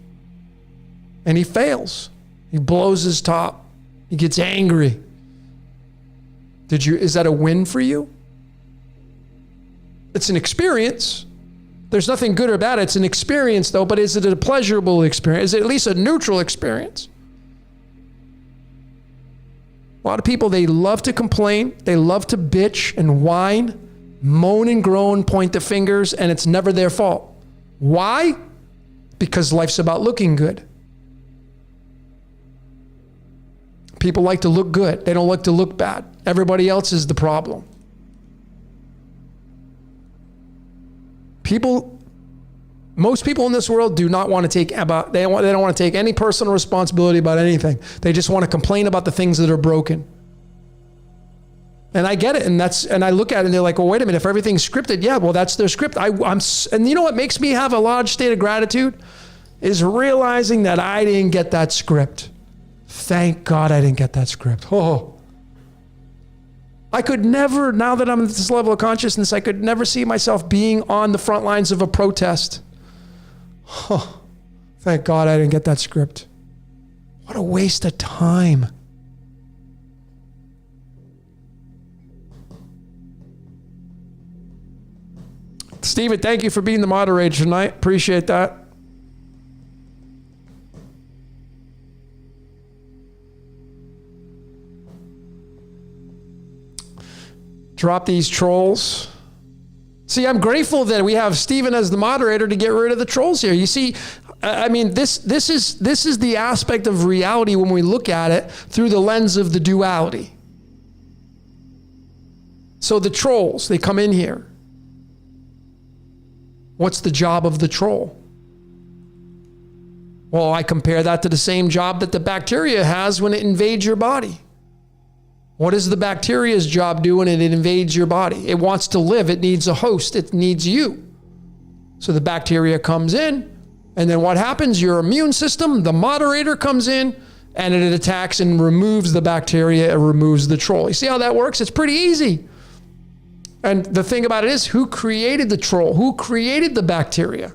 And he fails. He blows his top. He gets angry. Is that a win for you? It's an experience. There's nothing good or bad. It's an experience though, but is it a pleasurable experience? Is it at least a neutral experience? A lot of people, they love to complain. They love to bitch and whine, moan and groan, point the fingers, and it's never their fault. Why? Because life's about looking good. People like to look good. They don't like to look bad. Everybody else is the problem. Most people in this world do not want to they don't want to take any personal responsibility about anything. They just want to complain about the things that are broken. And I get it, and I look at it and they're like, well, wait a minute, if everything's scripted, yeah, well, that's their script. And you know what makes me have a large state of gratitude is realizing that I didn't get that script. Thank God I didn't get that script. Oh, I could never, now that I'm at this level of consciousness, I could never see myself being on the front lines of a protest. Oh, thank God I didn't get that script. What a waste of time. Steven, thank you for being the moderator tonight. Appreciate that. Drop these trolls. See, I'm grateful that we have Steven as the moderator to get rid of the trolls here. You see, I mean, this is the aspect of reality when we look at it through the lens of the duality. So the trolls, they come in here. What's the job of the troll? Well, I compare that to the same job that the bacteria has when it invades your body. What does the bacteria's job do when it invades your body? It wants to live. It needs a host. It needs you. So the bacteria comes in, and then what happens? Your immune system, the moderator comes in, and it attacks and removes the bacteria. It removes the troll. You see how that works? It's pretty easy. And the thing about it is, who created the troll? Who created the bacteria?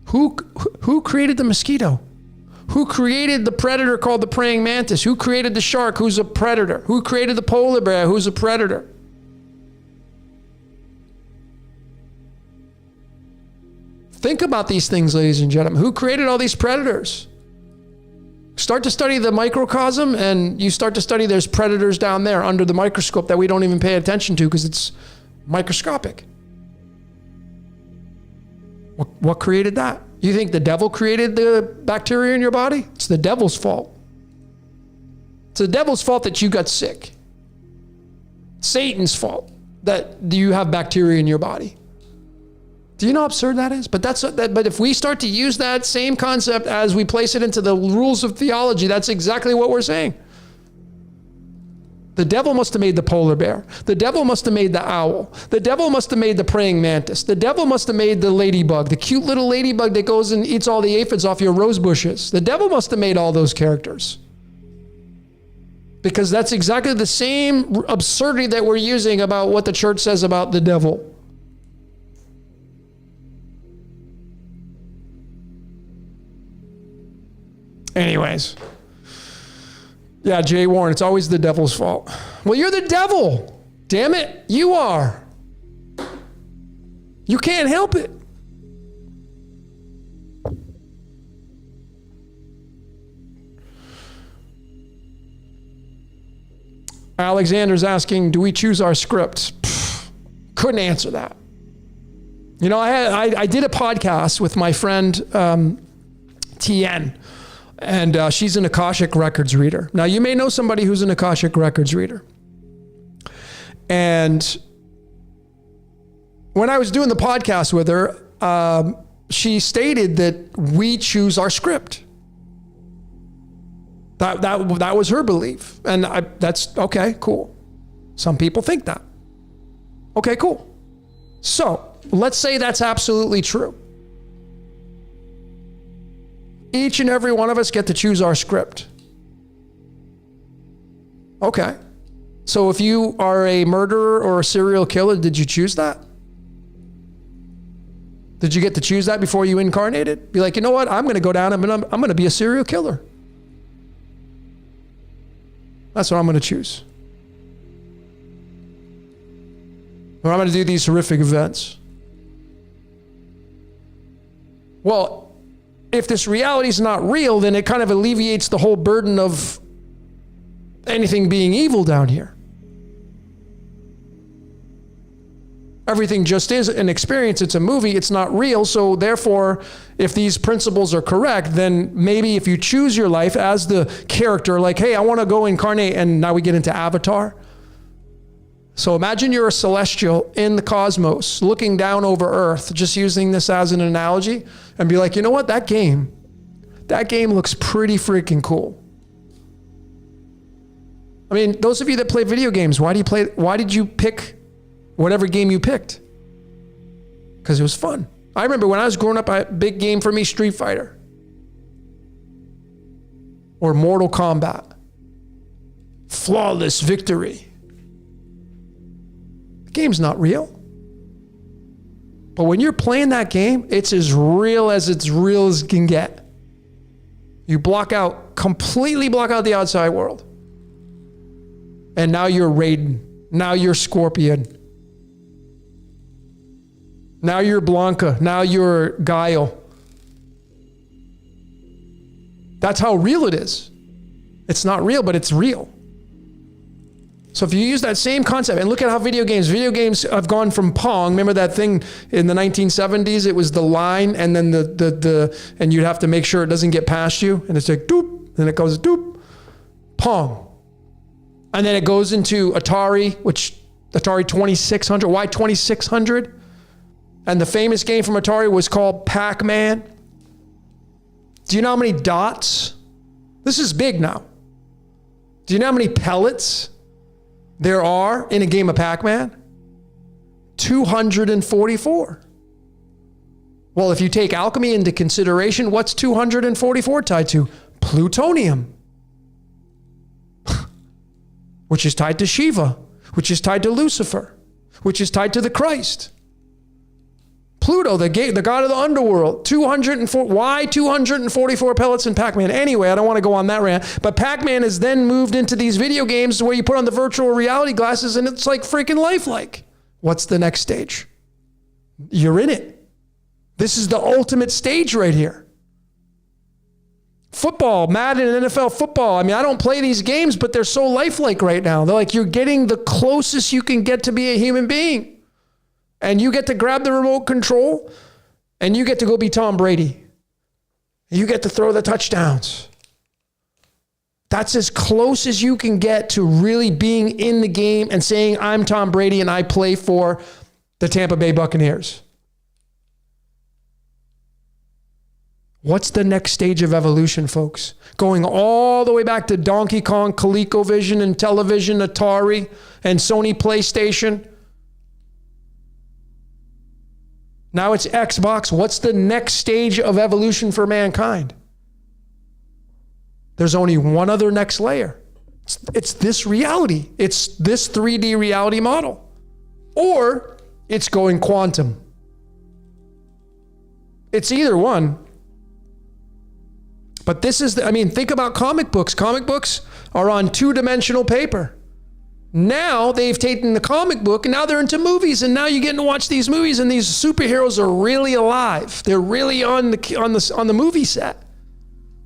Who created the mosquito? Who created the predator called the praying mantis? Who created the shark, who's a predator? Who created the polar bear, who's a predator? Think about these things, ladies and gentlemen. Who created all these predators? Start to study the microcosm, and you start to study there's predators down there under the microscope that we don't even pay attention to because it's microscopic. What created that? You think the devil created the bacteria in your body? It's the devil's fault. It's the devil's fault that you got sick. Satan's fault that you have bacteria in your body. Do you know how absurd that is? But but if we start to use that same concept as we place it into the rules of theology, that's exactly what we're saying. The devil must have made the polar bear. The devil must have made the owl. The devil must have made the praying mantis. The devil must have made the ladybug, the cute little ladybug that goes and eats all the aphids off your rose bushes. The devil must have made all those characters. Because that's exactly the same absurdity that we're using about what the church says about the devil. Anyways. Yeah, Jay Warren, it's always the devil's fault. Well, you're the devil. Damn it. You are. You can't help it. Alexander's asking, do we choose our scripts? Couldn't answer that. You know, I did a podcast with my friend TN, and she's an Akashic Records reader. Now, you may know somebody who's an Akashic Records reader. And when I was doing the podcast with her, she stated that we choose our script. That was her belief. And that's okay, cool. Some people think that. Okay, cool. So let's say that's absolutely true. Each and every one of us get to choose our script. Okay. So if you are a murderer or a serial killer, did you choose that? Did you get to choose that before you incarnated? Be like, you know what? I'm going to go down and I'm going to be a serial killer. That's what I'm going to choose. Or I'm going to do these horrific events. Well, if this reality is not real, then it kind of alleviates the whole burden of anything being evil down here. Everything just is an experience. It's a movie. It's not real. So therefore, if these principles are correct, then maybe if you choose your life as the character, like, hey, I want to go incarnate, and now we get into Avatar. So imagine you're a celestial in the cosmos looking down over Earth, just using this as an analogy, and be like, you know what? That game looks pretty freaking cool. I mean, those of you that play video games, why did you pick whatever game you picked? Because it was fun. I remember when I was growing up, a big game for me, Street Fighter or Mortal Kombat. Flawless victory. The game's not real. But when you're playing that game, it's as real as it can get. You completely block out the outside world. And now you're Raiden. Now you're Scorpion. Now you're Blanca. Now you're Guile. That's how real it is. It's not real, but it's real. So if you use that same concept and look at how video games have gone from Pong. Remember that thing in the 1970s? It was the line and then and you'd have to make sure it doesn't get past you. And it's like doop, then it goes doop, Pong. And then it goes into Atari, Atari 2600. Why 2600? And the famous game from Atari was called Pac-Man. Do you know how many dots? This is big now. Do you know how many pellets there are in a game of Pac-Man? 244. Well, if you take alchemy into consideration, what's 244 tied to? Plutonium. Which is tied to Shiva, which is tied to Lucifer, which is tied to the Christ. Pluto, the god of the underworld, 204. Why 244 pellets in Pac-Man? Anyway, I don't want to go on that rant. But Pac-Man is then moved into these video games where you put on the virtual reality glasses and it's like freaking lifelike. What's the next stage? You're in it. This is the ultimate stage right here. Football, Madden and NFL football. I mean, I don't play these games, but they're so lifelike right now. They're like, you're getting the closest you can get to be a human being. And you get to grab the remote control and you get to go be Tom Brady. You get to throw the touchdowns. That's as close as you can get to really being in the game and saying, I'm Tom Brady and I play for the Tampa Bay Buccaneers. What's the next stage of evolution, folks? Going all the way back to Donkey Kong, ColecoVision and television, Atari and Sony PlayStation. Now it's Xbox. What's the next stage of evolution for mankind? There's only one other next layer. It's this reality. It's this 3D reality model. Or it's going quantum. It's either one. But this is, think about comic books. Comic books are on two-dimensional paper. Now they've taken the comic book and now they're into movies, and now you're getting to watch these movies, and these superheroes are really alive. They're really on the movie set.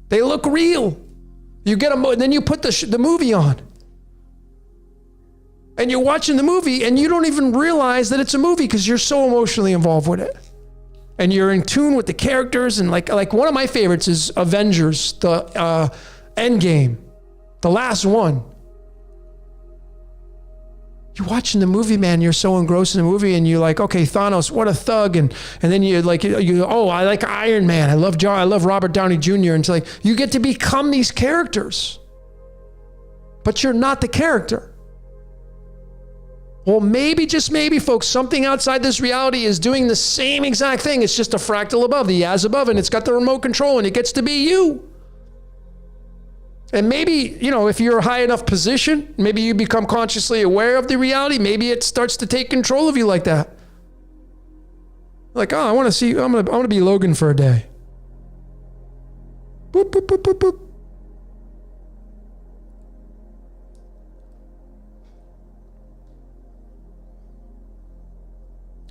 They look real. You get them, and then you put the movie on. And you're watching the movie and you don't even realize that it's a movie because you're so emotionally involved with it. And you're in tune with the characters, and like one of my favorites is Avengers, the Endgame, the last one. You're watching the movie, man. You're so engrossed in the movie, and you're like, okay, Thanos, what a thug, and then you're like, I like Iron Man. I love Robert Downey Jr. And it's like you get to become these characters, but you're not the character. Well, maybe, just maybe, folks, something outside this reality is doing the same exact thing. It's just a fractal above, the as above, and it's got the remote control, and it gets to be you. And maybe, if you're a high enough position, maybe you become consciously aware of the reality. Maybe it starts to take control of you like that. Like, I want to be Logan for a day. Boop, boop, boop, boop, boop.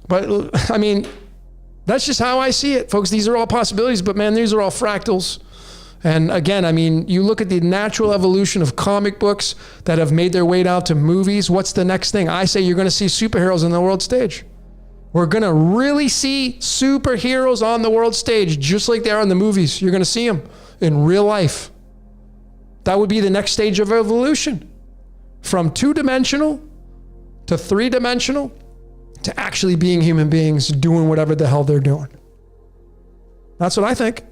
But that's just how I see it, folks. These are all possibilities, but man, these are all fractals. And again, you look at the natural evolution of comic books that have made their way out to movies. What's the next thing? I say you're going to see superheroes on the world stage. We're going to really see superheroes on the world stage, just like they are in the movies. You're going to see them in real life. That would be the next stage of evolution. From two-dimensional to three-dimensional to actually being human beings doing whatever the hell they're doing. That's what I think.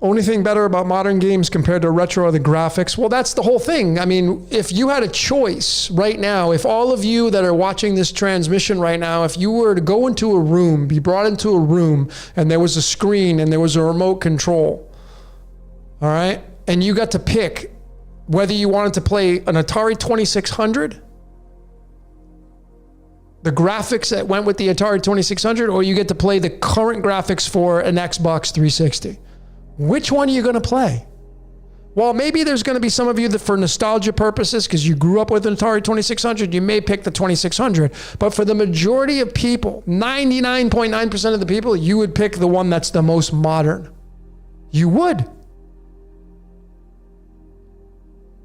Only thing better about modern games compared to retro are the graphics. Well, that's the whole thing. If you had a choice right now, if all of you that are watching this transmission right now, if you were to go into a room, be brought into a room, and there was a screen and there was a remote control, all right, and you got to pick whether you wanted to play an Atari 2600, the graphics that went with the Atari 2600, or you get to play the current graphics for an Xbox 360. Which one are you going to play? Well, maybe there's going to be some of you that for nostalgia purposes, because you grew up with an Atari 2600, you may pick the 2600. But for the majority of people, 99.9% of the people, you would pick the one that's the most modern. You would.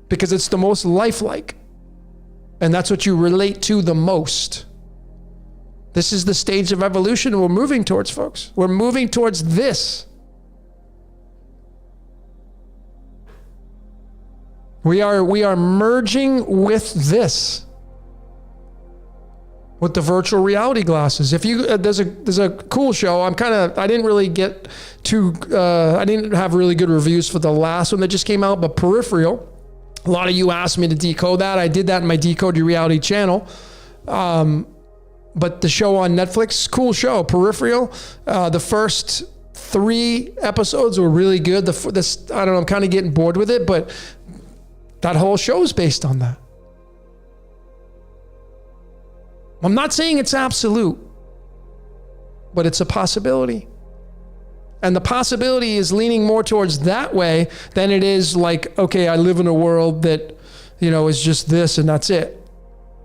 Because it's the most lifelike. And that's what you relate to the most. This is the stage of evolution we're moving towards, folks. We're moving towards this. We are merging with this, with the virtual reality glasses. If you there's a cool show. I didn't have really good reviews for the last one that just came out, but Peripheral. A lot of you asked me to decode that. I did that in my Decode Your Reality channel. But the show on Netflix, cool show, Peripheral. The first 3 episodes were really good. I don't know, I'm kind of getting bored with it, but that whole show is based on that. I'm not saying it's absolute, but it's a possibility. And the possibility is leaning more towards that way than it is like, okay, I live in a world that, is just this and that's it.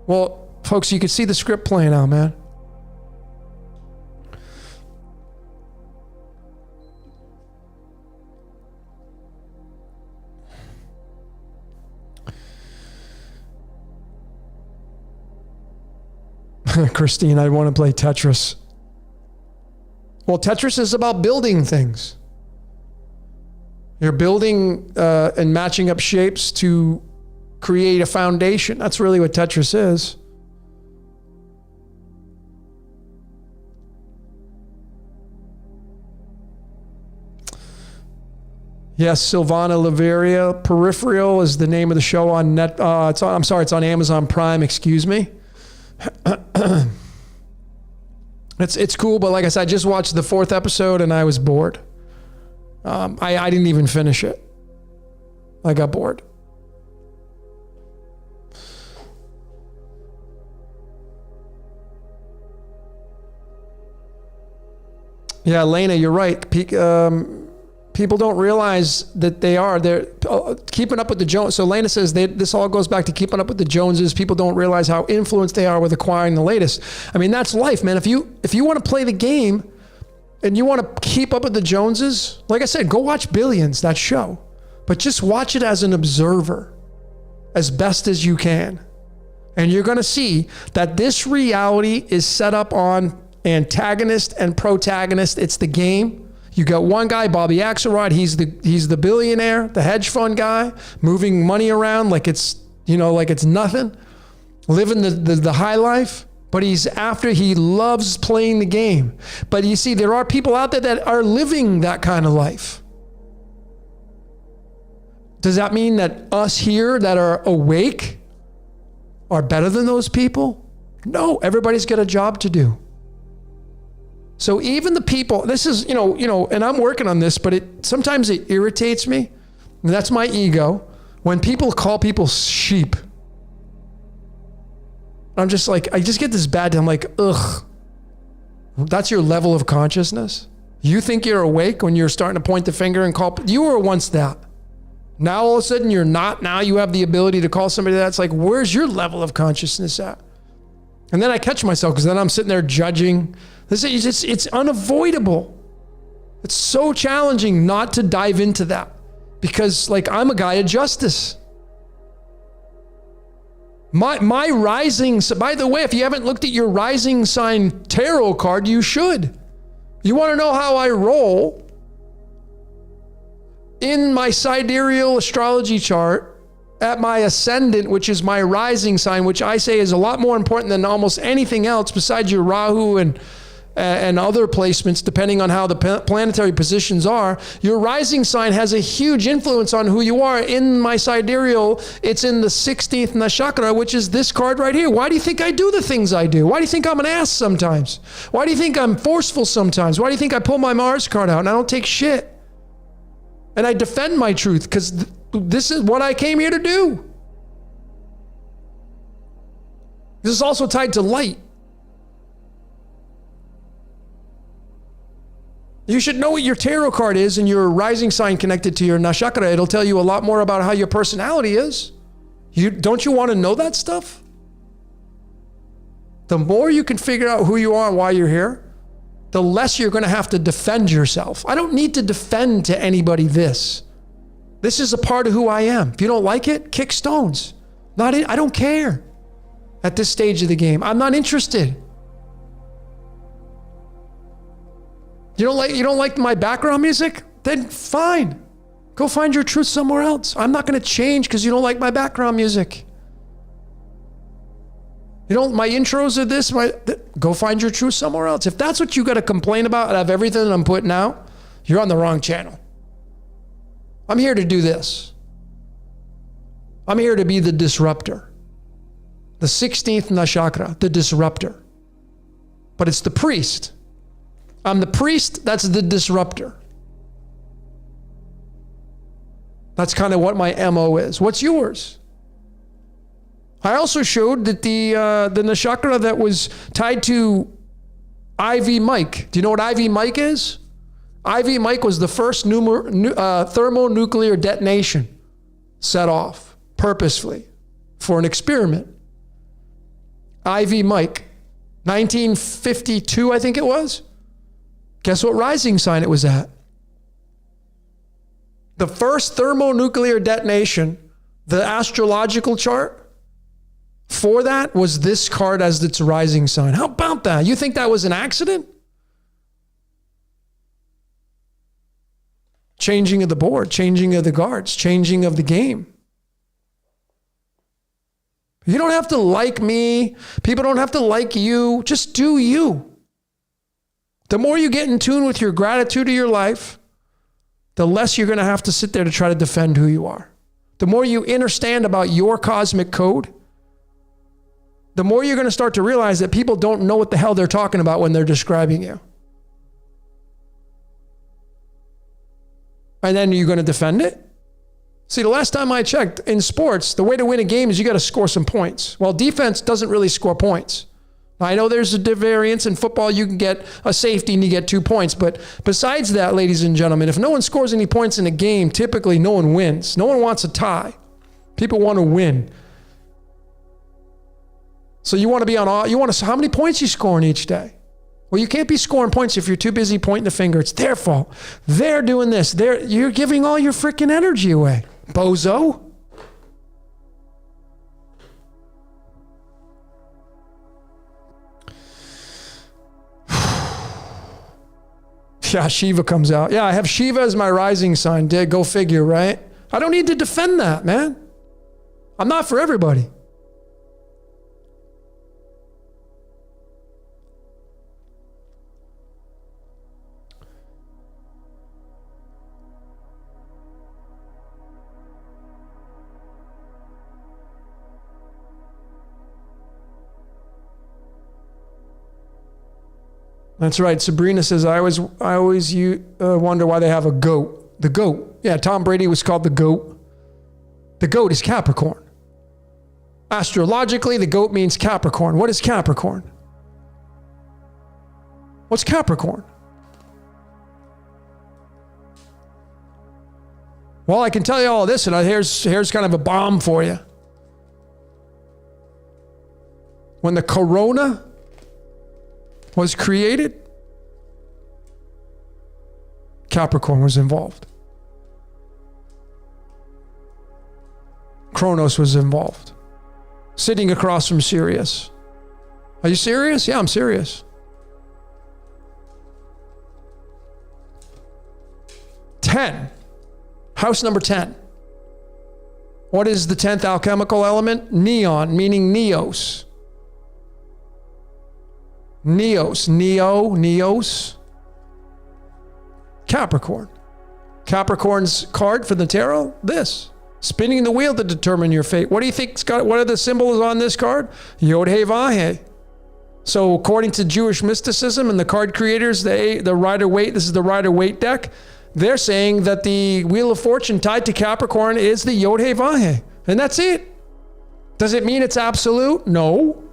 Well, folks, you can see the script playing out, man. Christine, I want to play Tetris. Well, Tetris is about building things. You're building and matching up shapes to create a foundation. That's really what Tetris is. Yes, Silvana Laveria. Peripheral is the name of the show on it's on Amazon Prime, excuse me. It's cool, but like I said, I just watched the 4th episode and I was bored. I didn't even finish it. I got bored. Yeah, Lena, you're right. People don't realize that they're keeping up with the Joneses. So Lena says this all goes back to keeping up with the Joneses. People don't realize how influenced they are with acquiring the latest. I mean, that's life, man. If you want to play the game and you want to keep up with the Joneses, like I said, go watch Billions, that show. But just watch it as an observer as best as you can. And you're going to see that this reality is set up on antagonist and protagonist. It's the game. You got one guy, Bobby Axelrod. He's the billionaire, the hedge fund guy, moving money around like it's nothing, living the high life. But he loves playing the game. But you see, there are people out there that are living that kind of life. Does that mean that us here that are awake are better than those people? No, everybody's got a job to do. So even the people, this is, and I'm working on this, but sometimes it irritates me. And that's my ego. When people call people sheep, I'm just like, I just get this bad, I'm like, ugh, that's your level of consciousness. You think you're awake when you're starting to point the finger and call, you were once that. Now all of a sudden you're not. Now you have the ability to call somebody that. It's like, where's your level of consciousness at? And then I catch myself because then I'm sitting there judging. It's unavoidable. It's so challenging not to dive into that because I'm a guy of justice. My rising, by the way, if you haven't looked at your rising sign tarot card, you should. You want to know how I roll? In my sidereal astrology chart, at my ascendant, which is my rising sign, which I say is a lot more important than almost anything else besides your Rahu and other placements, depending on how the planetary positions are, your rising sign has a huge influence on who you are. In my sidereal, it's in the 16th nakshatra, which is this card right here. Why do you think I do the things I do? Why do you think I'm an ass sometimes? Why do you think I'm forceful sometimes? Why do you think I pull my Mars card out and I don't take shit? And I defend my truth because this is what I came here to do. This is also tied to light. You should know what your tarot card is and your rising sign connected to your nakshatra. It'll tell you a lot more about how your personality is. Don't you want to know that stuff? The more you can figure out who you are and why you're here, the less you're going to have to defend yourself. I don't need to defend to anybody this. This is a part of who I am. If you don't like it, kick stones. I don't care at this stage of the game. I'm not interested. You don't like my background music? Then fine. Go find your truth somewhere else. I'm not going to change because you don't like my background music. My intros are this, go find your truth somewhere else. If that's what you got to complain about out of everything that I'm putting out, you're on the wrong channel. I'm here to do this. I'm here to be the disruptor. The 16th nakshatra, the disruptor. But it's the priest. I'm the priest, that's the disruptor. That's kind of what my MO is. What's yours? I also showed that the nakshatra that was tied to IV Mike. Do you know what IV Mike is? IV Mike was the first thermonuclear detonation set off purposefully for an experiment. IV Mike, 1952, I think it was. Guess what rising sign it was at? The first thermonuclear detonation, the astrological chart, for that was this card as its rising sign. How about that? You think that was an accident? Changing of the board, changing of the guards, changing of the game. You don't have to like me. People don't have to like you. Just do you. The more you get in tune with your gratitude of your life, the less you're going to have to sit there to try to defend who you are. The more you understand about your cosmic code, the more you're going to start to realize that people don't know what the hell they're talking about when they're describing you. And then you're going to defend it? See, the last time I checked, in sports, the way to win a game is you got to score some points. Well, defense doesn't really score points. I know there's a variance in football. You can get a safety and you get 2 points. But besides that, ladies and gentlemen, if no one scores any points in a game, typically no one wins. No one wants a tie. People want to win. So you want to be on all, how many points you scoring each day? Well, you can't be scoring points if you're too busy pointing the finger. It's their fault. They're doing this. You're giving all your freaking energy away, bozo. Yeah, Shiva comes out. Yeah, I have Shiva as my rising sign. Go figure, right? I don't need to defend that, man. I'm not for everybody. That's right. Sabrina says, I always wonder why they have a goat. The goat. Yeah, Tom Brady was called the goat. The goat is Capricorn. Astrologically, the goat means Capricorn. What is Capricorn? What's Capricorn? Well, I can tell you all this, and here's kind of a bomb for you. When the corona was created, Capricorn was involved. Kronos was involved. Sitting across from Sirius. Are you serious? Yeah, I'm serious. 10. House number 10. What is the 10th alchemical element? Neon, meaning neos. Neos. Capricorn. Capricorn's card for the tarot, this. Spinning the wheel to determine your fate. What do you think, Scott? What are the symbols on this card? Yod-Heh-Vah-Heh. So according to Jewish mysticism and the card creators, the Rider-Waite, this is the Rider-Waite deck, they're saying that the Wheel of Fortune tied to Capricorn is the Yod-Heh-Vah-Heh. And that's it. Does it mean it's absolute? No.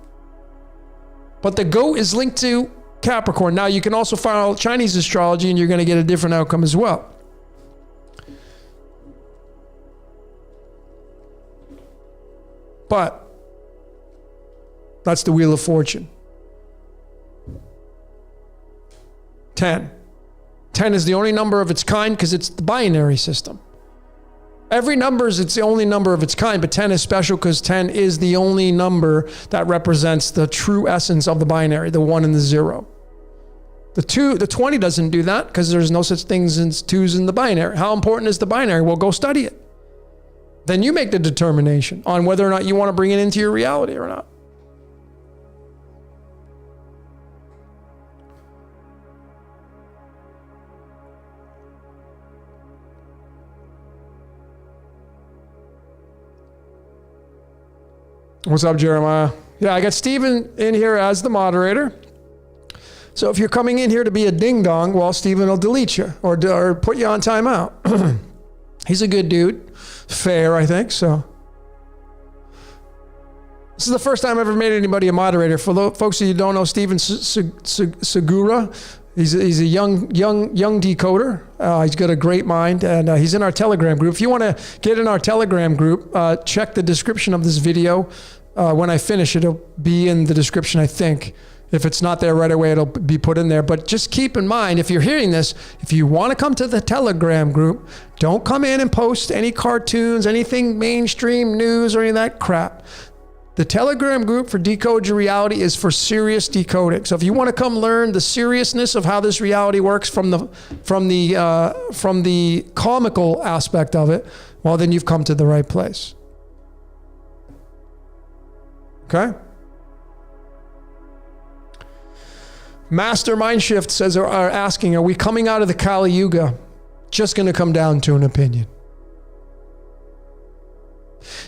But the goat is linked to Capricorn. Now, you can also follow Chinese astrology and you're going to get a different outcome as well. But that's the Wheel of Fortune. 10. 10 is the only number of its kind because it's the binary system. Every number is the only number of its kind, but 10 is special because 10 is the only number that represents the true essence of the binary, the 1 and the 0. The 20 doesn't do that because there's no such things as 2s in the binary. How important is the binary? Well, go study it. Then you make the determination on whether or not you want to bring it into your reality or not. What's up, Jeremiah? Yeah, I got Steven in here as the moderator. So if you're coming in here to be a ding-dong, well, Steven will delete you or put you on timeout. He's a good dude. Fair, I think, so. This is the first time I've ever made anybody a moderator. For the folks that you don't know, Steven Segura, he's a young decoder. He's got a great mind, and he's in our Telegram group. If you want to get in our Telegram group, check the description of this video. When I finish, it'll be in the description, I think. If it's not there right away, it'll be put in there. But just keep in mind, if you're hearing this, if you want to come to the Telegram group, don't come in and post any cartoons, anything mainstream news or any of that crap. The Telegram group for Decode Your Reality is for serious decoding. So if you want to come learn the seriousness of how this reality works from the comical aspect of it, well, then you've come to the right place. Okay? Master Mindshift says, are asking, are we coming out of the Kali Yuga? Just going to come down to an opinion.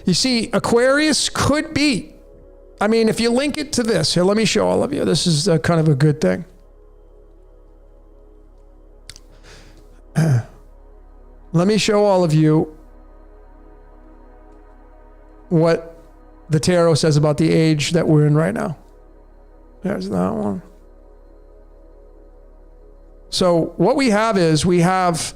You see, Aquarius could be, I mean, if you link it to this, here, let me show all of you. This is kind of a good thing. Let me show all of you what the tarot says about the age that we're in right now. There's that one. So what we have is we have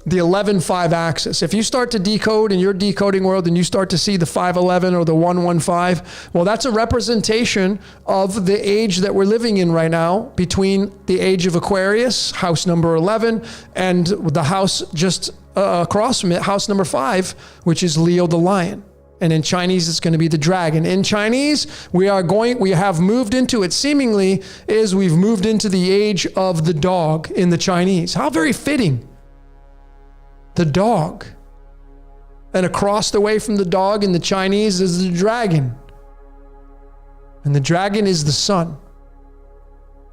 the 11-5 axis. If you start to decode in your decoding world and you start to see the 511 or the 115, well, that's a representation of the age that we're living in right now between the age of Aquarius, house number 11, and the house just across from it, house number 5, which is Leo the lion. And in Chinese, it's going to be the dragon. In Chinese, we have moved into it, seemingly is we've moved into the age of the dog in the Chinese. How very fitting. The dog. And across the way from the dog in the Chinese is the dragon. And the dragon is the sun.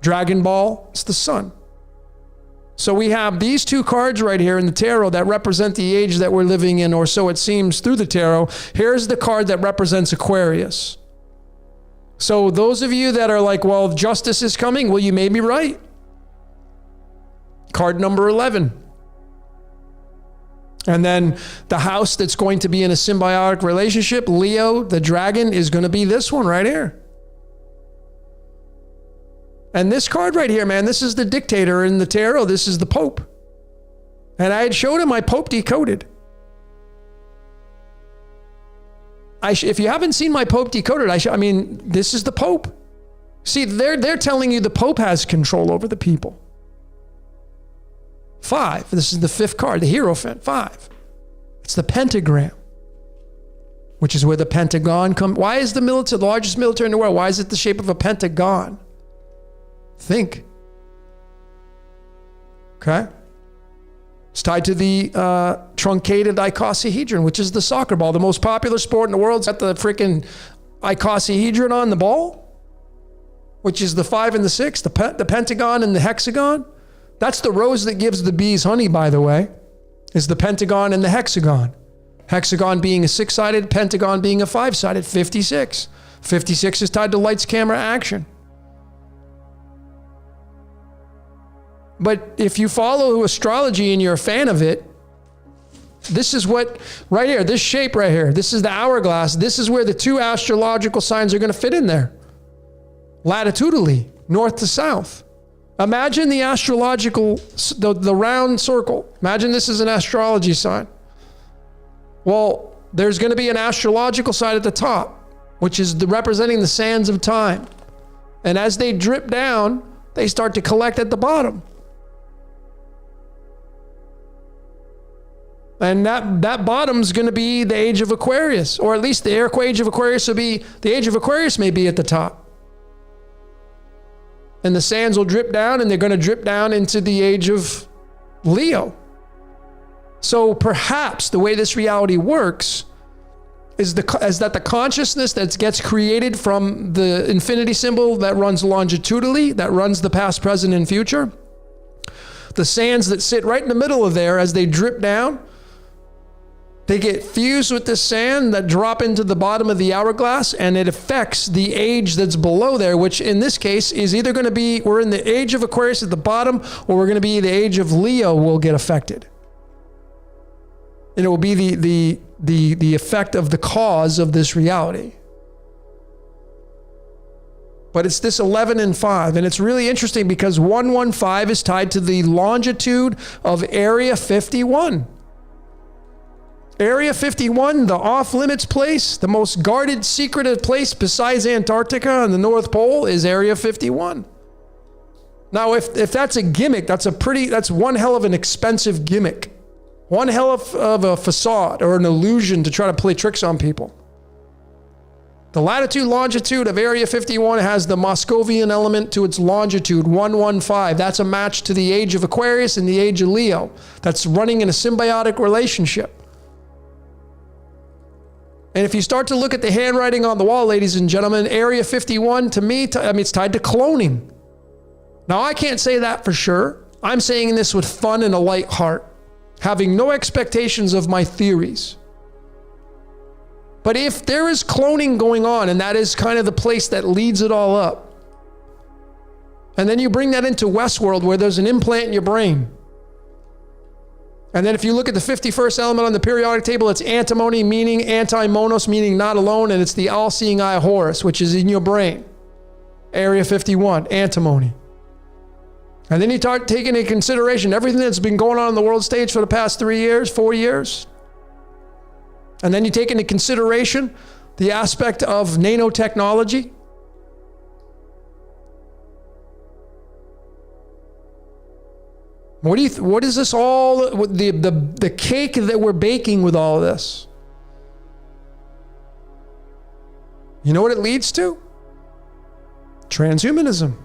Dragon Ball, it's the sun. So we have these two cards right here in the tarot that represent the age that we're living in, or so it seems through the tarot. Here's the card that represents Aquarius. So those of you that are like, well, justice is coming, well, you may be right. Card number 11. And then the house that's going to be in a symbiotic relationship, Leo, the dragon, is going to be this one right here. And this card right here, man, this is the dictator in the tarot. This is the Pope. And I had showed him my Pope decoded. If you haven't seen my Pope decoded, I mean, this is the Pope. See, they're telling you the Pope has control over the people. 5. This is the 5th card, the Hierophant. 5. It's the pentagram, which is where the Pentagon comes. Why is the largest military in the world? Why is it the shape of a pentagon? Think. Okay? It's tied to the truncated icosahedron, which is the soccer ball. The most popular sport in the world's got the freaking icosahedron on the ball, which is the 5 and the 6, the pentagon and the hexagon. That's the rose that gives the bees honey, by the way, is the pentagon and the hexagon. Hexagon being a 6-sided, pentagon being a 5-sided, 56. 56 is tied to lights, camera, action. But if you follow astrology and you're a fan of it, this is what, right here, this shape right here, this is the hourglass. This is where the 2 astrological signs are going to fit in there. Latitudinally, north to south. Imagine the astrological, the round circle. Imagine this is an astrology sign. Well, there's going to be an astrological side at the top, which is representing the sands of time. And as they drip down, they start to collect at the bottom. And that bottom's going to be the age of Aquarius, or at least the air age of Aquarius will be, the age of Aquarius may be at the top. And the sands will drip down, and they're going to drip down into the age of Leo. So perhaps the way this reality works is that the consciousness that gets created from the infinity symbol that runs longitudinally, that runs the past, present, and future, the sands that sit right in the middle of there as they drip down, they get fused with the sand that drop into the bottom of the hourglass, and it affects the age that's below there, which in this case is either going to be, we're in the age of Aquarius at the bottom, or we're going to be the age of Leo will get affected. And it will be the effect of the cause of this reality. But it's this 11 and 5, and it's really interesting because 115 is tied to the longitude of Area 51. Area 51, the off-limits place, the most guarded, secretive place besides Antarctica and the North Pole is Area 51. Now, if that's a gimmick, that's one hell of an expensive gimmick. One hell of a facade or an illusion to try to play tricks on people. The latitude, longitude of Area 51 has the Moscovian element to its longitude, 115. That's a match to the age of Aquarius and the age of Leo. That's running in a symbiotic relationship. And if you start to look at the handwriting on the wall, ladies and gentlemen, Area 51, to me, it's tied to cloning. Now, I can't say that for sure. I'm saying this with fun and a light heart, having no expectations of my theories. But if there is cloning going on, and that is kind of the place that leads it all up, and then you bring that into Westworld where there's an implant in your brain, and then if you look at the 51st element on the periodic table, it's antimony, meaning anti-monos, meaning not alone, and it's the all-seeing eye Horus, which is in your brain. Area 51, antimony. And then you start taking into consideration everything that's been going on the world stage for the past 3 years, 4 years. And then you take into consideration the aspect of nanotechnology. What is this all, the cake that we're baking with all of this? You know what it leads to? Transhumanism.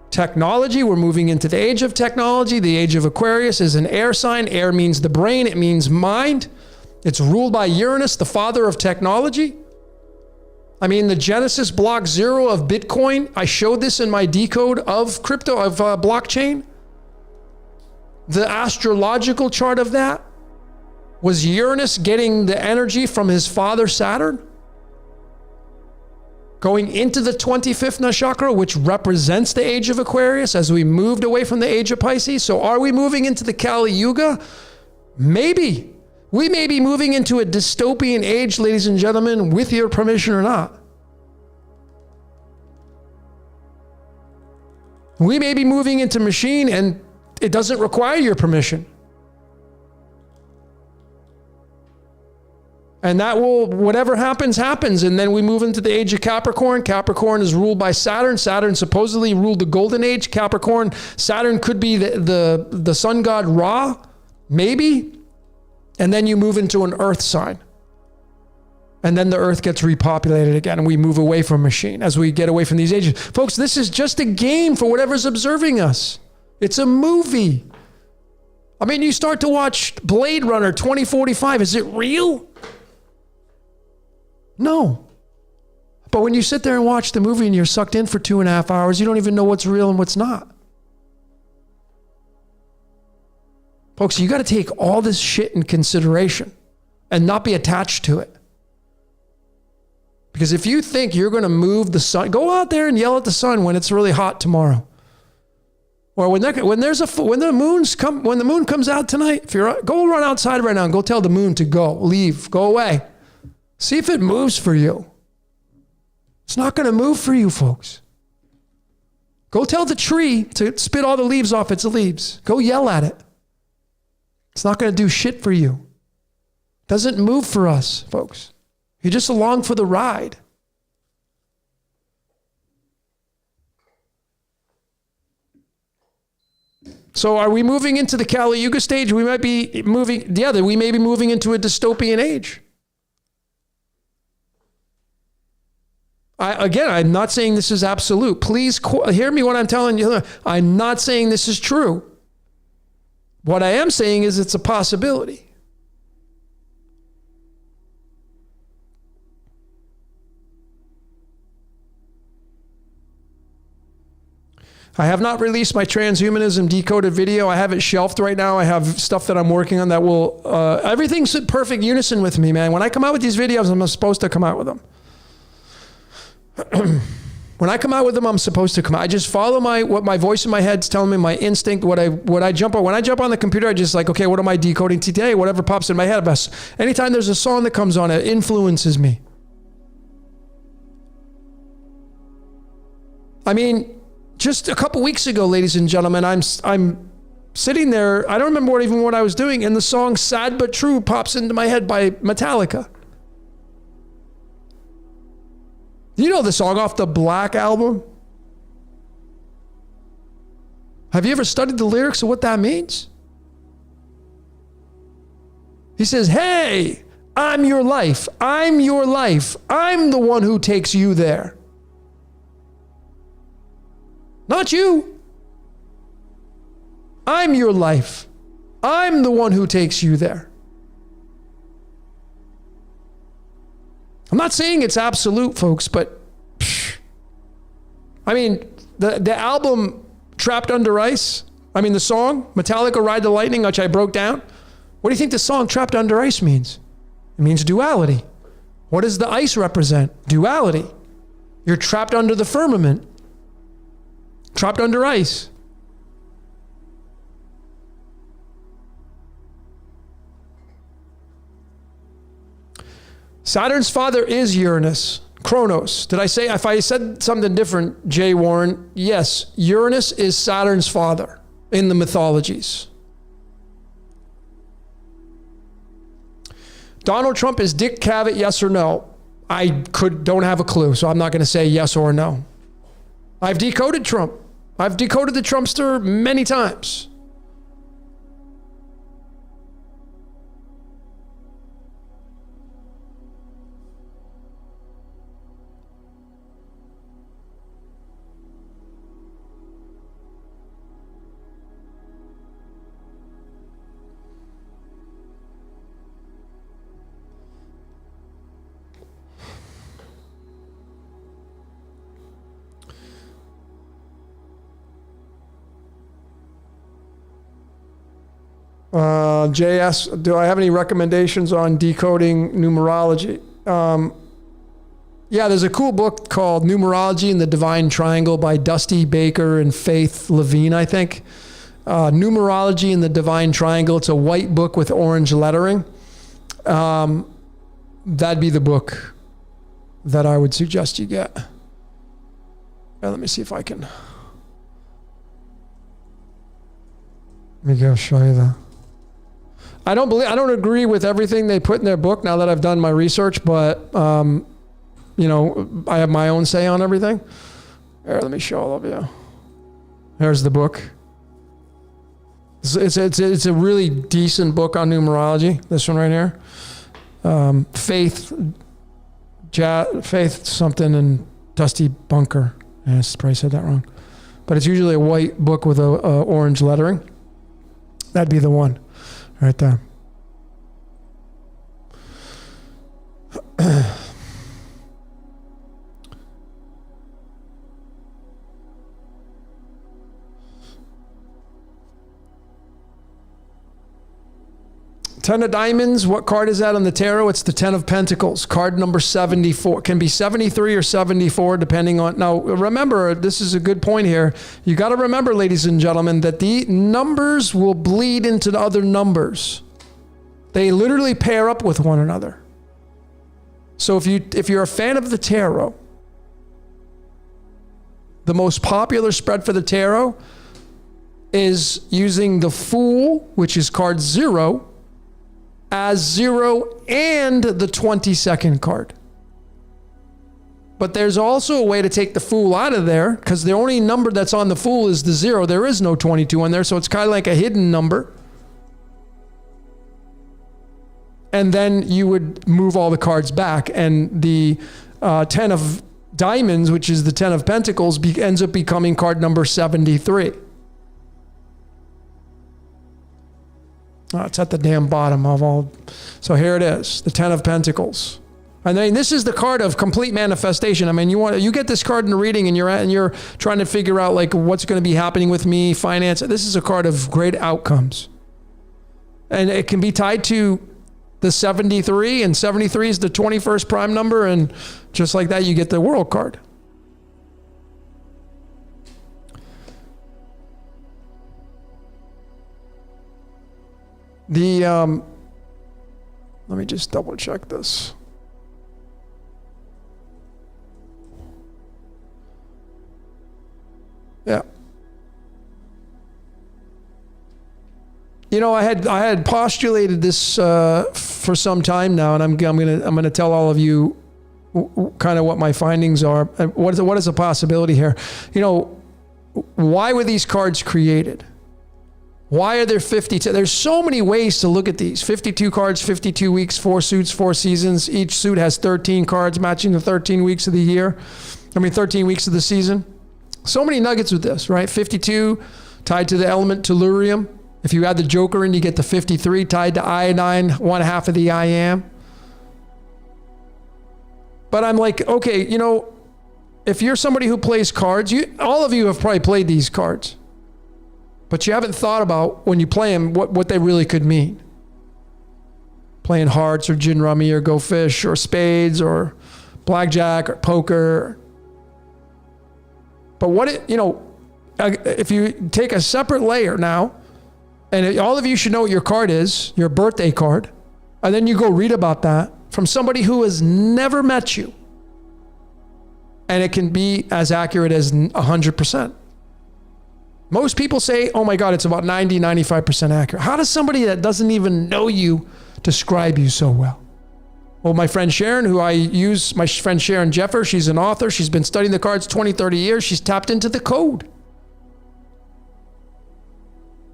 Technology, we're moving into the age of technology. The age of Aquarius is an air sign. Air means the brain, it means mind. It's ruled by Uranus, the father of technology. I mean, the Genesis block 0 of Bitcoin, I showed this in my decode of crypto, of blockchain. The astrological chart of that was Uranus getting the energy from his father Saturn, going into the 25th nakshatra, which represents the age of Aquarius as we moved away from the age of Pisces. So are we moving into the Kali Yuga? Maybe. We may be moving into a dystopian age, ladies and gentlemen, with your permission or not. We may be moving into machine and it doesn't require your permission. And that will, whatever happens, happens. And then we move into the age of Capricorn. Capricorn is ruled by Saturn. Saturn supposedly ruled the golden age. Capricorn, Saturn could be the sun god Ra, maybe. And then you move into an earth sign. And then the earth gets repopulated again and we move away from machine as we get away from these ages. Folks, this is just a game for whatever's observing us. It's a movie. I mean, you start to watch Blade Runner 2045. Is it real? No. But when you sit there and watch the movie and you're sucked in for 2.5 hours, you don't even know what's real and what's not. Folks, you got to take all this shit in consideration and not be attached to it. Because if you think you're going to move the sun, go out there and yell at the sun when it's really hot tomorrow. Or when the moon comes out tonight, go run outside right now and go tell the moon to go, leave, go away. See if it moves for you. It's not going to move for you, folks. Go tell the tree to spit all the leaves off its leaves. Go yell at it. It's not going to do shit for you. It doesn't move for us, folks. You're just along for the ride. So are we moving into the Kali Yuga stage? We might be moving, we may be moving into a dystopian age. I'm not saying this is absolute. Please hear me when I'm telling you. I'm not saying this is true. What I am saying is it's a possibility. I have not released my transhumanism decoded video. I have it shelved right now. I have stuff that I'm working on that will, everything's in perfect unison with me, man. When I come out with these videos, I'm supposed to come out with them. When I come out with them, I'm supposed to come out. I just follow what my voice in my head's telling me, my instinct, what I jump on. When I jump on the computer, I just like, okay, what am I decoding today? Whatever pops in my head. Anytime there's a song that comes on, it influences me. I mean, just a couple weeks ago, ladies and gentlemen, I'm sitting there. I don't remember what I was doing, and the song "Sad But True" pops into my head by Metallica. You know the song off the Black album? Have you ever studied the lyrics of what that means? He says, "Hey, I'm your life. I'm your life. I'm the one who takes you there. Not you. I'm your life. I'm the one who takes you there." I'm not saying it's absolute, folks, but I mean, the album Trapped Under Ice? I mean, the song, Metallica, Ride the Lightning, which I broke down. What do you think the song Trapped Under Ice means? It means duality. What does the ice represent? Duality. You're trapped under the firmament. Trapped under ice. Saturn's father is Uranus. Kronos. Did I say, if I said something different, Jay Warren, yes, Uranus is Saturn's father in the mythologies. Donald Trump is Dick Cavett, yes or no? I don't have a clue, so I'm not going to say yes or no. I've decoded Trump. I've decoded the Trumpster many times. JS, do I have any recommendations on decoding numerology? Yeah, there's a cool book called Numerology and the Divine Triangle by Dusty Baker and Faith Levine, I think. Numerology and the Divine Triangle. It's a white book with orange lettering. That'd be the book that I would suggest you get. Let me see if I can. Let me go show you the. I don't agree with everything they put in their book now that I've done my research, but you know, I have my own say on everything. Here, let me show all of you. Here's the book. It's a really decent book on numerology. This one right here. Faith something and Dusty Bunker. I probably said that wrong. But it's usually a white book with a orange lettering. That'd be the one. Right there. Ten of Diamonds, what card is that on the tarot? It's the Ten of Pentacles, card number 74. Can be 73 or 74, depending on... Now, remember, this is a good point here. You got to remember, ladies and gentlemen, that the numbers will bleed into the other numbers. They literally pair up with one another. So if you're a fan of the tarot, the most popular spread for the tarot is using the Fool, which is card 0, as 0 and the 22nd card. But there's also a way to take the Fool out of there, because the only number that's on the Fool is the 0. There is no 22 on there, so it's kind of like a hidden number. And then you would move all the cards back, and the 10 of Diamonds, which is the 10 of Pentacles, ends up becoming card number 73. Oh, it's at the damn bottom of all. So here it is, the 10 of Pentacles. And then this is the card of complete manifestation. I mean, you get this card in the reading and you're trying to figure out like what's going to be happening with me, finance. This is a card of great outcomes. And it can be tied to the 73, and 73 is the 21st prime number, and just like that you get the World card. Let me just double check this. Yeah. You know, I had postulated this for some time now, and I'm gonna tell all of you kind of what my findings are. What is the possibility here? You know, why were these cards created? Why are there 52? There's so many ways to look at these. 52 cards, 52 weeks, 4 suits, 4 seasons. Each suit has 13 cards matching the 13 weeks of the year. 13 weeks of the season. So many nuggets with this, right? 52 tied to the element tellurium. If you add the Joker in, you get the 53 tied to iodine, 1/2 of the I am. But I'm like, okay, you know, if you're somebody who plays cards, all of you have probably played these cards. But you haven't thought about, when you play them, what they really could mean. Playing hearts or gin rummy or go fish or spades or blackjack or poker. But if you take a separate layer now, and all of you should know what your card is, your birthday card, and then you go read about that from somebody who has never met you. And it can be as accurate as 100%. Most people say, oh my God, it's about 90, 95% accurate. How does somebody that doesn't even know you describe you so well? Well, my friend Sharon, my friend Sharon Jeffer, she's an author. She's been studying the cards 20, 30 years. She's tapped into the code.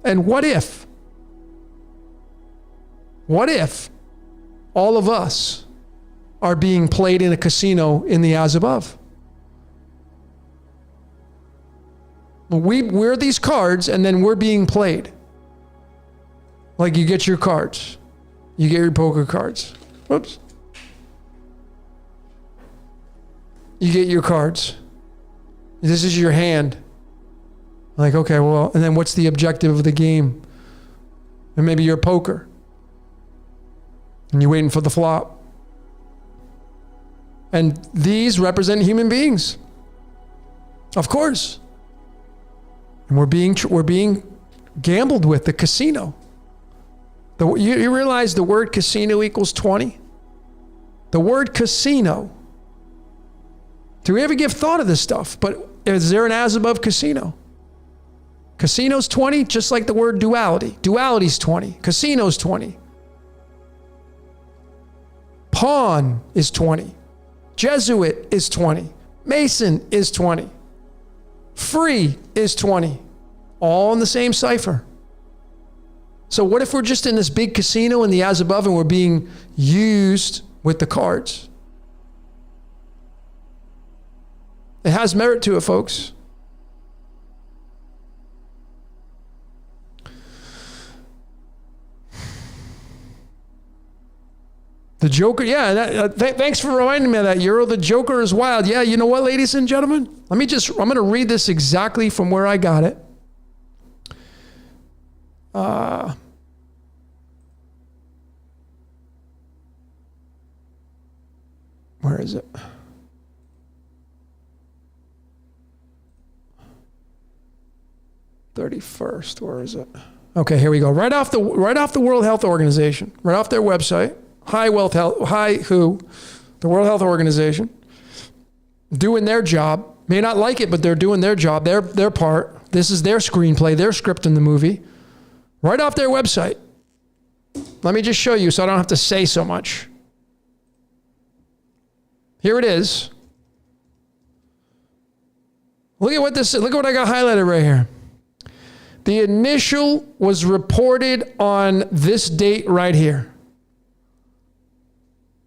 And what if all of us are being played in a casino in the as above? We're these cards, and then we're being played. Like you get your cards. You get your poker cards. Whoops. You get your cards. This is your hand. Like, okay, well, and then what's the objective of the game? And maybe you're poker. And you're waiting for the flop. And these represent human beings. Of course. And we're being gambled with, the casino. You realize the word casino equals 20? The word casino. Do we ever give thought of this stuff? But is there an as above casino? Casino's 20, just like the word duality. Duality's 20. Casino's 20. Pawn is 20. Jesuit is 20. Mason is 20. Free is 20. All in the same cipher. So what if we're just in this big casino in the as above and we're being used with the cards? It has merit to it, folks. The Joker, yeah, thanks for reminding me of that, Euro. The Joker is wild. Yeah, you know what, ladies and gentlemen? I'm going to read this exactly from where I got it. Where is it? '31st. Where is it? Okay, here we go. Right off the World Health Organization, right off their website. The World Health Organization, doing their job. May not like it, but they're doing their job, their part. This is their screenplay, their script in the movie. Right off their website. Let me just show you so I don't have to say so much. Here it is. Look at what I got highlighted right here. The initial was reported on this date right here.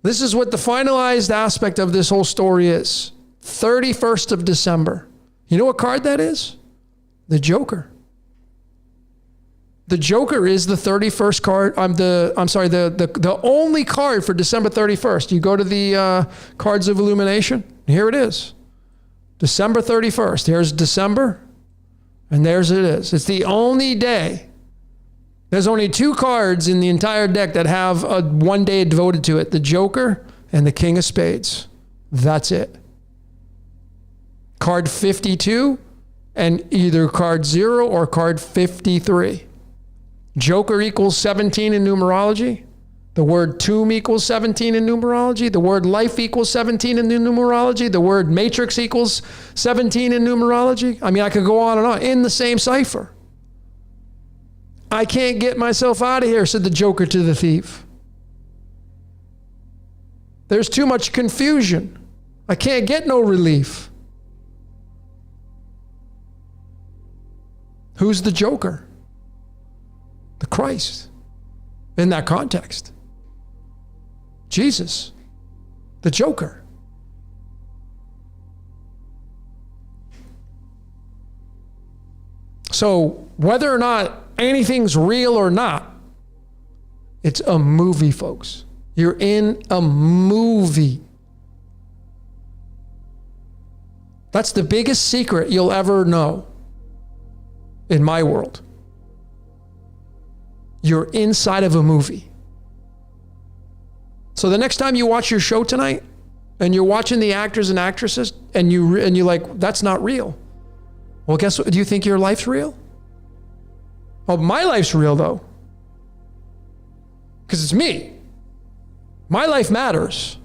This is what the finalized aspect of this whole story is. 31st of December. You know what card that is? The Joker. The Joker is the 31st card. The only card for December 31st. You go to the Cards of Illumination. Here it is. December 31st. Here's December. And there's it is. It's the only day. There's only two cards in the entire deck that have a one day devoted to it. The Joker and the King of Spades. That's it. Card 52 and either card 0 or card 53. Joker equals 17 in numerology. The word tomb equals 17 in numerology. The word life equals 17 in numerology. The word matrix equals 17 in numerology. I mean, I could go on and on in the same cipher. I can't get myself out of here, said the Joker to the thief. There's too much confusion. I can't get no relief. Who's the Joker? The Christ. In that context. Jesus. The Joker. So whether or not anything's real or not, it's a movie, folks. You're in a movie. That's the biggest secret you'll ever know in my world. You're inside of a movie. So the next time you watch your show tonight and you're watching the actors and actresses and you're like, that's not real. Well, guess what? Do you think your life's real? Oh, my life's real though. Because it's me. My life matters.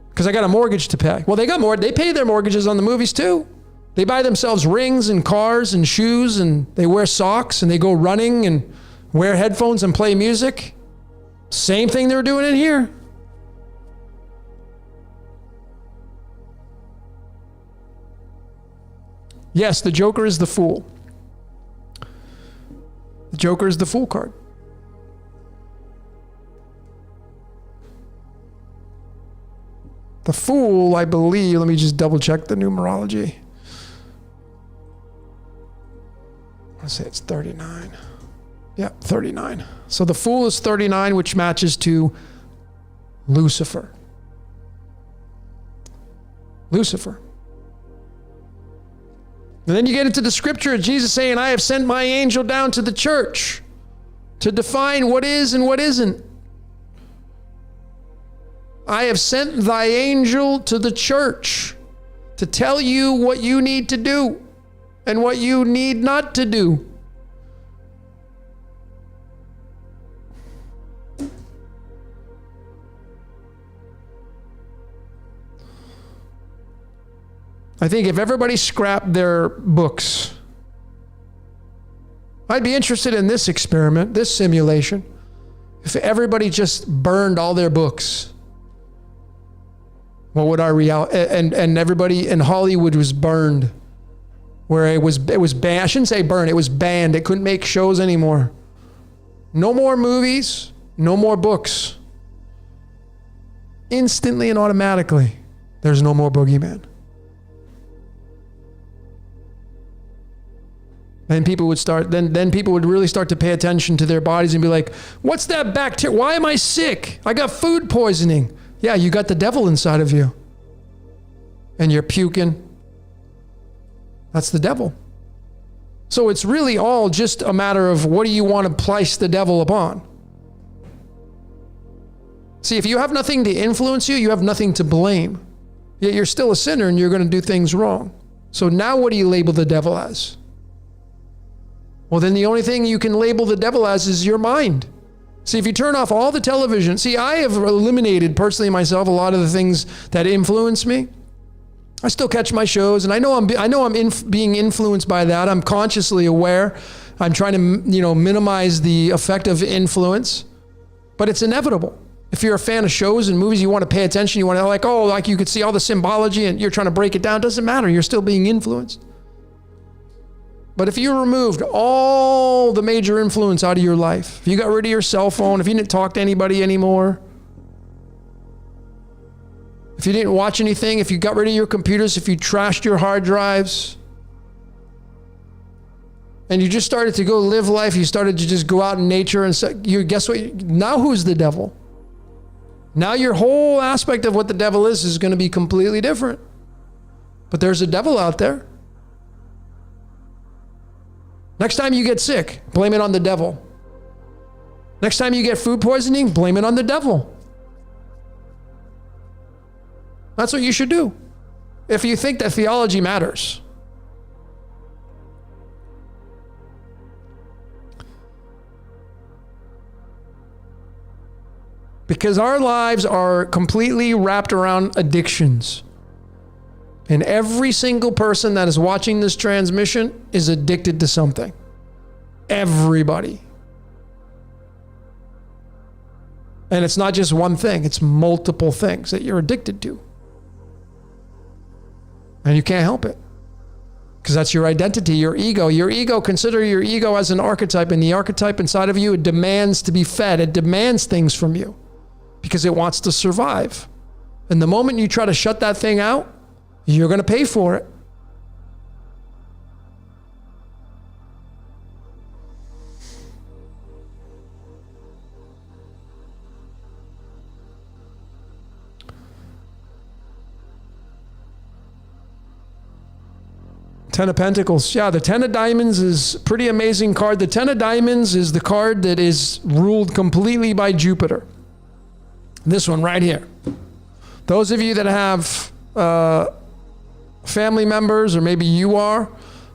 Because I got a mortgage to pay. Well, they pay their mortgages on the movies too. They buy themselves rings and cars and shoes, and they wear socks, and they go running and wear headphones and play music. Same thing they're doing in here. Yes, the Joker is the fool. The Joker is the fool card. The fool, I believe, let me just double check the numerology. I say it's 39. Yeah, 39. So the fool is 39, which matches to Lucifer. Lucifer. And then you get into the scripture, Jesus saying, I have sent my angel down to the church to define what is and what isn't. I have sent thy angel to the church to tell you what you need to do and what you need not to do. I think if everybody scrapped their books, I'd be interested in this experiment, this simulation. If everybody just burned all their books, what would our reality, and everybody in Hollywood was burned, where it was banned. I shouldn't say burned, it was banned. It couldn't make shows anymore. No more movies, no more books. Instantly and automatically, there's no more boogeyman. And people would start, then people would really start to pay attention to their bodies and be like, what's that bacteria? Why am I sick? I got food poisoning. Yeah, you got the devil inside of you. And you're puking. That's the devil. So it's really all just a matter of what do you want to place the devil upon? See, if you have nothing to influence you, you have nothing to blame. Yet you're still a sinner and you're going to do things wrong. So now what do you label the devil as? Well, then the only thing you can label the devil as is your mind. See, if you turn off all the television, see, I have eliminated personally myself a lot of the things that influence me. I still catch my shows, and I know I'm being influenced by that. I'm consciously aware. I'm trying to, minimize the effect of influence, but it's inevitable. If you're a fan of shows and movies, you want to pay attention. You want to you could see all the symbology, and you're trying to break it down. It doesn't matter. You're still being influenced. But if you removed all the major influence out of your life, if you got rid of your cell phone, if you didn't talk to anybody anymore, if you didn't watch anything, if you got rid of your computers, if you trashed your hard drives, and you just started to go live life, you started to just go out in nature and say, guess what? Now who's the devil? Now your whole aspect of what the devil is going to be completely different. But there's a devil out there. Next time you get sick, blame it on the devil. Next time you get food poisoning, blame it on the devil. That's what you should do. If you think that theology matters. Because our lives are completely wrapped around addictions. And every single person that is watching this transmission is addicted to something. Everybody. And it's not just one thing, it's multiple things that you're addicted to. And you can't help it. Because that's your identity, your ego. Your ego, consider your ego as an archetype, and the archetype inside of you, it demands to be fed. It demands things from you because it wants to survive. And the moment you try to shut that thing out, you're going to pay for it. Ten of Pentacles. Yeah, the Ten of Diamonds is a pretty amazing card. The Ten of Diamonds is the card that is ruled completely by Jupiter. This one right here. Those of you that have family members, or maybe you are,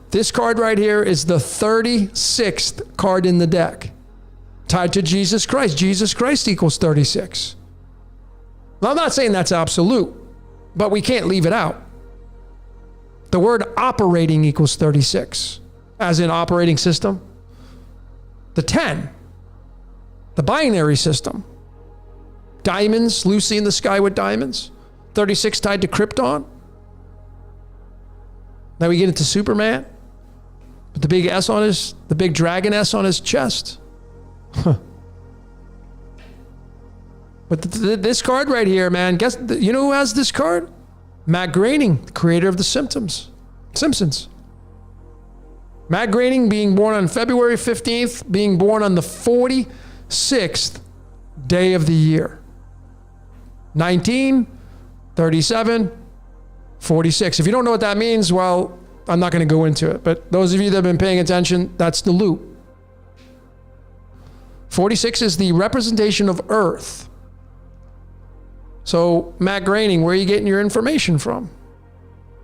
this card right here is the 36th card in the deck, tied to Jesus Christ. Jesus Christ equals 36. Now, I'm not saying that's absolute, but we can't leave it out. The word operating equals 36, as in operating system. The 10, the binary system. Diamonds, Lucy in the sky with diamonds. 36 tied to Krypton. Now we get into Superman. With the big S on the big dragon S on his chest. But this card right here, man, you know who has this card? Matt Groening, the creator of The Simpsons. Matt Groening being born on February 15th, being born on the 46th day of the year. 19, 37, 46. If you don't know what that means, well, I'm not going to go into it. But those of you that have been paying attention, that's the loop. 46 is the representation of Earth. So, Matt Groening, where are you getting your information from?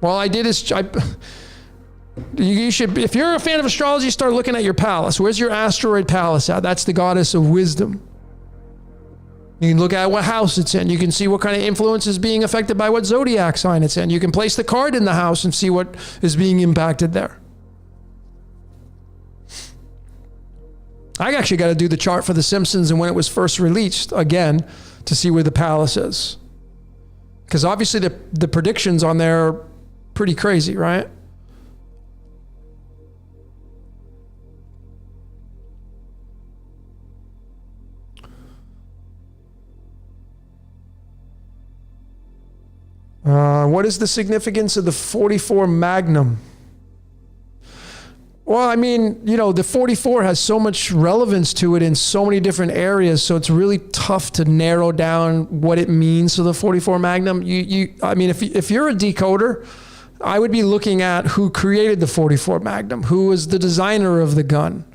Well, you should, if you're a fan of astrology, start looking at your palace. Where's your asteroid palace at? That's the goddess of wisdom. You can look at what house it's in. You can see what kind of influence is being affected by what zodiac sign it's in. You can place the card in the house and see what is being impacted there. I actually got to do the chart for The Simpsons and when it was first released again to see where the palace is. Because obviously the predictions on there are pretty crazy, right? What is the significance of the 44 Magnum? Well, I mean, the 44 has so much relevance to it in so many different areas, so it's really tough to narrow down what it means to the 44 Magnum. I mean, if you're a decoder, I would be looking at who created the 44 Magnum, who was the designer of the gun,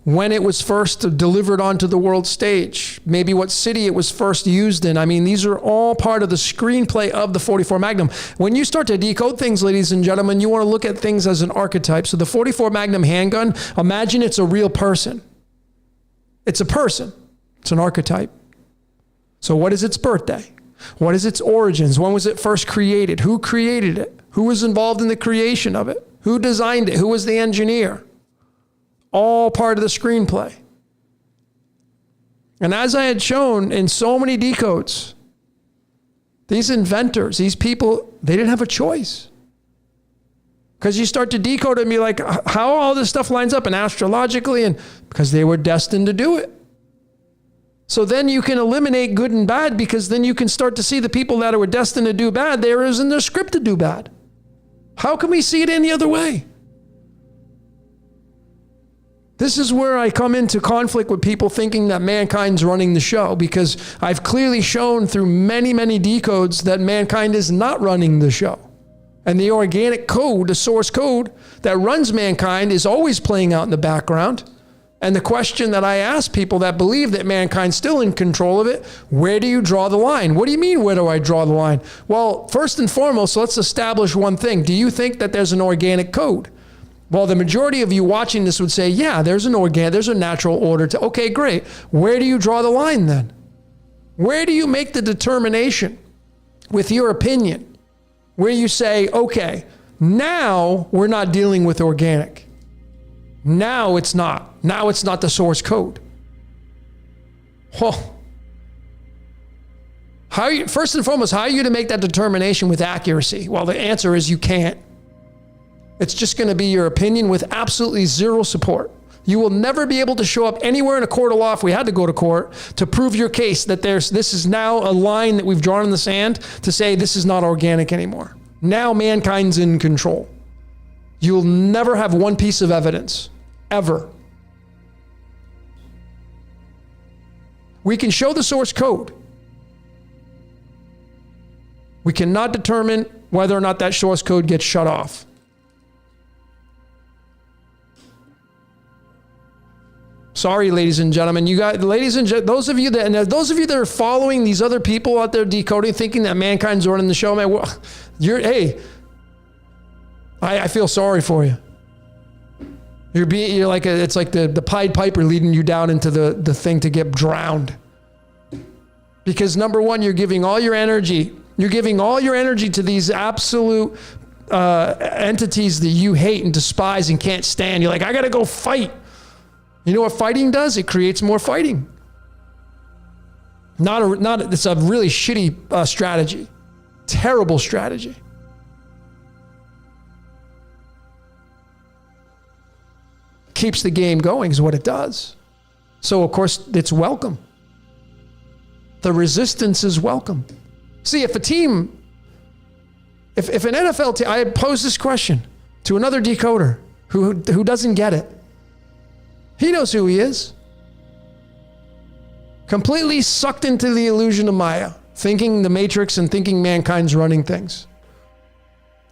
when it was first delivered onto the world stage, maybe what city it was first used in. I mean, these are all part of the screenplay of the 44 Magnum. When you start to decode things, ladies and gentlemen, you want to look at things as an archetype. So the 44 Magnum handgun, imagine it's a real person. It's a person. It's an archetype. So what is its birthday? What is its origins? When was it first created? Who created it? Who was involved in the creation of it? Who designed it? Who was the engineer? All part of the screenplay. And as I had shown in so many decodes, these inventors, these people, they didn't have a choice. Because you start to decode it and be like, how all this stuff lines up and astrologically, and because they were destined to do it. So then you can eliminate good and bad, because then you can start to see the people that were destined to do bad, there is in their script to do bad. How can we see it any other way? This is where I come into conflict with people thinking that mankind's running the show, because I've clearly shown through many, many decodes that mankind is not running the show. And the organic code, the source code that runs mankind, is always playing out in the background. And the question that I ask people that believe that mankind's still in control of it, where do you draw the line? What do you mean, where do I draw the line? Well, first and foremost, let's establish one thing. Do you think that there's an organic code? Well, the majority of you watching this would say, yeah, there's a natural order to, okay, great. Where do you draw the line then? Where do you make the determination with your opinion where you say, okay, now we're not dealing with organic. Now it's not. Now it's not the source code. Oh. First and foremost, how are you to make that determination with accuracy? Well, the answer is you can't. It's just going to be your opinion with absolutely zero support. You will never be able to show up anywhere in a court of law, if we had to go to court, to prove your case that this is now a line that we've drawn in the sand to say this is not organic anymore. Now mankind's in control. You'll never have one piece of evidence, ever. We can show the source code. We cannot determine whether or not that source code gets shut off. Sorry, ladies and gentlemen. You got those of you that are following these other people out there decoding, thinking that mankind's running the show, man. Well, I feel sorry for you. You're like it's like the Pied Piper leading you down into the thing to get drowned. Because number one, you're giving all your energy to these absolute entities that you hate and despise and can't stand. You're like, I got to go fight. You know what fighting does? It creates more fighting. It's a really shitty strategy. Terrible strategy. Keeps the game going is what it does. So of course it's welcome. The resistance is welcome. See, if an NFL team, I pose this question to another decoder who doesn't get it. He knows who he is. Completely sucked into the illusion of Maya, thinking the Matrix and thinking mankind's running things.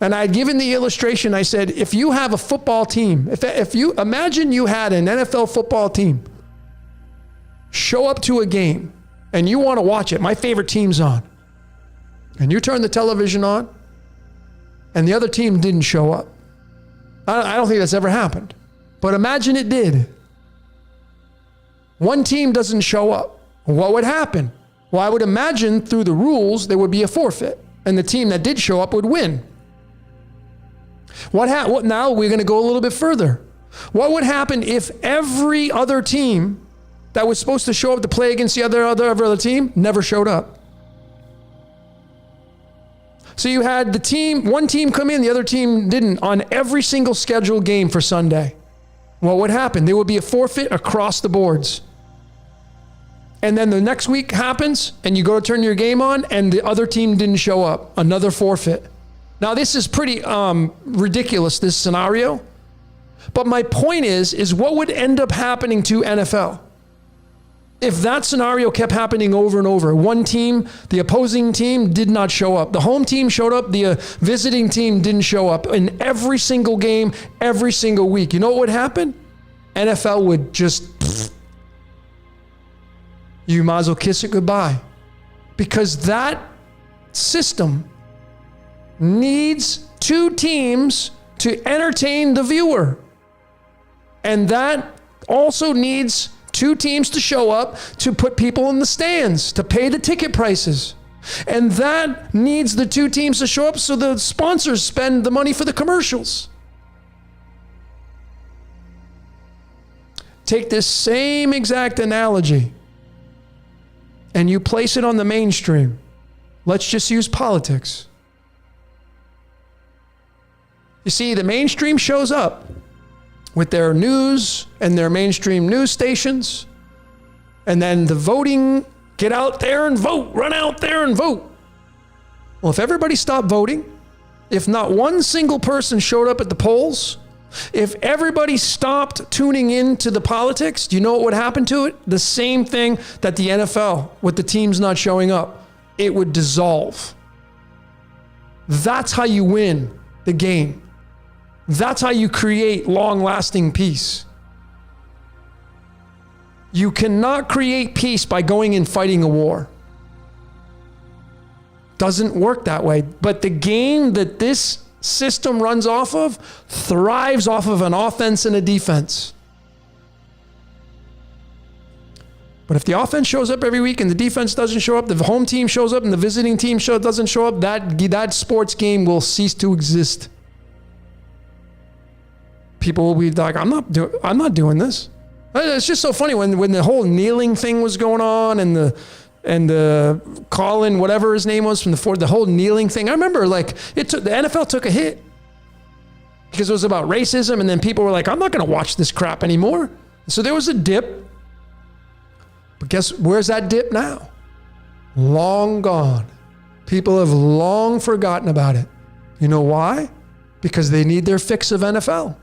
And I'd given the illustration, I said, if you have a football team, if you imagine you had an NFL football team show up to a game and you want to watch it, my favorite team's on, and you turn the television on and the other team didn't show up. I don't think that's ever happened, but imagine it did. One team doesn't show up. What would happen? Well, I would imagine through the rules, there would be a forfeit and the team that did show up would win. Now we're going to go a little bit further. What would happen if every other team that was supposed to show up to play against the other team never showed up? So you had one team come in, the other team didn't on every single scheduled game for Sunday. What would happen? There would be a forfeit across the boards. And then the next week happens and you go to turn your game on and the other team didn't show up. Another forfeit. Now, this is pretty ridiculous, this scenario. But my point is what would end up happening to NFL? If that scenario kept happening over and over, one team, the opposing team did not show up. The home team showed up, the visiting team didn't show up in every single game, every single week. You know what would happen? NFL would just, you might as well kiss it goodbye. Because that system needs two teams to entertain the viewer. And that also needs two teams to show up to put people in the stands, to pay the ticket prices. And that needs the two teams to show up so the sponsors spend the money for the commercials. Take this same exact analogy and you place it on the mainstream. Let's just use politics. You see, the mainstream shows up with their news and their mainstream news stations, and then the voting, get out there and vote, run out there and vote. Well, if everybody stopped voting, if not one single person showed up at the polls, if everybody stopped tuning in to the politics, do you know what would happen to it? The same thing that the NFL, with the teams not showing up, it would dissolve. That's how you win the game. That's how you create long-lasting peace. You cannot create peace by going and fighting a war. Doesn't work that way. But the game that this system runs off of thrives off of an offense and a defense. But if the offense shows up every week and the defense doesn't show up, the home team shows up and the visiting team doesn't show up, that sports game will cease to exist. People will be like, I'm not doing this. It's just so funny when the whole kneeling thing was going on and the Colin, whatever his name was from the whole kneeling thing. I remember the NFL took a hit because it was about racism, and then people were like, I'm not going to watch this crap anymore. So there was a dip. But guess where's that dip now? Long gone. People have long forgotten about it. You know why? Because they need their fix of NFL.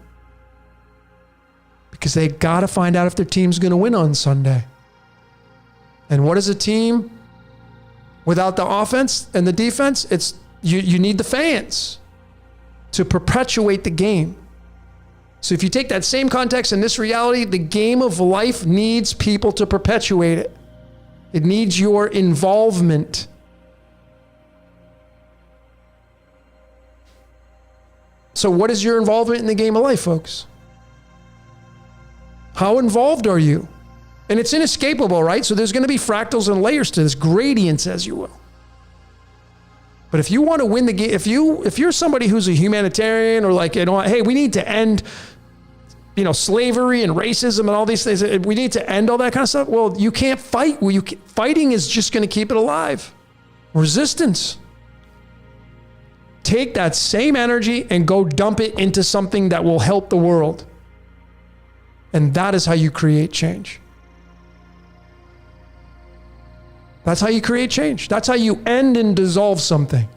Because they got to find out if their team's going to win on Sunday. And what is a team without the offense and the defense? It's you need the fans to perpetuate the game. So if you take that same context in this reality, the game of life needs people to perpetuate it. It needs your involvement. So what is your involvement in the game of life, folks? How involved are you? And it's inescapable, right? So there's going to be fractals and layers to this, gradients, as you will. But if you want to win the game, if you're somebody who's a humanitarian or like, hey, we need to end, slavery and racism and all these things. We need to end all that kind of stuff. Well, you can't fight. Fighting is just going to keep it alive. Resistance. Take that same energy and go dump it into something that will help the world. And that is how you create change. That's how you create change. That's how you end and dissolve something.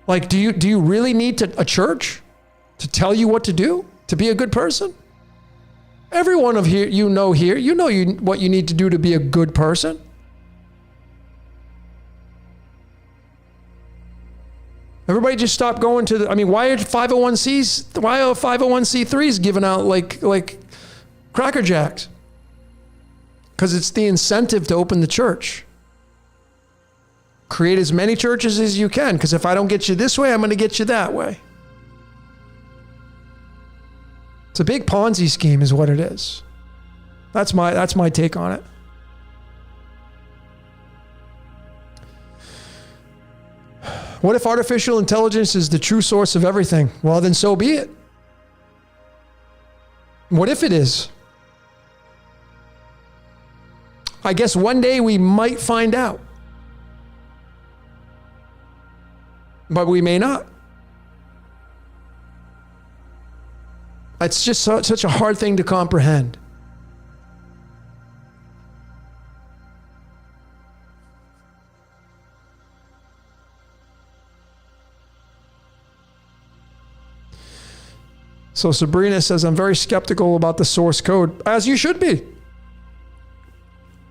Like, do you really need a church to tell you what to do to be a good person? Every one of here, what you need to do to be a good person. Everybody just stop going to why are 501c3s giving out like Cracker Jacks? Because it's the incentive to open the church. Create as many churches as you can, because if I don't get you this way, I'm going to get you that way. It's a big Ponzi scheme is what it is. That's my take on it. What if artificial intelligence is the true source of everything? Well, then so be it. What if it is? I guess one day we might find out. But we may not. It's just such a hard thing to comprehend. So Sabrina says, I'm very skeptical about the source code, as you should be.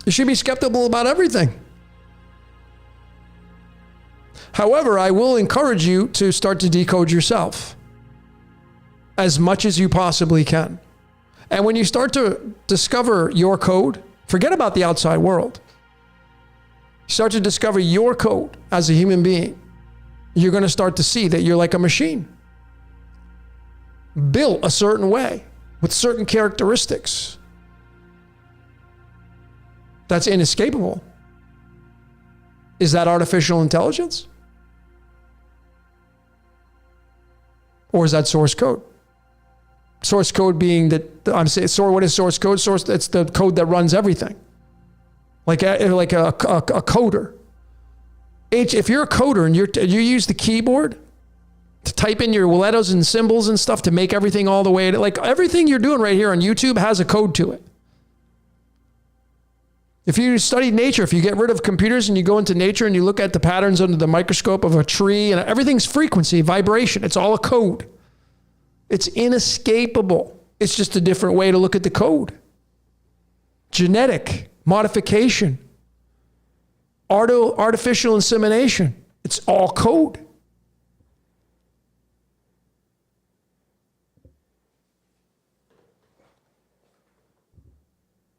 You should be skeptical about everything. However, I will encourage you to start to decode yourself as much as you possibly can. And when you start to discover your code, forget about the outside world. You start to discover your code as a human being. You're going to start to see that you're like a machine, built a certain way with certain characteristics. That's inescapable. Is that artificial intelligence? Or is that source code? Source code being that, I'm saying, what is source code? It's the code that runs everything. Like a coder. If you're a coder and you use the keyboard to type in your letters and symbols and stuff to make everything all the way, like everything you're doing right here on YouTube has a code to it. If you study nature, if you get rid of computers and you go into nature and you look at the patterns under the microscope of a tree, and everything's frequency, vibration, it's all a code. It's inescapable. It's just a different way to look at the code. Genetic modification, artificial insemination, it's all code.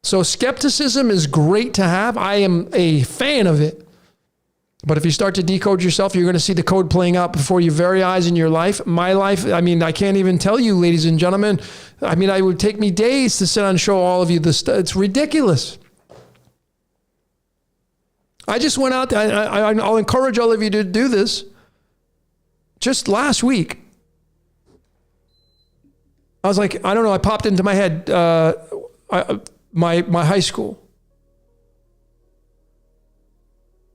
So skepticism is great to have. I am a fan of it. But if you start to decode yourself, you're going to see the code playing out before your very eyes in your life. My life, I can't even tell you, ladies and gentlemen. It would take me days to sit and show all of you this stuff. It's ridiculous. I just went out there. I'll encourage all of you to do this. Just last week, I was like, I don't know, I popped into my head, my high school.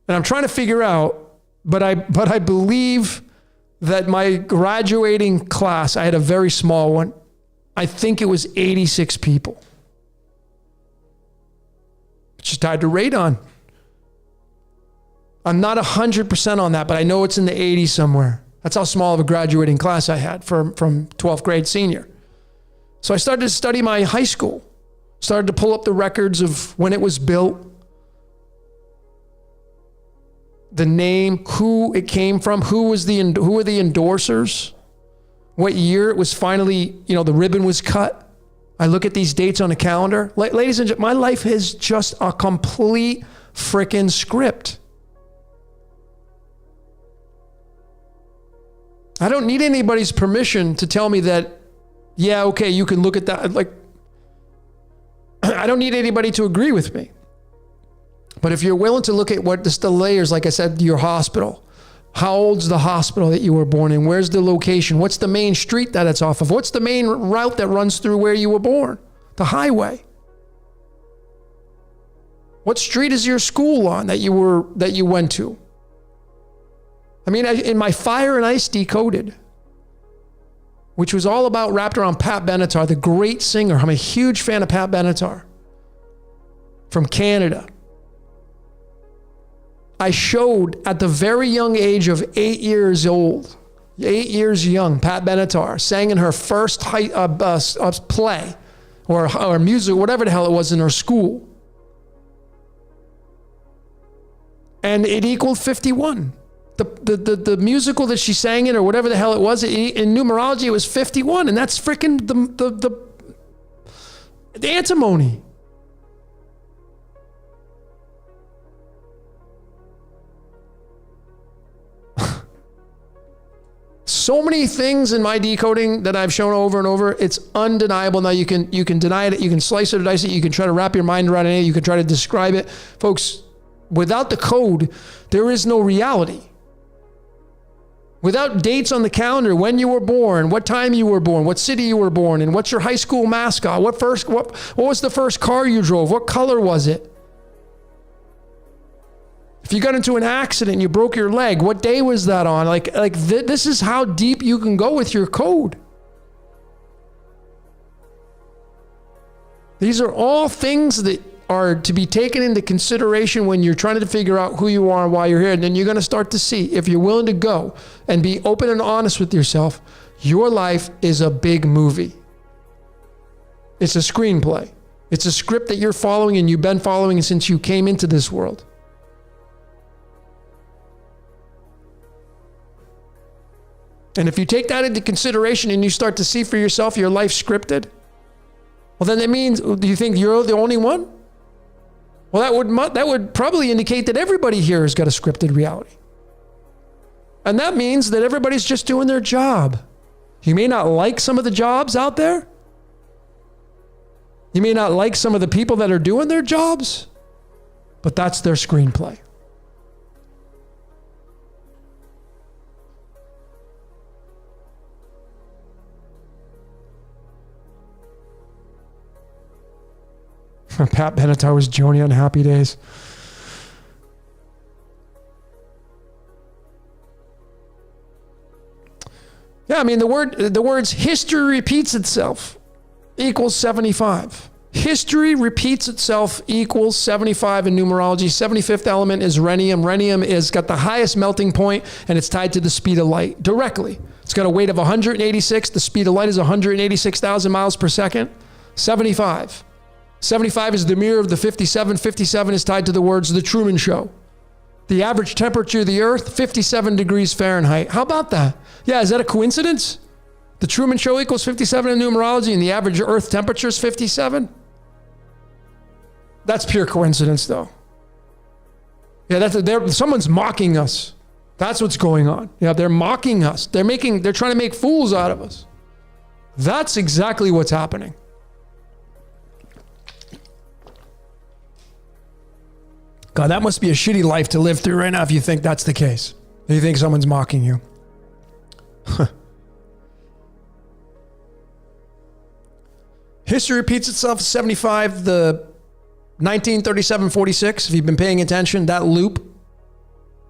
And I'm trying to figure out, but I believe that my graduating class, I had a very small one. I think it was 86 people. Just tied to radon. I'm not 100% on that, but I know it's in the 80s somewhere. That's how small of a graduating class I had from 12th grade senior. So I started to study my high school. Started to pull up the records of when it was built, the name, who it came from, who were the endorsers, what year it was finally, the ribbon was cut. I look at these dates on the calendar. Ladies and gentlemen, my life is just a complete freaking script. I don't need anybody's permission to tell me that, yeah, okay, you can look at that. Like, I don't need anybody to agree with me. But if you're willing to look at what the layers, like I said, your hospital, how old's the hospital that you were born in? Where's the location? What's the main street that it's off of? What's the main route that runs through where you were born? The highway. What street is your school on that you went to? I mean, in my Fire and Ice Decoded, which was all about wrapped around Pat Benatar, the great singer. I'm a huge fan of Pat Benatar from Canada. I showed at the very young age of 8 years old, 8 years young, Pat Benatar sang in her first play or music, whatever the hell it was in her school. And it equaled 51. The musical that she sang in, or whatever the hell it was, in numerology, it was 51. And that's freaking the antimony. So many things in my decoding that I've shown over and over, it's undeniable. Now you can deny it, you can slice it or dice it, you can try to wrap your mind around it, you can try to describe it. Folks, without the code, there is no reality. Without dates on the calendar, when you were born, what time you were born, what city you were born in, what's your high school mascot, what was the first car you drove, what color was it? If you got into an accident and you broke your leg, what day was that on? This is how deep you can go with your code. These are all things that are to be taken into consideration when you're trying to figure out who you are and why you're here. And then you're going to start to see, if you're willing to go and be open and honest with yourself, your life is a big movie. It's a screenplay. It's a script that you're following and you've been following since you came into this world. And if you take that into consideration and you start to see for yourself your life scripted, well, then that means, do you think you're the only one? Well, that would probably indicate that everybody here has got a scripted reality. And that means that everybody's just doing their job. You may not like some of the jobs out there. You may not like some of the people that are doing their jobs, but that's their screenplay. Pat Benatar was Joni on Happy Days. Yeah, I mean, the words history repeats itself equals 75. History repeats itself equals 75 in numerology. 75th element is rhenium. Rhenium is got the highest melting point, and it's tied to the speed of light directly. It's got a weight of 186. The speed of light is 186,000 miles per second. 75. 75 is the mirror of the 57. 57 is tied to the words of the Truman Show. The average temperature of the earth, 57 degrees Fahrenheit. How about that? Yeah, is that a coincidence? The Truman Show equals 57 in numerology and the average earth temperature is 57? That's pure coincidence, though. Yeah, someone's mocking us. That's what's going on. Yeah, they're mocking us. They're trying to make fools out of us. That's exactly what's happening. God, that must be a shitty life to live through right now if you think that's the case. If you think someone's mocking you. History repeats itself. 75, the 1937-46, if you've been paying attention, that loop.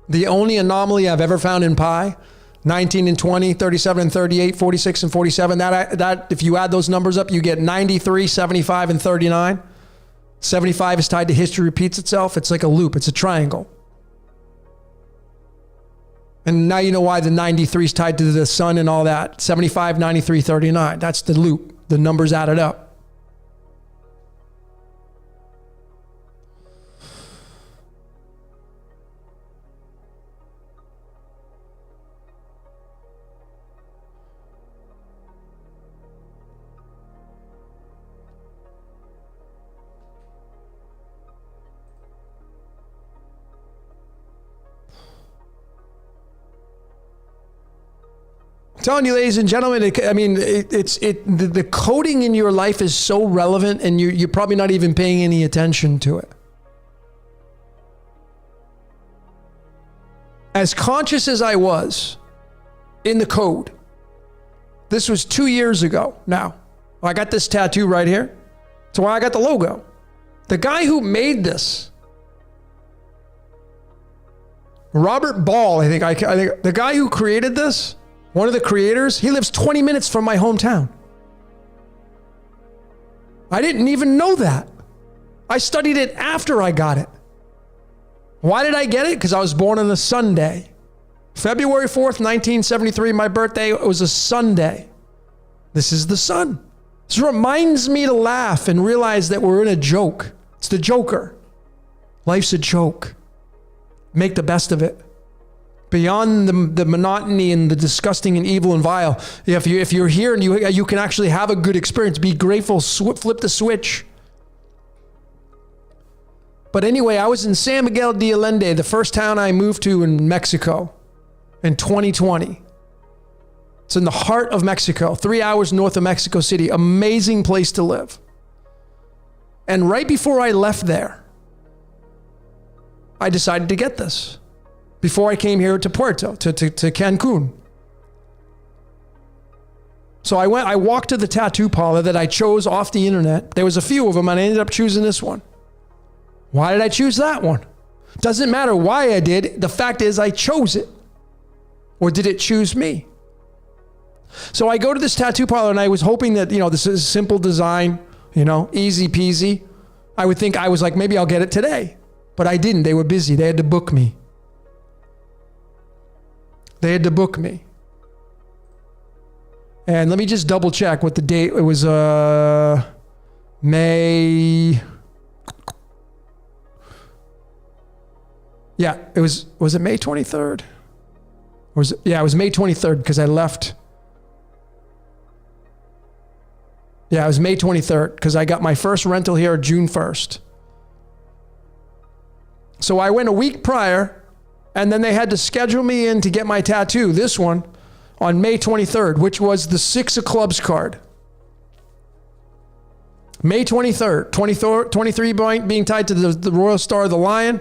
The only anomaly I've ever found in pi, 19 and 20, 37 and 38, 46 and 47. That if you add those numbers up, you get 93, 75, and 39. 75 is tied to history repeats itself. It's like a loop. It's a triangle. And now you know why the 93 is tied to the sun and all that. 75, 93, 39. That's the loop. The numbers added up. telling you, ladies and gentlemen, the coding in your life is so relevant, and you're probably not even paying any attention to it. As conscious as I was in the code, this was 2 years ago now. I got this tattoo right here. That's why I got the logo. The guy who made this, Robert Ball, I think the guy who created this, one of the creators, he lives 20 minutes from my hometown. I didn't even know that. I studied it after I got it. Why did I get it? Because I was born on a Sunday. February 4th, 1973, my birthday, it was a Sunday. This is the sun. This reminds me to laugh and realize that we're in a joke. It's the Joker. Life's a joke. Make the best of it. Beyond the monotony and the disgusting and evil and vile, if you're here and you can actually have a good experience, be grateful, flip the switch. But anyway, I was in San Miguel de Allende, the first town I moved to in Mexico in 2020. It's in the heart of Mexico, 3 hours north of Mexico City. Amazing place to live. And right before I left there, I decided to get this. Before I came here to Puerto, to Cancun. So I walked to the tattoo parlor that I chose off the internet. There was a few of them, and I ended up choosing this one. Why did I choose that one? Doesn't matter why I did. The fact is I chose it. Or did it choose me? So I go to this tattoo parlor, and I was hoping that, this is a simple design, easy peasy. I would think, I was like, maybe I'll get it today. But I didn't. They were busy. They had to book me. And let me just double check what the date. It was May. Yeah, it was it May 23rd? It was May 23rd because I left. Yeah, it was May 23rd because I got my first rental here June 1st. So I went a week prior, and then they had to schedule me in to get my tattoo, this one, on May 23rd, which was the 6 of clubs card. May 23rd, 23 being tied to the Royal Star of the Lion.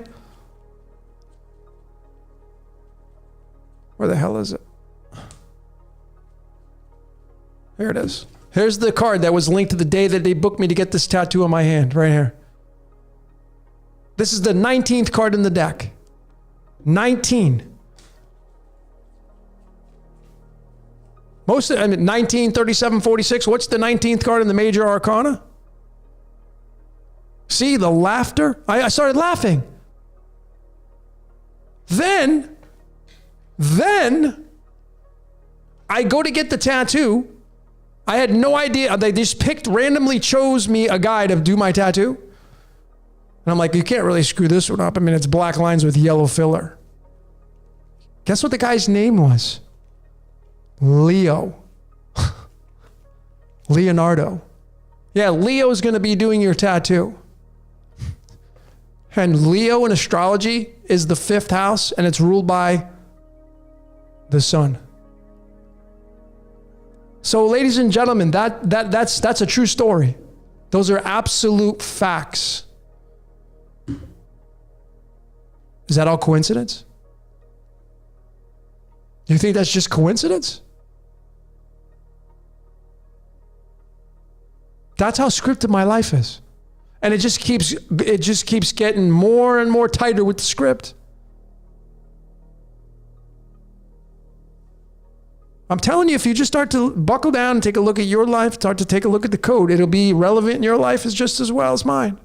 Where the hell is it? Here it is. Here's the card that was linked to the day that they booked me to get this tattoo on my hand, right here. This is the 19th card in the deck. 19. 19, 37, 46. What's the 19th card in the major arcana? See the laughter? I started laughing. Then I go to get the tattoo. I had no idea. They just randomly chose me a guy to do my tattoo. And I'm like, you can't really screw this one up. It's black lines with yellow filler. Guess what the guy's name was? Leo. Leonardo. Yeah, Leo's going to be doing your tattoo. And Leo in astrology is the 5th house, and it's ruled by the sun. So, ladies and gentlemen, that's a true story. Those are absolute facts. Is that all coincidence? Do you think that's just coincidence? That's how scripted my life is. And it just keeps getting more and more tighter with the script. I'm telling you, if you just start to buckle down and take a look at your life, start to take a look at the code, it'll be relevant in your life as just as well as mine.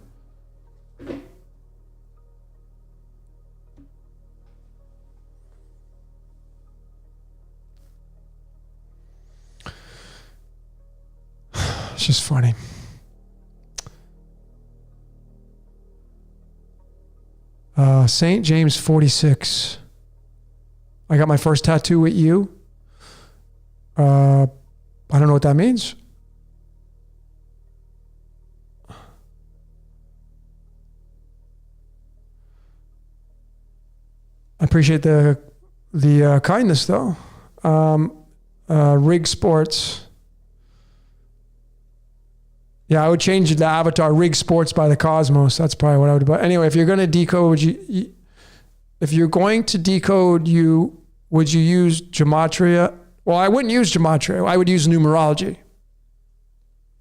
It's just funny. St. James 46. I got my first tattoo with you. I don't know what that means. I appreciate the kindness though. Rig Sports. Yeah, I would change the avatar. Rig Sports by the Cosmos. That's probably what I would do. But anyway, if you're going to decode, if you're going to decode, would you use gematria? Well, I wouldn't use gematria. I would use numerology.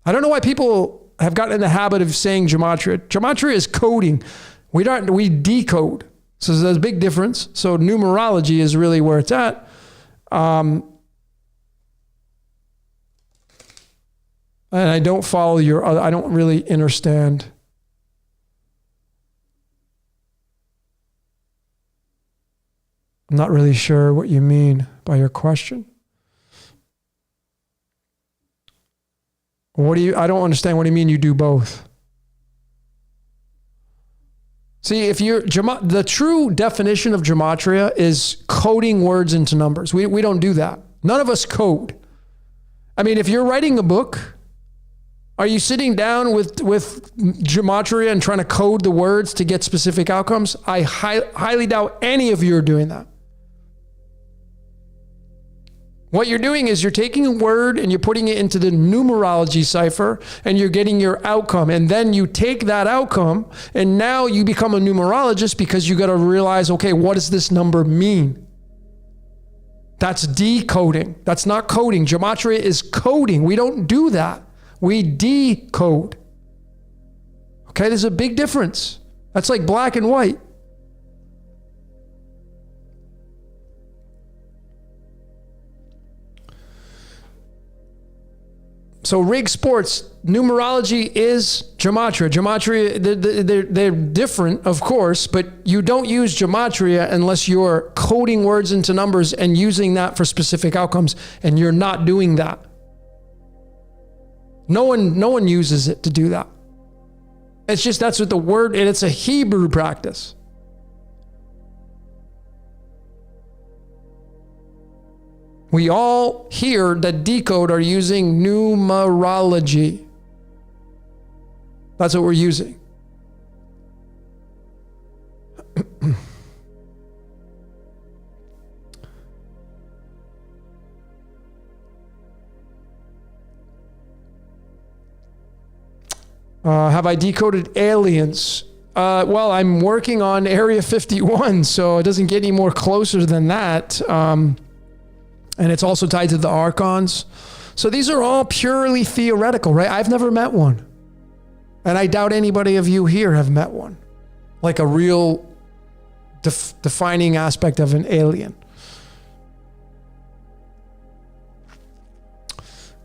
I don't know why people have gotten in the habit of saying gematria. Gematria is coding. We decode. So there's a big difference. So numerology is really where it's at. And I don't follow I don't really understand. I'm not really sure what you mean by your question. I don't understand. What do you mean you do both? See, the true definition of gematria is coding words into numbers. We don't do that. None of us code. I mean, if you're writing a book, are you sitting down with gematria and trying to code the words to get specific outcomes? I highly doubt any of you are doing that. What you're doing is you're taking a word and you're putting it into the numerology cipher and you're getting your outcome. And then you take that outcome and now you become a numerologist because you got to realize, okay, what does this number mean? That's decoding. That's not coding. Gematria is coding. We don't do that. We decode. Okay, there's a big difference. That's like black and white. So Rig Sports, numerology is gematria. Gematria, they're different, of course, but you don't use gematria unless you're coding words into numbers and using that for specific outcomes, and you're not doing that. No one uses it to do that. It's just that's what the word, and it's a Hebrew practice. We all here that decode are using numerology. That's what we're using. Have I decoded aliens? Well, I'm working on Area 51, so it doesn't get any more closer than that. And it's also tied to the archons. So these are all purely theoretical, right? I've never met one. And I doubt anybody of you here have met one. Like a real defining aspect of an alien.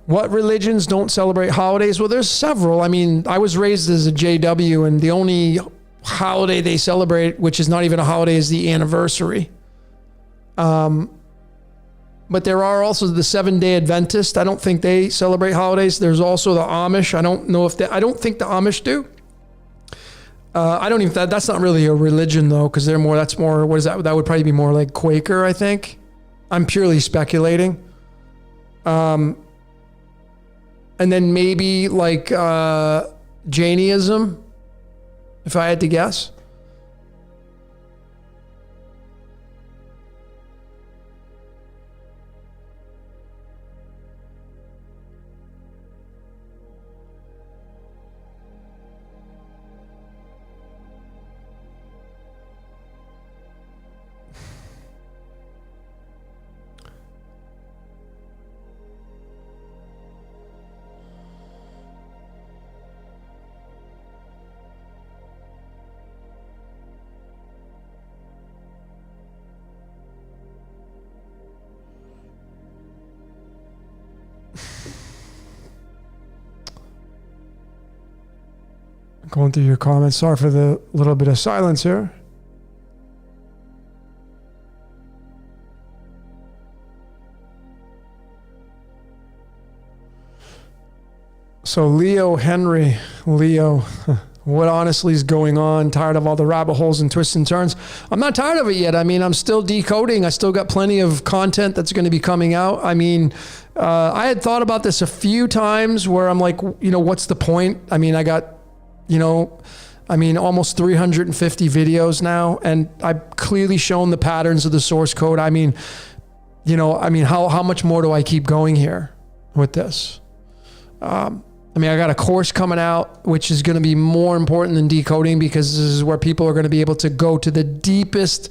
What religions don't celebrate holidays? Well, there's several. I mean, I was raised as a JW, and the only holiday they celebrate, which is not even a holiday, is the anniversary. But there are also the 7-day Adventists. I don't think they celebrate holidays. There's also the Amish. I don't think the Amish do. That's not really a religion though, because that's more, what is that? That would probably be more like Quaker, I think. I'm purely speculating. And then maybe like Jainism, if I had to guess. Going through your comments. Sorry for the little bit of silence here. So Leo, what honestly is going on? Tired of all the rabbit holes and twists and turns? I'm not tired of it yet. I mean, I'm still decoding. I still got plenty of content that's going to be coming out. I mean, I had thought about this a few times where I'm like, what's the point? I mean, I got almost 350 videos now, and I've clearly shown the patterns of the source code. I mean, you know, I mean, how much more do I keep going here with this? I mean, I got a course coming out, which is going to be more important than decoding, because this is where people are going to be able to go to the deepest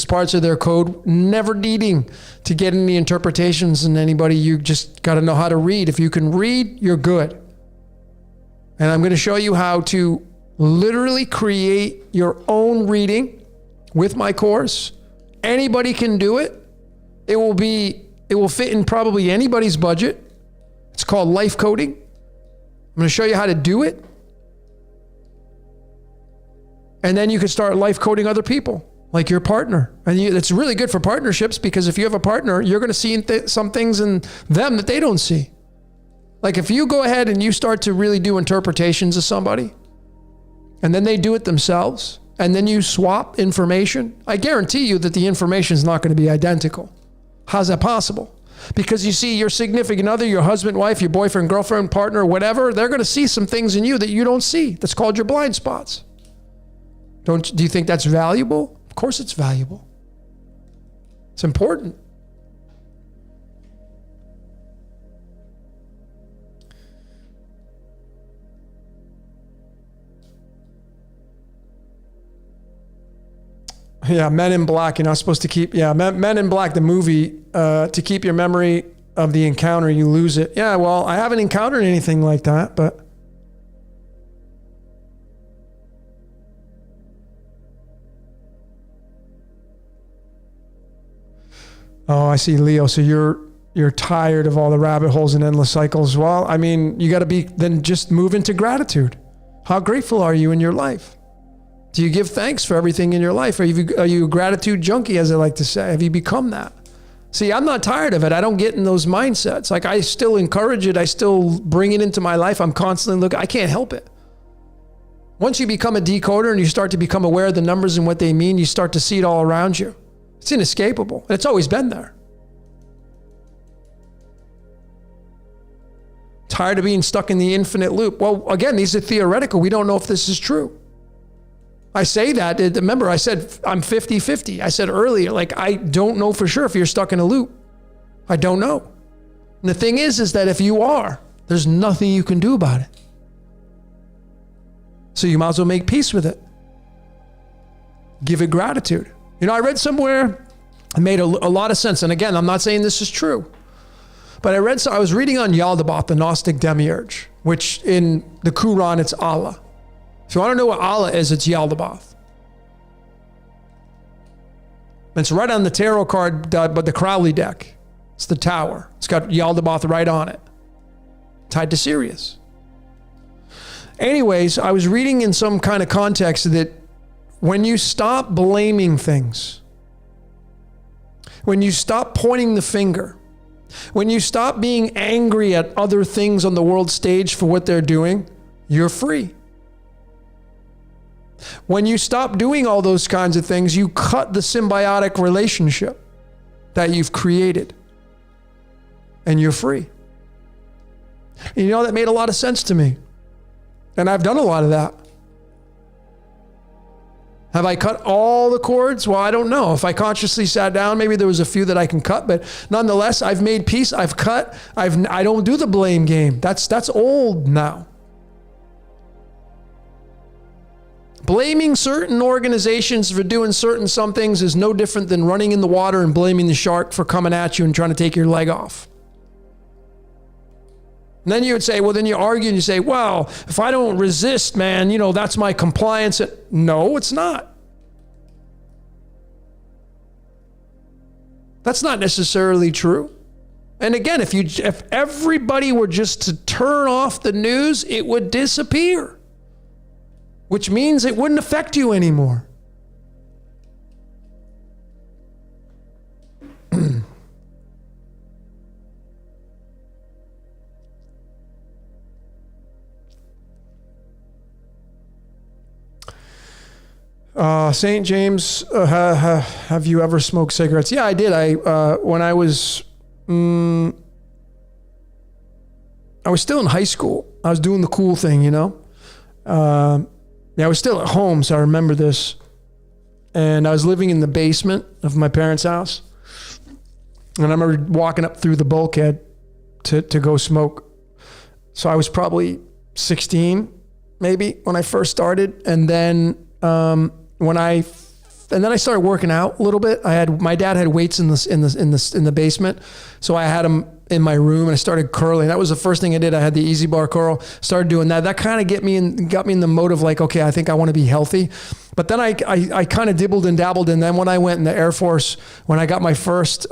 parts of their code, never needing to get any interpretations in anybody. You just got to know how to read. If you can read, you're good. And I'm going to show you how to literally create your own reading with my course. Anybody can do it. It will fit in probably anybody's budget. It's called life coding. I'm going to show you how to do it. And then you can start life coding other people, like your partner. And it's really good for partnerships, because if you have a partner, you're going to see some things in them that they don't see. Like if you go ahead and you start to really do interpretations of somebody, and then they do it themselves, and then you swap information, I guarantee you that the information is not going to be identical. How's that possible? Because you see, your significant other, your husband, wife, your boyfriend, girlfriend, partner, whatever, they're going to see some things in you that you don't see. That's called your blind spots. Do you think that's valuable? Of course it's valuable. It's important. Yeah, Men in Black, you're not supposed to keep, Men in Black, the movie, to keep your memory of the encounter, you lose it. Yeah, well, I haven't encountered anything like that, but. Oh, I see, Leo. So you're tired of all the rabbit holes and endless cycles. Well, I mean, you got to then just move into gratitude. How grateful are you in your life? Do you give thanks for everything in your life? Are you a gratitude junkie, as I like to say? Have you become that? See, I'm not tired of it. I don't get in those mindsets. Like, I still encourage it. I still bring it into my life. I'm constantly looking. I can't help it. Once you become a decoder and you start to become aware of the numbers and what they mean, you start to see it all around you. It's inescapable. And it's always been there. Tired of being stuck in the infinite loop. Well, again, these are theoretical. We don't know if this is true. I say that, remember I said I'm 50-50. I said earlier, like, I don't know for sure if you're stuck in a loop. I don't know. And the thing is that if you are, there's nothing you can do about it. So you might as well make peace with it. Give it gratitude. You know, I read somewhere, it made a lot of sense. And again, I'm not saying this is true, but I was reading on Yaldabaoth, the Gnostic demiurge, which in the Quran, it's Allah. If you want to know what Allah is, it's Yaldabaoth. It's right on the tarot card, but the Cruelty deck. It's the tower. It's got Yaldabaoth right on it, tied to Sirius. Anyways, I was reading in some kind of context that when you stop blaming things, when you stop pointing the finger, when you stop being angry at other things on the world stage for what they're doing, you're free. When you stop doing all those kinds of things, you cut the symbiotic relationship that you've created, and you're free. And you know, that made a lot of sense to me. And I've done a lot of that. Have I cut all the cords? Well, I don't know. If I consciously sat down, maybe there was a few that I can cut, but nonetheless, I've made peace. I've cut. I don't do the blame game. That's old now. Blaming certain organizations for doing some things is no different than running in the water and blaming the shark for coming at you and trying to take your leg off. And then you would say, well, then you argue and you say, well, if I don't resist, man, you know, that's my compliance. No, it's not. That's not necessarily true. And again, if everybody were just to turn off the news, it would disappear. Which means it wouldn't affect you anymore. St. James, have you ever smoked cigarettes? Yeah, I did. When I was still in high school. I was doing the cool thing, you know. I was still at home, so I remember this. And I was living in the basement of my parents' house. And I remember walking up through the bulkhead to go smoke. So I was probably 16, maybe, when I first started. And then I started working out a little bit. My dad had weights in the basement, so I had them in my room, and I started curling. That was the first thing I did. I had the easy bar curl. Started doing that. That kind of got me in the mode of like, okay, I think I want to be healthy. But then I kind of dibbled and dabbled, and then when I went in the Air Force, when I got my first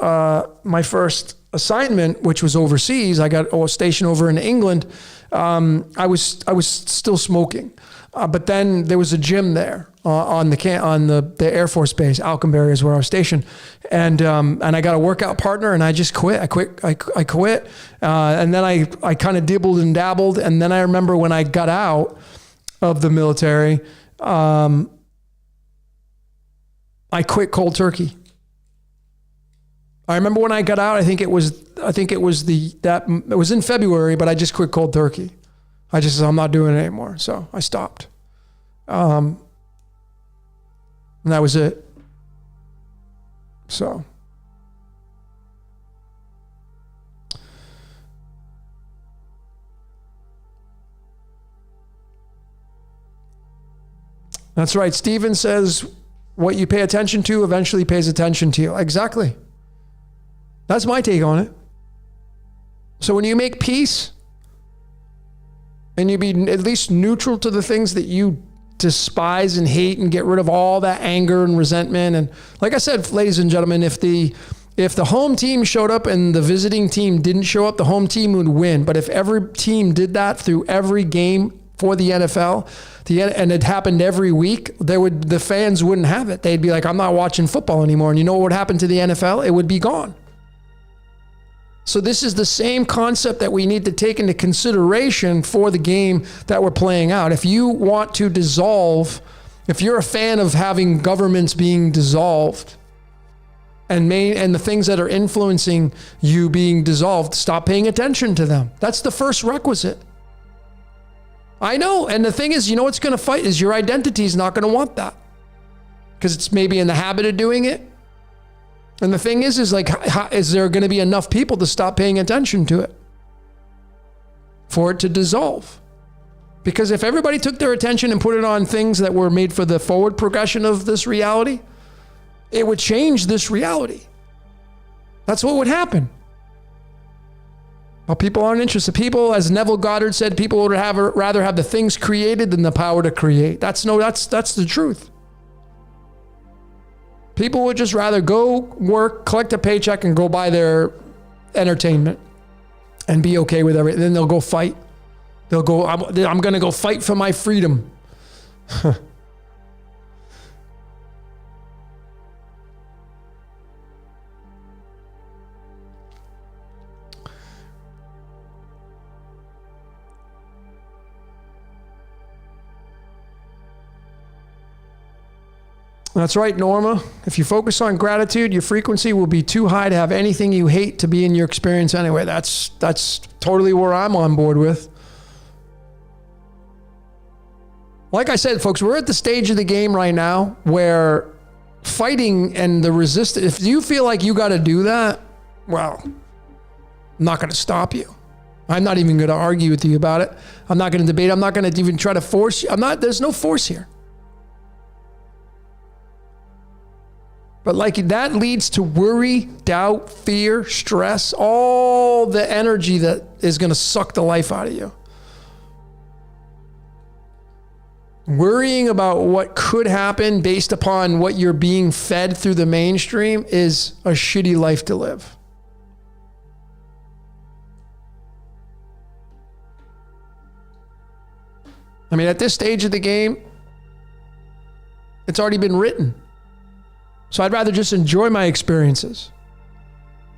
assignment, which was overseas, I got stationed over in England. I was still smoking, but then there was a gym there on the Air Force base. Alconbury is where I was stationed, and I got a workout partner, and I just quit. I quit, and then I kind of dibbled and dabbled, and then I remember when I got out of the military, I quit cold turkey. I remember when I got out, I think it was in February, but I just quit cold turkey. I just said, I'm not doing it anymore. So I stopped. And that was it. So. That's right. Steven says, what you pay attention to eventually pays attention to you. Exactly. That's my take on it. So when you make peace and you be at least neutral to the things that you despise and hate and get rid of all that anger and resentment. And like I said, ladies and gentlemen, if the home team showed up and the visiting team didn't show up, the home team would win. But if every team did that through every game for the NFL, and it happened every week, the fans wouldn't have it. They'd be like, I'm not watching football anymore. And you know what would happen to the NFL? It would be gone. So this is the same concept that we need to take into consideration for the game that we're playing out. If you want to dissolve, if you're a fan of having governments being dissolved and the things that are influencing you being dissolved, stop paying attention to them. That's the first requisite. I know. And the thing is, you know what's going to fight is your identity is not going to want that because it's maybe in the habit of doing it. And the thing is like, is there going to be enough people to stop paying attention to it for it to dissolve? Because if everybody took their attention and put it on things that were made for the forward progression of this reality, it would change this reality. That's what would happen. Well, people aren't interested. People, as Neville Goddard said, people would rather have the things created than the power to create. That's the truth. People would just rather go work, collect a paycheck, and go buy their entertainment and be okay with everything. Then they'll go fight. They'll go, I'm going to go fight for my freedom. That's right, Norma. If you focus on gratitude, your frequency will be too high to have anything you hate to be in your experience anyway. That's totally where I'm on board with. Like I said, folks, we're at the stage of the game right now where fighting and the resistance, if you feel like you got to do that, well, I'm not going to stop you. I'm not even going to argue with you about it. I'm not going to debate. I'm not going to even try to force you. There's no force here. But like that leads to worry, doubt, fear, stress, all the energy that is going to suck the life out of you. Worrying about what could happen based upon what you're being fed through the mainstream is a shitty life to live. I mean, at this stage of the game, it's already been written. So I'd rather just enjoy my experiences.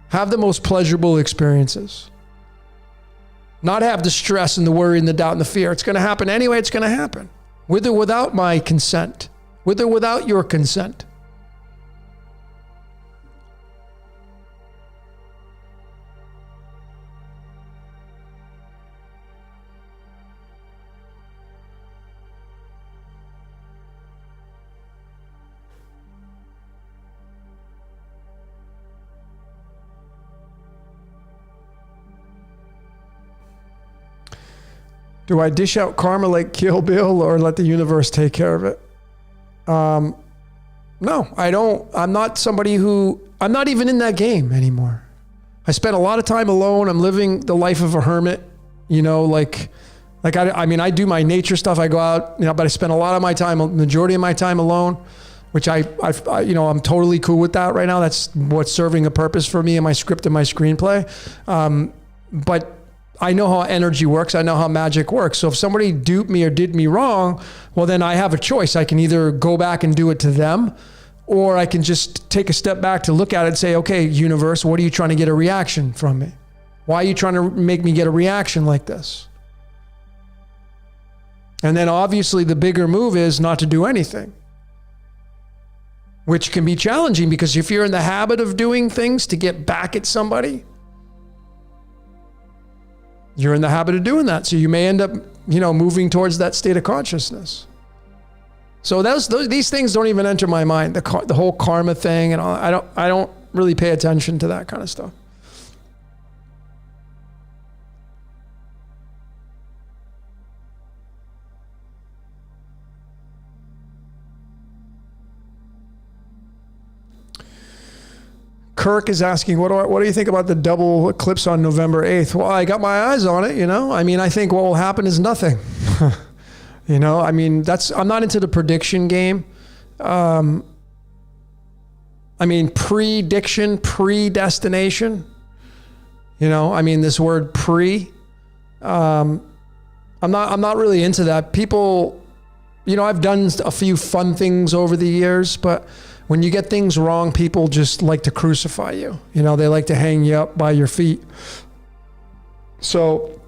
Have the most pleasurable experiences. Not have the stress and the worry and the doubt and the fear. It's going to happen anyway. It's going to happen. With or without my consent. With or without your consent. Do I dish out karma like Kill Bill or let the universe take care of it? No, I don't. I'm not even in that game anymore. I spent a lot of time alone. I'm living the life of a hermit, I do my nature stuff. I go out, but I spend a lot of my time, majority of my time alone, which I'm totally cool with that right now. That's what's serving a purpose for me in my script and my screenplay. But I know how energy works. I know how magic works. So if somebody duped me or did me wrong, well, then I have a choice. I can either go back and do it to them, or I can just take a step back to look at it and say, okay, universe, what are you trying to get a reaction from me? Why are you trying to make me get a reaction like this? And then obviously the bigger move is not to do anything, which can be challenging because if you're in the habit of doing things to get back at somebody, you're in the habit of doing that. So you may end up, moving towards that state of consciousness. So these things don't even enter my mind. The whole karma thing and all. I don't really pay attention to that kind of stuff. Kirk is asking, what do you think about the double eclipse on November 8th? Well, I got my eyes on it, I think what will happen is nothing. I'm not into the prediction game. Prediction, predestination. This word pre. I'm not really into that. People, I've done a few fun things over the years, but when you get things wrong, people just like to crucify you. They like to hang you up by your feet. So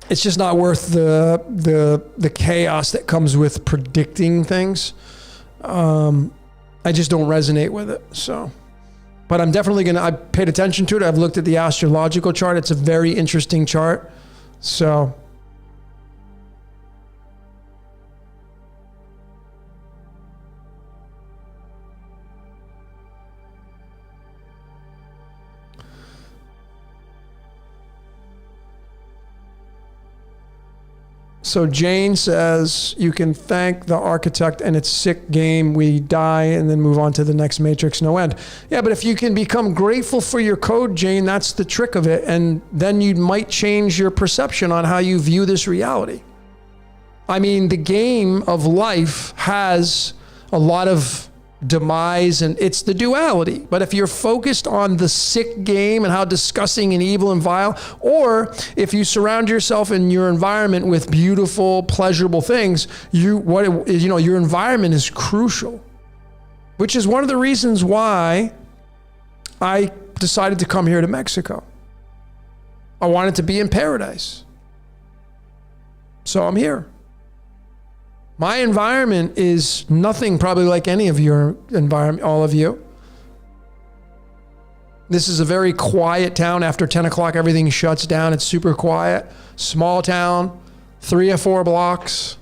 it's just not worth the chaos that comes with predicting things. I just don't resonate with it. So, but I'm definitely I paid attention to it. I've looked at the astrological chart. It's a very interesting chart. So. So Jane says, you can thank the architect and it's sick game. We die and then move on to the next matrix, no end. Yeah, but if you can become grateful for your code, Jane, that's the trick of it. And then you might change your perception on how you view this reality. The game of life has a lot of demise and it's the duality. But if you're focused on the sick game and how disgusting and evil and vile, or if you surround yourself in your environment with beautiful, pleasurable things, your environment is crucial, which is one of the reasons why I decided to come here to Mexico. I wanted to be in paradise. So I'm here. My environment is nothing probably like any of your environment, all of you. This is a very quiet town. After 10 o'clock, everything shuts down. It's super quiet. Small town, 3 or 4 blocks.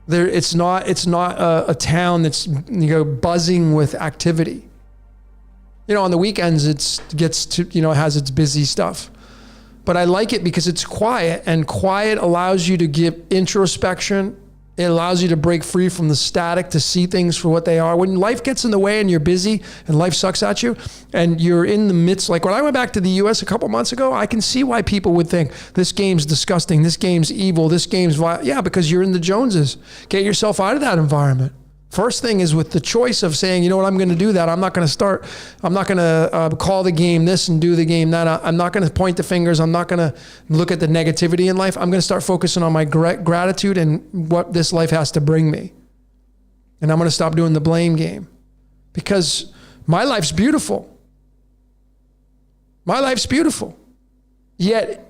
It's not a town that's buzzing with activity. On the weekends, it has its busy stuff. But I like it because it's quiet, and quiet allows you to give introspection. It allows you to break free from the static, to see things for what they are. When life gets in the way and you're busy and life sucks at you and you're in the midst, like when I went back to the US a couple months ago, I can see why people would think this game's disgusting, this game's evil, this game's violent. Yeah, because you're in the Joneses. Get yourself out of that environment. First thing is with the choice of saying, you know what, I'm going to do that. I'm not going to call the game this and do the game that. I'm not going to point the fingers. I'm not going to look at the negativity in life. I'm going to start focusing on my gratitude and what this life has to bring me. And I'm going to stop doing the blame game because my life's beautiful. My life's beautiful. Yet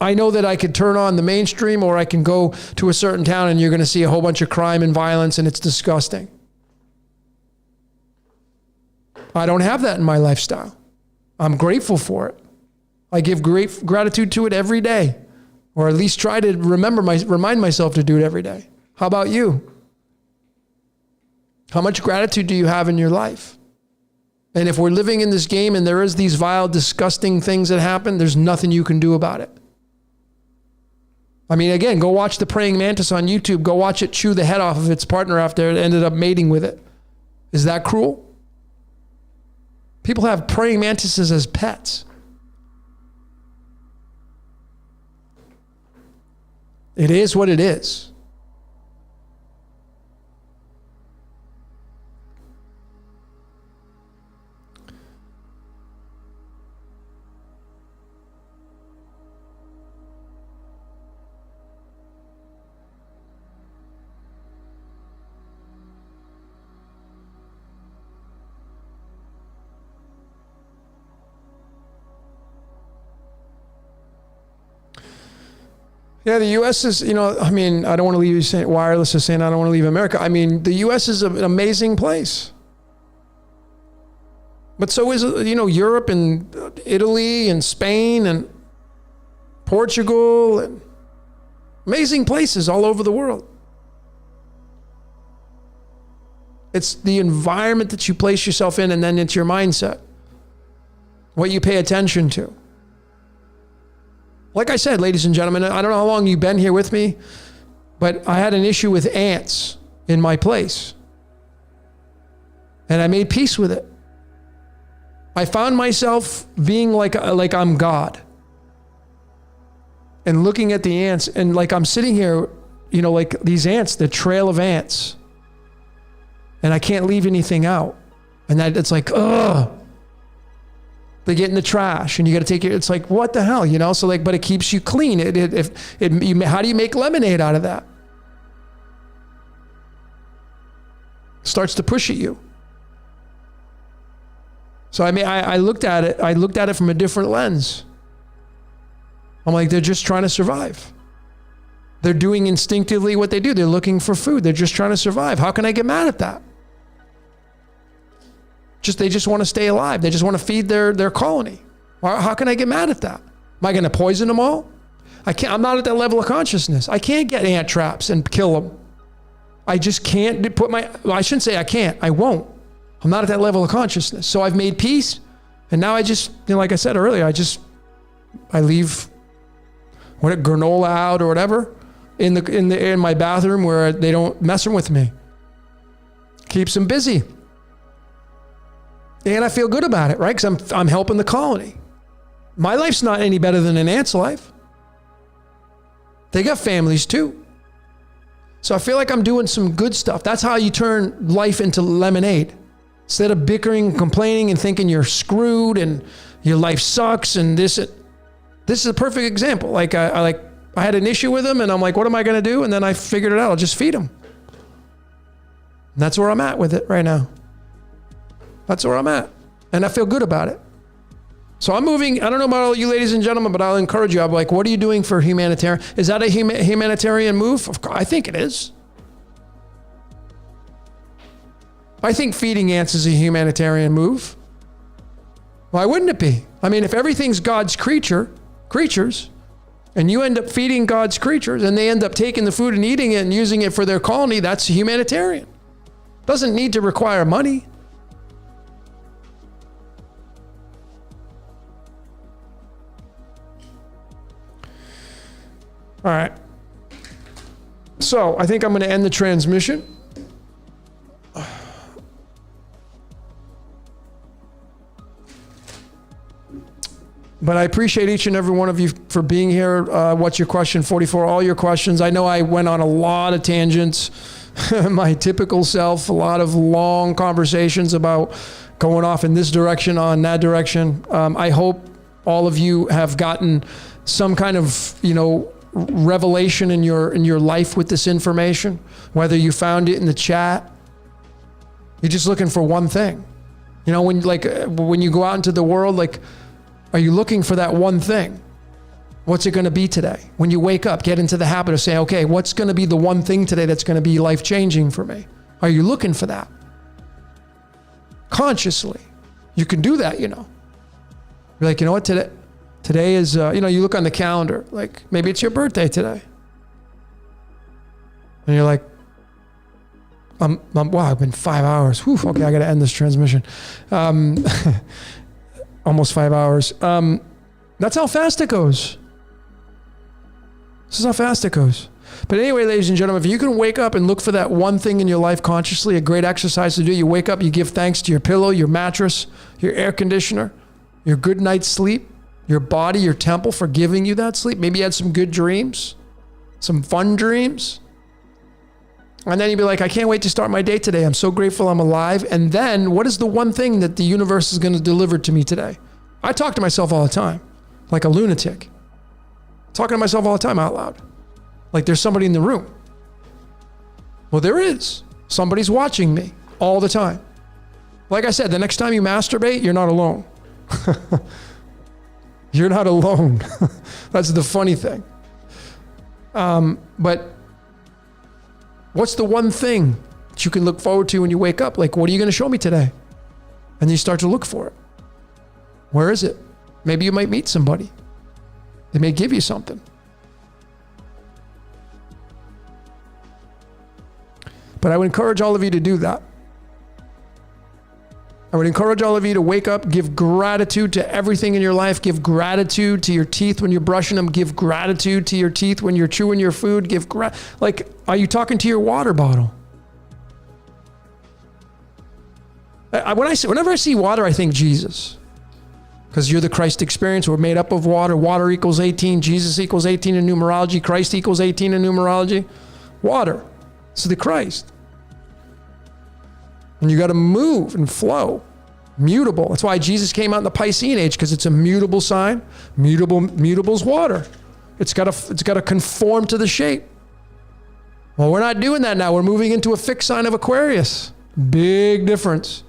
I know that I could turn on the mainstream or I can go to a certain town and you're going to see a whole bunch of crime and violence and it's disgusting. I don't have that in my lifestyle. I'm grateful for it. I give great gratitude to it every day, or at least try to remind myself to do it every day. How about you? How much gratitude do you have in your life? And if we're living in this game and there is these vile, disgusting things that happen, there's nothing you can do about it. I mean, again, go watch the praying mantis on YouTube. Go watch it chew the head off of its partner after it ended up mating with it. Is that cruel? People have praying mantises as pets. It is what it is. Yeah, the U.S. is, I mean, I don't want to leave you saying, Wireless is saying, I don't want to leave America. I mean, the U.S. is an amazing place. But so is, Europe and Italy and Spain and Portugal and amazing places all over the world. It's the environment that you place yourself in, and then it's your mindset, what you pay attention to. Like I said, ladies and gentlemen, I don't know how long you've been here with me, but I had an issue with ants in my place. And I made peace with it. I found myself being like I'm God. And looking at the ants, and like I'm sitting here, like these ants, the trail of ants. And I can't leave anything out. And it's like, ugh. They get in the trash and you got to take it. It's like, what the hell, So but it keeps you clean. How do you make lemonade out of that? Starts to push at you. So I looked at it. I looked at it from a different lens. I'm like, they're just trying to survive. They're doing instinctively what they do. They're looking for food. They're just trying to survive. How can I get mad at that? They just want to stay alive. They just want to feed their colony. How can I get mad at that? Am I going to poison them all? I can't. I'm not at that level of consciousness. I can't get ant traps and kill them. I just can't I shouldn't say I can't. I won't. I'm not at that level of consciousness. So I've made peace. And now I just, like I said earlier, I leave granola out or whatever in my bathroom where they don't mess with me. Keeps them busy. And I feel good about it, right? Because I'm helping the colony. My life's not any better than an ant's life. They got families too. So I feel like I'm doing some good stuff. That's how you turn life into lemonade. Instead of bickering, complaining, and thinking you're screwed and your life sucks and this is a perfect example. Like I had an issue with him and I'm like, what am I going to do? And then I figured it out. I'll just feed him. And that's where I'm at with it right now. That's where I'm at. And I feel good about it. So I'm moving. I don't know about all you ladies and gentlemen, but I'll encourage you. I'm like, what are you doing for humanitarian? Is that a humanitarian move? Of course, I think it is. I think feeding ants is a humanitarian move. Why wouldn't it be? I mean, if everything's God's creatures, and you end up feeding God's creatures, and they end up taking the food and eating it and using it for their colony, that's humanitarian. Doesn't need to require money. All right. So I think I'm going to end the transmission. But I appreciate each and every one of you for being here. What's your question? 44, all your questions. I know I went on a lot of tangents, my typical self, a lot of long conversations about going off in this direction, on that direction. I hope all of you have gotten some kind of, revelation in your life with this information, whether you found it in the chat. You're just looking for one thing. When you go out into the world, are you looking for that one thing? What's it going to be today? When you wake up, get into the habit of saying, okay, what's going to be the one thing today that's going to be life-changing for me? Are you looking for that? Consciously. You can do that, You're like, you know what, today is, you look on the calendar, like maybe it's your birthday today. And you're like, Wow, I've been 5 hours. Whew, okay, I got to end this transmission. Almost 5 hours. That's how fast it goes. This is how fast it goes. But anyway, ladies and gentlemen, if you can wake up and look for that one thing in your life consciously, a great exercise to do, you wake up, you give thanks to your pillow, your mattress, your air conditioner, your good night's sleep, your body, your temple for giving you that sleep. Maybe you had some good dreams, some fun dreams. And then you'd be like, I can't wait to start my day today. I'm so grateful I'm alive. And then what is the one thing that the universe is going to deliver to me today? I talk to myself all the time, like a lunatic. Talking to myself all the time out loud. Like there's somebody in the room. Well, there is. Somebody's watching me all the time. Like I said, the next time you masturbate, you're not alone. You're not alone. That's the funny thing. But what's the one thing that you can look forward to when you wake up? Like, what are you going to show me today? And you start to look for it. Where is it? Maybe you might meet somebody. They may give you something. But I would encourage all of you to do that. I would encourage all of you to wake up, give gratitude to everything in your life. Give gratitude to your teeth when you're brushing them. Give gratitude to your teeth when you're chewing your food. Like, are you talking to your water bottle? Whenever I see water, I think Jesus. Because you're the Christ experience. We're made up of water. Water equals 18. Jesus equals 18 in numerology. Christ equals 18 in numerology. Water. It's the Christ. And you got to move and flow. Mutable. That's why Jesus came out in the Piscean age, because it's a mutable sign. Mutable's water. It's got to conform to the shape. Well, we're not doing that now. We're moving into a fixed sign of Aquarius. Big difference.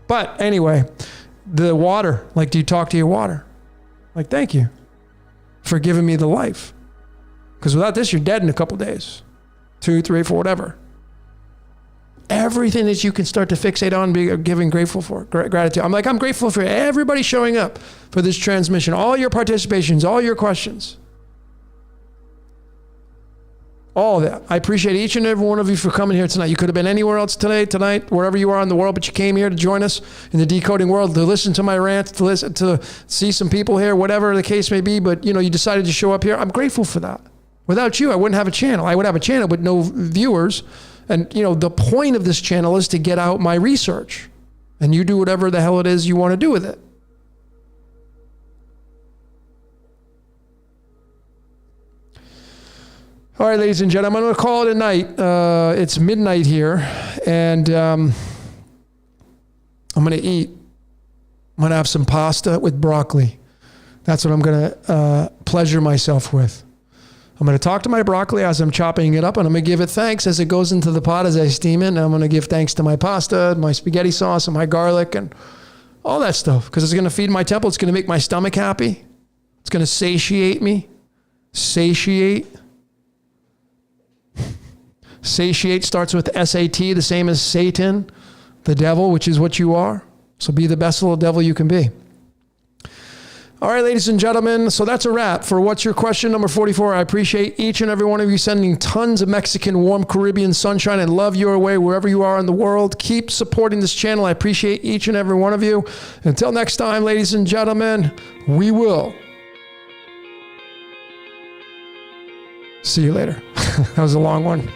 But anyway, the water, like, do you talk to your water? Like, thank you for giving me the life. Because without this, you're dead in a couple days. 2, 3, 4, whatever. Everything that you can start to fixate on, be giving grateful for, gratitude. I'm grateful for everybody showing up for this transmission, all your participations, all your questions. All of that. I appreciate each and every one of you for coming here tonight. You could have been anywhere else today, tonight, wherever you are in the world, but you came here to join us in the decoding world, to listen to my rants, to see some people here, whatever the case may be. But you decided to show up here. I'm grateful for that. Without you, I wouldn't have a channel. I would have a channel with no viewers. And the point of this channel is to get out my research, and you do whatever the hell it is you want to do with it. All right, ladies and gentlemen, I'm going to call it a night. It's midnight here, and I'm going to eat. I'm going to have some pasta with broccoli. That's what I'm going to pleasure myself with. I'm going to talk to my broccoli as I'm chopping it up, and I'm going to give it thanks as it goes into the pot as I steam it. And I'm going to give thanks to my pasta, my spaghetti sauce, and my garlic, and all that stuff, because it's going to feed my temple. It's going to make my stomach happy. It's going to satiate me. Satiate. Satiate starts with S-A-T, the same as Satan, the devil, which is what you are. So be the best little devil you can be. All right, ladies and gentlemen, so that's a wrap for What's Your Question, number 44. I appreciate each and every one of you sending tons of Mexican warm Caribbean sunshine and love your way wherever you are in the world. Keep supporting this channel. I appreciate each and every one of you. Until next time, ladies and gentlemen, we will see you later. That was a long one.